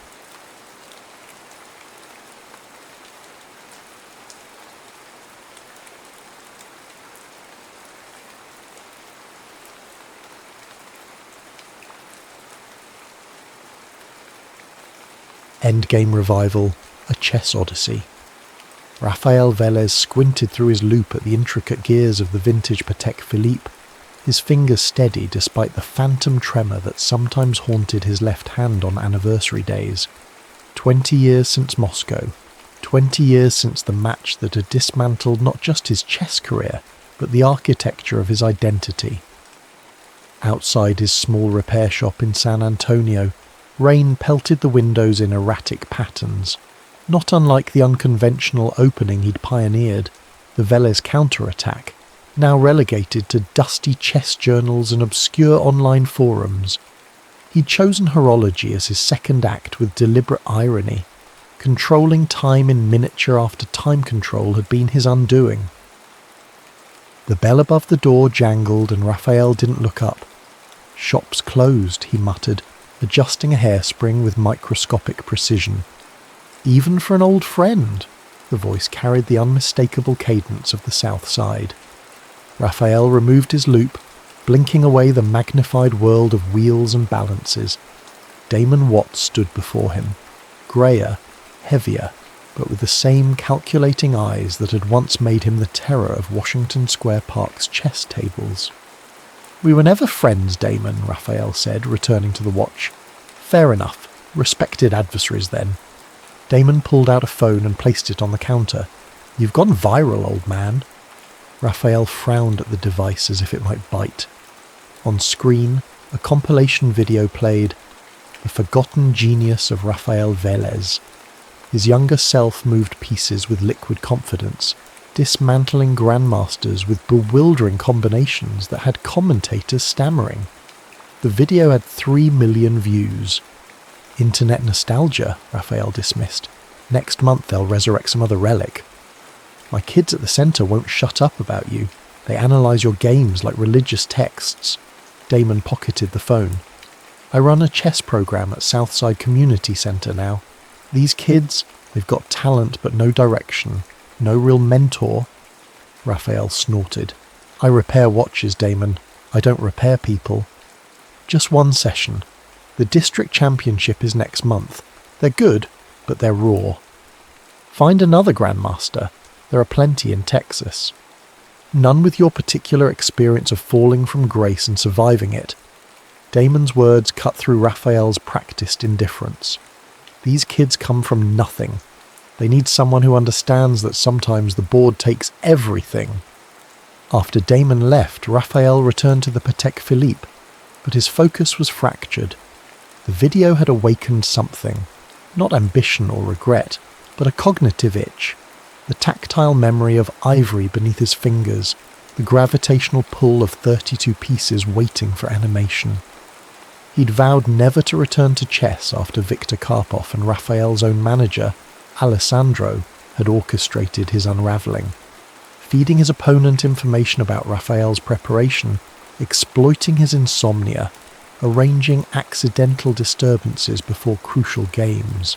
Endgame Revival, a chess odyssey. Rafael Velez squinted through his loupe at the intricate gears of the vintage Patek Philippe, his fingers steady despite the phantom tremor that sometimes haunted his left hand on anniversary days. 20 years since Moscow, 20 years since the match that had dismantled not just his chess career, but the architecture of his identity. Outside his small repair shop in San Antonio, rain pelted the windows in erratic patterns. Not unlike the unconventional opening he'd pioneered, the Velez counterattack, now relegated to dusty chess journals and obscure online forums. He'd chosen horology as his second act with deliberate irony. Controlling time in miniature after time control had been his undoing. The bell above the door jangled and Raphael didn't look up. "Shop's closed," he muttered, adjusting a hairspring with microscopic precision. "Even for an old friend," the voice carried the unmistakable cadence of the South Side. Raphael removed his loupe, blinking away the magnified world of wheels and balances. Damon Watts stood before him, greyer, heavier, but with the same calculating eyes that had once made him the terror of Washington Square Park's chess tables. "We were never friends, Damon," Raphael said, returning to the watch. "Fair enough. Respected adversaries, then." Damon pulled out a phone and placed it on the counter. "You've gone viral, old man." Raphael frowned at the device as if it might bite. On screen, a compilation video played, The Forgotten Genius of Rafael Velez. His younger self moved pieces with liquid confidence, dismantling grandmasters with bewildering combinations that had commentators stammering. The video had 3 million views. "Internet nostalgia," Raphael dismissed. "Next month they'll resurrect some other relic." "My kids at the centre won't shut up about you. They analyse your games like religious texts." Damon pocketed the phone. "I run a chess program at Southside Community Centre now. These kids, they've got talent but no direction. No real mentor." Raphael snorted. "I repair watches, Damon. I don't repair people." "Just one session. The district championship is next month. They're good, but they're raw. Find another grandmaster. There are plenty in Texas. None with your particular experience of falling from grace and surviving it." Damon's words cut through Raphael's practiced indifference. "These kids come from nothing. They need someone who understands that sometimes the board takes everything." After Damon left, Raphael returned to the Patek Philippe, but his focus was fractured. The video had awakened something, not ambition or regret, but a cognitive itch. The tactile memory of ivory beneath his fingers, the gravitational pull of 32 pieces waiting for animation. He'd vowed never to return to chess after Viktor Karpov and Raphael's own manager, Alessandro, had orchestrated his unravelling. Feeding his opponent information about Raphael's preparation, exploiting his insomnia, arranging accidental disturbances before crucial games.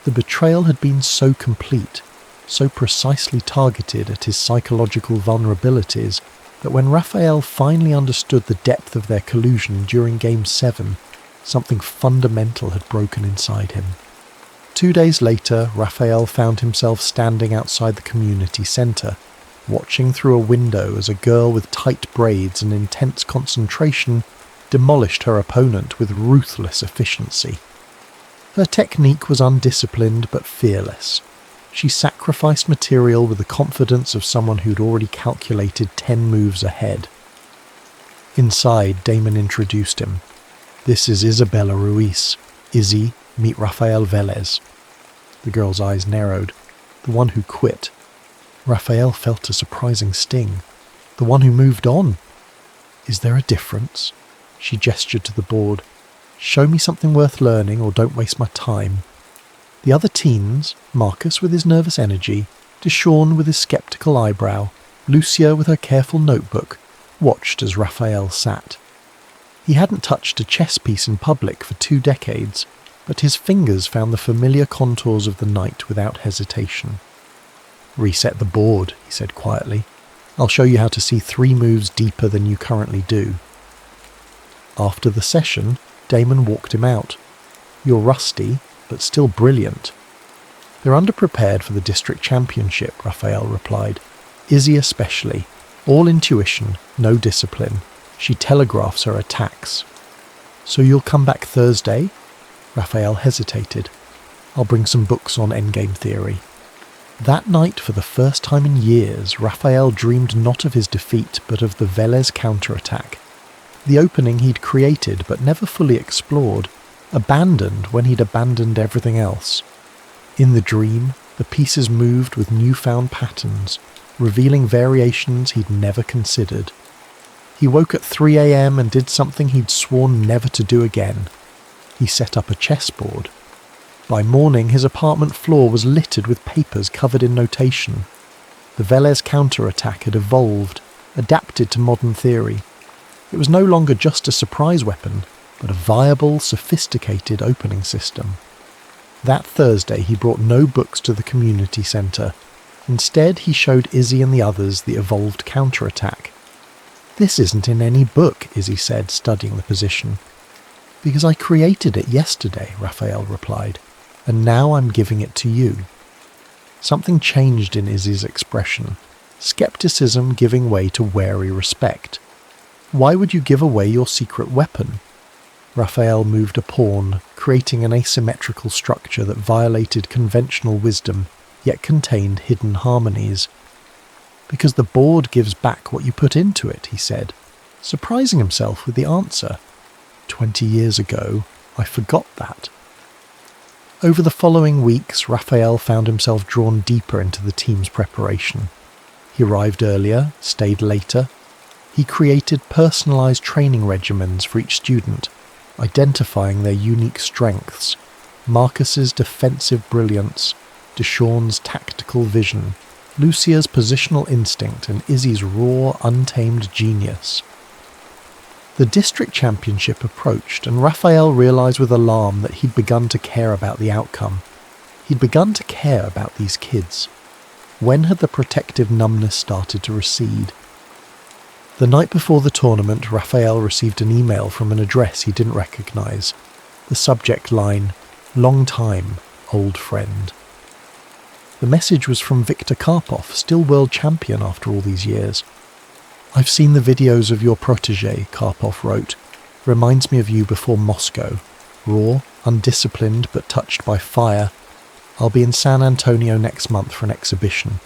The betrayal had been so complete, so precisely targeted at his psychological vulnerabilities, that when Raphael finally understood the depth of their collusion during Game 7, something fundamental had broken inside him. 2 days later, Raphael found himself standing outside the community centre, watching through a window as a girl with tight braids and intense concentration demolished her opponent with ruthless efficiency. Her technique was undisciplined but fearless. She sacrificed material with the confidence of someone who'd already calculated 10 moves ahead. Inside, Damon introduced him. "This is Isabella Ruiz. Izzy, meet Rafael Velez." The girl's eyes narrowed. The one who quit. Raphael felt a surprising sting. The one who moved on. Is there a difference? She gestured to the board. Show me something worth learning or don't waste my time. The other teens, Marcus with his nervous energy, Deshawn with his sceptical eyebrow, Lucia with her careful notebook, watched as Raphael sat. He hadn't touched a chess piece in public for 2 decades, but his fingers found the familiar contours of the knight without hesitation. Reset the board, he said quietly. I'll show you how to see 3 moves deeper than you currently do. After the session, Damon walked him out. You're rusty, but still brilliant. They're underprepared for the district championship, Raphael replied. Izzy especially. All intuition, no discipline. She telegraphs her attacks. So you'll come back Thursday? Raphael hesitated. I'll bring some books on endgame theory. That night, for the first time in years, Raphael dreamed not of his defeat, but of the Velez counterattack. The opening he'd created but never fully explored, abandoned when he'd abandoned everything else. In the dream, the pieces moved with newfound patterns, revealing variations he'd never considered. He woke at 3 a.m. and did something he'd sworn never to do again. He set up a chessboard. By morning, his apartment floor was littered with papers covered in notation. The Velez counterattack had evolved, adapted to modern theory. It was no longer just a surprise weapon, but a viable, sophisticated opening system. That Thursday, he brought no books to the community centre. Instead, he showed Izzy and the others the evolved counterattack. This isn't in any book, Izzy said, studying the position. Because I created it yesterday, Raphael replied, and now I'm giving it to you. Something changed in Izzy's expression, skepticism giving way to wary respect. Why would you give away your secret weapon? Raphael moved a pawn, creating an asymmetrical structure that violated conventional wisdom, yet contained hidden harmonies. Because the board gives back what you put into it, he said, surprising himself with the answer. 20 years ago, I forgot that. Over the following weeks, Raphael found himself drawn deeper into the team's preparation. He arrived earlier, stayed later. He created personalised training regimens for each student, identifying their unique strengths, Marcus's defensive brilliance, Deshawn's tactical vision, Lucia's positional instinct, and Izzy's raw, untamed genius. The district championship approached, and Raphael realised with alarm that he'd begun to care about the outcome. He'd begun to care about these kids. When had the protective numbness started to recede? The night before the tournament, Raphael received an email from an address he didn't recognise. The subject line, "Long time, old friend." The message was from Viktor Karpov, still world champion after all these years. "I've seen the videos of your protégé," Karpov wrote. "Reminds me of you before Moscow. Raw, undisciplined, but touched by fire. I'll be in San Antonio next month for an exhibition.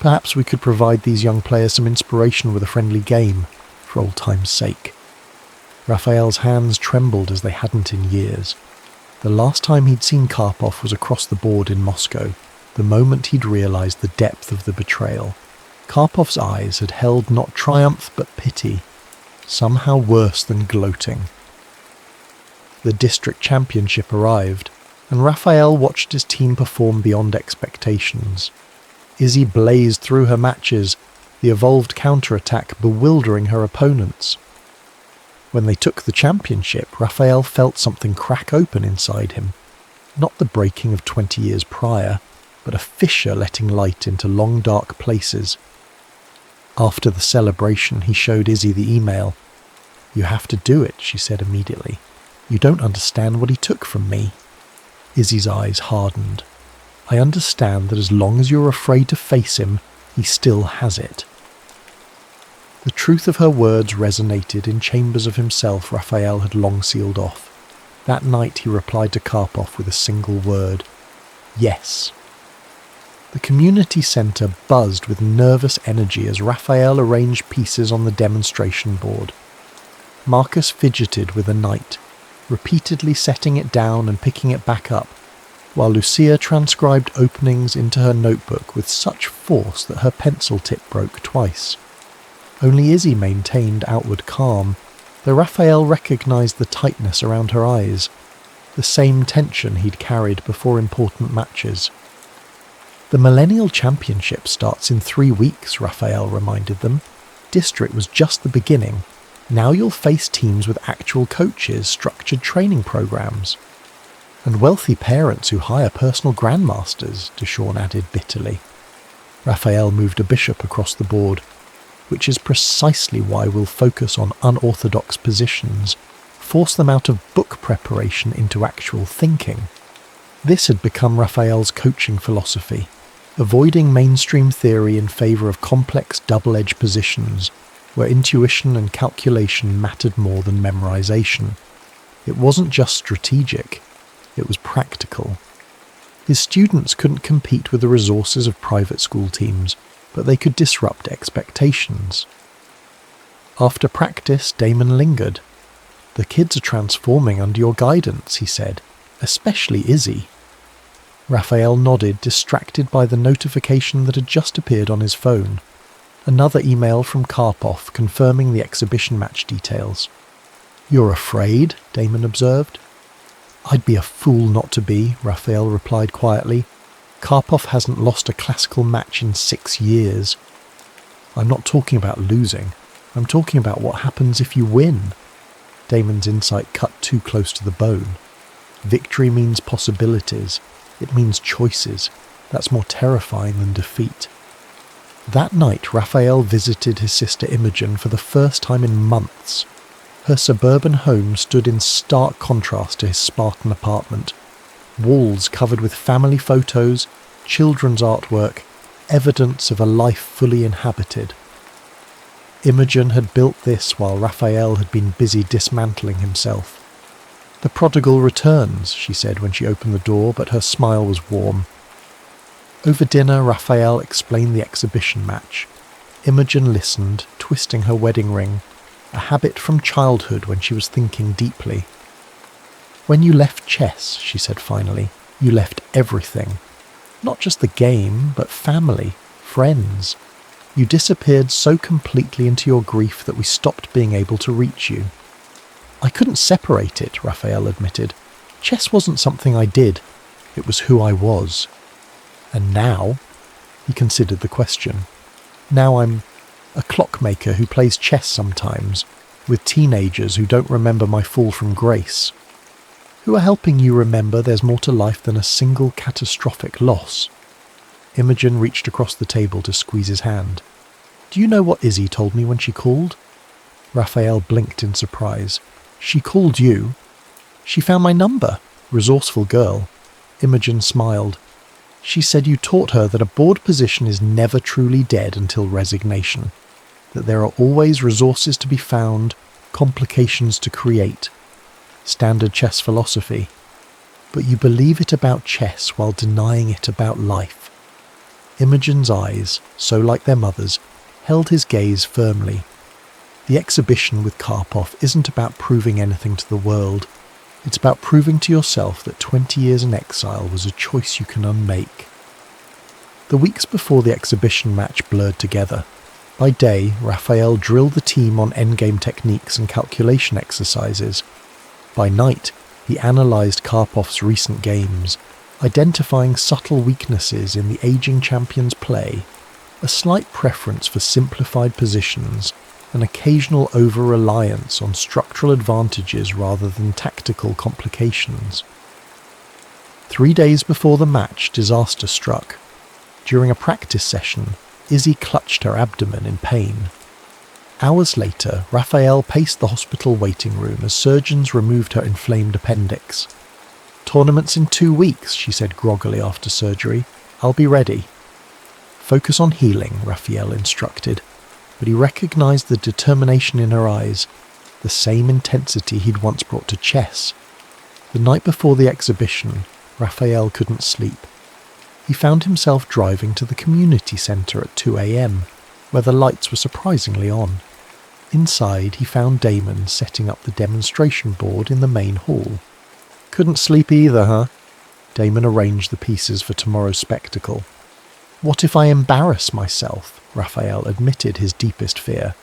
Perhaps we could provide these young players some inspiration with a friendly game, for old time's sake." Raphael's hands trembled as they hadn't in years. The last time he'd seen Karpov was across the board in Moscow, the moment he'd realised the depth of the betrayal. Karpov's eyes had held not triumph but pity, somehow worse than gloating. The district championship arrived, and Raphael watched his team perform beyond expectations. Izzy blazed through her matches, the evolved counterattack bewildering her opponents. When they took the championship, Raphael felt something crack open inside him. Not the breaking of 20 years prior, but a fissure letting light into long dark places. After the celebration, he showed Izzy the email. "You have to do it," she said immediately. "You don't understand what he took from me." Izzy's eyes hardened. "I understand that as long as you're afraid to face him, he still has it." The truth of her words resonated in chambers of himself Raphael had long sealed off. That night he replied to Karpov with a single word. Yes. The community centre buzzed with nervous energy as Raphael arranged pieces on the demonstration board. Marcus fidgeted with a knight, repeatedly setting it down and picking it back up. while Lucia transcribed openings into her notebook with such force that her pencil tip broke twice. Only Izzy maintained outward calm, though Raphael recognised the tightness around her eyes, the same tension he'd carried before important matches. The Millennial Championship starts in 3 weeks, Raphael reminded them. District was just the beginning. Now you'll face teams with actual coaches, structured training programs. And wealthy parents who hire personal grandmasters, Deshawn added bitterly. Raphael moved a bishop across the board, which is precisely why we'll focus on unorthodox positions, force them out of book preparation into actual thinking. This had become Raphael's coaching philosophy, avoiding mainstream theory in favour of complex double-edged positions where intuition and calculation mattered more than memorization. It wasn't just strategic, it was practical. His students couldn't compete with the resources of private school teams, but they could disrupt expectations. After practice, Damon lingered. "The kids are transforming under your guidance," he said, "especially Izzy." Raphael nodded, distracted by the notification that had just appeared on his phone. Another email from Karpov confirming the exhibition match details. "You're afraid?" Damon observed. "I'd be a fool not to be," Raphael replied quietly. "Karpov hasn't lost a classical match in 6 years. I'm not talking about losing. I'm talking about what happens if you win." Damon's insight cut too close to the bone. Victory means possibilities. It means choices. That's more terrifying than defeat. That night, Raphael visited his sister Imogen for the first time in months. Her suburban home stood in stark contrast to his Spartan apartment. Walls covered with family photos, children's artwork, evidence of a life fully inhabited. Imogen had built this while Raphael had been busy dismantling himself. "The prodigal returns," she said when she opened the door, but her smile was warm. Over dinner, Raphael explained the exhibition match. Imogen listened, twisting her wedding ring, a habit from childhood when she was thinking deeply. "When you left chess," she said finally, "you left everything. Not just the game, but family, friends. You disappeared so completely into your grief that we stopped being able to reach you." "I couldn't separate it," Raphael admitted. "Chess wasn't something I did. It was who I was. And now," he considered the question, "now I'm a clockmaker who plays chess sometimes, with teenagers who don't remember my fall from grace, who are helping you remember there's more to life than a single catastrophic loss." Imogen reached across the table to squeeze his hand. "Do you know what Izzy told me when she called?" Raphael blinked in surprise. "She called you?" "She found my number. Resourceful girl." Imogen smiled. "She said you taught her that a board position is never truly dead until resignation, that there are always resources to be found, complications to create. Standard chess philosophy. But you believe it about chess while denying it about life." Imogen's eyes, so like their mother's, held his gaze firmly. The exhibition with Karpov isn't about proving anything to the world. It's about proving to yourself that 20 years in exile was a choice you can unmake. The weeks before the exhibition match blurred together. By day, Raphael drilled the team on endgame techniques and calculation exercises. By night, he analysed Karpov's recent games, identifying subtle weaknesses in the aging champion's play, a slight preference for simplified positions, an occasional over-reliance on structural advantages rather than tactical complications. 3 days before the match, disaster struck. During a practice session, Izzy clutched her abdomen in pain. Hours later, Raphael paced the hospital waiting room as surgeons removed her inflamed appendix. "Tournament's in 2 weeks, she said groggily after surgery. "I'll be ready." "Focus on healing," Raphael instructed, but he recognised the determination in her eyes, the same intensity he'd once brought to chess. The night before the exhibition, Raphael couldn't sleep. He found himself driving to the community centre at 2 a.m, where the lights were surprisingly on. Inside, he found Damon setting up the demonstration board in the main hall. "Couldn't sleep either, huh?" Damon arranged the pieces for tomorrow's spectacle. What if I embarrass myself? Raphael admitted his deepest fear.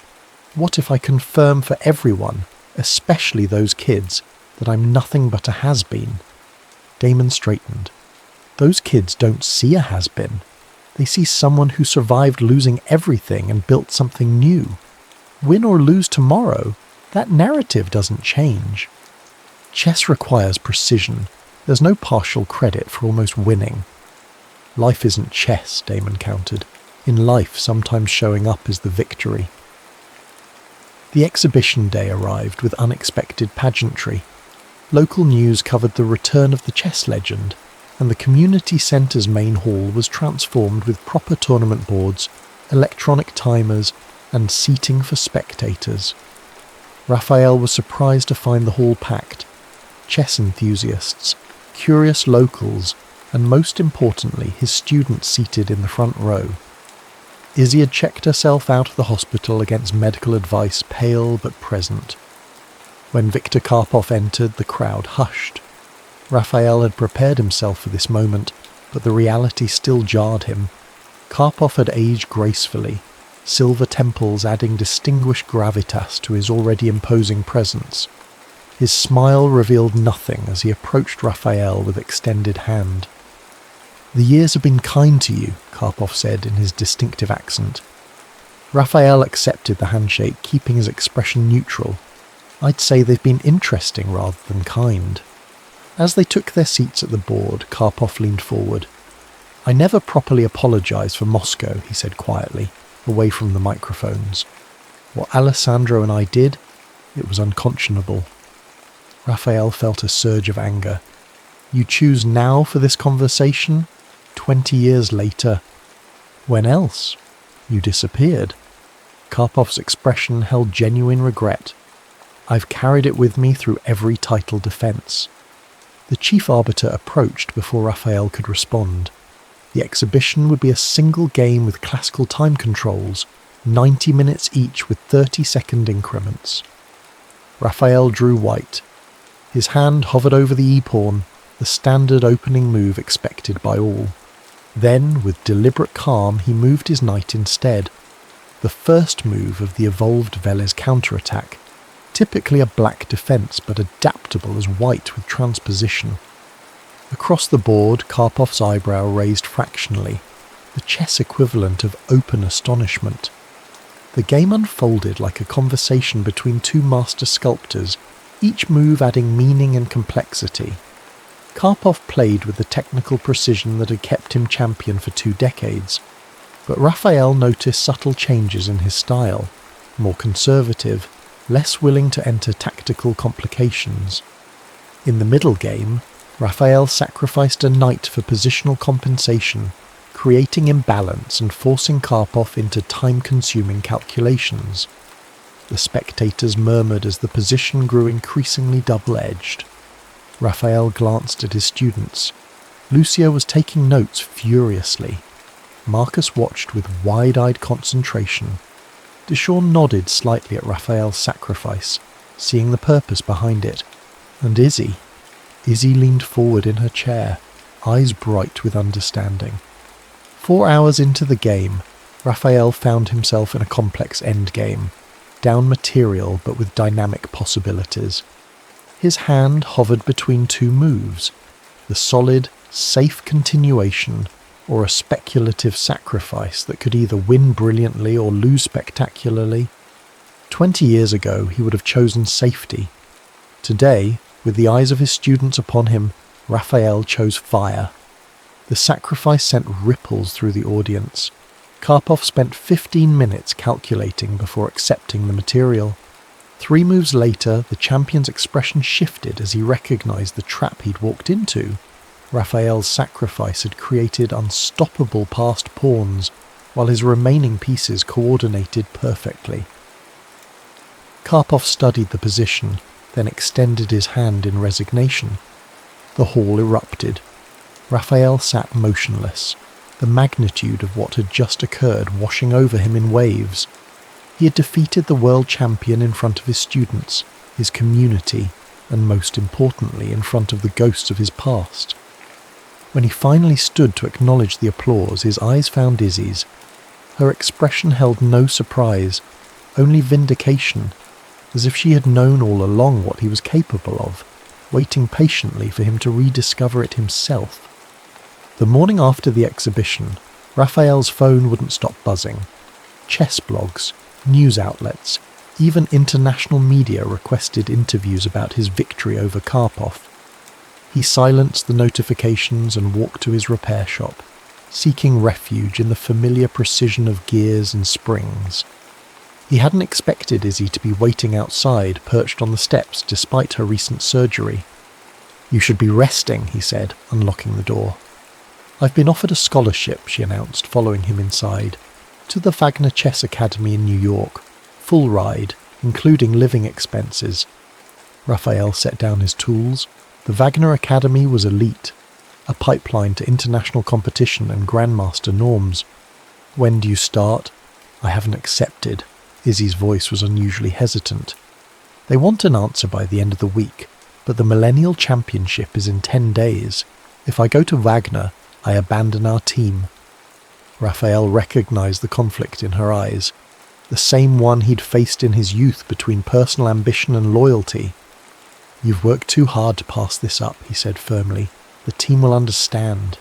What if I confirm for everyone, especially those kids, that I'm nothing but a has-been? Damon straightened. Those kids don't see a has-been. They see someone who survived losing everything and built something new. Win or lose tomorrow, that narrative doesn't change. Chess requires precision. There's no partial credit for almost winning. Life isn't chess, Damon countered. In life, sometimes showing up is the victory. The exhibition day arrived with unexpected pageantry. Local news covered the return of the chess legend, and the community centre's main hall was transformed with proper tournament boards, electronic timers, and seating for spectators. Raphael was surprised to find the hall packed. Chess enthusiasts, curious locals, and most importantly, his students seated in the front row. Izzy had checked herself out of the hospital against medical advice, pale but present. When Viktor Karpov entered, the crowd hushed. Raphael had prepared himself for this moment, but the reality still jarred him. Karpov had aged gracefully, silver temples adding distinguished gravitas to his already imposing presence. His smile revealed nothing as he approached Raphael with extended hand. "The years have been kind to you," Karpov said in his distinctive accent. Raphael accepted the handshake, keeping his expression neutral. "I'd say they've been interesting rather than kind." As they took their seats at the board, Karpov leaned forward. "I never properly apologized for Moscow," he said quietly, away from the microphones. "What Alessandro and I did, it was unconscionable." Raphael felt a surge of anger. "You choose now for this conversation? 20 years later. When else? You disappeared." Karpov's expression held genuine regret. "I've carried it with me through every title defense." The chief arbiter approached before Raphael could respond. The exhibition would be a single game with classical time controls, 90 minutes each with 30-second increments. Raphael drew white. His hand hovered over the e-pawn, the standard opening move expected by all. Then, with deliberate calm, he moved his knight instead. The first move of the evolved Velez counterattack, typically a black defense but adaptable as white with transposition. Across the board, Karpov's eyebrow raised fractionally, the chess equivalent of open astonishment. The game unfolded like a conversation between two master sculptors, each move adding meaning and complexity. Karpov played with the technical precision that had kept him champion for 2 decades, but Raphael noticed subtle changes in his style, more conservative, less willing to enter tactical complications. In the middle game, Raphael sacrificed a knight for positional compensation, creating imbalance and forcing Karpov into time-consuming calculations. The spectators murmured as the position grew increasingly double-edged. Raphael glanced at his students. Lucia was taking notes furiously. Marcus watched with wide-eyed concentration. Deshawn nodded slightly at Raphael's sacrifice, seeing the purpose behind it. And Izzy leaned forward in her chair, eyes bright with understanding. 4 hours into the game, Raphael found himself in a complex endgame, down material but with dynamic possibilities. His hand hovered between 2 moves, the solid, safe continuation or a speculative sacrifice that could either win brilliantly or lose spectacularly. 20 years ago he would have chosen safety. Today, with the eyes of his students upon him, Raphael chose fire. The sacrifice sent ripples through the audience. Karpov spent 15 minutes calculating before accepting the material. 3 moves later, the champion's expression shifted as he recognized the trap he'd walked into. Raphael's sacrifice had created unstoppable passed pawns, while his remaining pieces coordinated perfectly. Karpov studied the position, then extended his hand in resignation. The hall erupted. Raphael sat motionless, the magnitude of what had just occurred washing over him in waves. He had defeated the world champion in front of his students, his community, and most importantly in front of the ghosts of his past. When he finally stood to acknowledge the applause, his eyes found Izzy's. Her expression held no surprise, only vindication, as if she had known all along what he was capable of, waiting patiently for him to rediscover it himself. The morning after the exhibition, Raphael's phone wouldn't stop buzzing. Chess blogs, news outlets, even international media requested interviews about his victory over Karpov. He silenced the notifications and walked to his repair shop, seeking refuge in the familiar precision of gears and springs. He hadn't expected Izzy to be waiting outside, perched on the steps despite her recent surgery. "You should be resting," he said, unlocking the door. "I've been offered a scholarship," she announced, following him inside, "to the Wagner Chess Academy in New York. Full ride, including living expenses." Raphael set down his tools. The Wagner Academy was elite, a pipeline to international competition and grandmaster norms. "When do you start?" "I haven't accepted." Izzy's voice was unusually hesitant. "They want an answer by the end of the week, but the Millennial Championship is in 10 days. If I go to Wagner, I abandon our team." Raphael recognized the conflict in her eyes, the same one he'd faced in his youth between personal ambition and loyalty. "You've worked too hard to pass this up," he said firmly. "The team will understand."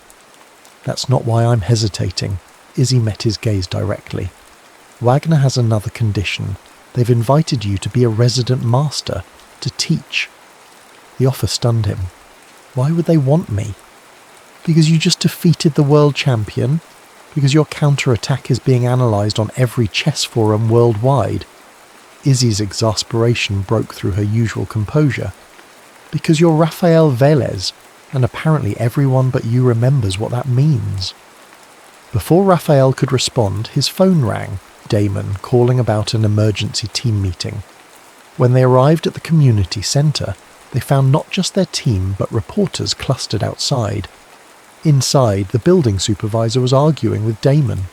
"That's not why I'm hesitating." Izzy met his gaze directly. "Wagner has another condition. They've invited you to be a resident master, to teach." The offer stunned him. "Why would they want me?" "Because you just defeated the world champion? Because your counter-attack is being analysed on every chess forum worldwide?" Izzy's exasperation broke through her usual composure. "Because you're Raphael Velez, and apparently everyone but you remembers what that means." Before Raphael could respond, his phone rang, Damon calling about an emergency team meeting. When they arrived at the community centre, they found not just their team but reporters clustered outside. Inside, the building supervisor was arguing with Damon.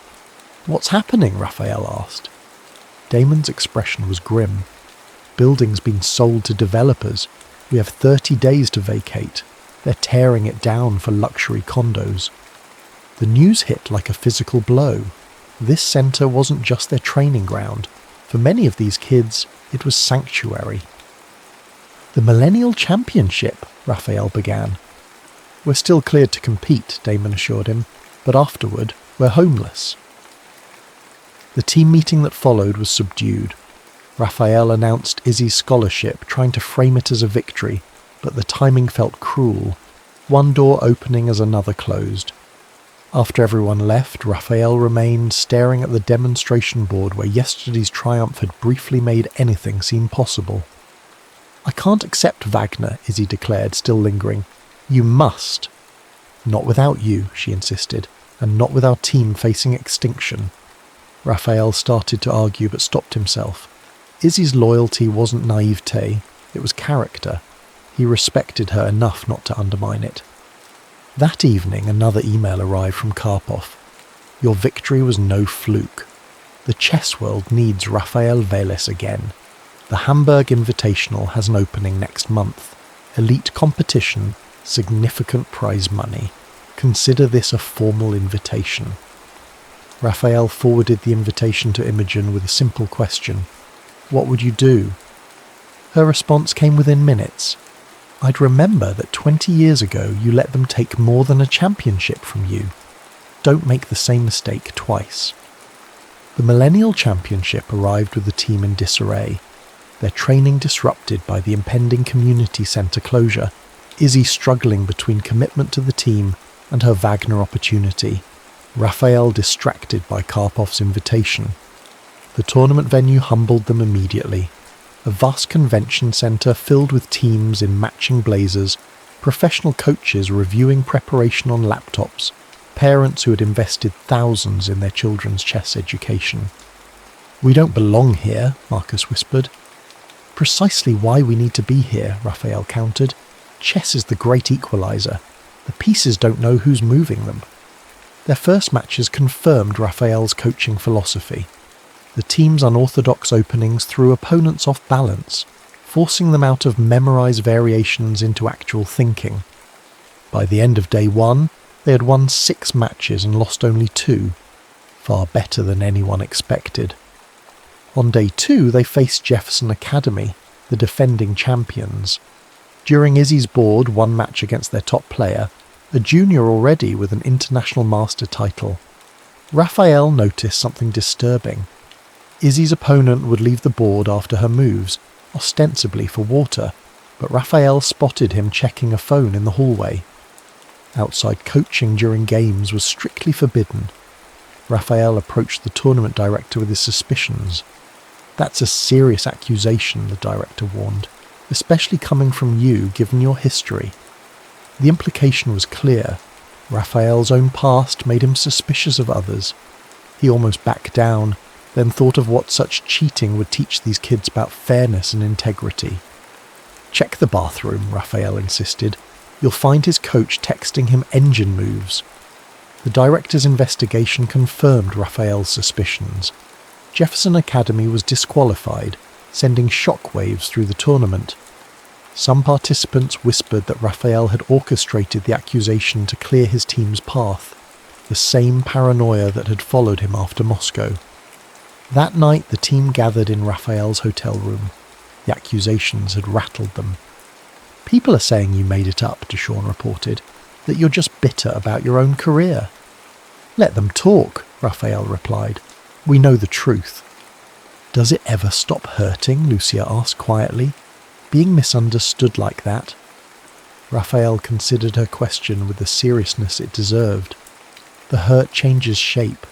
"What's happening?" Raphael asked. Damon's expression was grim. "Building's been sold to developers. We have 30 days to vacate. They're tearing it down for luxury condos." The news hit like a physical blow. This centre wasn't just their training ground. For many of these kids, it was sanctuary. "The Millennial Championship," Raphael began. "We're still cleared to compete," Damon assured him, "but afterward, we're homeless." The team meeting that followed was subdued. Raphael announced Izzy's scholarship, trying to frame it as a victory, but the timing felt cruel, one door opening as another closed. After everyone left, Raphael remained staring at the demonstration board where yesterday's triumph had briefly made anything seem possible. "I can't accept Wagner," Izzy declared, still lingering. "You must." "Not without you," she insisted, "and not with our team facing extinction." Raphael started to argue but stopped himself. Izzy's loyalty wasn't naivete, it was character. He respected her enough not to undermine it. That evening, another email arrived from Karpov. "Your victory was no fluke. The chess world needs Raphael Velez again. The Hamburg Invitational has an opening next month. Elite competition, significant prize money. Consider this a formal invitation." Raphael forwarded the invitation to Imogen with a simple question. "What would you do?" Her response came within minutes. "I'd remember that 20 years ago you let them take more than a championship from you. Don't make the same mistake twice." The Millennial Championship arrived with the team in disarray, their training disrupted by the impending community centre closure, Izzy struggling between commitment to the team and her Wagner opportunity, Raphael distracted by Karpov's invitation. The tournament venue humbled them immediately. A vast convention centre filled with teams in matching blazers, professional coaches reviewing preparation on laptops, parents who had invested thousands in their children's chess education. "We don't belong here," Marcus whispered. "Precisely why we need to be here," Raphael countered. "Chess is the great equaliser. The pieces don't know who's moving them." Their first matches confirmed Raphael's coaching philosophy. The team's unorthodox openings threw opponents off balance, forcing them out of memorised variations into actual thinking. By the end of day one, They had won 6 matches and lost only 2, far better than anyone expected. On day 2, they faced Jefferson Academy, the defending champions. During Izzy's board, one match against their top player, a junior already with an international master title, Raphael noticed something disturbing. Izzy's opponent would leave the board after her moves, ostensibly for water, but Raphael spotted him checking a phone in the hallway. Outside coaching during games was strictly forbidden. Raphael approached the tournament director with his suspicions. "That's a serious accusation," the director warned, "especially coming from you, given your history." The implication was clear. Raphael's own past made him suspicious of others. He almost backed down, then thought of what such cheating would teach these kids about fairness and integrity. "Check the bathroom," Raphael insisted. "You'll find his coach texting him engine moves." The director's investigation confirmed Raphael's suspicions. Jefferson Academy was disqualified, sending shockwaves through the tournament. Some participants whispered that Raphael had orchestrated the accusation to clear his team's path, the same paranoia that had followed him after Moscow. That night the team gathered in Raphael's hotel room. The accusations had rattled them. "People are saying you made it up," Deshawn reported, "that you're just bitter about your own career." "Let them talk," Raphael replied. "We know the truth." "Does it ever stop hurting?" Lucia asked quietly. "Being misunderstood like that?" Raphael considered her question with the seriousness it deserved. The hurt changes shape.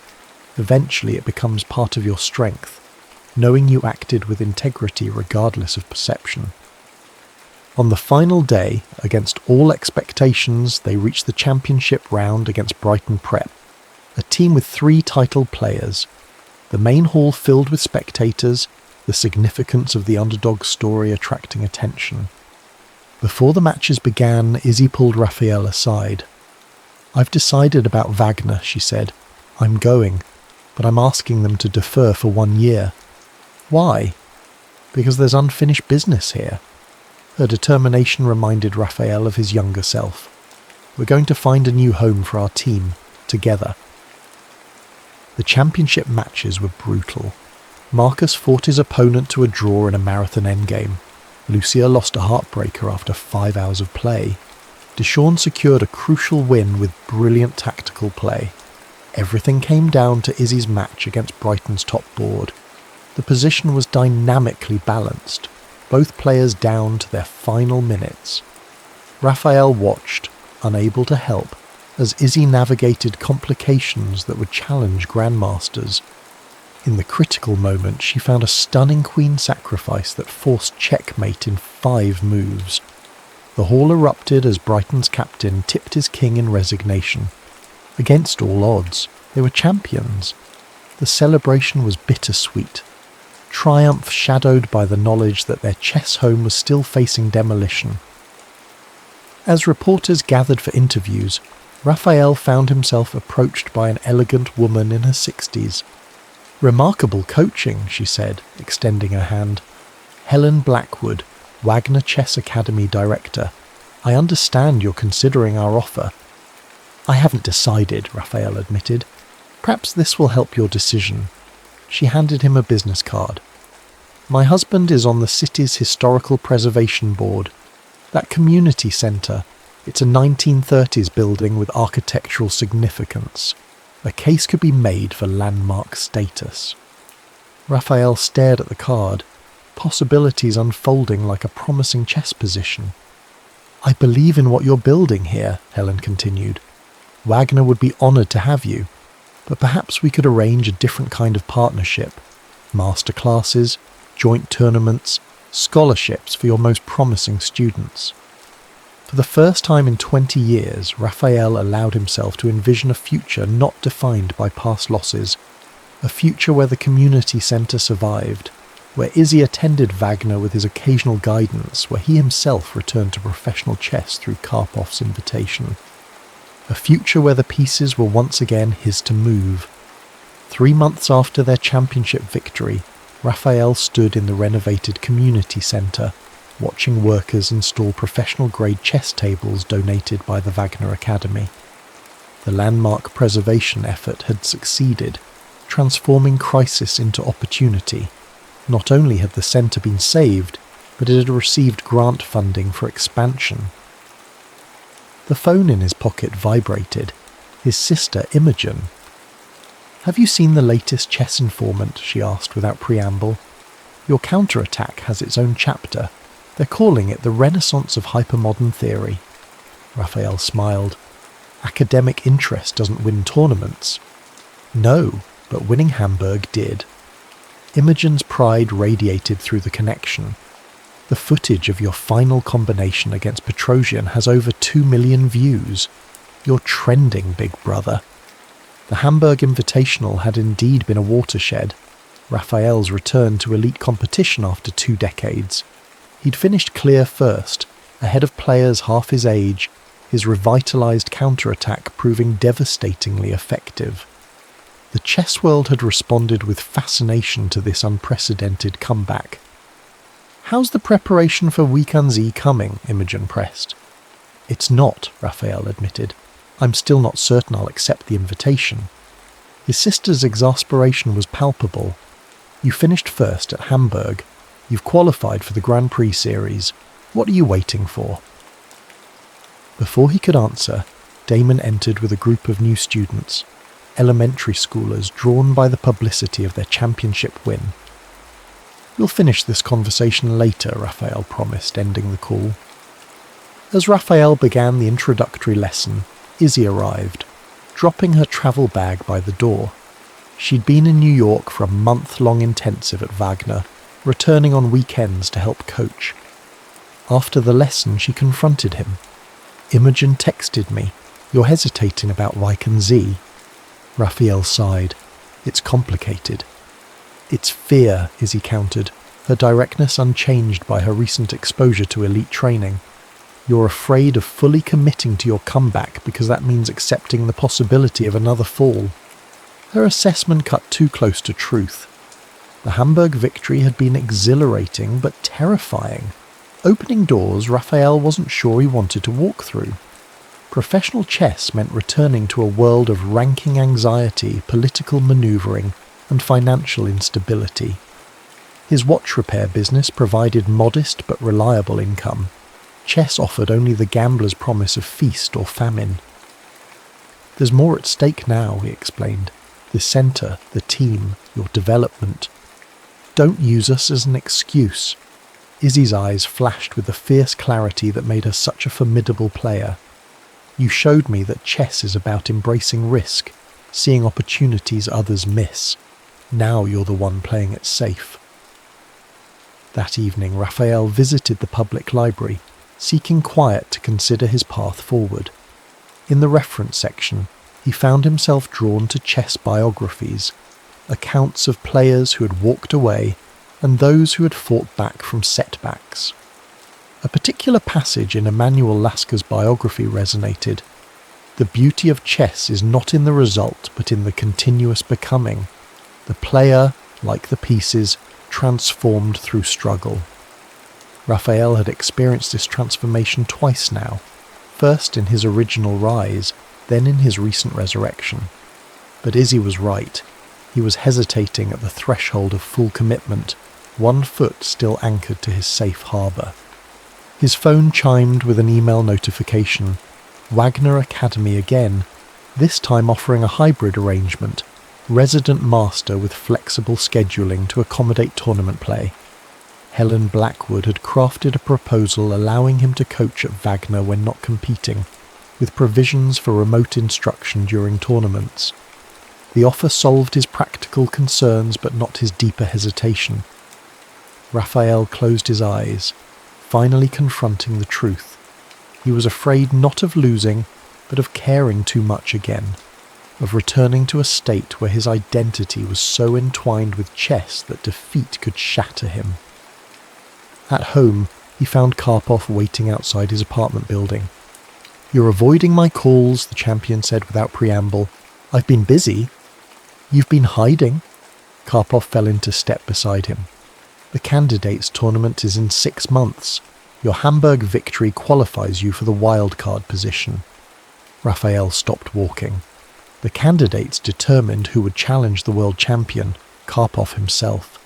Eventually it becomes part of your strength, knowing you acted with integrity regardless of perception. On the final day, against all expectations, they reached the championship round against Brighton Prep, a team with 3 titled players. The main hall filled with spectators, the significance of the underdog story attracting attention. Before the matches began, Izzy pulled Raphael aside. "I've decided about Wagner," she said. "I'm going, but I'm asking them to defer for 1 year. "Why?" "Because there's unfinished business here." Her determination reminded Raphael of his younger self. "We're going to find a new home for our team, together." The championship matches were brutal. Marcus fought his opponent to a draw in a marathon endgame. Lucia lost a heartbreaker after 5 hours of play. Deshawn secured a crucial win with brilliant tactical play. Everything came down to Izzy's match against Brighton's top board. The position was dynamically balanced, both players down to their final minutes. Raphael watched, unable to help, as Izzy navigated complications that would challenge grandmasters. In the critical moment, she found a stunning queen sacrifice that forced checkmate in 5 moves. The hall erupted as Brighton's captain tipped his king in resignation. Against all odds, they were champions. The celebration was bittersweet. Triumph shadowed by the knowledge that their chess home was still facing demolition. As reporters gathered for interviews, Raphael found himself approached by an elegant woman in her 60s. "Remarkable coaching," she said, extending her hand. "Helen Blackwood, Wagner Chess Academy Director. I understand you're considering our offer." "I haven't decided," Raphael admitted. "Perhaps this will help your decision." She handed him a business card. "My husband is on the city's Historical Preservation Board. That community centre, it's a 1930s building with architectural significance. A case could be made for landmark status." Raphael stared at the card, possibilities unfolding like a promising chess position. "I believe in what you're building here," Helen continued. "Wagner would be honoured to have you, but perhaps we could arrange a different kind of partnership. Master classes, joint tournaments, scholarships for your most promising students." For the first time in 20 years, Raphael allowed himself to envision a future not defined by past losses, a future where the community centre survived, where Izzy attended Wagner with his occasional guidance, where he himself returned to professional chess through Karpov's invitation. A future where the pieces were once again his to move. 3 months after their championship victory, Raphael stood in the renovated community centre, watching workers install professional-grade chess tables donated by the Wagner Academy. The landmark preservation effort had succeeded, transforming crisis into opportunity. Not only had the centre been saved, but it had received grant funding for expansion. The phone in his pocket vibrated. His sister, Imogen. "Have you seen the latest chess informant?" she asked without preamble. "Your counterattack has its own chapter. They're calling it the Renaissance of Hypermodern Theory." Raphael smiled. "Academic interest doesn't win tournaments." "No, but winning Hamburg did." Imogen's pride radiated through the connection. "The footage of your final combination against Petrosian has over 2 million views. You're trending, big brother." The Hamburg Invitational had indeed been a watershed. Raphael's return to elite competition after 2 decades. He'd finished clear first, ahead of players half his age, his revitalised counterattack proving devastatingly effective. The chess world had responded with fascination to this unprecedented comeback. "How's the preparation for Weekend Z coming?" Imogen pressed. "It's not," Raphael admitted. "I'm still not certain I'll accept the invitation." His sister's exasperation was palpable. "You finished first at Hamburg. You've qualified for the Grand Prix series. What are you waiting for?" Before he could answer, Damon entered with a group of new students, elementary schoolers drawn by the publicity of their championship win. "We'll finish this conversation later," Raphael promised, ending the call. As Raphael began the introductory lesson, Izzy arrived, dropping her travel bag by the door. She'd been in New York for a month-long intensive at Wagner, returning on weekends to help coach. After the lesson, she confronted him. "Imogen texted me. You're hesitating about Weekend Z." Raphael sighed. "It's complicated." "It's fear," Izzy countered, her directness unchanged by her recent exposure to elite training. "You're afraid of fully committing to your comeback because that means accepting the possibility of another fall." Her assessment cut too close to truth. The Hamburg victory had been exhilarating but terrifying, opening doors Raphael wasn't sure he wanted to walk through. Professional chess meant returning to a world of ranking anxiety, political manoeuvring, and financial instability. His watch repair business provided modest but reliable income. Chess offered only the gambler's promise of feast or famine. "There's more at stake now," he explained. "The centre, the team, your development. Don't use us as an excuse." Izzy's eyes flashed with the fierce clarity that made her such a formidable player. "You showed me that chess is about embracing risk, seeing opportunities others miss. Now you're the one playing it safe." That evening, Raphael visited the public library, seeking quiet to consider his path forward. In the reference section, he found himself drawn to chess biographies, accounts of players who had walked away and those who had fought back from setbacks. A particular passage in Emanuel Lasker's biography resonated. "The beauty of chess is not in the result but in the continuous becoming. The player, like the pieces, transformed through struggle." Raphael had experienced this transformation twice now, first in his original rise, then in his recent resurrection. But Izzy was right. He was hesitating at the threshold of full commitment, one foot still anchored to his safe harbour. His phone chimed with an email notification. Wagner Academy again, this time offering a hybrid arrangement, resident master with flexible scheduling to accommodate tournament play. Helen Blackwood had crafted a proposal allowing him to coach at Wagner when not competing, with provisions for remote instruction during tournaments. The offer solved his practical concerns but not his deeper hesitation. Raphael closed his eyes, finally confronting the truth. He was afraid not of losing, but of caring too much again, of returning to a state where his identity was so entwined with chess that defeat could shatter him. At home, he found Karpov waiting outside his apartment building. "You're avoiding my calls," the champion said without preamble. "I've been busy." "You've been hiding." Karpov fell into step beside him. "The candidates tournament is in 6 months. Your Hamburg victory qualifies you for the wildcard position." Raphael stopped walking. The candidates determined who would challenge the world champion, Karpov himself.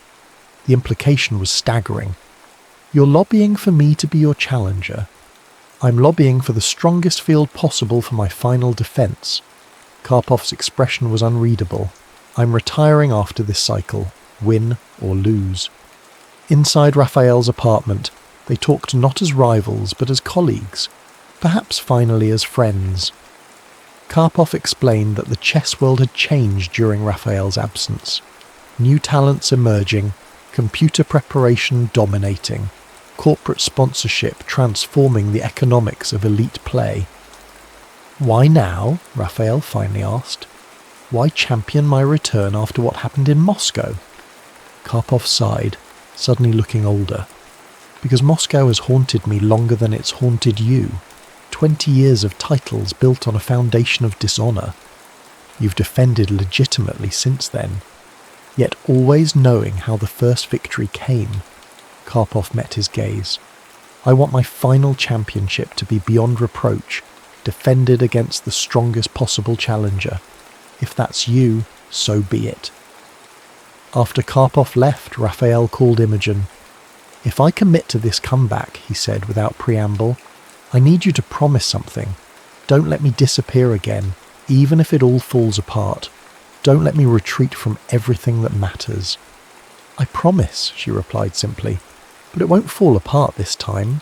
The implication was staggering. "You're lobbying for me to be your challenger. I'm lobbying for the strongest field possible for my final defense." Karpov's expression was unreadable. "I'm retiring after this cycle, win or lose." Inside Raphael's apartment, they talked not as rivals but as colleagues, perhaps finally as friends. Karpov explained that the chess world had changed during Raphael's absence. New talents emerging, computer preparation dominating, corporate sponsorship transforming the economics of elite play. "Why now?" Raphael finally asked. "Why champion my return after what happened in Moscow?" Karpov sighed, suddenly looking older. "Because Moscow has haunted me longer than it's haunted you. 20 years of titles built on a foundation of dishonour. You've defended legitimately since then, yet always knowing how the first victory came." Karpov met his gaze. "I want my final championship to be beyond reproach, defended against the strongest possible challenger. If that's you, so be it." After Karpov left, Raphael called Imogen. "If I commit to this comeback," he said without preamble, "I need you to promise something. Don't let me disappear again, even if it all falls apart. Don't let me retreat from everything that matters." "I promise," she replied simply, "but it won't fall apart this time."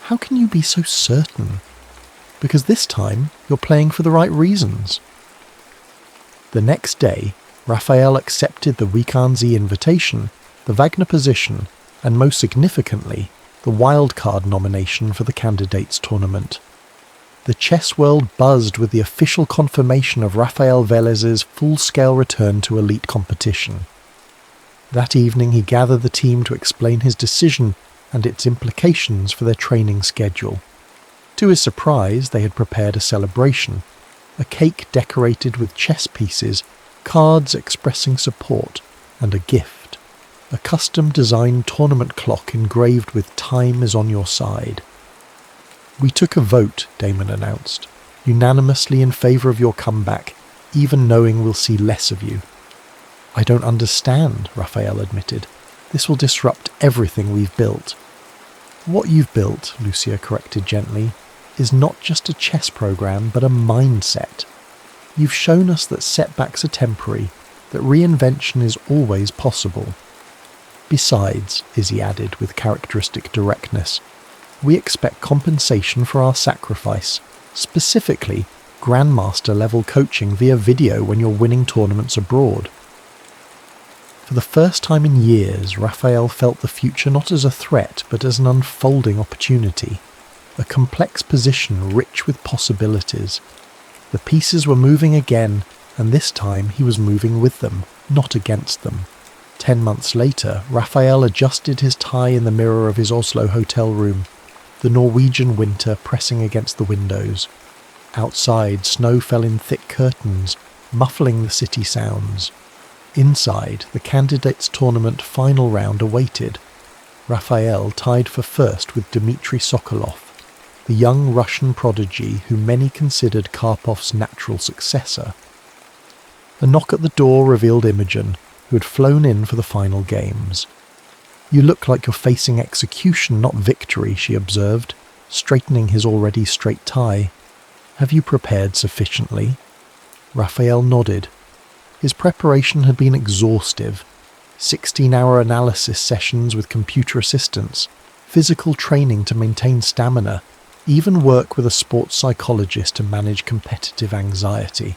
"How can you be so certain?" "Because this time you're playing for the right reasons." The next day, Raphael accepted the Wikanzi invitation, the Wagner position, and most significantly, the wildcard nomination for the candidates tournament. The chess world buzzed with the official confirmation of Raphael Velez's full-scale return to elite competition. That evening he gathered the team to explain his decision and its implications for their training schedule. To his surprise, they had prepared a celebration, a cake decorated with chess pieces, cards expressing support, and a gift, a custom-designed tournament clock engraved with "Time is on your side." "We took a vote," Damon announced, "unanimously in favour of your comeback, even knowing we'll see less of you." "I don't understand," Raphael admitted. "This will disrupt everything we've built." "What you've built," Lucia corrected gently, "is not just a chess program, but a mindset. You've shown us that setbacks are temporary, that reinvention is always possible. Besides," Izzy added with characteristic directness, "we expect compensation for our sacrifice, specifically Grandmaster-level coaching via video when you're winning tournaments abroad." For the first time in years, Raphael felt the future not as a threat, but as an unfolding opportunity, a complex position rich with possibilities. The pieces were moving again, and this time he was moving with them, not against them. 10 months later, Raphael adjusted his tie in the mirror of his Oslo hotel room, the Norwegian winter pressing against the windows. Outside, snow fell in thick curtains, muffling the city sounds. Inside, the candidates' tournament final round awaited. Raphael tied for first with Dmitry Sokolov, the young Russian prodigy who many considered Karpov's natural successor. A knock at the door revealed Imogen, who had flown in for the final games. "You look like you're facing execution, not victory," she observed, straightening his already straight tie. "Have you prepared sufficiently?" Raphael nodded. His preparation had been exhaustive. 16-hour analysis sessions with computer assistance, physical training to maintain stamina, even work with a sports psychologist to manage competitive anxiety.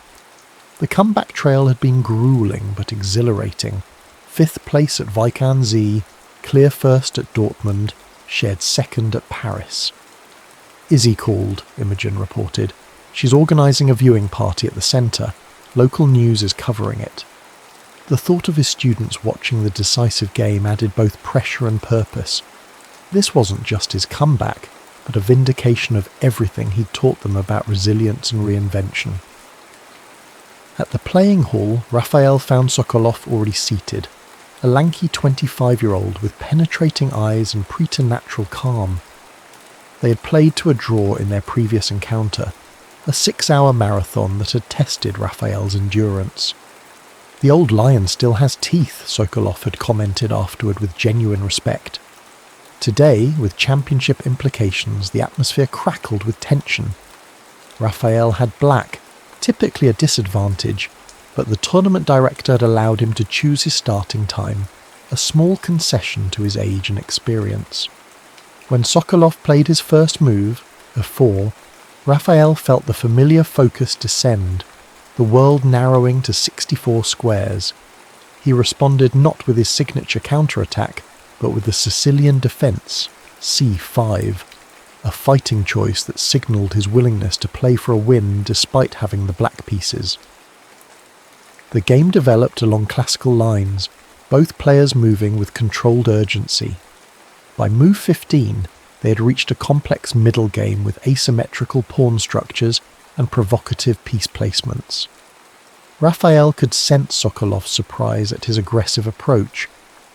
The comeback trail had been grueling but exhilarating. 5th place at Wikanzi, clear first at Dortmund, shared second at Paris. "Izzy called," Imogen reported. "She's organising a viewing party at the centre. Local news is covering it." The thought of his students watching the decisive game added both pressure and purpose. This wasn't just his comeback, but a vindication of everything he'd taught them about resilience and reinvention. At the playing hall, Raphael found Sokolov already seated, a lanky 25-year-old with penetrating eyes and preternatural calm. They had played to a draw in their previous encounter, a 6-hour marathon that had tested Raphael's endurance. "The old lion still has teeth," Sokolov had commented afterward with genuine respect. Today, with championship implications, the atmosphere crackled with tension. Raphael had black, typically a disadvantage, but the tournament director had allowed him to choose his starting time, a small concession to his age and experience. When Sokolov played his first move, a 4, Raphael felt the familiar focus descend, the world narrowing to 64 squares. He responded not with his signature counterattack, but with the Sicilian defence, c5, a fighting choice that signalled his willingness to play for a win despite having the black pieces. The game developed along classical lines, both players moving with controlled urgency. By move 15, they had reached a complex middle game with asymmetrical pawn structures and provocative piece placements. Raphael could sense Sokolov's surprise at his aggressive approach.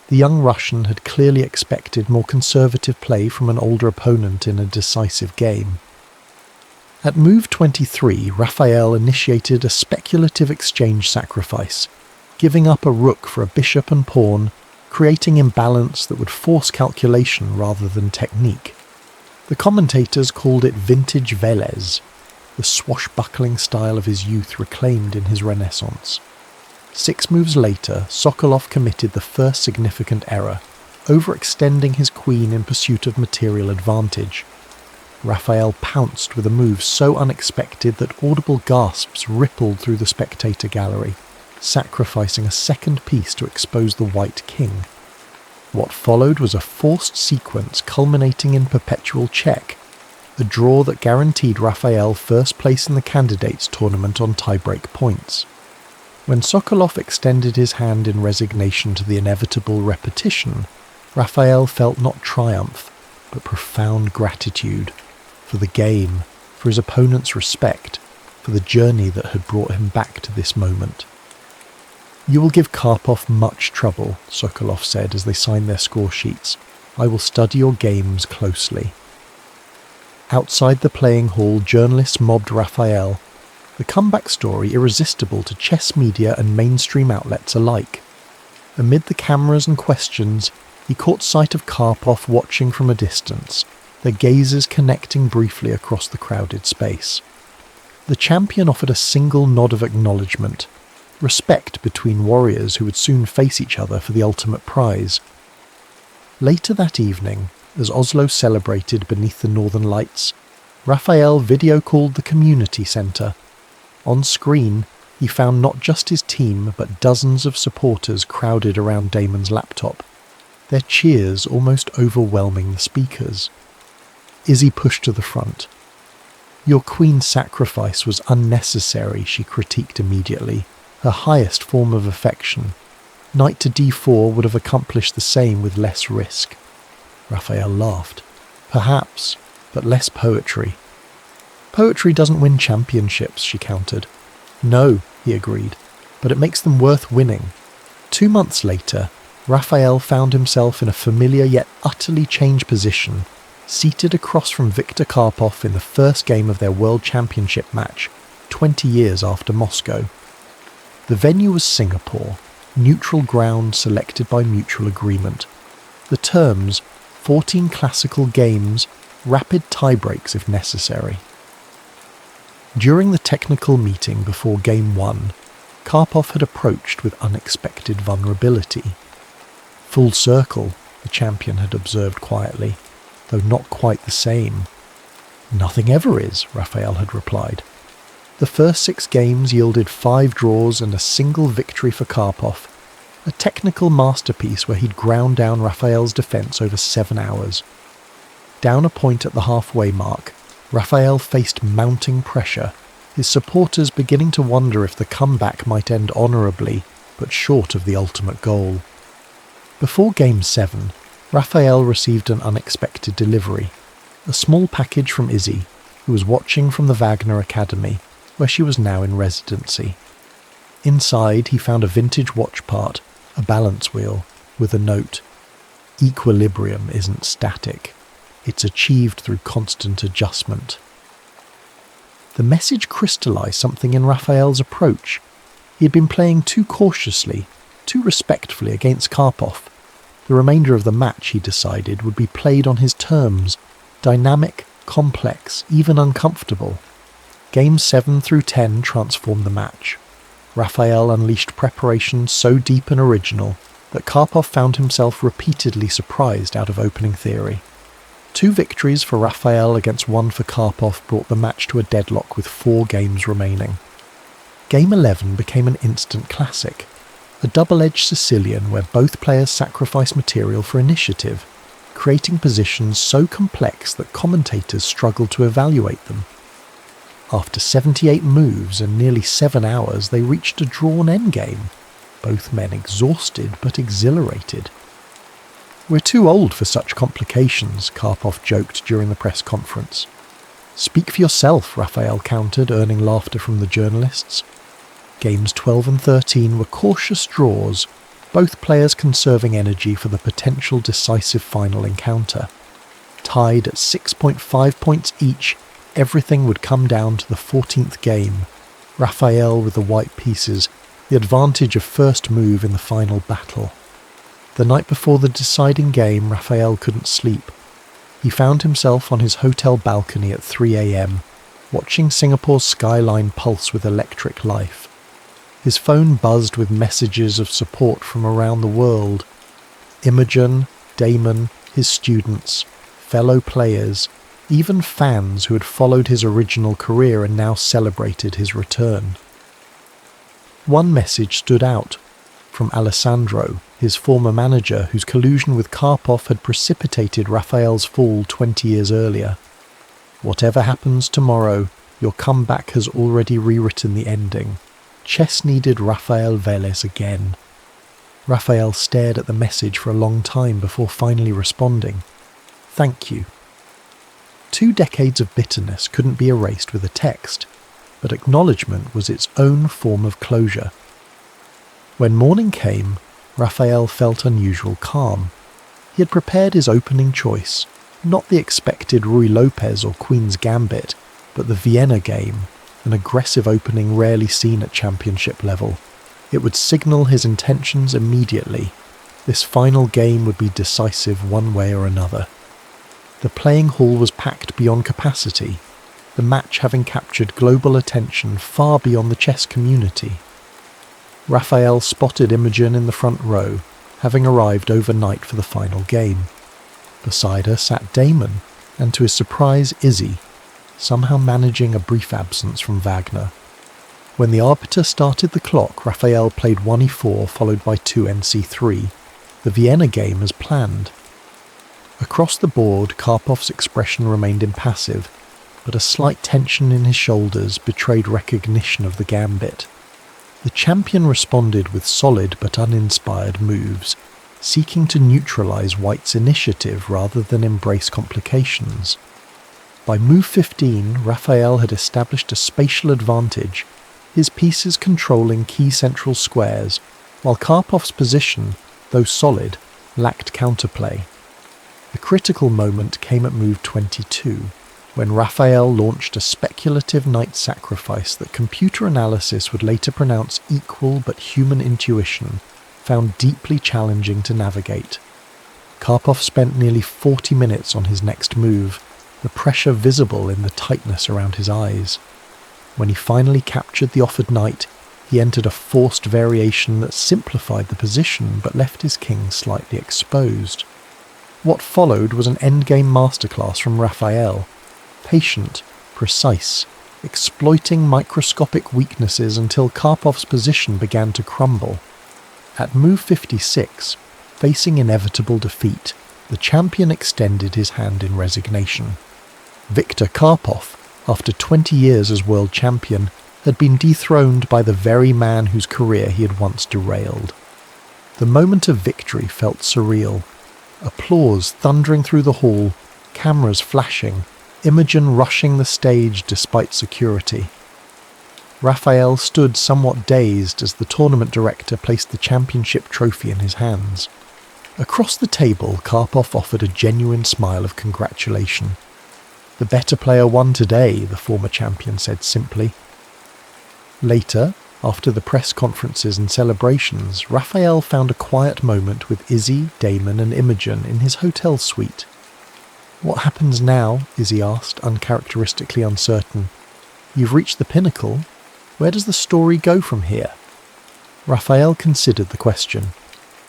The young Russian had clearly expected more conservative play from an older opponent in a decisive game. At move 23, Raphael initiated a speculative exchange sacrifice, giving up a rook for a bishop and pawn, creating imbalance that would force calculation rather than technique. The commentators called it vintage Velez, the swashbuckling style of his youth reclaimed in his Renaissance. 6 moves later, Sokolov committed the first significant error, overextending his queen in pursuit of material advantage. Raphael pounced with a move so unexpected that audible gasps rippled through the spectator gallery, sacrificing a second piece to expose the white king. What followed was a forced sequence culminating in perpetual check, a draw that guaranteed Raphael first place in the candidates tournament on tiebreak points. When Sokolov extended his hand in resignation to the inevitable repetition, Raphael felt not triumph, but profound gratitude for the game, for his opponent's respect, for the journey that had brought him back to this moment. "You will give Karpov much trouble," Sokolov said as they signed their score sheets. "I will study your games closely." Outside the playing hall, journalists mobbed Raphael, the comeback story irresistible to chess media and mainstream outlets alike. Amid the cameras and questions, he caught sight of Karpov watching from a distance, their gazes connecting briefly across the crowded space. The champion offered a single nod of acknowledgement, respect between warriors who would soon face each other for the ultimate prize. Later that evening, as Oslo celebrated beneath the northern lights, Raphael video-called the community centre. On screen, he found not just his team, but dozens of supporters crowded around Damon's laptop, their cheers almost overwhelming the speakers. Izzy pushed to the front. "Your queen's sacrifice was unnecessary," she critiqued immediately, her highest form of affection. Knight to d4 would have accomplished the same with less risk. Raphael laughed. "Perhaps, but less poetry." "Poetry doesn't win championships," she countered. "No," he agreed, "but it makes them worth winning." 2 months later, Raphael found himself in a familiar yet utterly changed position, seated across from Viktor Karpov in the first game of their World Championship match, 20 years after Moscow. The venue was Singapore, neutral ground selected by mutual agreement. The terms, 14 classical games, rapid tiebreaks if necessary. During the technical meeting before Game 1, Karpov had approached with unexpected vulnerability. "Full circle," the champion had observed quietly, though not quite the same. "Nothing ever is," Raphael had replied. The first 6 games yielded 5 draws and a single victory for Karpov, a technical masterpiece where he'd ground down Raphael's defence over 7 hours. Down a point at the halfway mark, Raphael faced mounting pressure, his supporters beginning to wonder if the comeback might end honourably, but short of the ultimate goal. Before Game 7, Raphael received an unexpected delivery, a small package from Izzy, who was watching from the Wagner Academy, where she was now in residency. Inside, he found a vintage watch part, a balance wheel, with a note: "Equilibrium isn't static. It's achieved through constant adjustment." The message crystallized something in Raphael's approach. He had been playing too cautiously, too respectfully against Karpov. The remainder of the match, he decided, would be played on his terms, dynamic, complex, even uncomfortable. Games 7 through 10 transformed the match. Raphael unleashed preparations so deep and original that Karpov found himself repeatedly surprised out of opening theory. 2 victories for Raphael against 1 for Karpov brought the match to a deadlock with 4 games remaining. Game 11 became an instant classic, a double-edged Sicilian where both players sacrificed material for initiative, creating positions so complex that commentators struggled to evaluate them. After 78 moves and nearly 7 hours, they reached a drawn endgame, both men exhausted but exhilarated. "We're too old for such complications," Karpov joked during the press conference. "Speak for yourself," Raphael countered, earning laughter from the journalists. Games 12 and 13 were cautious draws, both players conserving energy for the potential decisive final encounter. Tied at 6.5 points each, everything would come down to the 14th game. Raphael with the white pieces, the advantage of first move in the final battle. The night before the deciding game, Raphael couldn't sleep. He found himself on his hotel balcony at 3 a.m, watching Singapore's skyline pulse with electric life. His phone buzzed with messages of support from around the world. Imogen, Damon, his students, fellow players, even fans who had followed his original career and now celebrated his return. One message stood out, from Alessandro, his former manager whose collusion with Karpov had precipitated Raphael's fall 20 years earlier. "Whatever happens tomorrow, your comeback has already rewritten the ending. Chess needed Raphael Vélez again." Raphael stared at the message for a long time before finally responding. "Thank you." 2 decades of bitterness couldn't be erased with a text, but acknowledgement was its own form of closure. When morning came, Raphael felt unusual calm. He had prepared his opening choice, not the expected Ruy Lopez or Queen's Gambit, but the Vienna game, an aggressive opening rarely seen at championship level. It would signal his intentions immediately. This final game would be decisive one way or another. The playing hall was packed beyond capacity, the match having captured global attention far beyond the chess community. Raphael spotted Imogen in the front row, having arrived overnight for the final game. Beside her sat Damon, and to his surprise Izzy, somehow managing a brief absence from Wagner. When the arbiter started the clock, Raphael played 1e4 followed by 2 nc3, the Vienna game as planned. Across the board, Karpov's expression remained impassive, but a slight tension in his shoulders betrayed recognition of the gambit. The champion responded with solid but uninspired moves, seeking to neutralize White's initiative rather than embrace complications. By move 15, Raphael had established a spatial advantage, his pieces controlling key central squares, while Karpov's position, though solid, lacked counterplay. The critical moment came at move 22, when Raphael launched a speculative knight sacrifice that computer analysis would later pronounce equal but human intuition found deeply challenging to navigate. Karpov spent nearly 40 minutes on his next move, the pressure visible in the tightness around his eyes. When he finally captured the offered knight, he entered a forced variation that simplified the position but left his king slightly exposed. What followed was an endgame masterclass from Raphael, patient, precise, exploiting microscopic weaknesses until Karpov's position began to crumble. At move 56, facing inevitable defeat, the champion extended his hand in resignation. Viktor Karpov, after 20 years as world champion, had been dethroned by the very man whose career he had once derailed. The moment of victory felt surreal. Applause thundering through the hall, cameras flashing, Imogen rushing the stage despite security. Raphael stood somewhat dazed as the tournament director placed the championship trophy in his hands. Across the table, Karpov offered a genuine smile of congratulation. The better player won today, the former champion said simply. Later, after the press conferences and celebrations, Raphael found a quiet moment with Izzy, Damon and Imogen in his hotel suite. "What happens now?" Izzy asked, uncharacteristically uncertain. "You've reached the pinnacle. Where does the story go from here?" Raphael considered the question.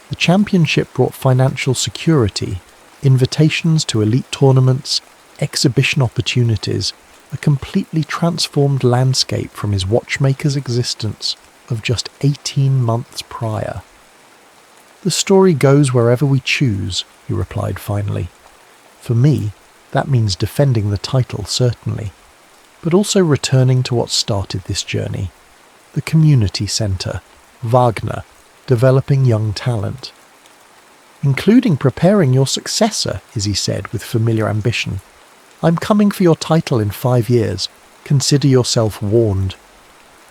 The championship brought financial security, invitations to elite tournaments, exhibition opportunities, a completely transformed landscape from his watchmaker's existence of just 18 months prior. "The story goes wherever we choose," he replied finally. "For me, that means defending the title, certainly, but also returning to what started this journey. The community centre, Wagner, developing young talent." "Including preparing your successor," Izzy said with familiar ambition. "I'm coming for your title in 5 years. Consider yourself warned."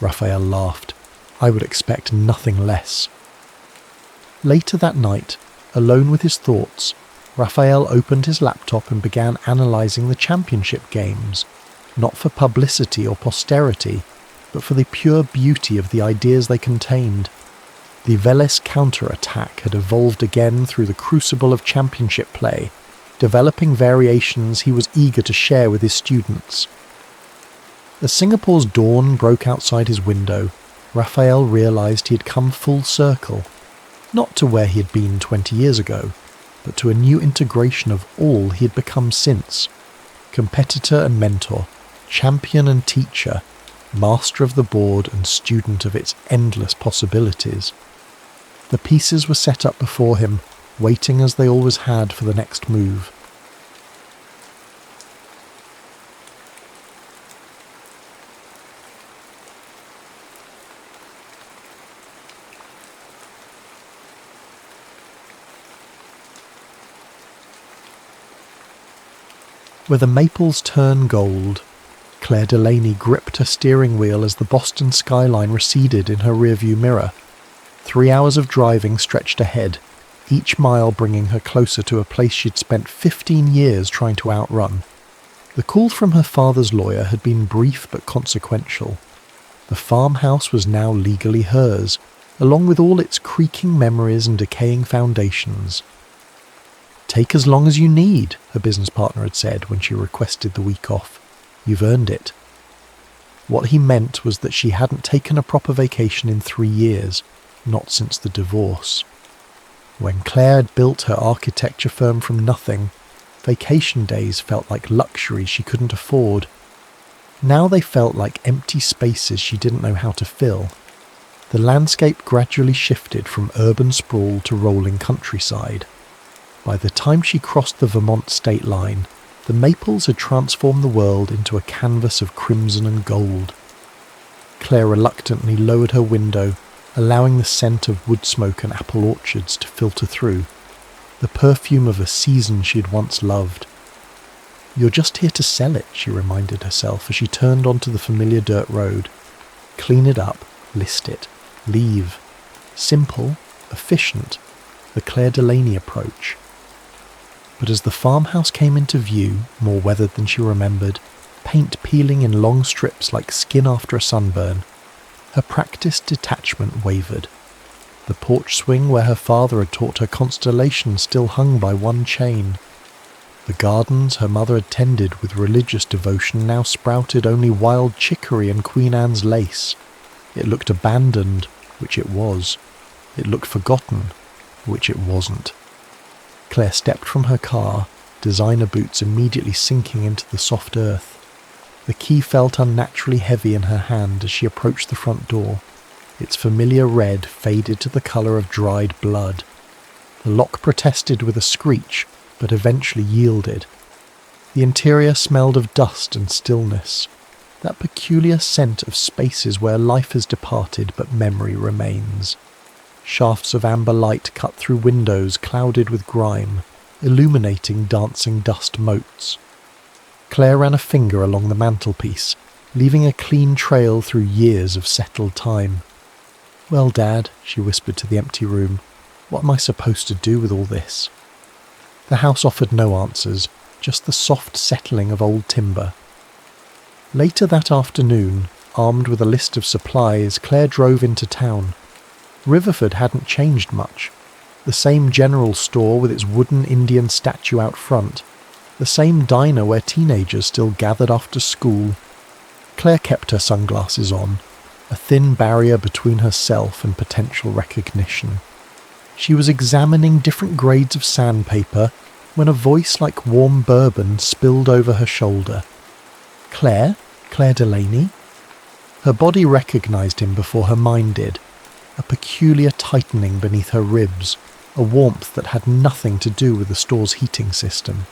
Raphael laughed. "I would expect nothing less." Later that night, alone with his thoughts, Raphael opened his laptop and began analysing the championship games, not for publicity or posterity, but for the pure beauty of the ideas they contained. The Veles counter-attack had evolved again through the crucible of championship play, developing variations he was eager to share with his students. As Singapore's dawn broke outside his window, Raphael realised he had come full circle, not to where he had been 20 years ago, but to a new integration of all he had become since: competitor and mentor, champion and teacher, master of the board and student of its endless possibilities. The pieces were set up before him, waiting as they always had for the next move. Where the maples turn gold, Claire Delaney gripped her steering wheel as the Boston skyline receded in her rearview mirror. 3 hours of driving stretched ahead, each mile bringing her closer to a place she'd spent 15 years trying to outrun. The call from her father's lawyer had been brief but consequential. The farmhouse was now legally hers, along with all its creaking memories and decaying foundations. "Take as long as you need," her business partner had said when she requested the week off. "You've earned it." What he meant was that she hadn't taken a proper vacation in 3 years, not since the divorce. When Claire had built her architecture firm from nothing, vacation days felt like luxury she couldn't afford. Now they felt like empty spaces she didn't know how to fill. The landscape gradually shifted from urban sprawl to rolling countryside. By the time she crossed the Vermont state line, the maples had transformed the world into a canvas of crimson and gold. Claire reluctantly lowered her window, allowing the scent of wood smoke and apple orchards to filter through, the perfume of a season she'd once loved. "You're just here to sell it," she reminded herself as she turned onto the familiar dirt road. Clean it up, list it, leave. Simple, efficient, the Claire Delaney approach. But as the farmhouse came into view, more weathered than she remembered, paint peeling in long strips like skin after a sunburn, her practiced detachment wavered. The porch swing where her father had taught her constellation still hung by one chain. The gardens her mother had tended with religious devotion now sprouted only wild chicory and Queen Anne's lace. It looked abandoned, which it was. It looked forgotten, which it wasn't. Claire stepped from her car, designer boots immediately sinking into the soft earth. The key felt unnaturally heavy in her hand as she approached the front door. Its familiar red faded to the colour of dried blood. The lock protested with a screech, but eventually yielded. The interior smelled of dust and stillness, that peculiar scent of spaces where life has departed but memory remains. Shafts of amber light cut through windows clouded with grime, illuminating dancing dust motes. Claire ran a finger along the mantelpiece, leaving a clean trail through years of settled time. "Well, Dad," she whispered to the empty room, "what am I supposed to do with all this?" The house offered no answers, just the soft settling of old timber. Later that afternoon, armed with a list of supplies, Claire drove into town. Riverford hadn't changed much. The same general store with its wooden Indian statue out front. The same diner where teenagers still gathered after school. Claire kept her sunglasses on, a thin barrier between herself and potential recognition. She was examining different grades of sandpaper when a voice like warm bourbon spilled over her shoulder. Claire? Claire Delaney? Her body recognised him before her mind did, a peculiar tightening beneath her ribs, a warmth that had nothing to do with the store's heating system.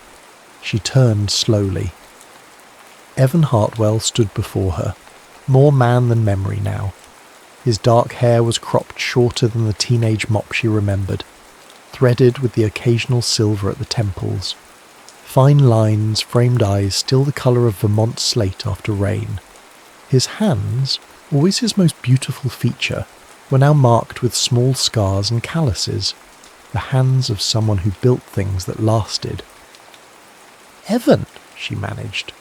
She turned slowly. Evan Hartwell stood before her, more man than memory now. His dark hair was cropped shorter than the teenage mop she remembered, threaded with the occasional silver at the temples. Fine lines, framed eyes still the colour of Vermont slate after rain. His hands, always his most beautiful feature, were now marked with small scars and calluses, the hands of someone who built things that lasted. "Evan," she managed,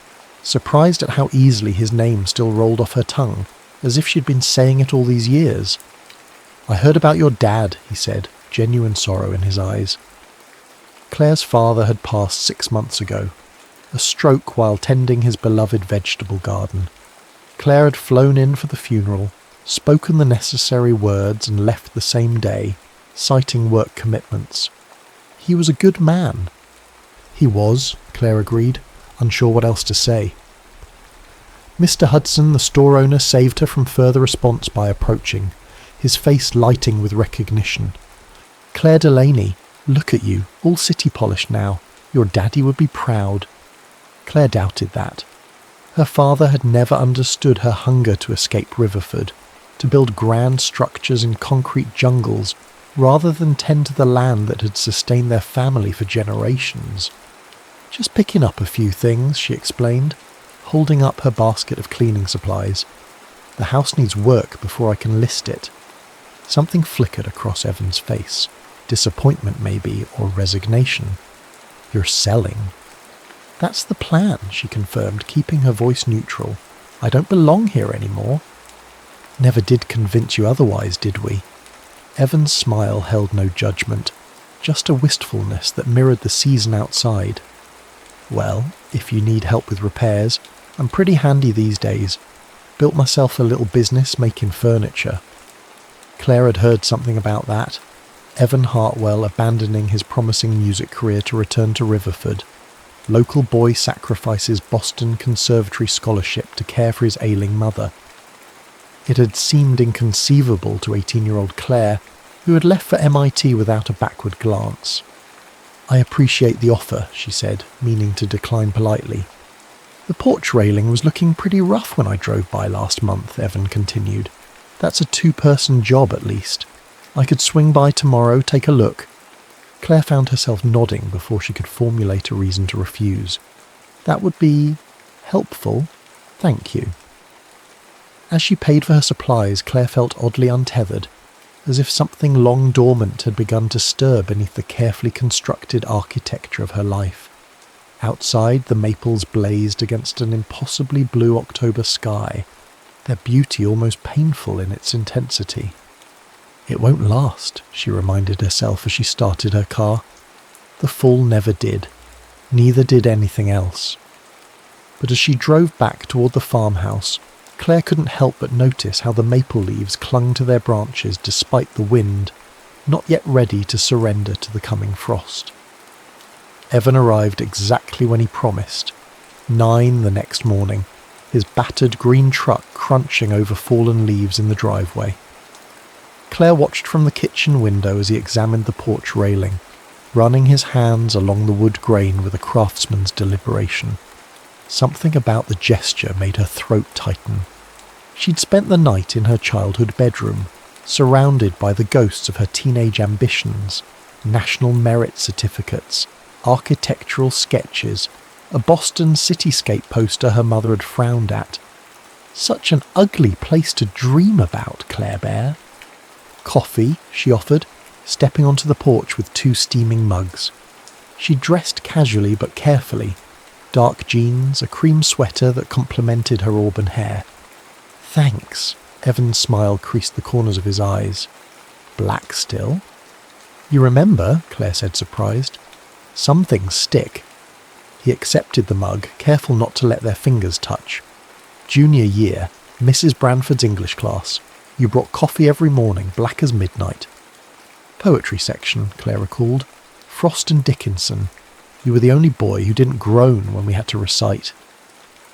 surprised at how easily his name still rolled off her tongue, as if she'd been saying it all these years. "I heard about your dad," he said, genuine sorrow in his eyes. Claire's father had passed 6 months ago, a stroke while tending his beloved vegetable garden. Claire had flown in for the funeral, spoken the necessary words and left the same day, citing work commitments. He was a good man. He was, Claire agreed, unsure what else to say. Mr. Hudson, the store owner, saved her from further response by approaching, his face lighting with recognition. "Claire Delaney, look at you, all city polished now. Your daddy would be proud." Claire doubted that. Her father had never understood her hunger to escape Riverford, to build grand structures in concrete jungles, rather than tend to the land that had sustained their family for generations. "Just picking up a few things," she explained, holding up her basket of cleaning supplies. "The house needs work before I can list it." Something flickered across Evan's face. Disappointment maybe, or resignation. "You're selling." "That's the plan," she confirmed, keeping her voice neutral. "I don't belong here anymore." "Never did convince you otherwise, did we?" Evan's smile held no judgment, just a wistfulness that mirrored the season outside. "Well, if you need help with repairs, I'm pretty handy these days. Built myself a little business making furniture." Claire had heard something about that. Evan Hartwell abandoning his promising music career to return to Riverford. Local boy sacrifices Boston Conservatory scholarship to care for his ailing mother. It had seemed inconceivable to 18-year-old Claire, who had left for MIT without a backward glance. "I appreciate the offer," she said, meaning to decline politely. "The porch railing was looking pretty rough when I drove by last month," Evan continued. "That's a 2-person job at least. I could swing by tomorrow, take a look." Claire found herself nodding before she could formulate a reason to refuse. "That would be helpful. Thank you." As she paid for her supplies, Claire felt oddly untethered, as if something long dormant had begun to stir beneath the carefully constructed architecture of her life. Outside, the maples blazed against an impossibly blue October sky, their beauty almost painful in its intensity. "It won't last," she reminded herself as she started her car. The fall never did. Neither did anything else. But as she drove back toward the farmhouse, Claire couldn't help but notice how the maple leaves clung to their branches despite the wind, not yet ready to surrender to the coming frost. Evan arrived exactly when he promised, 9 the next morning, his battered green truck crunching over fallen leaves in the driveway. Claire watched from the kitchen window as he examined the porch railing, running his hands along the wood grain with a craftsman's deliberation. Something about the gesture made her throat tighten. She'd spent the night in her childhood bedroom, surrounded by the ghosts of her teenage ambitions, national merit certificates, architectural sketches, a Boston cityscape poster her mother had frowned at. Such an ugly place to dream about, Claire Bear. "Coffee," she offered, stepping onto the porch with 2 steaming mugs. She dressed casually but carefully. Dark jeans, a cream sweater that complemented her auburn hair. "Thanks." Evan's smile creased the corners of his eyes. "Black still?" "You remember," Claire said, surprised. "Some things stick." He accepted the mug, careful not to let their fingers touch. "Junior year, Mrs. Branford's English class. You brought coffee every morning, black as midnight." "Poetry section," Claire recalled. "Frost and Dickinson. You were the only boy who didn't groan when we had to recite."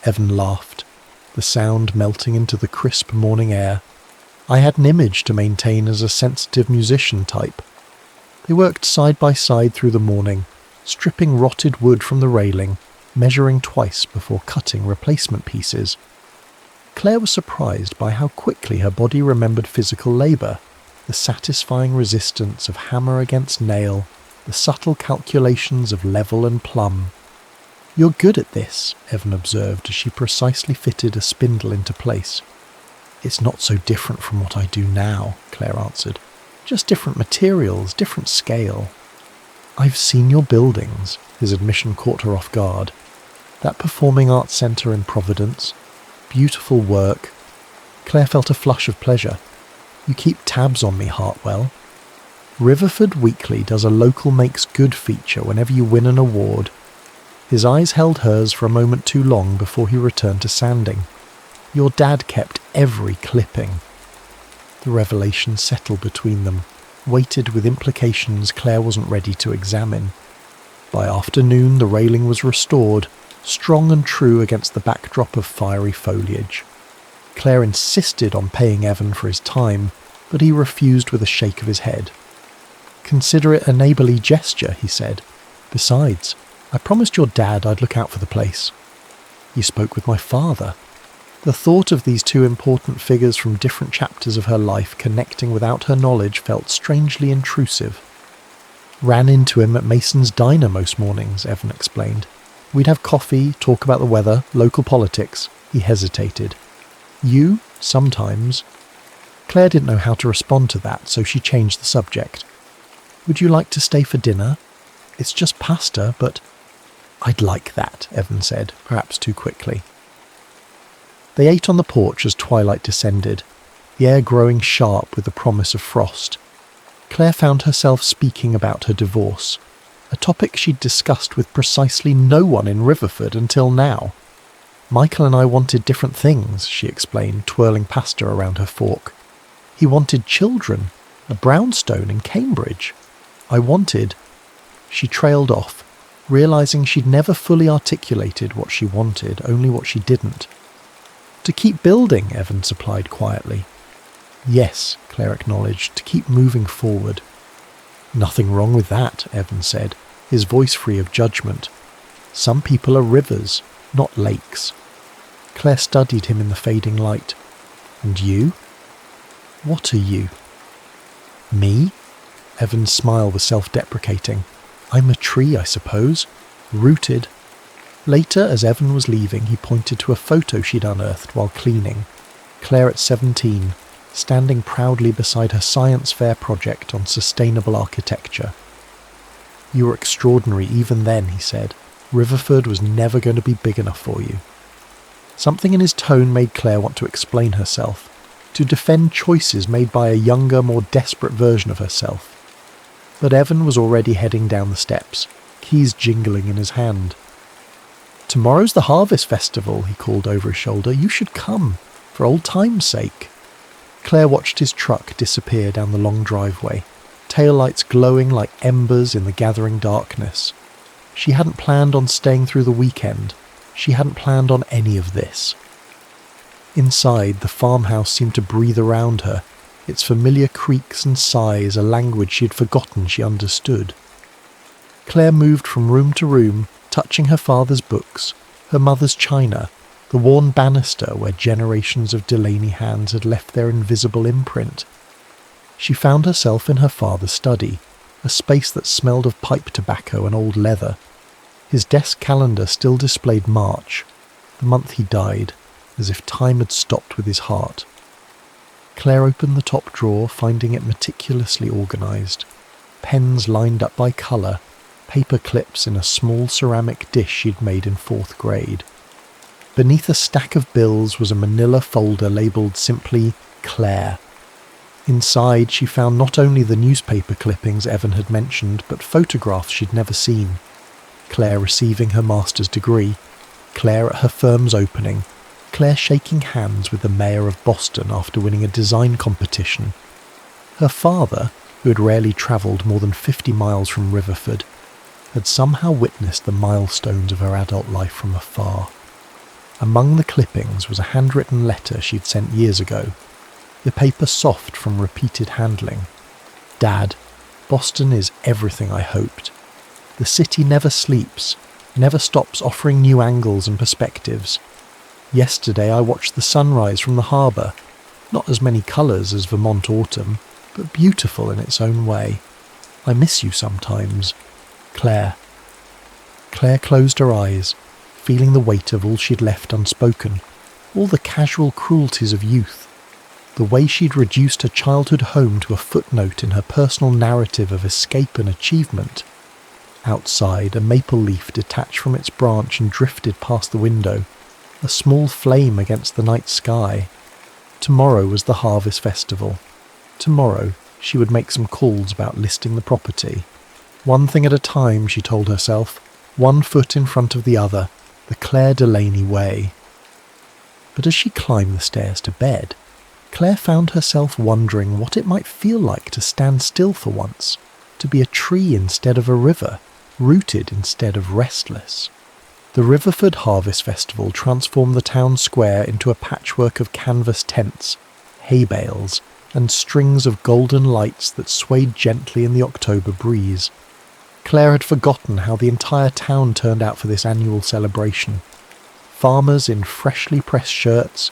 Evan laughed, the sound melting into the crisp morning air. "I had an image to maintain as a sensitive musician type." They worked side by side through the morning, stripping rotted wood from the railing, measuring twice before cutting replacement pieces. Claire was surprised by how quickly her body remembered physical labour, the satisfying resistance of hammer against nail, the subtle calculations of level and plumb. "You're good at this," Evan observed as she precisely fitted a spindle into place. "It's not so different from what I do now," Claire answered. "Just different materials, different scale." "I've seen your buildings," his admission caught her off guard. "That performing arts centre in Providence. Beautiful work." Claire felt a flush of pleasure. "You keep tabs on me, Hartwell." "Riverford Weekly does a local makes good feature whenever you win an award." His eyes held hers for a moment too long before he returned to sanding. "Your dad kept every clipping." The revelation settled between them, weighted with implications Claire wasn't ready to examine. By afternoon the railing was restored, strong and true against the backdrop of fiery foliage. Claire insisted on paying Evan for his time, but he refused with a shake of his head. "Consider it a neighbourly gesture," he said. "Besides, I promised your dad I'd look out for the place." "You spoke with my father." The thought of these two important figures from different chapters of her life connecting without her knowledge felt strangely intrusive. "Ran into him at Mason's Diner most mornings," Evan explained. "We'd have coffee, talk about the weather, local politics." He hesitated. "You? Sometimes." Claire didn't know how to respond to that, so she changed the subject. "Would you like to stay for dinner? It's just pasta, but—" "I'd like that," Evan said, perhaps too quickly. They ate on the porch as twilight descended, the air growing sharp with the promise of frost. Claire found herself speaking about her divorce, a topic she'd discussed with precisely no one in Riverford until now. "Michael and I wanted different things," she explained, twirling pasta around her fork. "He wanted children, a brownstone in Cambridge. I wanted—" She trailed off, realising she'd never fully articulated what she wanted, only what she didn't. "To keep building," Evan supplied quietly. "Yes," Claire acknowledged, "to keep moving forward." "Nothing wrong with that," Evan said, his voice free of judgment. "Some people are rivers, not lakes." Claire studied him in the fading light. "And you?" "What are you?" "Me?" Evan's smile was self-deprecating. "I'm a tree, I suppose. Rooted." Later, as Evan was leaving, he pointed to a photo she'd unearthed while cleaning. Claire at 17, standing proudly beside her science fair project on sustainable architecture. "You were extraordinary even then," he said. "Riverford was never going to be big enough for you." Something in his tone made Claire want to explain herself, to defend choices made by a younger, more desperate version of herself. But Evan was already heading down the steps, keys jingling in his hand. "Tomorrow's the Harvest Festival," he called over his shoulder. "You should come, for old time's sake." Claire watched his truck disappear down the long driveway, taillights glowing like embers in the gathering darkness. She hadn't planned on staying through the weekend. She hadn't planned on any of this. Inside, the farmhouse seemed to breathe around her, its familiar creaks and sighs a language she had forgotten she understood. Claire moved from room to room, touching her father's books, her mother's china, the worn banister where generations of Delaney hands had left their invisible imprint. She found herself in her father's study, a space that smelled of pipe tobacco and old leather. His desk calendar still displayed March, the month he died, as if time had stopped with his heart. Claire opened the top drawer, finding it meticulously organised. Pens lined up by colour, paper clips in a small ceramic dish she'd made in 4th grade. Beneath a stack of bills was a manila folder labelled simply Claire. Inside she found not only the newspaper clippings Evan had mentioned, but photographs she'd never seen. Claire receiving her master's degree, Claire at her firm's opening, Claire shaking hands with the mayor of Boston after winning a design competition. Her father, who had rarely travelled more than 50 miles from Riverford, had somehow witnessed the milestones of her adult life from afar. Among the clippings was a handwritten letter she'd sent years ago, the paper soft from repeated handling. Dad, Boston is everything I hoped. The city never sleeps, never stops offering new angles and perspectives. Yesterday I watched the sunrise from the harbour, not as many colours as Vermont autumn, but beautiful in its own way. I miss you sometimes. Claire. Claire closed her eyes, feeling the weight of all she'd left unspoken, all the casual cruelties of youth, the way she'd reduced her childhood home to a footnote in her personal narrative of escape and achievement. Outside, a maple leaf detached from its branch and drifted past the window, a small flame against the night sky. Tomorrow was the harvest festival. Tomorrow she would make some calls about listing the property. One thing at a time, she told herself, one foot in front of the other, the Claire Delaney way. But as she climbed the stairs to bed, Claire found herself wondering what it might feel like to stand still for once, to be a tree instead of a river, rooted instead of restless. The Riverford Harvest Festival transformed the town square into a patchwork of canvas tents, hay bales, and strings of golden lights that swayed gently in the October breeze. Claire had forgotten how the entire town turned out for this annual celebration. Farmers in freshly pressed shirts,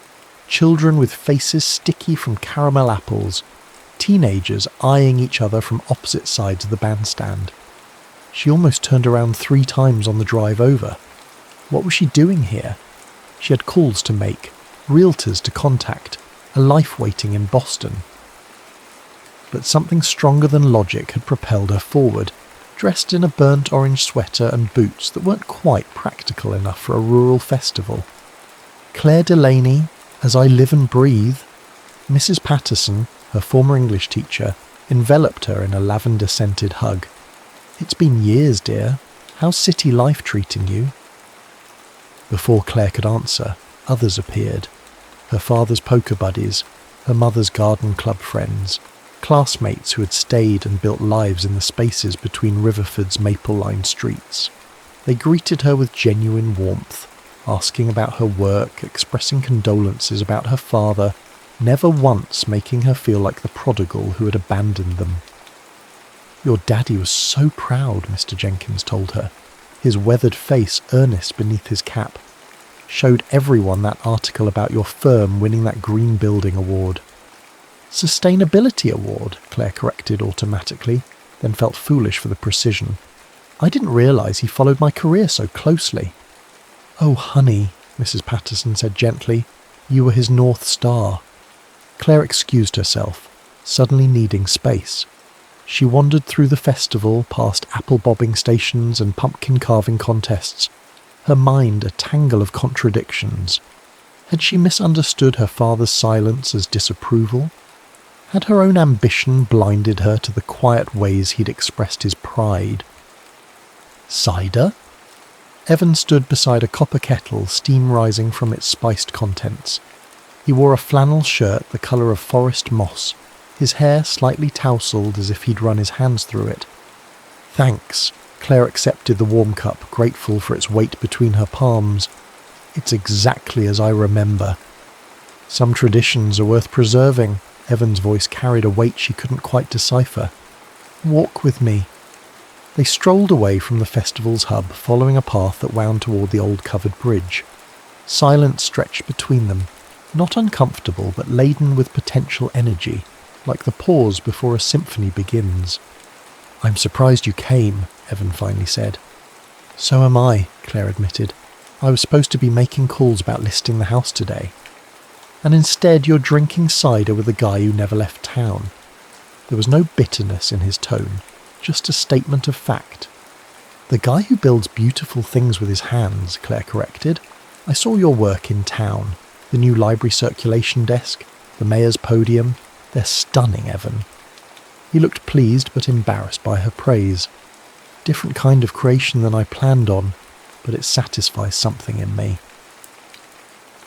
children with faces sticky from caramel apples, teenagers eyeing each other from opposite sides of the bandstand. She almost turned around 3 times on the drive over. What was she doing here? She had calls to make, realtors to contact, a life waiting in Boston. But something stronger than logic had propelled her forward, dressed in a burnt orange sweater and boots that weren't quite practical enough for a rural festival. Claire Delaney, as I live and breathe. Mrs. Patterson, her former English teacher, enveloped her in a lavender-scented hug. It's been years, dear. How's city life treating you? Before Claire could answer, others appeared. Her father's poker buddies, her mother's garden club friends, classmates who had stayed and built lives in the spaces between Riverford's maple-lined streets. They greeted her with genuine warmth, asking about her work, expressing condolences about her father, never once making her feel like the prodigal who had abandoned them. Your daddy was so proud, Mr. Jenkins told her, his weathered face earnest beneath his cap. Showed everyone that article about your firm winning that green building award. Sustainability award, Claire corrected automatically, then felt foolish for the precision. I didn't realise he followed my career so closely. Oh, honey, Mrs. Patterson said gently, you were his North Star. Claire excused herself, suddenly needing space. She wandered through the festival, past apple-bobbing stations and pumpkin-carving contests, her mind a tangle of contradictions. Had she misunderstood her father's silence as disapproval? Had her own ambition blinded her to the quiet ways he'd expressed his pride? Cider? Evan stood beside a copper kettle, steam rising from its spiced contents. He wore a flannel shirt the colour of forest moss, his hair slightly tousled as if he'd run his hands through it. Thanks, Claire accepted the warm cup, grateful for its weight between her palms. It's exactly as I remember. Some traditions are worth preserving. Evan's voice carried a weight she couldn't quite decipher. Walk with me. They strolled away from the festival's hub, following a path that wound toward the old covered bridge. Silence stretched between them, not uncomfortable but laden with potential energy, like the pause before a symphony begins. I'm surprised you came, Evan finally said. So am I, Claire admitted. I was supposed to be making calls about listing the house today. And instead you're drinking cider with a guy who never left town. There was no bitterness in his tone, just a statement of fact. The guy who builds beautiful things with his hands, Claire corrected. I saw your work in town. The new library circulation desk, the mayor's podium. They're stunning, Evan. He looked pleased but embarrassed by her praise. Different kind of creation than I planned on, but it satisfies something in me.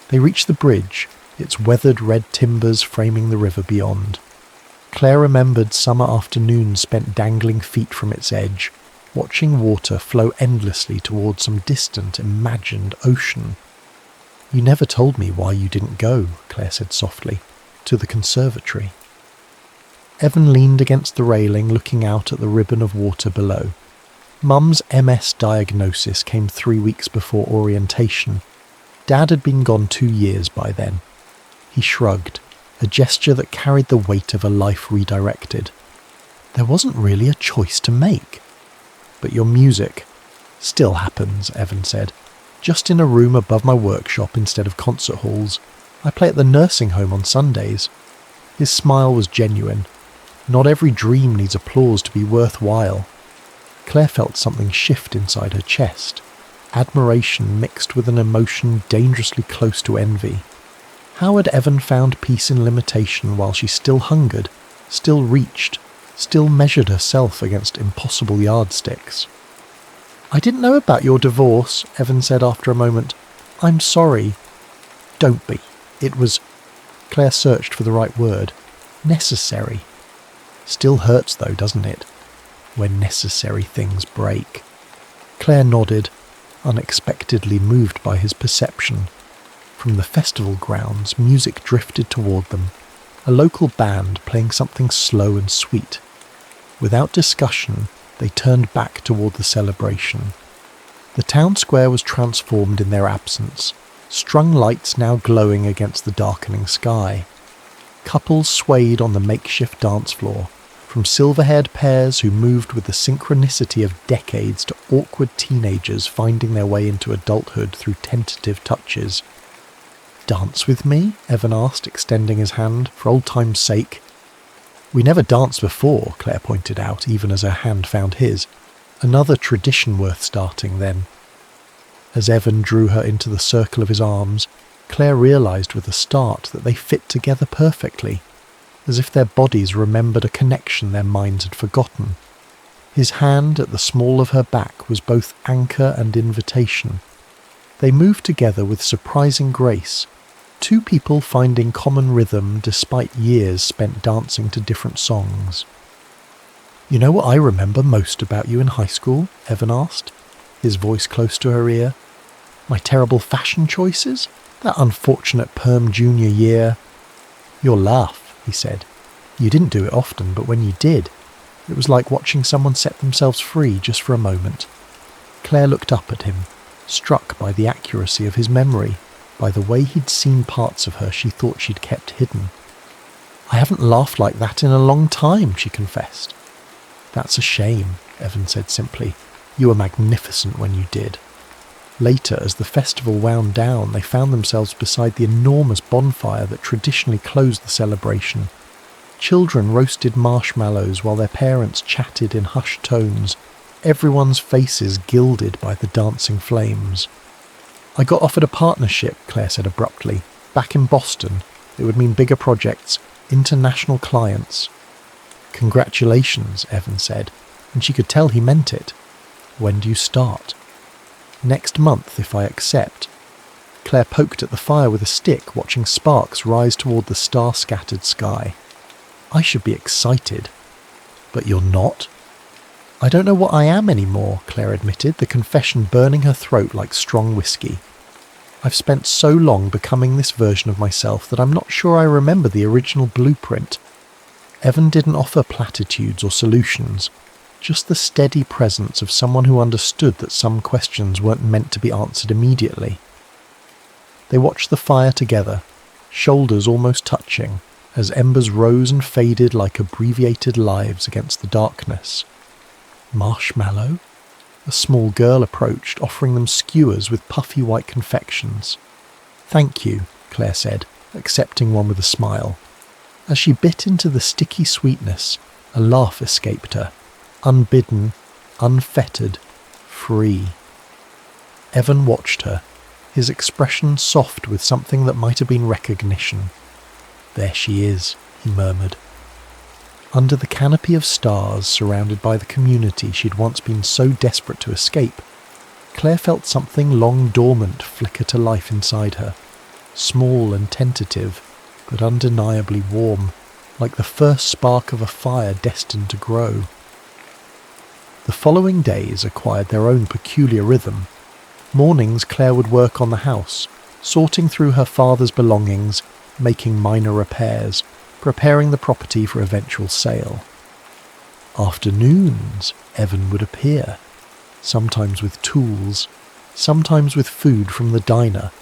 They reached the bridge, its weathered red timbers framing the river beyond. Claire remembered summer afternoons spent dangling feet from its edge, watching water flow endlessly towards some distant, imagined ocean. You never told me why you didn't go, Claire said softly, to the conservatory. Evan leaned against the railing, looking out at the ribbon of water below. Mum's MS diagnosis came 3 weeks before orientation. Dad had been gone 2 years by then. He shrugged, a gesture that carried the weight of a life redirected. There wasn't really a choice to make. But your music still happens, Evan said. Just in a room above my workshop instead of concert halls. I play at the nursing home on Sundays. His smile was genuine. Not every dream needs applause to be worthwhile. Claire felt something shift inside her chest. Admiration mixed with an emotion dangerously close to envy. How had Evan found peace in limitation while she still hungered, still reached, still measured herself against impossible yardsticks? I didn't know about your divorce, Evan said after a moment. I'm sorry. Don't be. It was... Claire searched for the right word. Necessary. Still hurts though, doesn't it? When necessary things break. Claire nodded, unexpectedly moved by his perception. From the festival grounds, music drifted toward them, a local band playing something slow and sweet. Without discussion, they turned back toward the celebration. The town square was transformed in their absence, strung lights now glowing against the darkening sky. Couples swayed on the makeshift dance floor, from silver-haired pairs who moved with the synchronicity of decades to awkward teenagers finding their way into adulthood through tentative touches. Dance with me? Evan asked, extending his hand, for old time's sake. We never danced before, Claire pointed out, even as her hand found his. Another tradition worth starting, then. As Evan drew her into the circle of his arms, Claire realised with a start that they fit together perfectly, as if their bodies remembered a connection their minds had forgotten. His hand at the small of her back was both anchor and invitation. They moved together with surprising grace, two people finding common rhythm despite years spent dancing to different songs. You know what I remember most about you in high school? Evan asked, his voice close to her ear. My terrible fashion choices? That unfortunate perm junior year? Your laugh, he said. You didn't do it often, but when you did, it was like watching someone set themselves free just for a moment. Claire looked up at him, struck by the accuracy of his memory, by the way he'd seen parts of her she thought she'd kept hidden. I haven't laughed like that in a long time, she confessed. That's a shame, Evan said simply. You were magnificent when you did. Later, as the festival wound down, they found themselves beside the enormous bonfire that traditionally closed the celebration. Children roasted marshmallows while their parents chatted in hushed tones, everyone's faces gilded by the dancing flames. I got offered a partnership, Claire said abruptly. Back in Boston. It would mean bigger projects, international clients. Congratulations, Evan said, and she could tell he meant it. When do you start? Next month, if I accept. Claire poked at the fire with a stick, watching sparks rise toward the star-scattered sky. I should be excited. But you're not? I don't know what I am anymore, Claire admitted, the confession burning her throat like strong whiskey. I've spent so long becoming this version of myself that I'm not sure I remember the original blueprint. Evan didn't offer platitudes or solutions, just the steady presence of someone who understood that some questions weren't meant to be answered immediately. They watched the fire together, shoulders almost touching, as embers rose and faded like abbreviated lives against the darkness. Marshmallow? A small girl approached, offering them skewers with puffy white confections. Thank you, Claire said, accepting one with a smile. As she bit into the sticky sweetness, a laugh escaped her, unbidden, unfettered, free. Evan watched her, his expression soft with something that might have been recognition. "There she is," he murmured. Under the canopy of stars, surrounded by the community she'd once been so desperate to escape, Claire felt something long dormant flicker to life inside her, small and tentative, but undeniably warm, like the first spark of a fire destined to grow. The following days acquired their own peculiar rhythm. Mornings Claire would work on the house, sorting through her father's belongings, making minor repairs, preparing the property for eventual sale. Afternoons, Evan would appear, sometimes with tools, sometimes with food from the diner,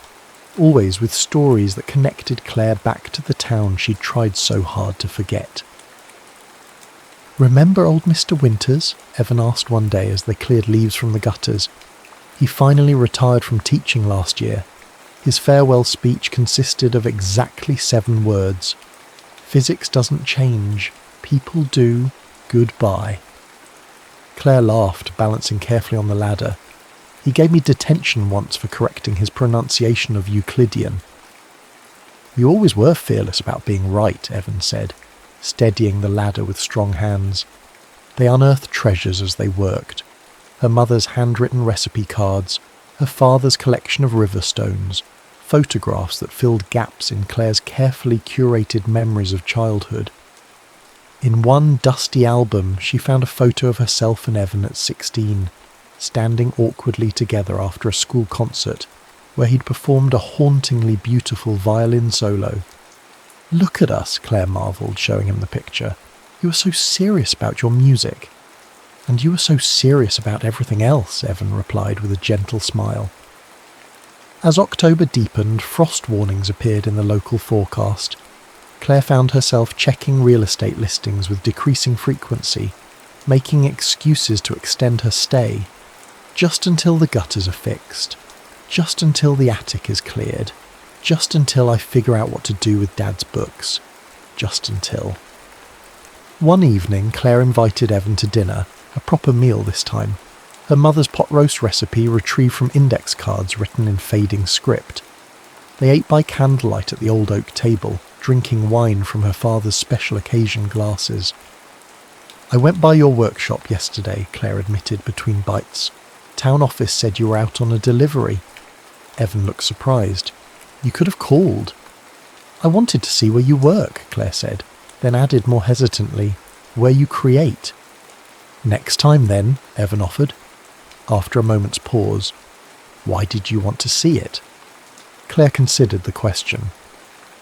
always with stories that connected Claire back to the town she'd tried so hard to forget. "Remember old Mr. Winters?" Evan asked one day as they cleared leaves from the gutters. He finally retired from teaching last year. His farewell speech consisted of exactly 7 words. "Physics doesn't change. People do. Goodbye." Claire laughed, balancing carefully on the ladder. "He gave me detention once for correcting his pronunciation of Euclidean." "You always were fearless about being right," Evan said, steadying the ladder with strong hands. They unearthed treasures as they worked. Her mother's handwritten recipe cards, her father's collection of river stones, photographs that filled gaps in Claire's carefully curated memories of childhood. In one dusty album, she found a photo of herself and Evan at 16, standing awkwardly together after a school concert, where he'd performed a hauntingly beautiful violin solo. "Look at us," Claire marvelled, showing him the picture. "You were so serious about your music." "And you were so serious about everything else," Evan replied with a gentle smile. As October deepened, frost warnings appeared in the local forecast. Claire found herself checking real estate listings with decreasing frequency, making excuses to extend her stay, just until the gutters are fixed, just until the attic is cleared, just until I figure out what to do with Dad's books, just until. One evening, Claire invited Evan to dinner, a proper meal this time. Her mother's pot roast recipe retrieved from index cards written in fading script. They ate by candlelight at the old oak table, drinking wine from her father's special occasion glasses. "I went by your workshop yesterday," Claire admitted between bites. "Town office said you were out on a delivery." Evan looked surprised. "You could have called." "I wanted to see where you work," Claire said, then added more hesitantly, "where you create." "Next time then," Evan offered. After a moment's pause, "Why did you want to see it?" Claire considered the question.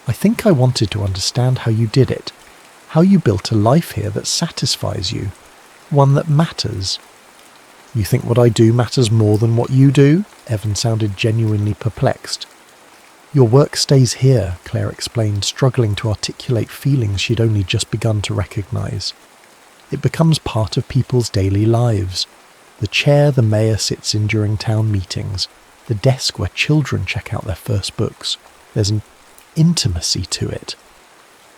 "I think I wanted to understand how you did it, how you built a life here that satisfies you, one that matters." "You think what I do matters more than what you do?" Evan sounded genuinely perplexed. "Your work stays here," Claire explained, struggling to articulate feelings she'd only just begun to recognise. "It becomes part of people's daily lives. The chair the mayor sits in during town meetings, the desk where children check out their first books. There's an intimacy to it.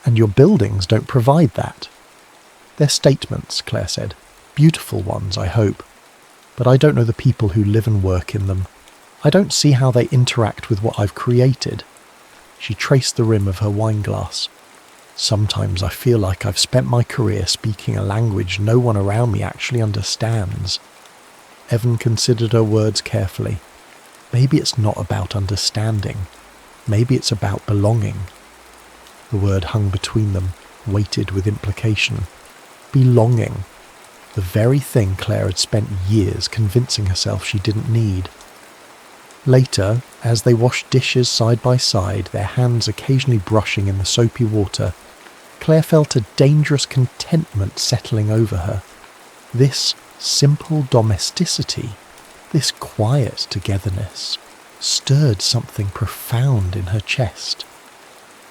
And your buildings don't provide that." "They're statements," Claire said. "Beautiful ones, I hope. But I don't know the people who live and work in them. I don't see how they interact with what I've created." She traced the rim of her wine glass. "Sometimes I feel like I've spent my career speaking a language no one around me actually understands." Evan considered her words carefully. Maybe it's not about understanding. Maybe it's about belonging. The word hung between them, weighted with implication. Belonging. The very thing Claire had spent years convincing herself she didn't need. Later, as they washed dishes side by side, their hands occasionally brushing in the soapy water, Claire felt a dangerous contentment settling over her. This simple domesticity, this quiet togetherness, stirred something profound in her chest.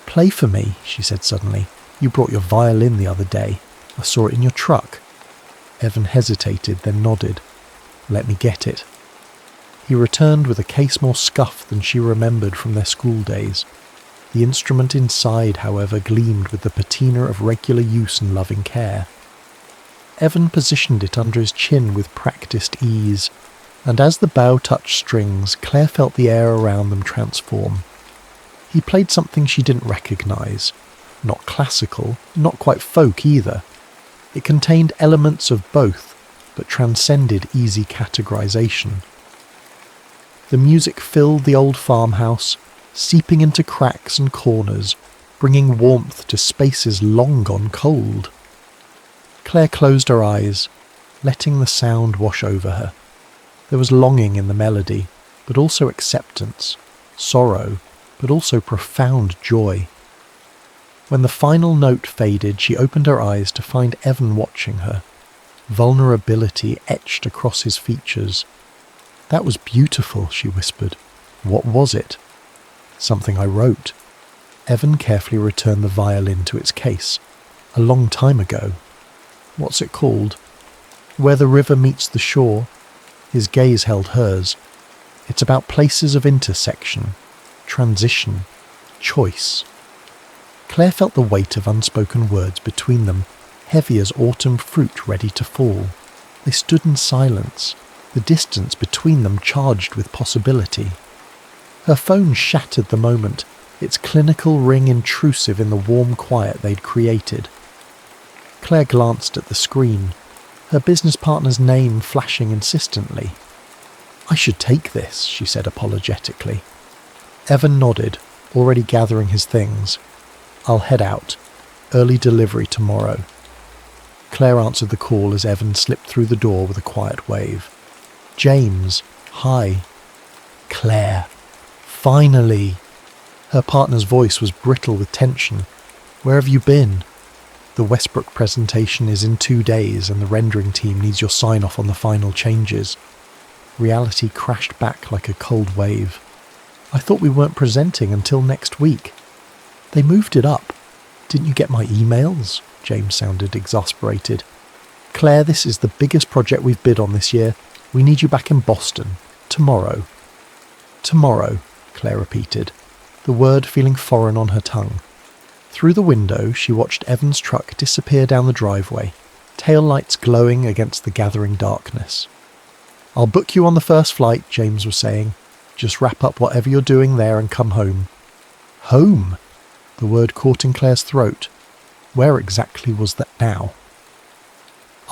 "Play for me," she said suddenly. "You brought your violin the other day. I saw it in your truck." Evan hesitated, then nodded. "Let me get it." He returned with a case more scuffed than she remembered from their school days. The instrument inside, however, gleamed with the patina of regular use and loving care. Evan positioned it under his chin with practiced ease. and as the bow touched strings, Claire felt the air around them transform. He played something she didn't recognise. Not classical, not quite folk either. It contained elements of both, but transcended easy categorisation. The music filled the old farmhouse, seeping into cracks and corners, bringing warmth to spaces long gone cold. Claire closed her eyes, letting the sound wash over her. There was longing in the melody, but also acceptance, sorrow, but also profound joy. When the final note faded, she opened her eyes to find Evan watching her, vulnerability etched across his features. "That was beautiful," she whispered. "What was it?" "Something I wrote." Evan carefully returned the violin to its case. "A long time ago." "What's it called?" "Where the river meets the shore." His gaze held hers. "It's about places of intersection, transition, choice." Claire felt the weight of unspoken words between them, heavy as autumn fruit ready to fall. They stood in silence, the distance between them charged with possibility. Her phone shattered the moment, its clinical ring intrusive in the warm quiet they'd created. Claire glanced at the screen, her business partner's name flashing insistently. "I should take this," she said apologetically. Evan nodded, already gathering his things. "I'll head out. Early delivery tomorrow." Claire answered the call as Evan slipped through the door with a quiet wave. "James, hi." "Claire, finally." Her partner's voice was brittle with tension. "Where have you been?" "The Westbrook presentation is in 2 days and the rendering team needs your sign-off on the final changes." Reality crashed back like a cold wave. "I thought we weren't presenting until next week." "They moved it up." "Didn't you get my emails?" James sounded exasperated. "Claire, this is the biggest project we've bid on this year. We need you back in Boston. Tomorrow." "Tomorrow," Claire repeated, the word feeling foreign on her tongue. Through the window, she watched Evan's truck disappear down the driveway, tail lights glowing against the gathering darkness. "I'll book you on the first flight," James was saying. "Just wrap up whatever you're doing there and come home." "Home?" The word caught in Claire's throat. Where exactly was that now?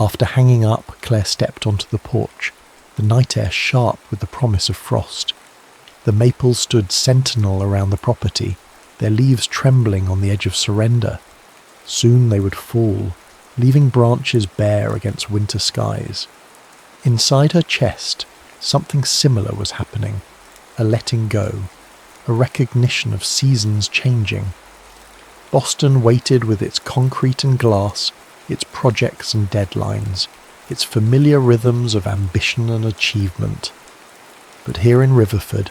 After hanging up, Claire stepped onto the porch, the night air sharp with the promise of frost. The maples stood sentinel around the property, their leaves trembling on the edge of surrender. Soon they would fall, leaving branches bare against winter skies. Inside her chest, something similar was happening, a letting go, a recognition of seasons changing. Boston waited with its concrete and glass, its projects and deadlines, its familiar rhythms of ambition and achievement. But here in Riverford,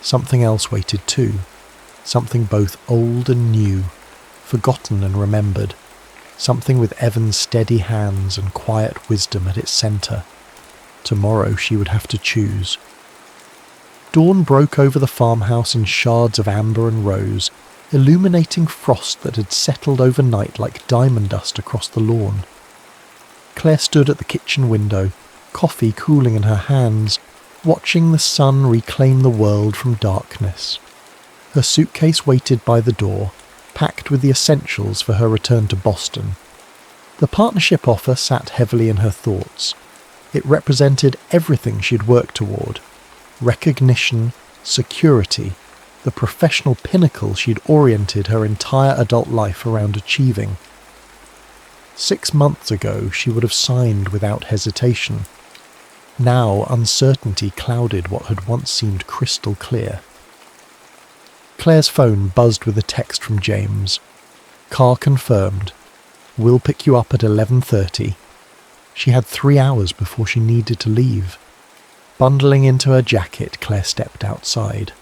something else waited too, something both old and new, forgotten and remembered, something with Evan's steady hands and quiet wisdom at its centre. Tomorrow she would have to choose. Dawn broke over the farmhouse in shards of amber and rose, illuminating frost that had settled overnight like diamond dust across the lawn. Claire stood at the kitchen window, coffee cooling in her hands, watching the sun reclaim the world from darkness. Her suitcase waited by the door, packed with the essentials for her return to Boston. The partnership offer sat heavily in her thoughts. It represented everything she'd worked toward: recognition, security, the professional pinnacle she'd oriented her entire adult life around achieving. 6 months ago she would have signed without hesitation. Now uncertainty clouded what had once seemed crystal clear. Claire's phone buzzed with a text from James. "Car confirmed. We'll pick you up at 11:30. She had 3 hours before she needed to leave. Bundling into her jacket, Claire stepped outside.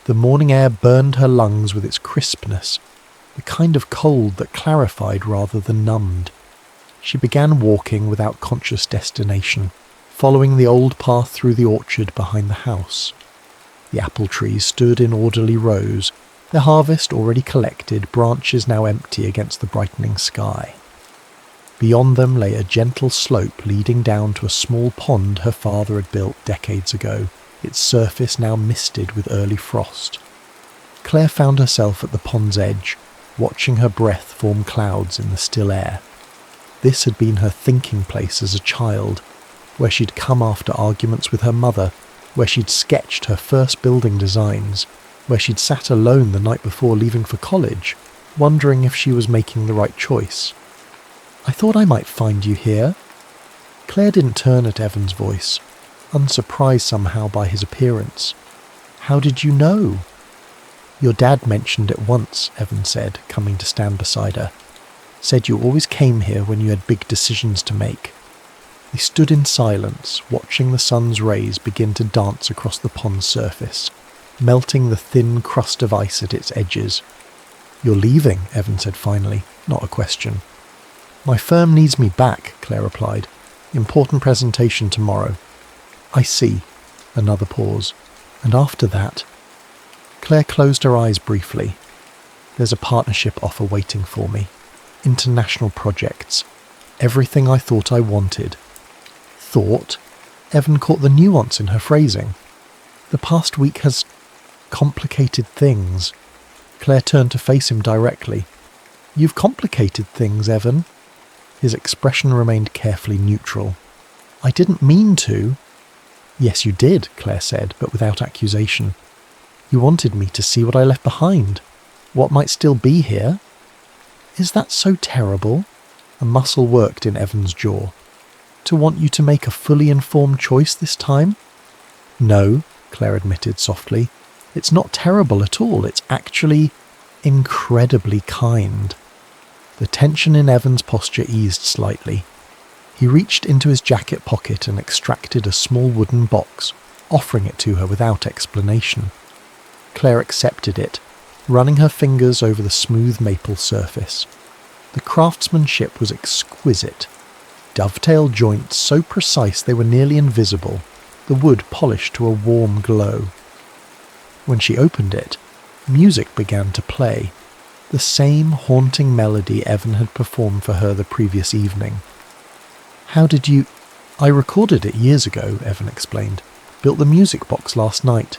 The morning air burned her lungs with its crispness, the kind of cold that clarified rather than numbed. She began walking without conscious destination, following the old path through the orchard behind the house. The apple trees stood in orderly rows, their harvest already collected, branches now empty against the brightening sky. Beyond them lay a gentle slope leading down to a small pond her father had built decades ago, its surface now misted with early frost. Claire found herself at the pond's edge, watching her breath form clouds in the still air. This had been her thinking place as a child, where she'd come after arguments with her mother, where she'd sketched her first building designs, where she'd sat alone the night before leaving for college, wondering if she was making the right choice. "I thought I might find you here." Claire didn't turn at Evan's voice, unsurprised somehow by his appearance. "How did you know?" "Your dad mentioned it once," Evan said, coming to stand beside her. "Said you always came here when you had big decisions to make." They stood in silence, watching the sun's rays begin to dance across the pond's surface, melting the thin crust of ice at its edges. "You're leaving," Evan said finally, not a question. "My firm needs me back," Claire replied. "Important presentation tomorrow." "I see." Another pause. "And after that?" Claire closed her eyes briefly. "There's a partnership offer waiting for me. International projects. Everything I thought I wanted." "Thought?" Evan caught the nuance in her phrasing. "The past week has complicated things." Claire turned to face him directly. "You've complicated things, Evan." His expression remained carefully neutral. "I didn't mean to." "Yes, you did," Claire said, but without accusation. "You wanted me to see what I left behind, what might still be here." "Is that so terrible?" A muscle worked in Evan's jaw. "To want you to make a fully informed choice this time?" "No," Claire admitted softly. "It's not terrible at all. It's actually incredibly kind." The tension in Evan's posture eased slightly. He reached into his jacket pocket and extracted a small wooden box, offering it to her without explanation. Claire accepted it, running her fingers over the smooth maple surface. The craftsmanship was exquisite. Dovetail joints so precise they were nearly invisible, the wood polished to a warm glow. When she opened it, music began to play, the same haunting melody Evan had performed for her the previous evening. "How did you—" "I recorded it years ago," Evan explained. "Built the music box last night."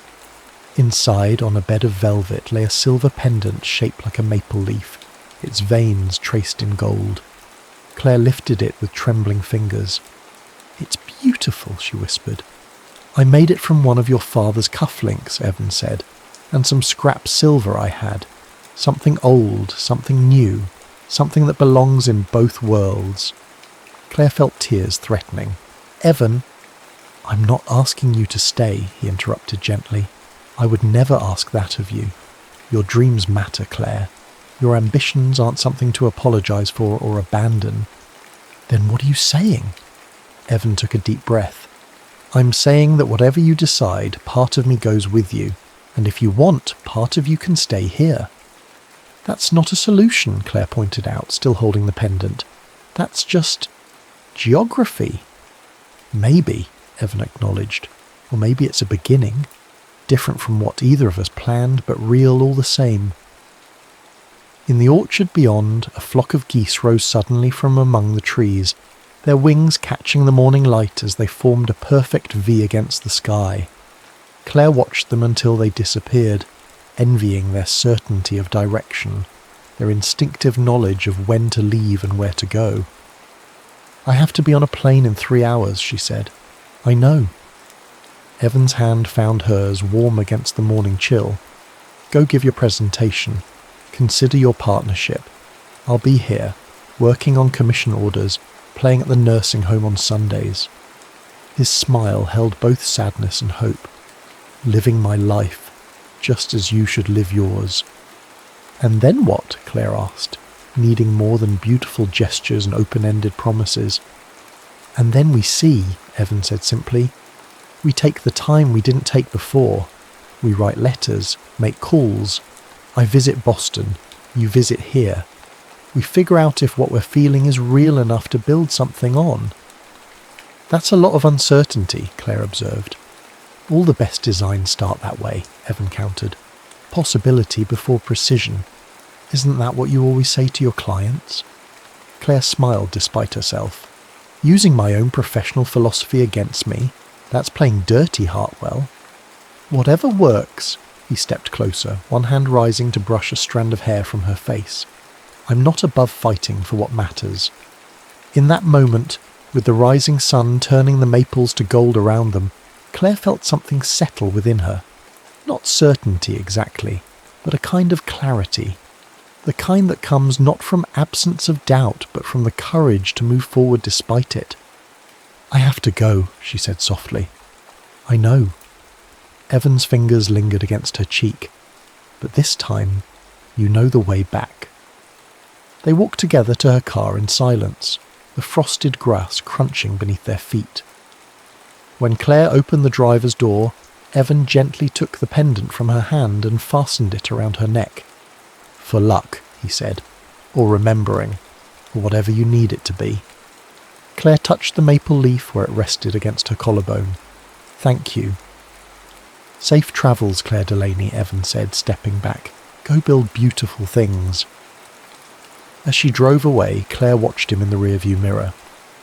Inside, on a bed of velvet, lay a silver pendant shaped like a maple leaf, its veins traced in gold. Claire lifted it with trembling fingers. "It's beautiful," she whispered. "I made it from one of your father's cufflinks," Evan said, "and some scrap silver I had. Something old, something new, something that belongs in both worlds." Claire felt tears threatening. "Evan—" "I'm not asking you to stay," he interrupted gently. "I would never ask that of you. Your dreams matter, Claire. Your ambitions aren't something to apologize for or abandon." "Then what are you saying?" Evan took a deep breath. "I'm saying that whatever you decide, part of me goes with you, and if you want, part of you can stay here." "That's not a solution," Claire pointed out, still holding the pendant. "That's just geography." "Maybe," Evan acknowledged. "Or maybe it's a beginning. Different from what either of us planned, but real all the same." In the orchard beyond, a flock of geese rose suddenly from among the trees, their wings catching the morning light as they formed a perfect V against the sky. Claire watched them until they disappeared, envying their certainty of direction, their instinctive knowledge of when to leave and where to go. "I have to be on a plane in 3 hours," she said. "I know." Evan's hand found hers warm against the morning chill. "Go give your presentation. Consider your partnership. I'll be here, working on commission orders, playing at the nursing home on Sundays." His smile held both sadness and hope. "Living my life, just as you should live yours." "And then what?" Claire asked, needing more than beautiful gestures and open-ended promises. "And then we see," Evan said simply. "We take the time we didn't take before. We write letters, make calls. I visit Boston, you visit here. We figure out if what we're feeling is real enough to build something on." "That's a lot of uncertainty," Claire observed. "All the best designs start that way," Evan countered. "Possibility before precision. Isn't that what you always say to your clients?" Claire smiled despite herself. Using my own professional philosophy against me, that's playing dirty, Hartwell. Whatever works. He stepped closer, one hand rising to brush a strand of hair from her face. I'm not above fighting for what matters. In that moment, with the rising sun turning the maples to gold around them, Claire felt something settle within her. Not certainty exactly, but a kind of clarity. The kind that comes not from absence of doubt, but from the courage to move forward despite it. I have to go, she said softly. I know. Evan's fingers lingered against her cheek. But this time, you know the way back. They walked together to her car in silence, the frosted grass crunching beneath their feet. When Claire opened the driver's door, Evan gently took the pendant from her hand and fastened it around her neck. For luck, he said, or remembering, or whatever you need it to be. Claire touched the maple leaf where it rested against her collarbone. Thank you. Safe travels, Claire Delaney, Evan said, stepping back. Go build beautiful things. As she drove away, Claire watched him in the rearview mirror,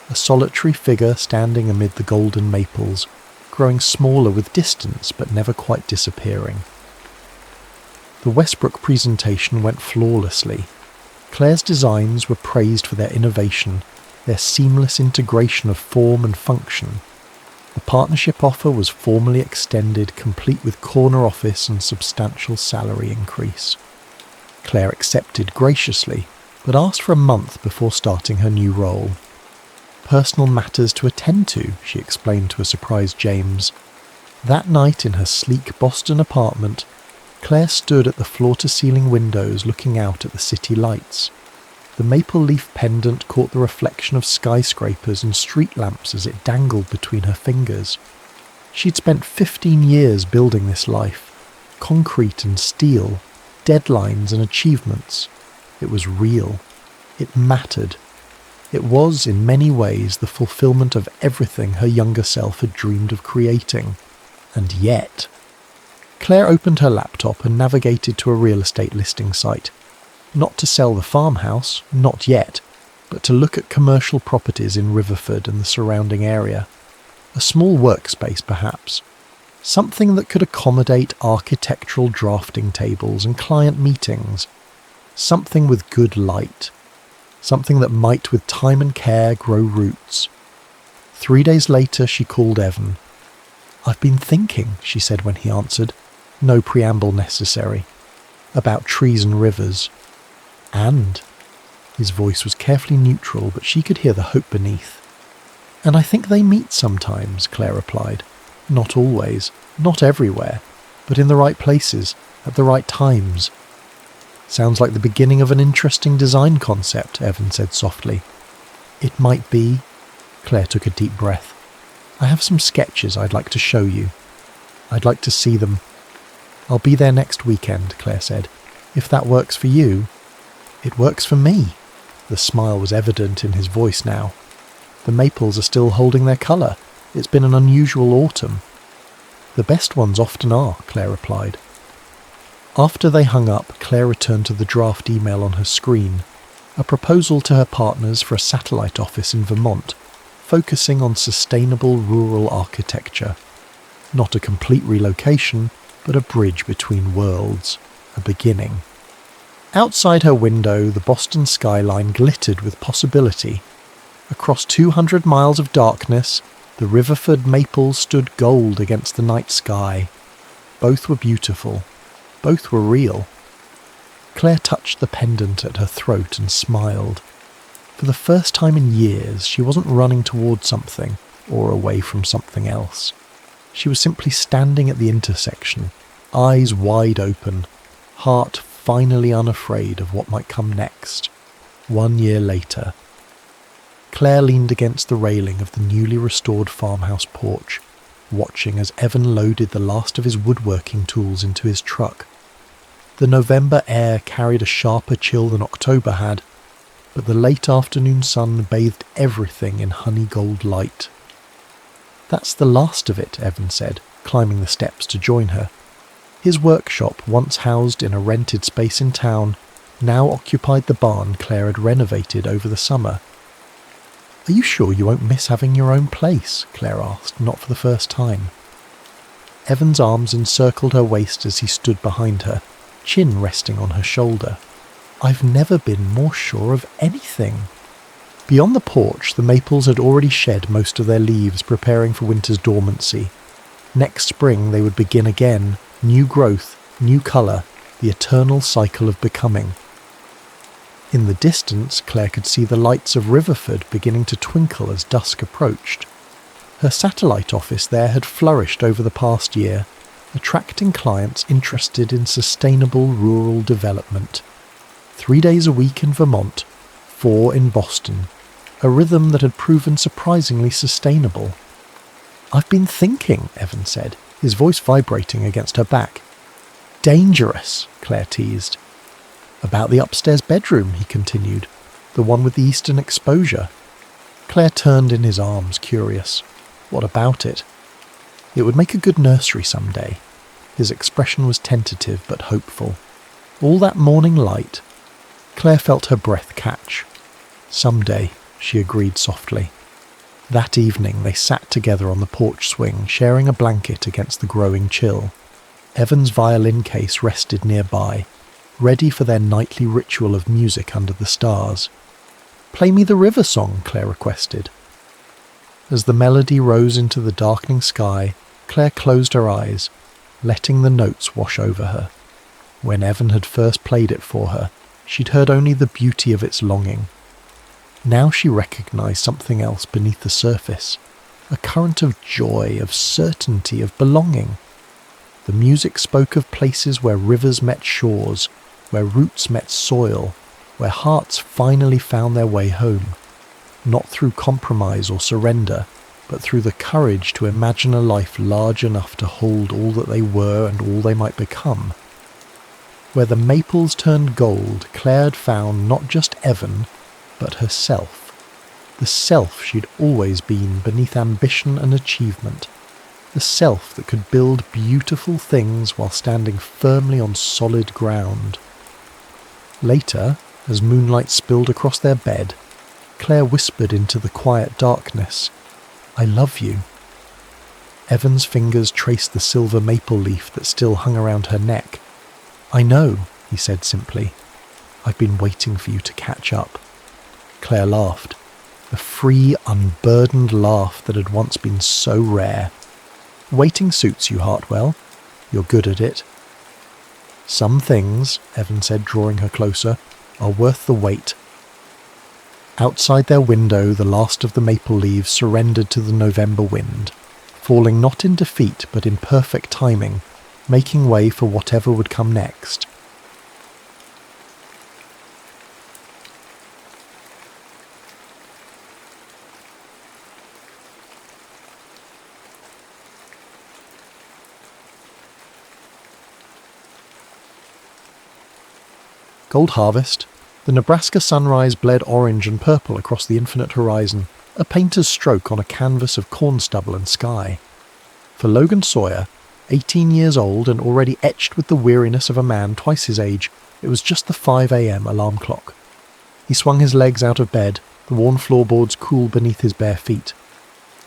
a solitary figure standing amid the golden maples, growing smaller with distance but never quite disappearing. The Westbrook presentation went flawlessly. Claire's designs were praised for their innovation, their seamless integration of form and function. The partnership offer was formally extended, complete with corner office and substantial salary increase. Claire accepted graciously, but asked for a month before starting her new role. Personal matters to attend to, she explained to a surprised James. That night in her sleek Boston apartment, Claire stood at the floor-to-ceiling windows looking out at the city lights. The maple leaf pendant caught the reflection of skyscrapers and street lamps as it dangled between her fingers. She'd spent 15 years building this life. Concrete and steel, deadlines and achievements. It was real. It mattered. It was, in many ways, the fulfillment of everything her younger self had dreamed of creating. And yet... Claire opened her laptop and navigated to a real estate listing site. Not to sell the farmhouse, not yet, but to look at commercial properties in Riverford and the surrounding area. A small workspace, perhaps. Something that could accommodate architectural drafting tables and client meetings. Something with good light. Something that might, with time and care, grow roots. 3 days later, she called Evan. I've been thinking, she said when he answered. No preamble necessary. About trees and rivers. And, his voice was carefully neutral, but she could hear the hope beneath. And I think they meet sometimes, Claire replied. Not always, not everywhere, but in the right places, at the right times. Sounds like the beginning of an interesting design concept, Evan said softly. It might be. Claire took a deep breath. I have some sketches I'd like to show you. I'd like to see them. I'll be there next weekend, Claire said. If that works for you. It works for me. The smile was evident in his voice now. The maples are still holding their colour. It's been an unusual autumn. The best ones often are, Claire replied. After they hung up, Claire returned to the draft email on her screen, a proposal to her partners for a satellite office in Vermont, focusing on sustainable rural architecture. Not a complete relocation, but a bridge between worlds, a beginning. Outside her window, the Boston skyline glittered with possibility. Across 200 miles of darkness, the Riverford maples stood gold against the night sky. Both were beautiful. Both were real. Claire touched the pendant at her throat and smiled. For the first time in years, she wasn't running toward something or away from something else. She was simply standing at the intersection, eyes wide open, heart finally unafraid of what might come next. 1 year later. Claire leaned against the railing of the newly restored farmhouse porch, watching as Evan loaded the last of his woodworking tools into his truck. The November air carried a sharper chill than October had, but the late afternoon sun bathed everything in honey gold light. That's the last of it, Evan said, climbing the steps to join her. His workshop, once housed in a rented space in town, now occupied the barn Claire had renovated over the summer. "Are you sure you won't miss having your own place?" Claire asked, not for the first time. Evan's arms encircled her waist as he stood behind her, chin resting on her shoulder. "I've never been more sure of anything." Beyond the porch, the maples had already shed most of their leaves, preparing for winter's dormancy. Next spring they would begin again, new growth, new colour, the eternal cycle of becoming. In the distance, Claire could see the lights of Riverford beginning to twinkle as dusk approached. Her satellite office there had flourished over the past year, attracting clients interested in sustainable rural development. 3 days a week in Vermont, 4 in Boston, a rhythm that had proven surprisingly sustainable. "I've been thinking," Evan said, his voice vibrating against her back. "Dangerous," Claire teased. "About the upstairs bedroom," he continued, "the one with the eastern exposure." Claire turned in his arms, curious. What about it? It would make a good nursery someday. His expression was tentative but hopeful. All that morning light. Claire felt her breath catch. "Someday," she agreed softly. That evening they sat together on the porch swing, sharing a blanket against the growing chill. Evan's violin case rested nearby, ready for their nightly ritual of music under the stars. "Play me the river song," Claire requested. As the melody rose into the darkening sky, Claire closed her eyes, letting the notes wash over her. When Evan had first played it for her, she'd heard only the beauty of its longing. Now she recognized something else beneath the surface, a current of joy, of certainty, of belonging. The music spoke of places where rivers met shores, where roots met soil, where hearts finally found their way home, not through compromise or surrender, but through the courage to imagine a life large enough to hold all that they were and all they might become. Where the maples turned gold, Claire had found not just Evan, but herself. The self she'd always been beneath ambition and achievement. The self that could build beautiful things while standing firmly on solid ground. Later, as moonlight spilled across their bed, Claire whispered into the quiet darkness, "I love you." Evan's fingers traced the silver maple leaf that still hung around her neck. "I know," he said simply. "I've been waiting for you to catch up." Claire laughed, a free, unburdened laugh that had once been so rare. "Waiting suits you, Hartwell. You're good at it." "Some things," Evan said, drawing her closer, "are worth the wait." Outside their window, the last of the maple leaves surrendered to the November wind, falling not in defeat but in perfect timing, making way for whatever would come next. Gold harvest. The Nebraska sunrise bled orange and purple across the infinite horizon, a painter's stroke on a canvas of corn stubble and sky. For Logan Sawyer, 18 years old and already etched with the weariness of a man twice his age, it was just the 5 a.m. alarm clock. He swung his legs out of bed, the worn floorboards cool beneath his bare feet.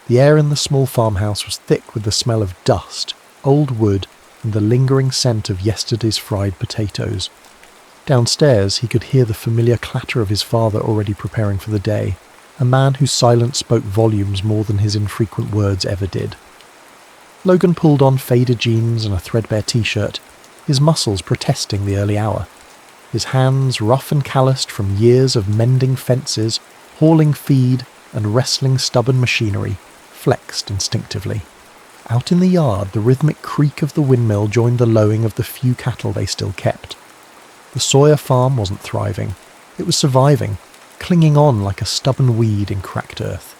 The air in the small farmhouse was thick with the smell of dust, old wood, and the lingering scent of yesterday's fried potatoes. Downstairs, he could hear the familiar clatter of his father already preparing for the day, a man whose silence spoke volumes more than his infrequent words ever did. Logan pulled on faded jeans and a threadbare t-shirt, his muscles protesting the early hour. His hands, rough and calloused from years of mending fences, hauling feed, and wrestling stubborn machinery, flexed instinctively. Out in the yard, the rhythmic creak of the windmill joined the lowing of the few cattle they still kept. The Sawyer farm wasn't thriving. It was surviving, clinging on like a stubborn weed in cracked earth.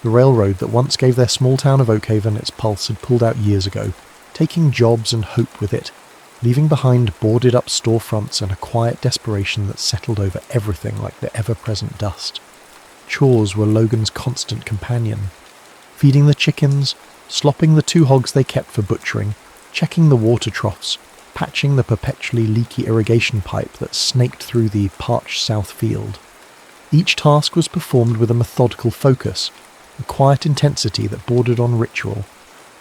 The railroad that once gave their small town of Oakhaven its pulse had pulled out years ago, taking jobs and hope with it, leaving behind boarded-up storefronts and a quiet desperation that settled over everything like the ever-present dust. Chores were Logan's constant companion. Feeding the chickens, slopping the 2 hogs they kept for butchering, checking the water troughs, patching the perpetually leaky irrigation pipe that snaked through the parched south field. Each task was performed with a methodical focus, a quiet intensity that bordered on ritual.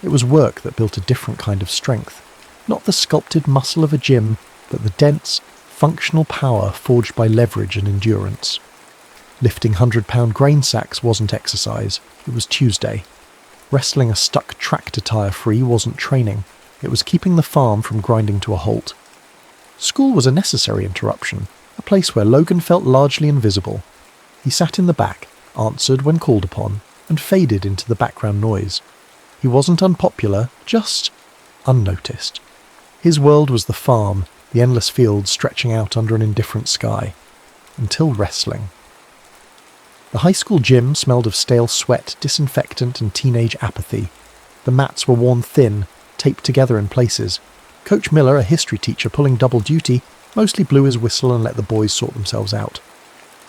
It was work that built a different kind of strength, not the sculpted muscle of a gym, but the dense, functional power forged by leverage and endurance. Lifting 100-pound grain sacks wasn't exercise, it was Tuesday. Wrestling a stuck tractor tyre free wasn't training, it was keeping the farm from grinding to a halt. School was a necessary interruption, a place where Logan felt largely invisible. He sat in the back, answered when called upon, and faded into the background noise. He wasn't unpopular, just unnoticed. His world was the farm, the endless fields stretching out under an indifferent sky. Until wrestling. The high school gym smelled of stale sweat, disinfectant and teenage apathy. The mats were worn thin, taped together in places. Coach Miller, a history teacher pulling double duty, mostly blew his whistle and let the boys sort themselves out.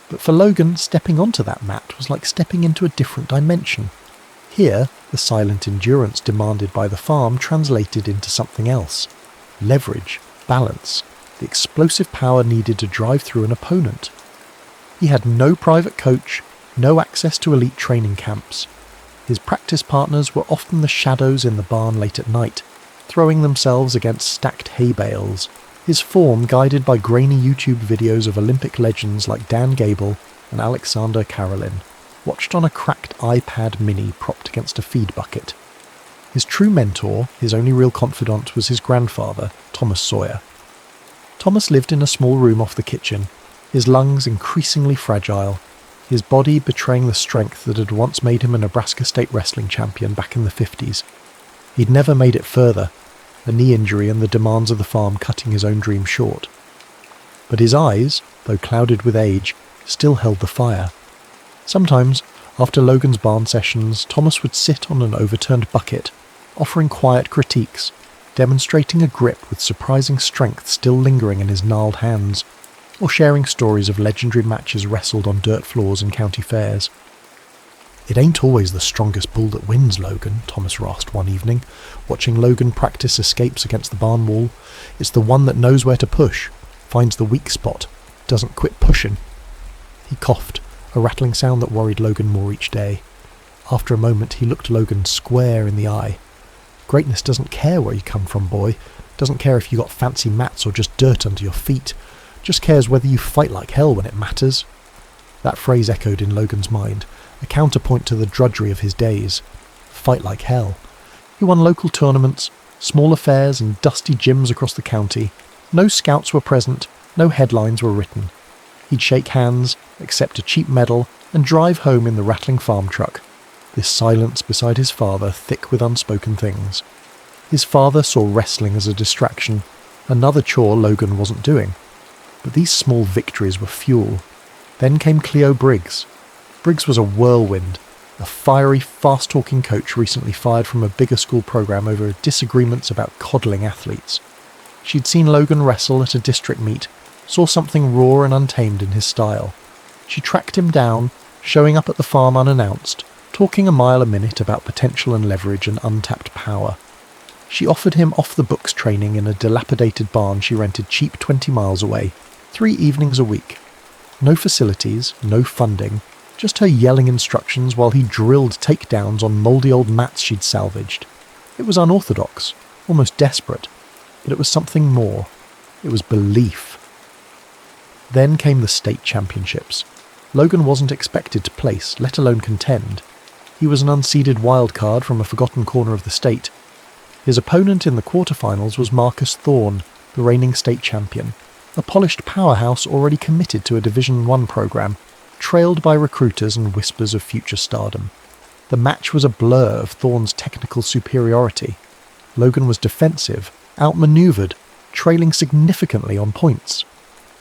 But for Logan, stepping onto that mat was like stepping into a different dimension. Here, the silent endurance demanded by the farm translated into something else. Leverage, balance, the explosive power needed to drive through an opponent. He had no private coach, no access to elite training camps. His practice partners were often the shadows in the barn late at night, throwing themselves against stacked hay bales, his form guided by grainy YouTube videos of Olympic legends like Dan Gable and Alexander Karolin, watched on a cracked iPad mini propped against a feed bucket. His true mentor, his only real confidant, was his grandfather, Thomas Sawyer. Thomas lived in a small room off the kitchen, his lungs increasingly fragile, his body betraying the strength that had once made him a Nebraska state wrestling champion back in the 50s. He'd never made it further, a knee injury and the demands of the farm cutting his own dream short. But his eyes, though clouded with age, still held the fire. Sometimes, after Logan's barn sessions, Thomas would sit on an overturned bucket, offering quiet critiques, demonstrating a grip with surprising strength still lingering in his gnarled hands, or sharing stories of legendary matches wrestled on dirt floors in county fairs. "It ain't always the strongest bull that wins, Logan," Thomas rasped one evening, watching Logan practice escapes against the barn wall. "It's the one that knows where to push, finds the weak spot, doesn't quit pushing." He coughed, a rattling sound that worried Logan more each day. After a moment he looked Logan square in the eye. "Greatness doesn't care where you come from, boy. Doesn't care if you got fancy mats or just dirt under your feet. Just cares whether you fight like hell when it matters." That phrase echoed in Logan's mind, a counterpoint to the drudgery of his days. Fight like hell. He won local tournaments, small affairs and dusty gyms across the county. No scouts were present, no headlines were written. He'd shake hands, accept a cheap medal, and drive home in the rattling farm truck. This silence beside his father thick with unspoken things. His father saw wrestling as a distraction, another chore Logan wasn't doing. But these small victories were fuel. Then came Cleo Briggs. Briggs was a whirlwind, a fiery, fast-talking coach recently fired from a bigger school program over disagreements about coddling athletes. She'd seen Logan wrestle at a district meet, saw something raw and untamed in his style. She tracked him down, showing up at the farm unannounced, talking a mile a minute about potential and leverage and untapped power. She offered him off-the-books training in a dilapidated barn she rented cheap 20 miles away, 3 evenings a week. No facilities, no funding, just her yelling instructions while he drilled takedowns on mouldy old mats she'd salvaged. It was unorthodox, almost desperate, but it was something more. It was belief. Then came the state championships. Logan wasn't expected to place, let alone contend. He was an unseeded wildcard from a forgotten corner of the state. His opponent in the quarterfinals was Marcus Thorne, the reigning state champion, a polished powerhouse already committed to a Division I program, trailed by recruiters and whispers of future stardom. The match was a blur of Thorne's technical superiority. Logan was defensive, outmaneuvered, trailing significantly on points.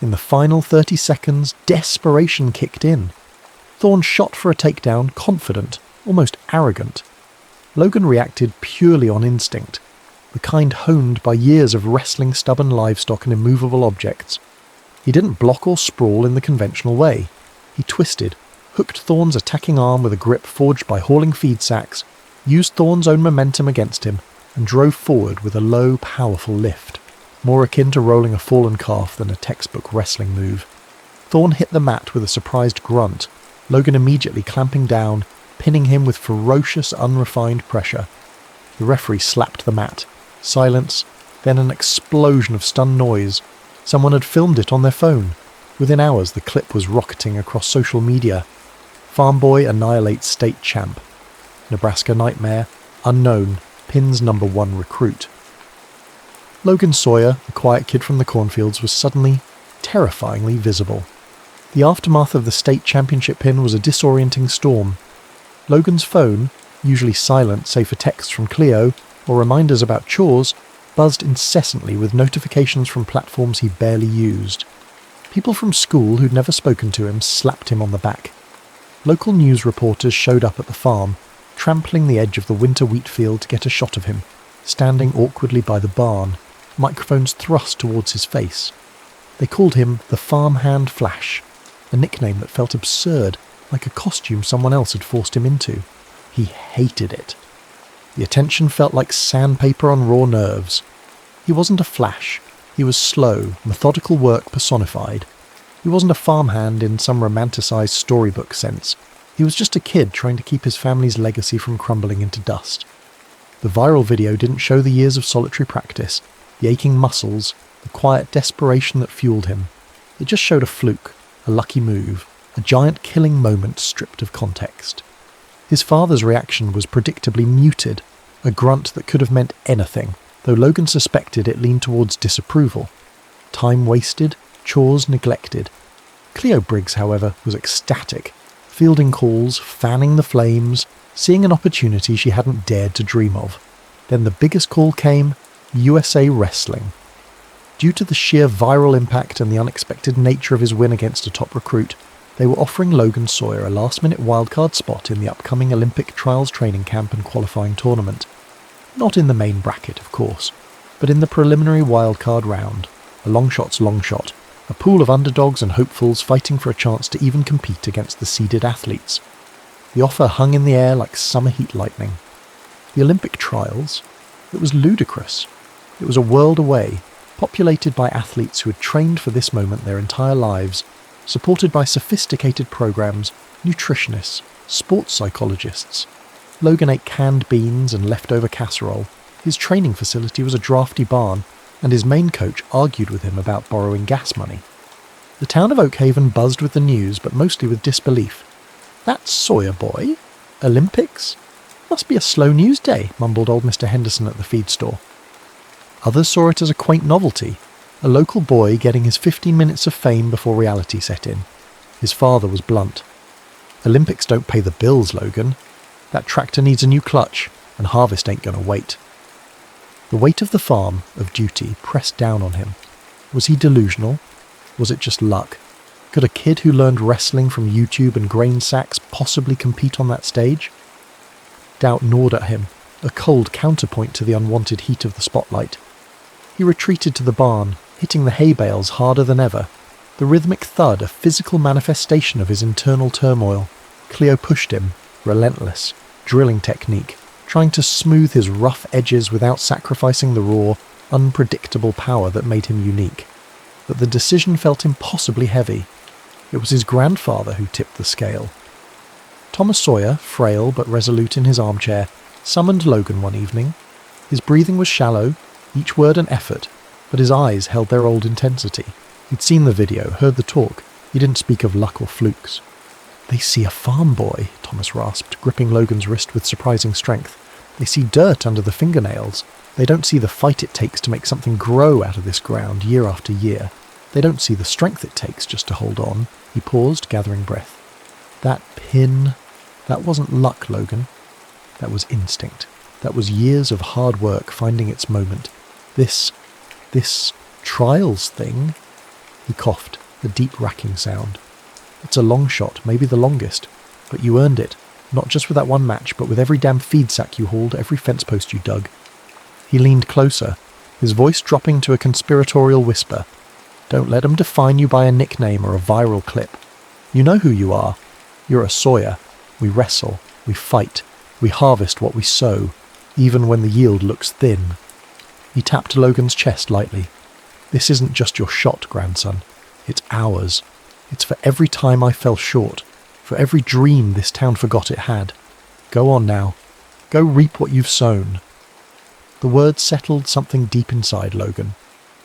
In the final 30 seconds, desperation kicked in. Thorne shot for a takedown, confident, almost arrogant. Logan reacted purely on instinct, the kind honed by years of wrestling stubborn livestock and immovable objects. He didn't block or sprawl in the conventional way. He twisted, hooked Thorne's attacking arm with a grip forged by hauling feed sacks, used Thorne's own momentum against him, and drove forward with a low, powerful lift. more akin to rolling a fallen calf than a textbook wrestling move. Thorne hit the mat with a surprised grunt, Logan immediately clamping down, pinning him with ferocious, unrefined pressure. The referee slapped the mat. Silence, then an explosion of stunned noise. Someone had filmed it on their phone. Within hours, the clip was rocketing across social media. Farm boy annihilates state champ. Nebraska nightmare, unknown, pins #1 recruit. Logan Sawyer, the quiet kid from the cornfields, was suddenly terrifyingly visible. The aftermath of the state championship pin was a disorienting storm. Logan's phone, usually silent save for texts from Cleo or reminders about chores, buzzed incessantly with notifications from platforms he barely used. People from school who'd never spoken to him slapped him on the back. Local news reporters showed up at the farm, trampling the edge of the winter wheat field to get a shot of him, standing awkwardly by the barn, microphones thrust towards his face. They called him the Farmhand Flash, a nickname that felt absurd, like a costume someone else had forced him into. He hated it. The attention felt like sandpaper on raw nerves. He wasn't a flash. He was slow, methodical work personified. He wasn't a farmhand in some romanticised storybook sense. He was just a kid trying to keep his family's legacy from crumbling into dust. The viral video didn't show the years of solitary practice, the aching muscles, the quiet desperation that fueled him. It just showed a fluke, a lucky move, a giant killing moment stripped of context. His father's reaction was predictably muted, a grunt that could have meant anything, though Logan suspected it leaned towards disapproval. Time wasted, chores neglected. Cleo Briggs, however, was ecstatic, fielding calls, fanning the flames, seeing an opportunity she hadn't dared to dream of. Then the biggest call came, USA Wrestling. Due to the sheer viral impact and the unexpected nature of his win against a top recruit, they were offering Logan Sawyer a last-minute wildcard spot in the upcoming Olympic trials training camp and qualifying tournament. Not in the main bracket, of course, but in the preliminary wildcard round, a long shot's long shot, a pool of underdogs and hopefuls fighting for a chance to even compete against the seeded athletes. The offer hung in the air like summer heat lightning. The Olympic trials? It was ludicrous. It was a world away, populated by athletes who had trained for this moment their entire lives, supported by sophisticated programs, nutritionists, sports psychologists. Logan ate canned beans and leftover casserole. His training facility was a drafty barn, and his main coach argued with him about borrowing gas money. The town of Oakhaven buzzed with the news, but mostly with disbelief. "That Sawyer boy? Olympics? Must be a slow news day," mumbled old Mr. Henderson at the feed store. Others saw it as a quaint novelty, a local boy getting his 15 minutes of fame before reality set in. His father was blunt. "Olympics don't pay the bills, Logan. That tractor needs a new clutch, and harvest ain't gonna wait." The weight of the farm, of duty, pressed down on him. Was he delusional? Was it just luck? Could a kid who learned wrestling from YouTube and grain sacks possibly compete on that stage? Doubt gnawed at him, a cold counterpoint to the unwanted heat of the spotlight. He retreated to the barn, hitting the hay bales harder than ever. The rhythmic thud, a physical manifestation of his internal turmoil. Cleo pushed him, relentless, drilling technique, trying to smooth his rough edges without sacrificing the raw, unpredictable power that made him unique. But the decision felt impossibly heavy. It was his grandfather who tipped the scale. Thomas Sawyer, frail but resolute in his armchair, summoned Logan one evening. His breathing was shallow, each word an effort, but his eyes held their old intensity. He'd seen the video, heard the talk. He didn't speak of luck or flukes. "They see a farm boy," Thomas rasped, gripping Logan's wrist with surprising strength. "They see dirt under the fingernails. They don't see the fight it takes to make something grow out of this ground year after year. They don't see the strength it takes just to hold on." He paused, gathering breath. "That pin, that wasn't luck, Logan. That was instinct. That was years of hard work finding its moment. This trials thing," he coughed, a deep racking sound. "It's a long shot, maybe the longest, but you earned it, not just with that one match, but with every damn feed sack you hauled, every fence post you dug." He leaned closer, his voice dropping to a conspiratorial whisper. "Don't let 'em define you by a nickname or a viral clip. You know who you are. You're a Sawyer. We wrestle, we fight, we harvest what we sow, even when the yield looks thin." He tapped Logan's chest lightly. This isn't just your shot, grandson. It's ours. It's for every time I fell short, for every dream this town forgot it had. Go on now. Go reap what you've sown." The words settled something deep inside Logan.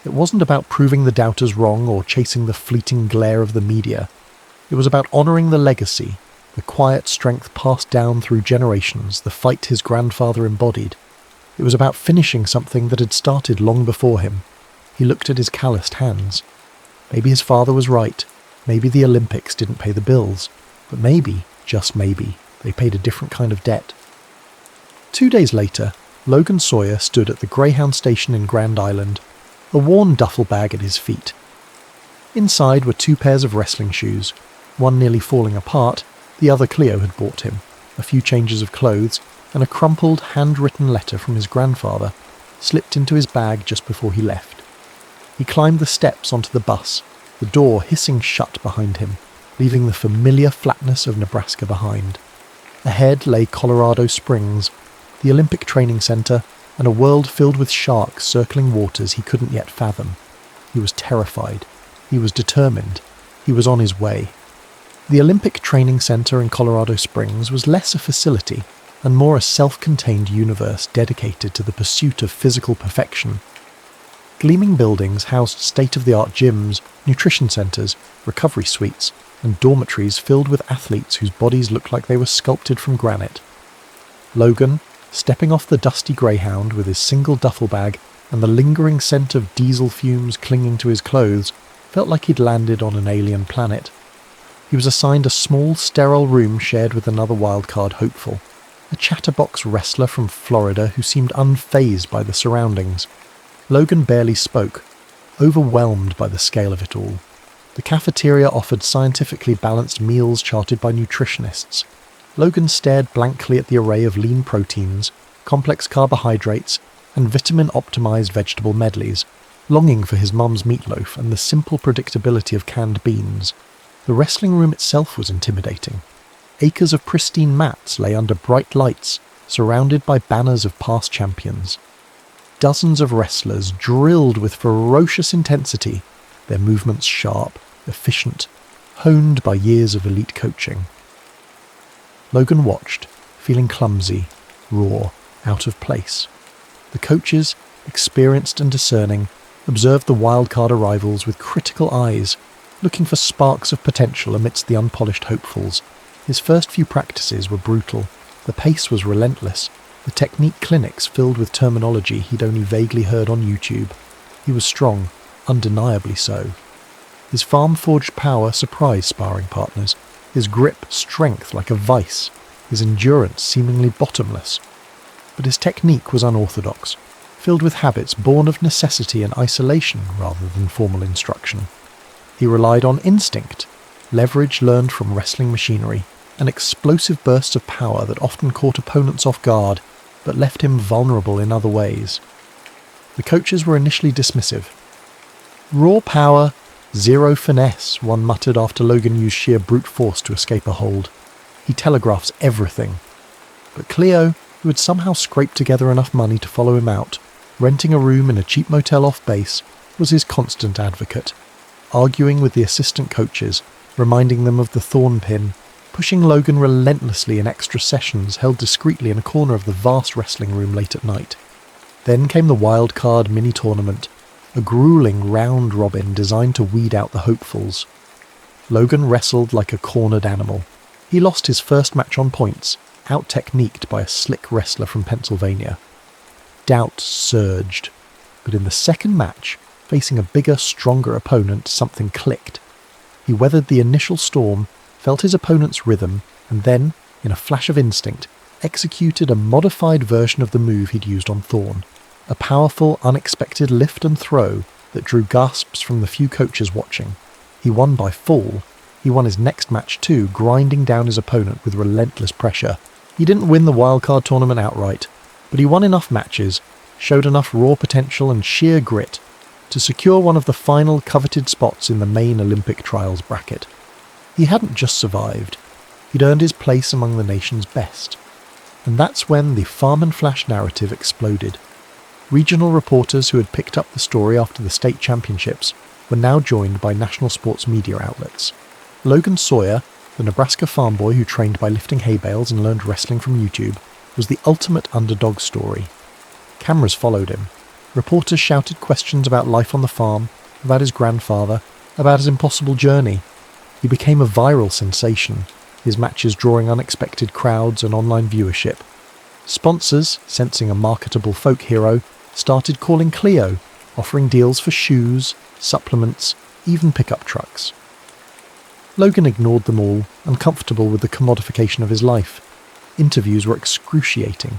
It wasn't about proving the doubters wrong or chasing the fleeting glare of the media. It was about honouring the legacy, the quiet strength passed down through generations, the fight his grandfather embodied. It was about finishing something that had started long before him. He looked at his calloused hands. Maybe his father was right. Maybe the Olympics didn't pay the bills. But maybe, just maybe, they paid a different kind of debt. 2 days later, Logan Sawyer stood at the Greyhound station in Grand Island, a worn duffel bag at his feet. Inside were 2 pairs of wrestling shoes, one nearly falling apart, the other Cleo had bought him, a few changes of clothes, and a crumpled, handwritten letter from his grandfather, slipped into his bag just before he left. He climbed the steps onto the bus, the door hissing shut behind him, leaving the familiar flatness of Nebraska behind. Ahead lay Colorado Springs, the Olympic Training Center, and a world filled with sharks circling waters he couldn't yet fathom. He was terrified. He was determined. He was on his way. The Olympic Training Center in Colorado Springs was less a facility and more a self-contained universe dedicated to the pursuit of physical perfection. Gleaming buildings housed state-of-the-art gyms, nutrition centers, recovery suites, and dormitories filled with athletes whose bodies looked like they were sculpted from granite. Logan, stepping off the dusty Greyhound with his single duffel bag and the lingering scent of diesel fumes clinging to his clothes, felt like he'd landed on an alien planet. He was assigned a small, sterile room shared with another wildcard hopeful, a chatterbox wrestler from Florida who seemed unfazed by the surroundings. Logan barely spoke, overwhelmed by the scale of it all. The cafeteria offered scientifically balanced meals charted by nutritionists. Logan stared blankly at the array of lean proteins, complex carbohydrates, and vitamin-optimized vegetable medleys, longing for his mum's meatloaf and the simple predictability of canned beans. The wrestling room itself was intimidating. Acres of pristine mats lay under bright lights, surrounded by banners of past champions. Dozens of wrestlers drilled with ferocious intensity, their movements sharp, efficient, honed by years of elite coaching. Logan watched, feeling clumsy, raw, out of place. The coaches, experienced and discerning, observed the wildcard arrivals with critical eyes, looking for sparks of potential amidst the unpolished hopefuls. His first few practices were brutal. The pace was relentless, the technique clinics filled with terminology he'd only vaguely heard on YouTube. He was strong, undeniably so. His farm-forged power surprised sparring partners, his grip strength like a vice, his endurance seemingly bottomless. But his technique was unorthodox, filled with habits born of necessity and isolation rather than formal instruction. He relied on instinct, leverage learned from wrestling machinery, and explosive bursts of power that often caught opponents off guard, but left him vulnerable in other ways. The coaches were initially dismissive. "Raw power, zero finesse," one muttered after Logan used sheer brute force to escape a hold. "He telegraphs everything." But Cleo, who had somehow scraped together enough money to follow him out, renting a room in a cheap motel off base, was his constant advocate, arguing with the assistant coaches, reminding them of the thorn pin, pushing Logan relentlessly in extra sessions held discreetly in a corner of the vast wrestling room late at night. Then came the wild card mini-tournament, a grueling round-robin designed to weed out the hopefuls. Logan wrestled like a cornered animal. He lost his first match on points, out-techniqued by a slick wrestler from Pennsylvania. Doubt surged, but in the second match, facing a bigger, stronger opponent, something clicked. He weathered the initial storm, felt his opponent's rhythm, and then, in a flash of instinct, executed a modified version of the move he'd used on Thorn. A powerful, unexpected lift and throw that drew gasps from the few coaches watching. He won by fall. He won his next match too, grinding down his opponent with relentless pressure. He didn't win the wildcard tournament outright, but he won enough matches, showed enough raw potential and sheer grit to secure one of the final coveted spots in the main Olympic trials bracket. He hadn't just survived, he'd earned his place among the nation's best. And that's when the Farm and Flash narrative exploded. Regional reporters who had picked up the story after the state championships were now joined by national sports media outlets. Logan Sawyer, the Nebraska farm boy who trained by lifting hay bales and learned wrestling from YouTube, was the ultimate underdog story. Cameras followed him. Reporters shouted questions about life on the farm, about his grandfather, about his impossible journey. He became a viral sensation, his matches drawing unexpected crowds and online viewership. Sponsors, sensing a marketable folk hero, started calling Cleo, offering deals for shoes, supplements, even pickup trucks. Logan ignored them all, uncomfortable with the commodification of his life. Interviews were excruciating.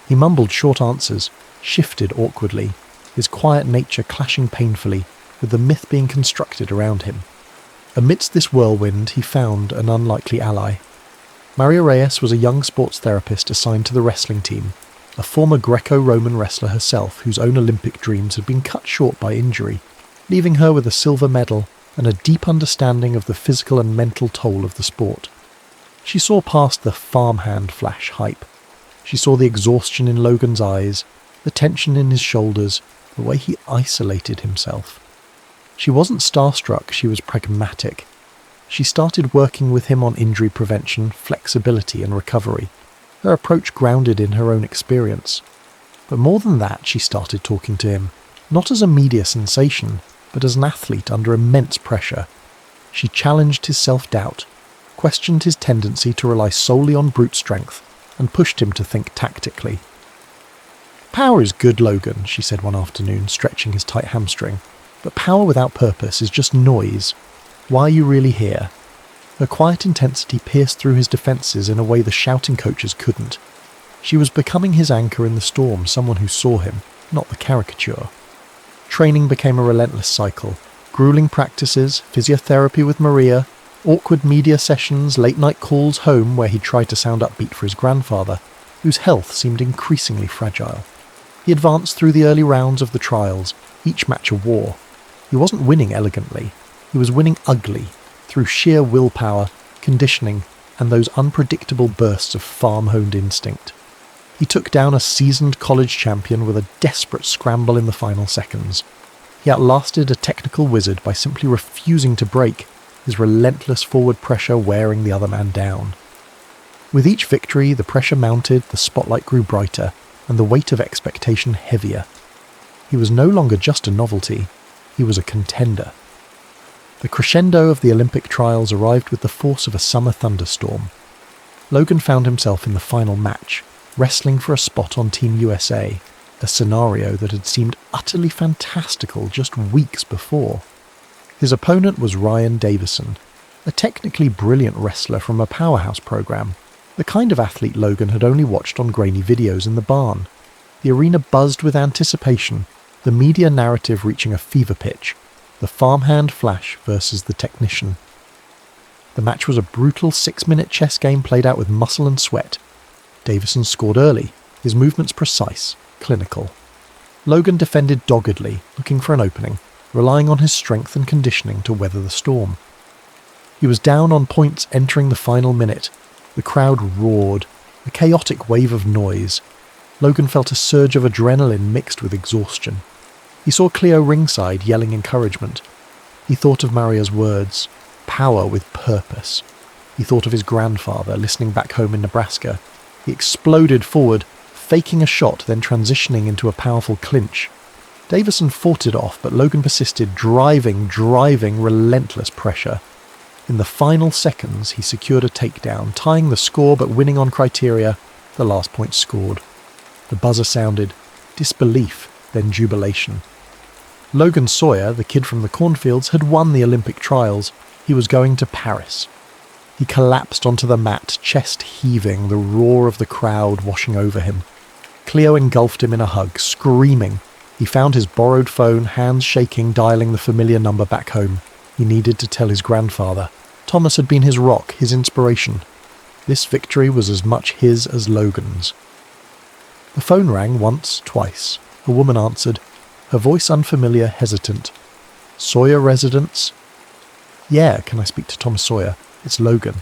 He mumbled short answers, shifted awkwardly, his quiet nature clashing painfully with the myth being constructed around him. Amidst this whirlwind, he found an unlikely ally. Maria Reyes was a young sports therapist assigned to the wrestling team, a former Greco-Roman wrestler herself whose own Olympic dreams had been cut short by injury, leaving her with a silver medal and a deep understanding of the physical and mental toll of the sport. She saw past the farmhand flash hype. She saw the exhaustion in Logan's eyes, the tension in his shoulders, the way he isolated himself. She wasn't starstruck, she was pragmatic. She started working with him on injury prevention, flexibility and recovery, her approach grounded in her own experience. But more than that, she started talking to him, not as a media sensation, but as an athlete under immense pressure. She challenged his self-doubt, questioned his tendency to rely solely on brute strength, and pushed him to think tactically. "Power is good, Logan," she said one afternoon, stretching his tight hamstring. "But power without purpose is just noise. Why are you really here?" Her quiet intensity pierced through his defences in a way the shouting coaches couldn't. She was becoming his anchor in the storm, someone who saw him, not the caricature. Training became a relentless cycle. Grueling practices, physiotherapy with Maria, awkward media sessions, late-night calls home where he tried to sound upbeat for his grandfather, whose health seemed increasingly fragile. He advanced through the early rounds of the trials, each match a war. He wasn't winning elegantly. He was winning ugly, through sheer willpower, conditioning, and those unpredictable bursts of farm-honed instinct. He took down a seasoned college champion with a desperate scramble in the final seconds. He outlasted a technical wizard by simply refusing to break, his relentless forward pressure wearing the other man down. With each victory, the pressure mounted, the spotlight grew brighter, and the weight of expectation heavier. He was no longer just a novelty, he was a contender. The crescendo of the Olympic trials arrived with the force of a summer thunderstorm. Logan found himself in the final match, wrestling for a spot on Team USA, a scenario that had seemed utterly fantastical just weeks before. His opponent was Ryan Davison, a technically brilliant wrestler from a powerhouse program, the kind of athlete Logan had only watched on grainy videos in the barn. The arena buzzed with anticipation, the media narrative reaching a fever pitch, the farmhand flash versus the technician. The match was a brutal 6-minute chess game played out with muscle and sweat. Davison scored early, his movements precise, clinical. Logan defended doggedly, looking for an opening, relying on his strength and conditioning to weather the storm. He was down on points entering the final minute. The crowd roared, a chaotic wave of noise. Logan felt a surge of adrenaline mixed with exhaustion. He saw Cleo ringside yelling encouragement. He thought of Maria's words, power with purpose. He thought of his grandfather listening back home in Nebraska. He exploded forward, faking a shot, then transitioning into a powerful clinch. Davison fought it off, but Logan persisted, driving relentless pressure. In the final seconds, he secured a takedown, tying the score but winning on criteria, the last point scored. The buzzer sounded, disbelief, then jubilation. Logan Sawyer, the kid from the cornfields, had won the Olympic trials. He was going to Paris. He collapsed onto the mat, chest heaving, the roar of the crowd washing over him. Cleo engulfed him in a hug, screaming. He found his borrowed phone, hands shaking, dialing the familiar number back home. He needed to tell his grandfather. Thomas had been his rock, his inspiration. This victory was as much his as Logan's. The phone rang once, twice. A woman answered, her voice unfamiliar, hesitant. "Sawyer residence?" "Yeah, can I speak to Thomas Sawyer? It's Logan."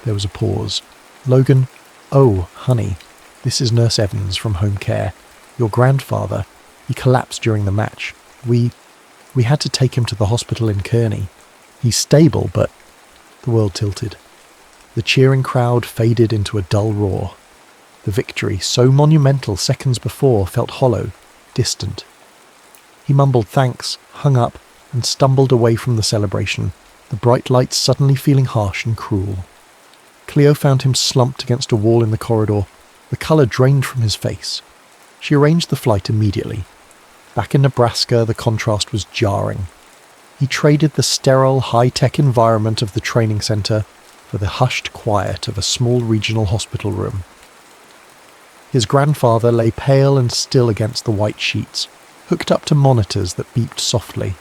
There was a pause. "Logan, oh, honey, this is Nurse Evans from Home Care. Your grandfather, He collapsed during the match. We had to take him to the hospital in Kearney. He's stable, but..." The world tilted. The cheering crowd faded into a dull roar. The victory, so monumental seconds before, felt hollow, distant. He mumbled thanks, hung up, and stumbled away from the celebration, the bright lights suddenly feeling harsh and cruel. Cleo found him slumped against a wall in the corridor, the colour drained from his face. She arranged the flight immediately. Back in Nebraska, the contrast was jarring. He traded the sterile, high-tech environment of the training centre for the hushed quiet of a small regional hospital room. His grandfather lay pale and still against the white sheets, hooked up to monitors that beeped softly.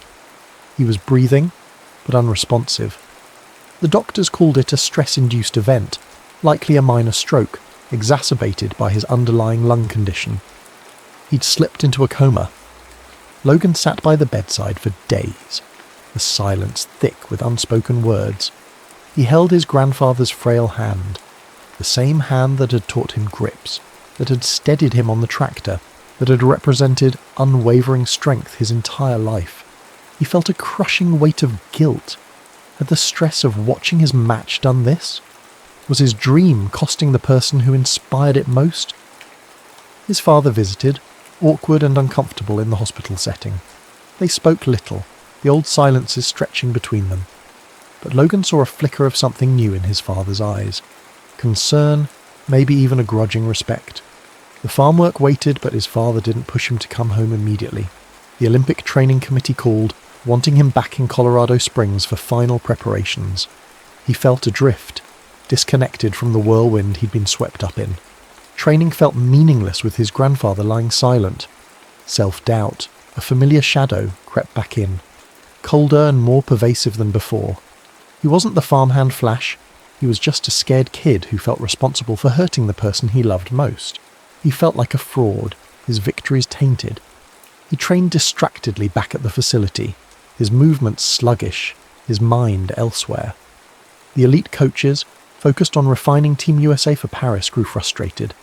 He was breathing, but unresponsive. The doctors called it a stress-induced event, likely a minor stroke, exacerbated by his underlying lung condition. He'd slipped into a coma. Logan sat by the bedside for days, the silence thick with unspoken words. He held his grandfather's frail hand, the same hand that had taught him grips, that had steadied him on the tractor, that had represented unwavering strength his entire life. He felt a crushing weight of guilt. Had the stress of watching his match done this? Was his dream costing the person who inspired it most? His father visited, awkward and uncomfortable in the hospital setting. They spoke little, the old silences stretching between them. But Logan saw a flicker of something new in his father's eyes. Concern, maybe even a grudging respect. The farm work waited, but his father didn't push him to come home immediately. The Olympic training committee called, wanting him back in Colorado Springs for final preparations. He felt adrift, disconnected from the whirlwind he'd been swept up in. Training felt meaningless with his grandfather lying silent. Self-doubt, a familiar shadow, crept back in, colder and more pervasive than before. He wasn't the farmhand Flash. He was just a scared kid who felt responsible for hurting the person he loved most. He felt like a fraud, his victories tainted. He trained distractedly back at the facility, his movements sluggish, his mind elsewhere. The elite coaches, focused on refining Team USA for Paris, grew frustrated.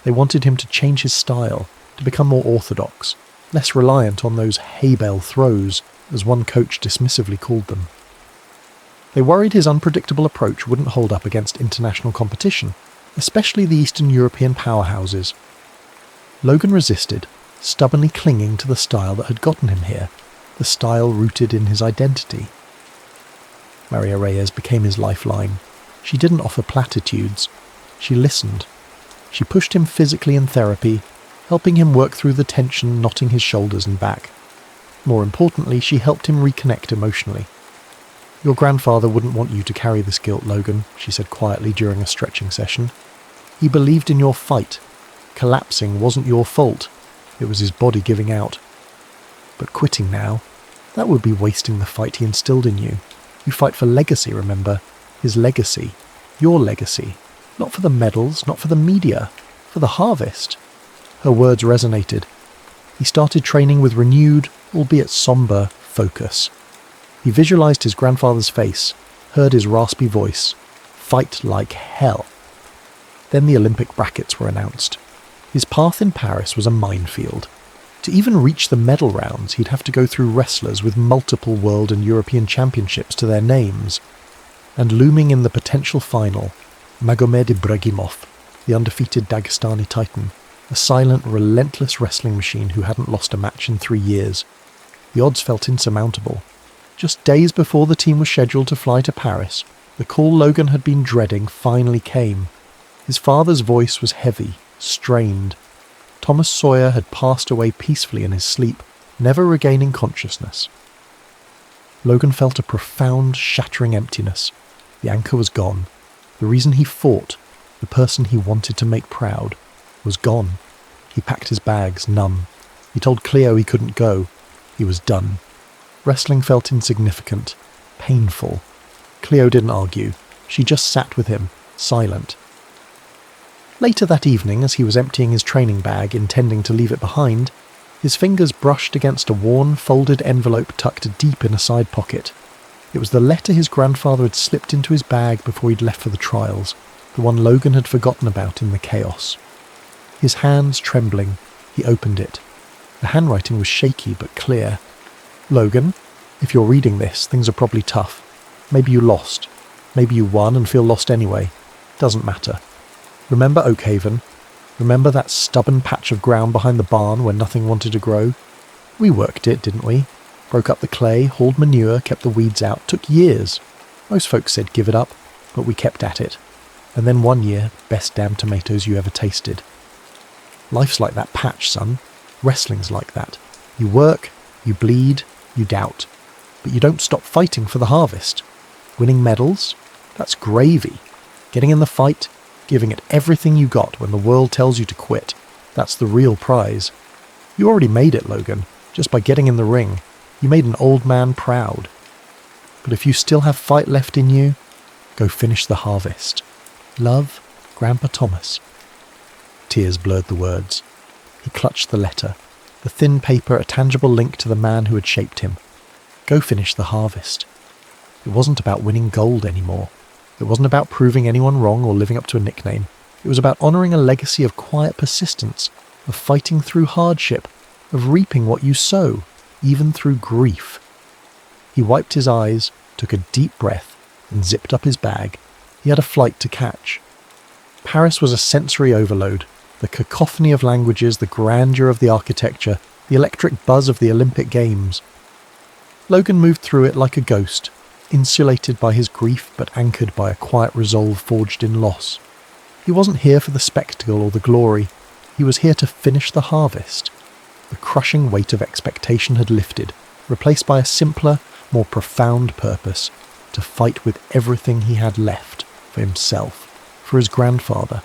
They wanted him to change his style, to become more orthodox, less reliant on those hay bale throws, as one coach dismissively called them. They worried his unpredictable approach wouldn't hold up against international competition, especially the Eastern European powerhouses. Logan resisted, stubbornly clinging to the style that had gotten him here, the style rooted in his identity. Maria Reyes became his lifeline. She didn't offer platitudes. She listened. She pushed him physically in therapy, helping him work through the tension knotting his shoulders and back. More importantly, she helped him reconnect emotionally. "Your grandfather wouldn't want you to carry this guilt, Logan," she said quietly during a stretching session. "He believed in your fight. Collapsing wasn't your fault. It was his body giving out. But quitting now, that would be wasting the fight he instilled in you. You fight for legacy, remember? His legacy. Your legacy. Not for the medals, not for the media. For the harvest." Her words resonated. He started training with renewed, albeit sombre, focus. He visualized his grandfather's face, heard his raspy voice. Fight like hell. Then the Olympic brackets were announced. His path in Paris was a minefield. To even reach the medal rounds, he'd have to go through wrestlers with multiple world and European championships to their names. And looming in the potential final, Magomed Ibragimov, the undefeated Dagestani titan, a silent, relentless wrestling machine who hadn't lost a match in 3 years. The odds felt insurmountable. Just days before the team was scheduled to fly to Paris, the call Logan had been dreading finally came. His father's voice was heavy, strained. Thomas Sawyer had passed away peacefully in his sleep, never regaining consciousness. Logan felt a profound, shattering emptiness. The anchor was gone. The reason he fought, the person he wanted to make proud, was gone. He packed his bags, numb. He told Cleo he couldn't go. He was done. Wrestling felt insignificant, painful. Cleo didn't argue. She just sat with him, silent. Later that evening, as he was emptying his training bag, intending to leave it behind, his fingers brushed against a worn, folded envelope tucked deep in a side pocket. It was the letter his grandfather had slipped into his bag before he'd left for the trials, the one Logan had forgotten about in the chaos. His hands trembling, he opened it. The handwriting was shaky but clear. "Logan, if you're reading this, things are probably tough. Maybe you lost. Maybe you won and feel lost anyway. Doesn't matter. Remember Oakhaven? Remember that stubborn patch of ground behind the barn where nothing wanted to grow? We worked it, didn't we? Broke up the clay, hauled manure, kept the weeds out. Took years. Most folks said give it up, but we kept at it. And then one year, best damn tomatoes you ever tasted. Life's like that patch, son. Wrestling's like that. You work, you bleed, you doubt. But you don't stop fighting for the harvest. Winning medals? That's gravy. Getting in the fight, giving it everything you got when the world tells you to quit. That's the real prize. You already made it, Logan, just by getting in the ring. You made an old man proud. But if you still have fight left in you, go finish the harvest. Love, Grandpa Thomas." Tears blurred the words. He clutched the letter, the thin paper a tangible link to the man who had shaped him. Go finish the harvest. It wasn't about winning gold anymore. It wasn't about proving anyone wrong or living up to a nickname. It was about honouring a legacy of quiet persistence, of fighting through hardship, of reaping what you sow, even through grief. He wiped his eyes, took a deep breath, and zipped up his bag. He had a flight to catch. Paris was a sensory overload. The cacophony of languages, the grandeur of the architecture, the electric buzz of the Olympic Games. Logan moved through it like a ghost, insulated by his grief but anchored by a quiet resolve forged in loss. He wasn't here for the spectacle or the glory. He was here to finish the harvest. The crushing weight of expectation had lifted, replaced by a simpler, more profound purpose, to fight with everything he had left, for himself, for his grandfather.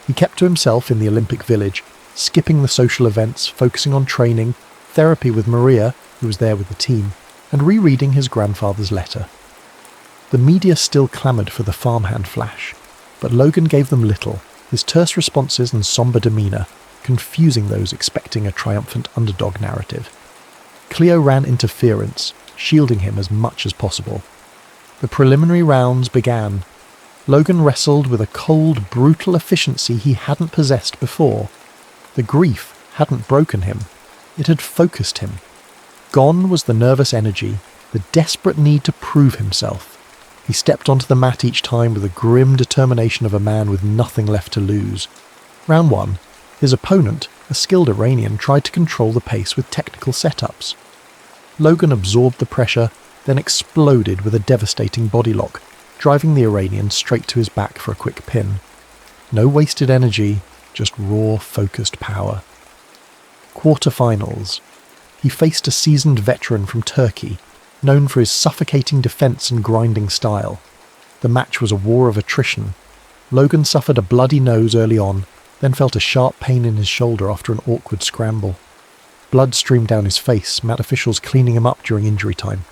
He kept to himself in the Olympic Village, skipping the social events, focusing on training, therapy with Maria, who was there with the team, and rereading his grandfather's letter. The media still clamoured for the farmhand flash, but Logan gave them little, his terse responses and sombre demeanour, confusing those expecting a triumphant underdog narrative. Cleo ran interference, shielding him as much as possible. The preliminary rounds began. Logan wrestled with a cold, brutal efficiency he hadn't possessed before. The grief hadn't broken him. It had focused him. Gone was the nervous energy, the desperate need to prove himself. He stepped onto the mat each time with the grim determination of a man with nothing left to lose. Round 1, his opponent, a skilled Iranian, tried to control the pace with technical setups. Logan absorbed the pressure, then exploded with a devastating body lock, driving the Iranian straight to his back for a quick pin. No wasted energy, just raw, focused power. Quarterfinals. He faced a seasoned veteran from Turkey, known for his suffocating defence and grinding style. The match was a war of attrition. Logan suffered a bloody nose early on, then felt a sharp pain in his shoulder after an awkward scramble. Blood streamed down his face, mat officials cleaning him up during injury time.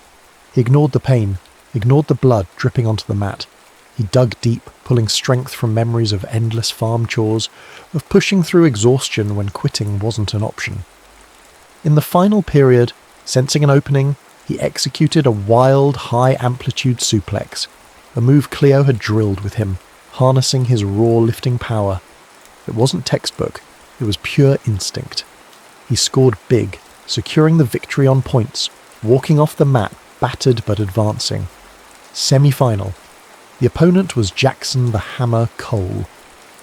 He ignored the pain, ignored the blood dripping onto the mat. He dug deep, pulling strength from memories of endless farm chores, of pushing through exhaustion when quitting wasn't an option. In the final period, sensing an opening, he executed a wild, high-amplitude suplex, a move Cleo had drilled with him, harnessing his raw lifting power. It wasn't textbook, it was pure instinct. He scored big, securing the victory on points, walking off the mat, battered but advancing. Semi-final. The opponent was Jackson the Hammer Cole,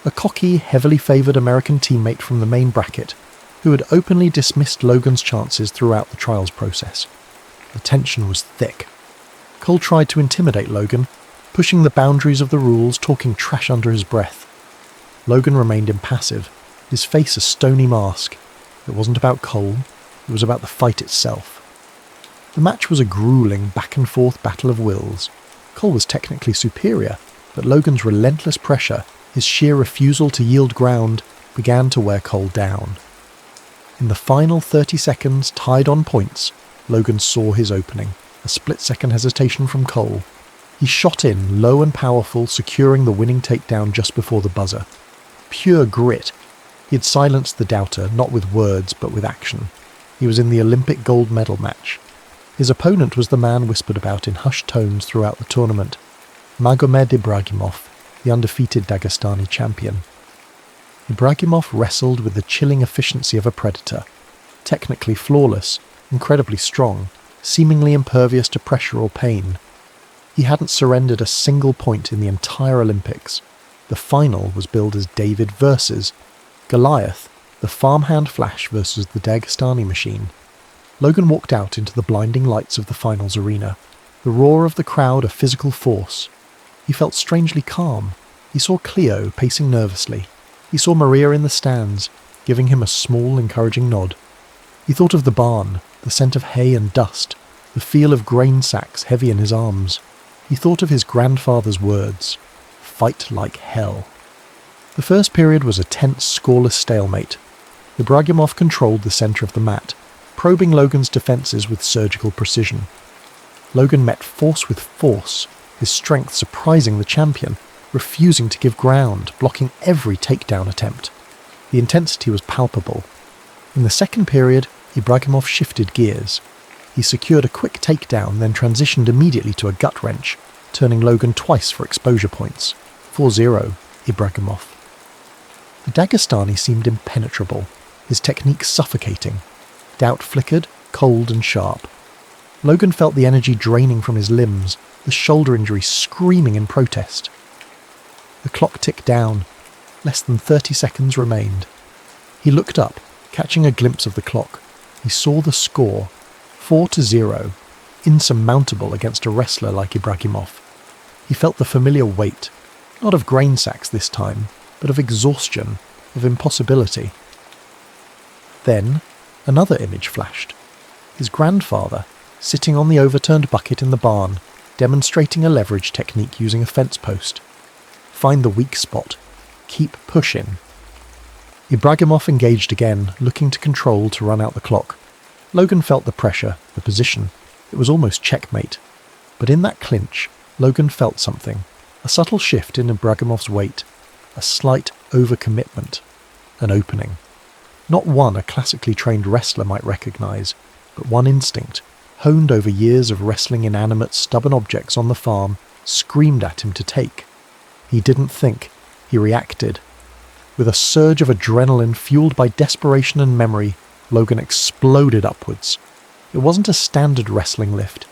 a cocky, heavily favoured American teammate from the main bracket, who had openly dismissed Logan's chances throughout the trials process. The tension was thick. Cole tried to intimidate Logan, pushing the boundaries of the rules, talking trash under his breath. Logan remained impassive, his face a stony mask. It wasn't about Cole, it was about the fight itself. The match was a grueling back-and-forth battle of wills. Cole was technically superior, but Logan's relentless pressure, his sheer refusal to yield ground, began to wear Cole down. In the final 30 seconds, tied on points, Logan saw his opening, a split-second hesitation from Cole. He shot in, low and powerful, securing the winning takedown just before the buzzer. Pure grit. He had silenced the doubter, not with words, but with action. He was in the Olympic gold medal match. His opponent was the man whispered about in hushed tones throughout the tournament, Magomed Ibragimov, the undefeated Dagestani champion. Ibragimov wrestled with the chilling efficiency of a predator, technically flawless, incredibly strong, seemingly impervious to pressure or pain. He hadn't surrendered a single point in the entire Olympics. The final was billed as David versus Goliath, the farmhand Flash versus the Dagestani machine. Logan walked out into the blinding lights of the finals arena, the roar of the crowd a physical force. He felt strangely calm. He saw Cleo pacing nervously. He saw Maria in the stands, giving him a small, encouraging nod. He thought of the barn, the scent of hay and dust, the feel of grain sacks heavy in his arms. He thought of his grandfather's words, "Fight like hell." The first period was a tense, scoreless stalemate. Ibragimov controlled the centre of the mat, probing Logan's defences with surgical precision. Logan met force with force, his strength surprising the champion, refusing to give ground, blocking every takedown attempt. The intensity was palpable. In the second period, Ibragimov shifted gears. He secured a quick takedown, then transitioned immediately to a gut wrench, turning Logan twice for exposure points. 4-0, Ibragimov. The Dagestani seemed impenetrable, his technique suffocating. Doubt flickered, cold and sharp. Logan felt the energy draining from his limbs, the shoulder injury screaming in protest. The clock ticked down. Less than 30 seconds remained. He looked up, catching a glimpse of the clock. He saw the score, 4-0, insurmountable against a wrestler like Ibragimov. He felt the familiar weight, not of grain sacks this time, but of exhaustion, of impossibility. Then, another image flashed. His grandfather, sitting on the overturned bucket in the barn, demonstrating a leverage technique using a fence post. Find the weak spot. Keep pushing. Ibragimov engaged again, looking to control to run out the clock. Logan felt the pressure, the position. It was almost checkmate. But in that clinch, Logan felt something. A subtle shift in Ibragimov's weight. A slight overcommitment. An opening. Not one a classically trained wrestler might recognise, but one instinct, honed over years of wrestling inanimate, stubborn objects on the farm, screamed at him to take. He didn't think. He reacted. With a surge of adrenaline fueled by desperation and memory, Logan exploded upwards. It wasn't a standard wrestling lift.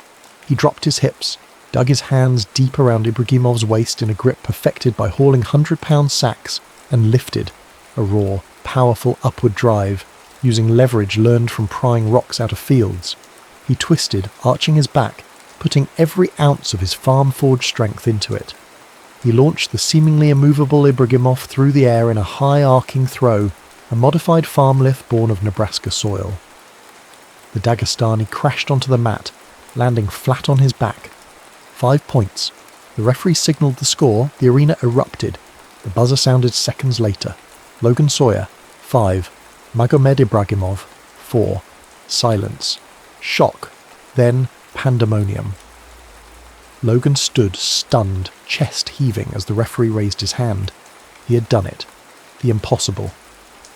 He dropped his hips, dug his hands deep around Ibragimov's waist in a grip perfected by hauling 100-pound sacks, and lifted, a raw, powerful upward drive, using leverage learned from prying rocks out of fields. He twisted, arching his back, putting every ounce of his farm-forged strength into it. He launched the seemingly immovable Ibragimov through the air in a high arcing throw, a modified farm lift born of Nebraska soil. The Dagestani crashed onto the mat, landing flat on his back. 5 points. The referee signalled the score, the arena erupted. The buzzer sounded seconds later. Logan Sawyer, 5. Magomed Ibragimov, 4. Silence. Shock. Then pandemonium. Logan stood stunned, chest heaving as the referee raised his hand. He had done it. The impossible.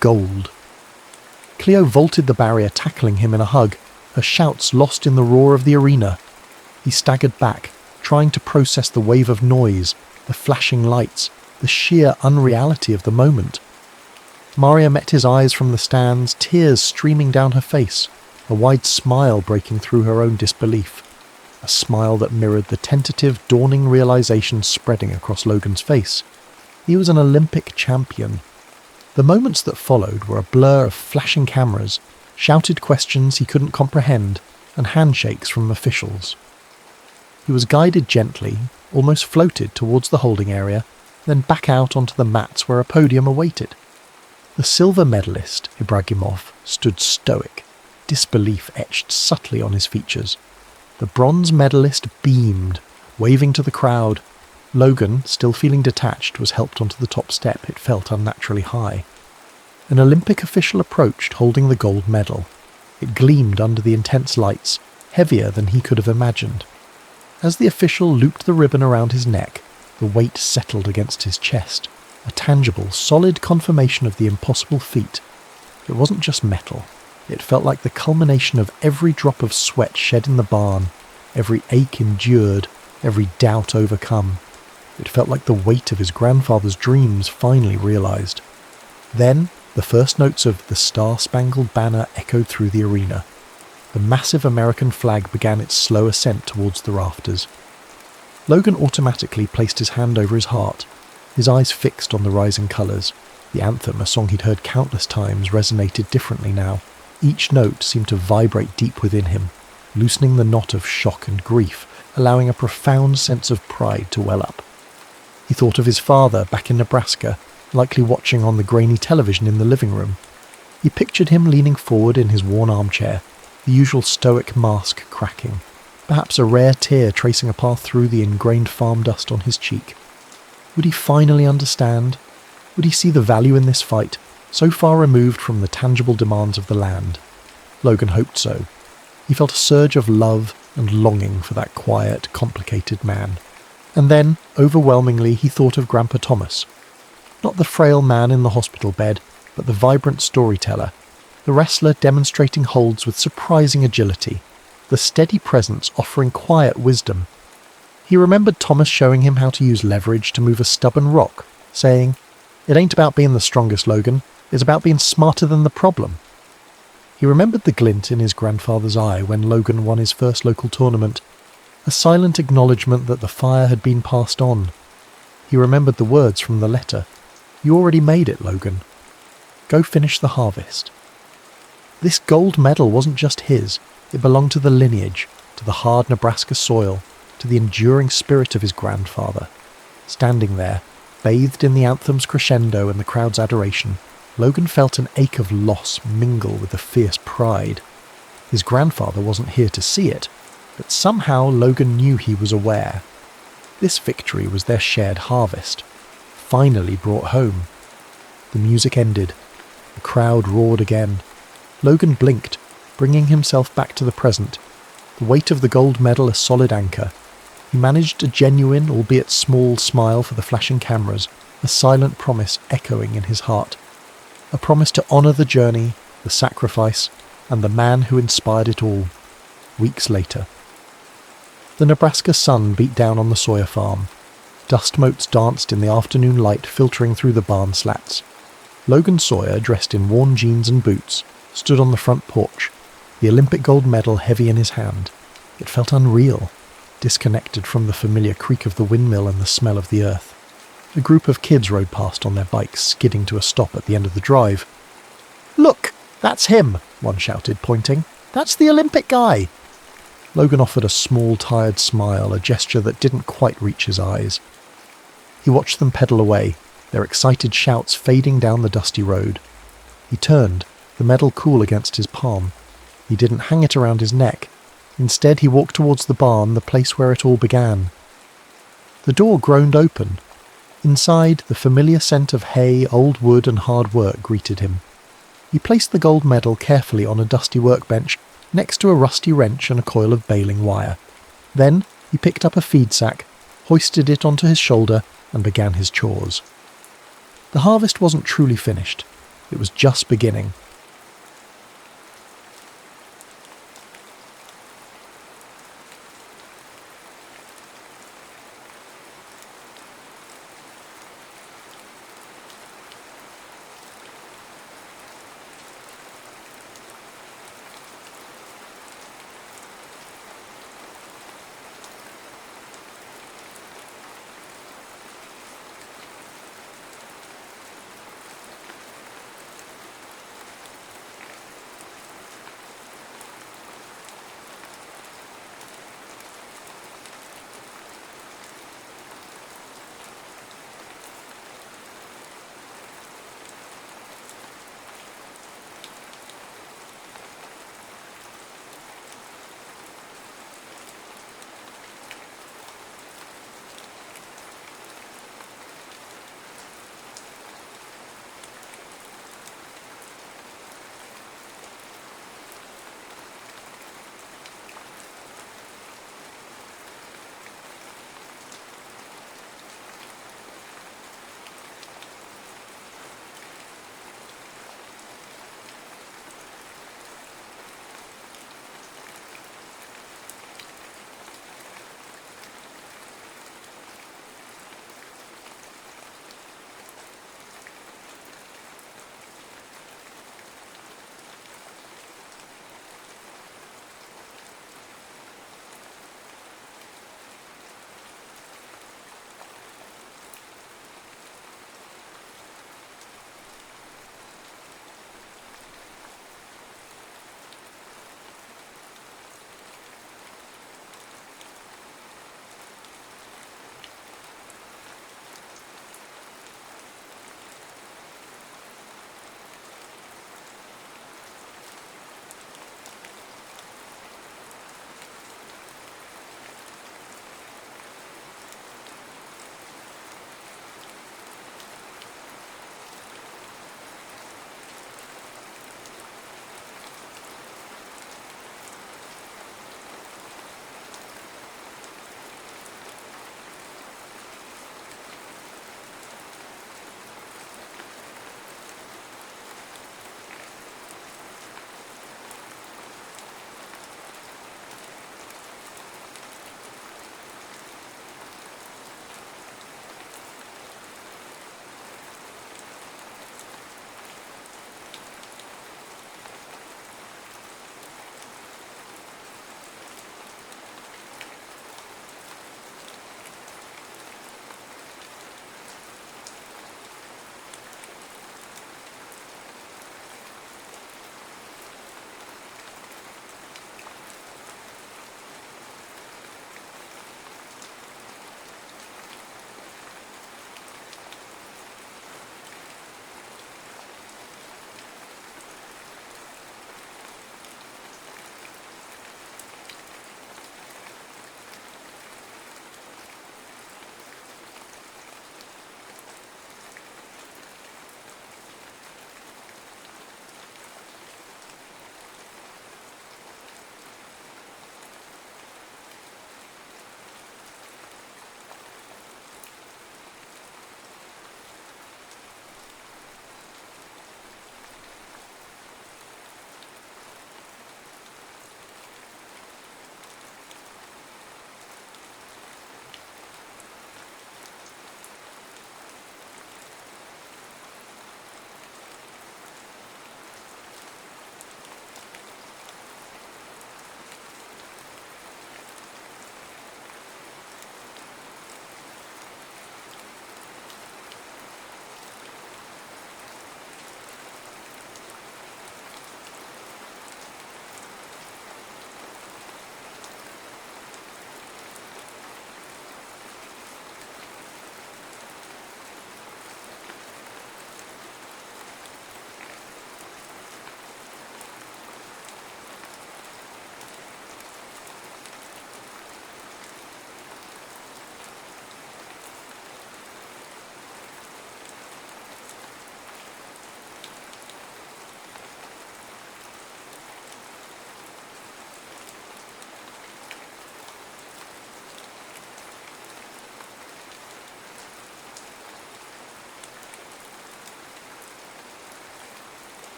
Gold. Cleo vaulted the barrier, tackling him in a hug, her shouts lost in the roar of the arena. He staggered back, trying to process the wave of noise, the flashing lights, the sheer unreality of the moment. Maria met his eyes from the stands, tears streaming down her face, a wide smile breaking through her own disbelief. A smile that mirrored the tentative, dawning realization spreading across Logan's face. He was an Olympic champion. The moments that followed were a blur of flashing cameras, shouted questions he couldn't comprehend, and handshakes from officials. He was guided gently, almost floated towards the holding area, then back out onto the mats where a podium awaited. The silver medalist, Ibragimov, stood stoic, disbelief etched subtly on his features. The bronze medalist beamed, waving to the crowd. Logan, still feeling detached, was helped onto the top step. It felt unnaturally high. An Olympic official approached, holding the gold medal. It gleamed under the intense lights, heavier than he could have imagined. As the official looped the ribbon around his neck, the weight settled against his chest, a tangible, solid confirmation of the impossible feat. It wasn't just metal. It felt like the culmination of every drop of sweat shed in the barn, every ache endured, every doubt overcome. It felt like the weight of his grandfather's dreams finally realized. Then The first notes of the Star-Spangled Banner echoed through the arena. The massive American flag began its slow ascent towards the rafters. Logan automatically placed his hand over his heart, his eyes fixed on the rising colours. The anthem, a song he'd heard countless times, resonated differently now. Each note seemed to vibrate deep within him, loosening the knot of shock and grief, allowing a profound sense of pride to well up. He thought of his father back in Nebraska, likely watching on the grainy television in the living room. He pictured him leaning forward in his worn armchair, the usual stoic mask cracking, perhaps a rare tear tracing a path through the ingrained farm dust on his cheek. Would he finally understand? Would he see the value in this fight, so far removed from the tangible demands of the land? Logan hoped so. He felt a surge of love and longing for that quiet, complicated man. And then, overwhelmingly, he thought of Grandpa Thomas. Not the frail man in the hospital bed, but the vibrant storyteller, the wrestler demonstrating holds with surprising agility, the steady presence offering quiet wisdom. He remembered Thomas showing him how to use leverage to move a stubborn rock, saying, "It ain't about being the strongest, Logan. It's about being smarter than the problem." He remembered the glint in his grandfather's eye when Logan won his first local tournament, a silent acknowledgement that the fire had been passed on. He remembered the words from the letter. "You already made it, Logan. Go finish the harvest." This gold medal wasn't just his. It belonged to the lineage, to the hard Nebraska soil, to the enduring spirit of his grandfather. Standing there, bathed in the anthem's crescendo and the crowd's adoration, Logan felt an ache of loss mingle with a fierce pride. His grandfather wasn't here to see it, but somehow Logan knew he was aware. This victory was their shared harvest, finally brought home. The music ended. The crowd roared again. Logan blinked, bringing himself back to the present, the weight of the gold medal a solid anchor. He managed a genuine, albeit small, smile for the flashing cameras, a silent promise echoing in his heart. A promise to honour the journey, the sacrifice, and the man who inspired it all. Weeks later. The Nebraska sun beat down on the Sawyer farm. Dust motes danced in the afternoon light filtering through the barn slats. Logan Sawyer, dressed in worn jeans and boots, stood on the front porch, the Olympic gold medal heavy in his hand. It felt unreal, disconnected from the familiar creak of the windmill and the smell of the earth. A group of kids rode past on their bikes, skidding to a stop at the end of the drive. "Look, that's him," one shouted, pointing. "That's the Olympic guy." Logan offered a small, tired smile, a gesture that didn't quite reach his eyes. He watched them pedal away, their excited shouts fading down the dusty road. He turned, the medal cool against his palm. He didn't hang it around his neck. Instead, he walked towards the barn, the place where it all began. The door groaned open. Inside, the familiar scent of hay, old wood and hard work greeted him. He placed the gold medal carefully on a dusty workbench next to a rusty wrench and a coil of baling wire. Then he picked up a feed sack, hoisted it onto his shoulder and began his chores. The harvest wasn't truly finished. It was just beginning.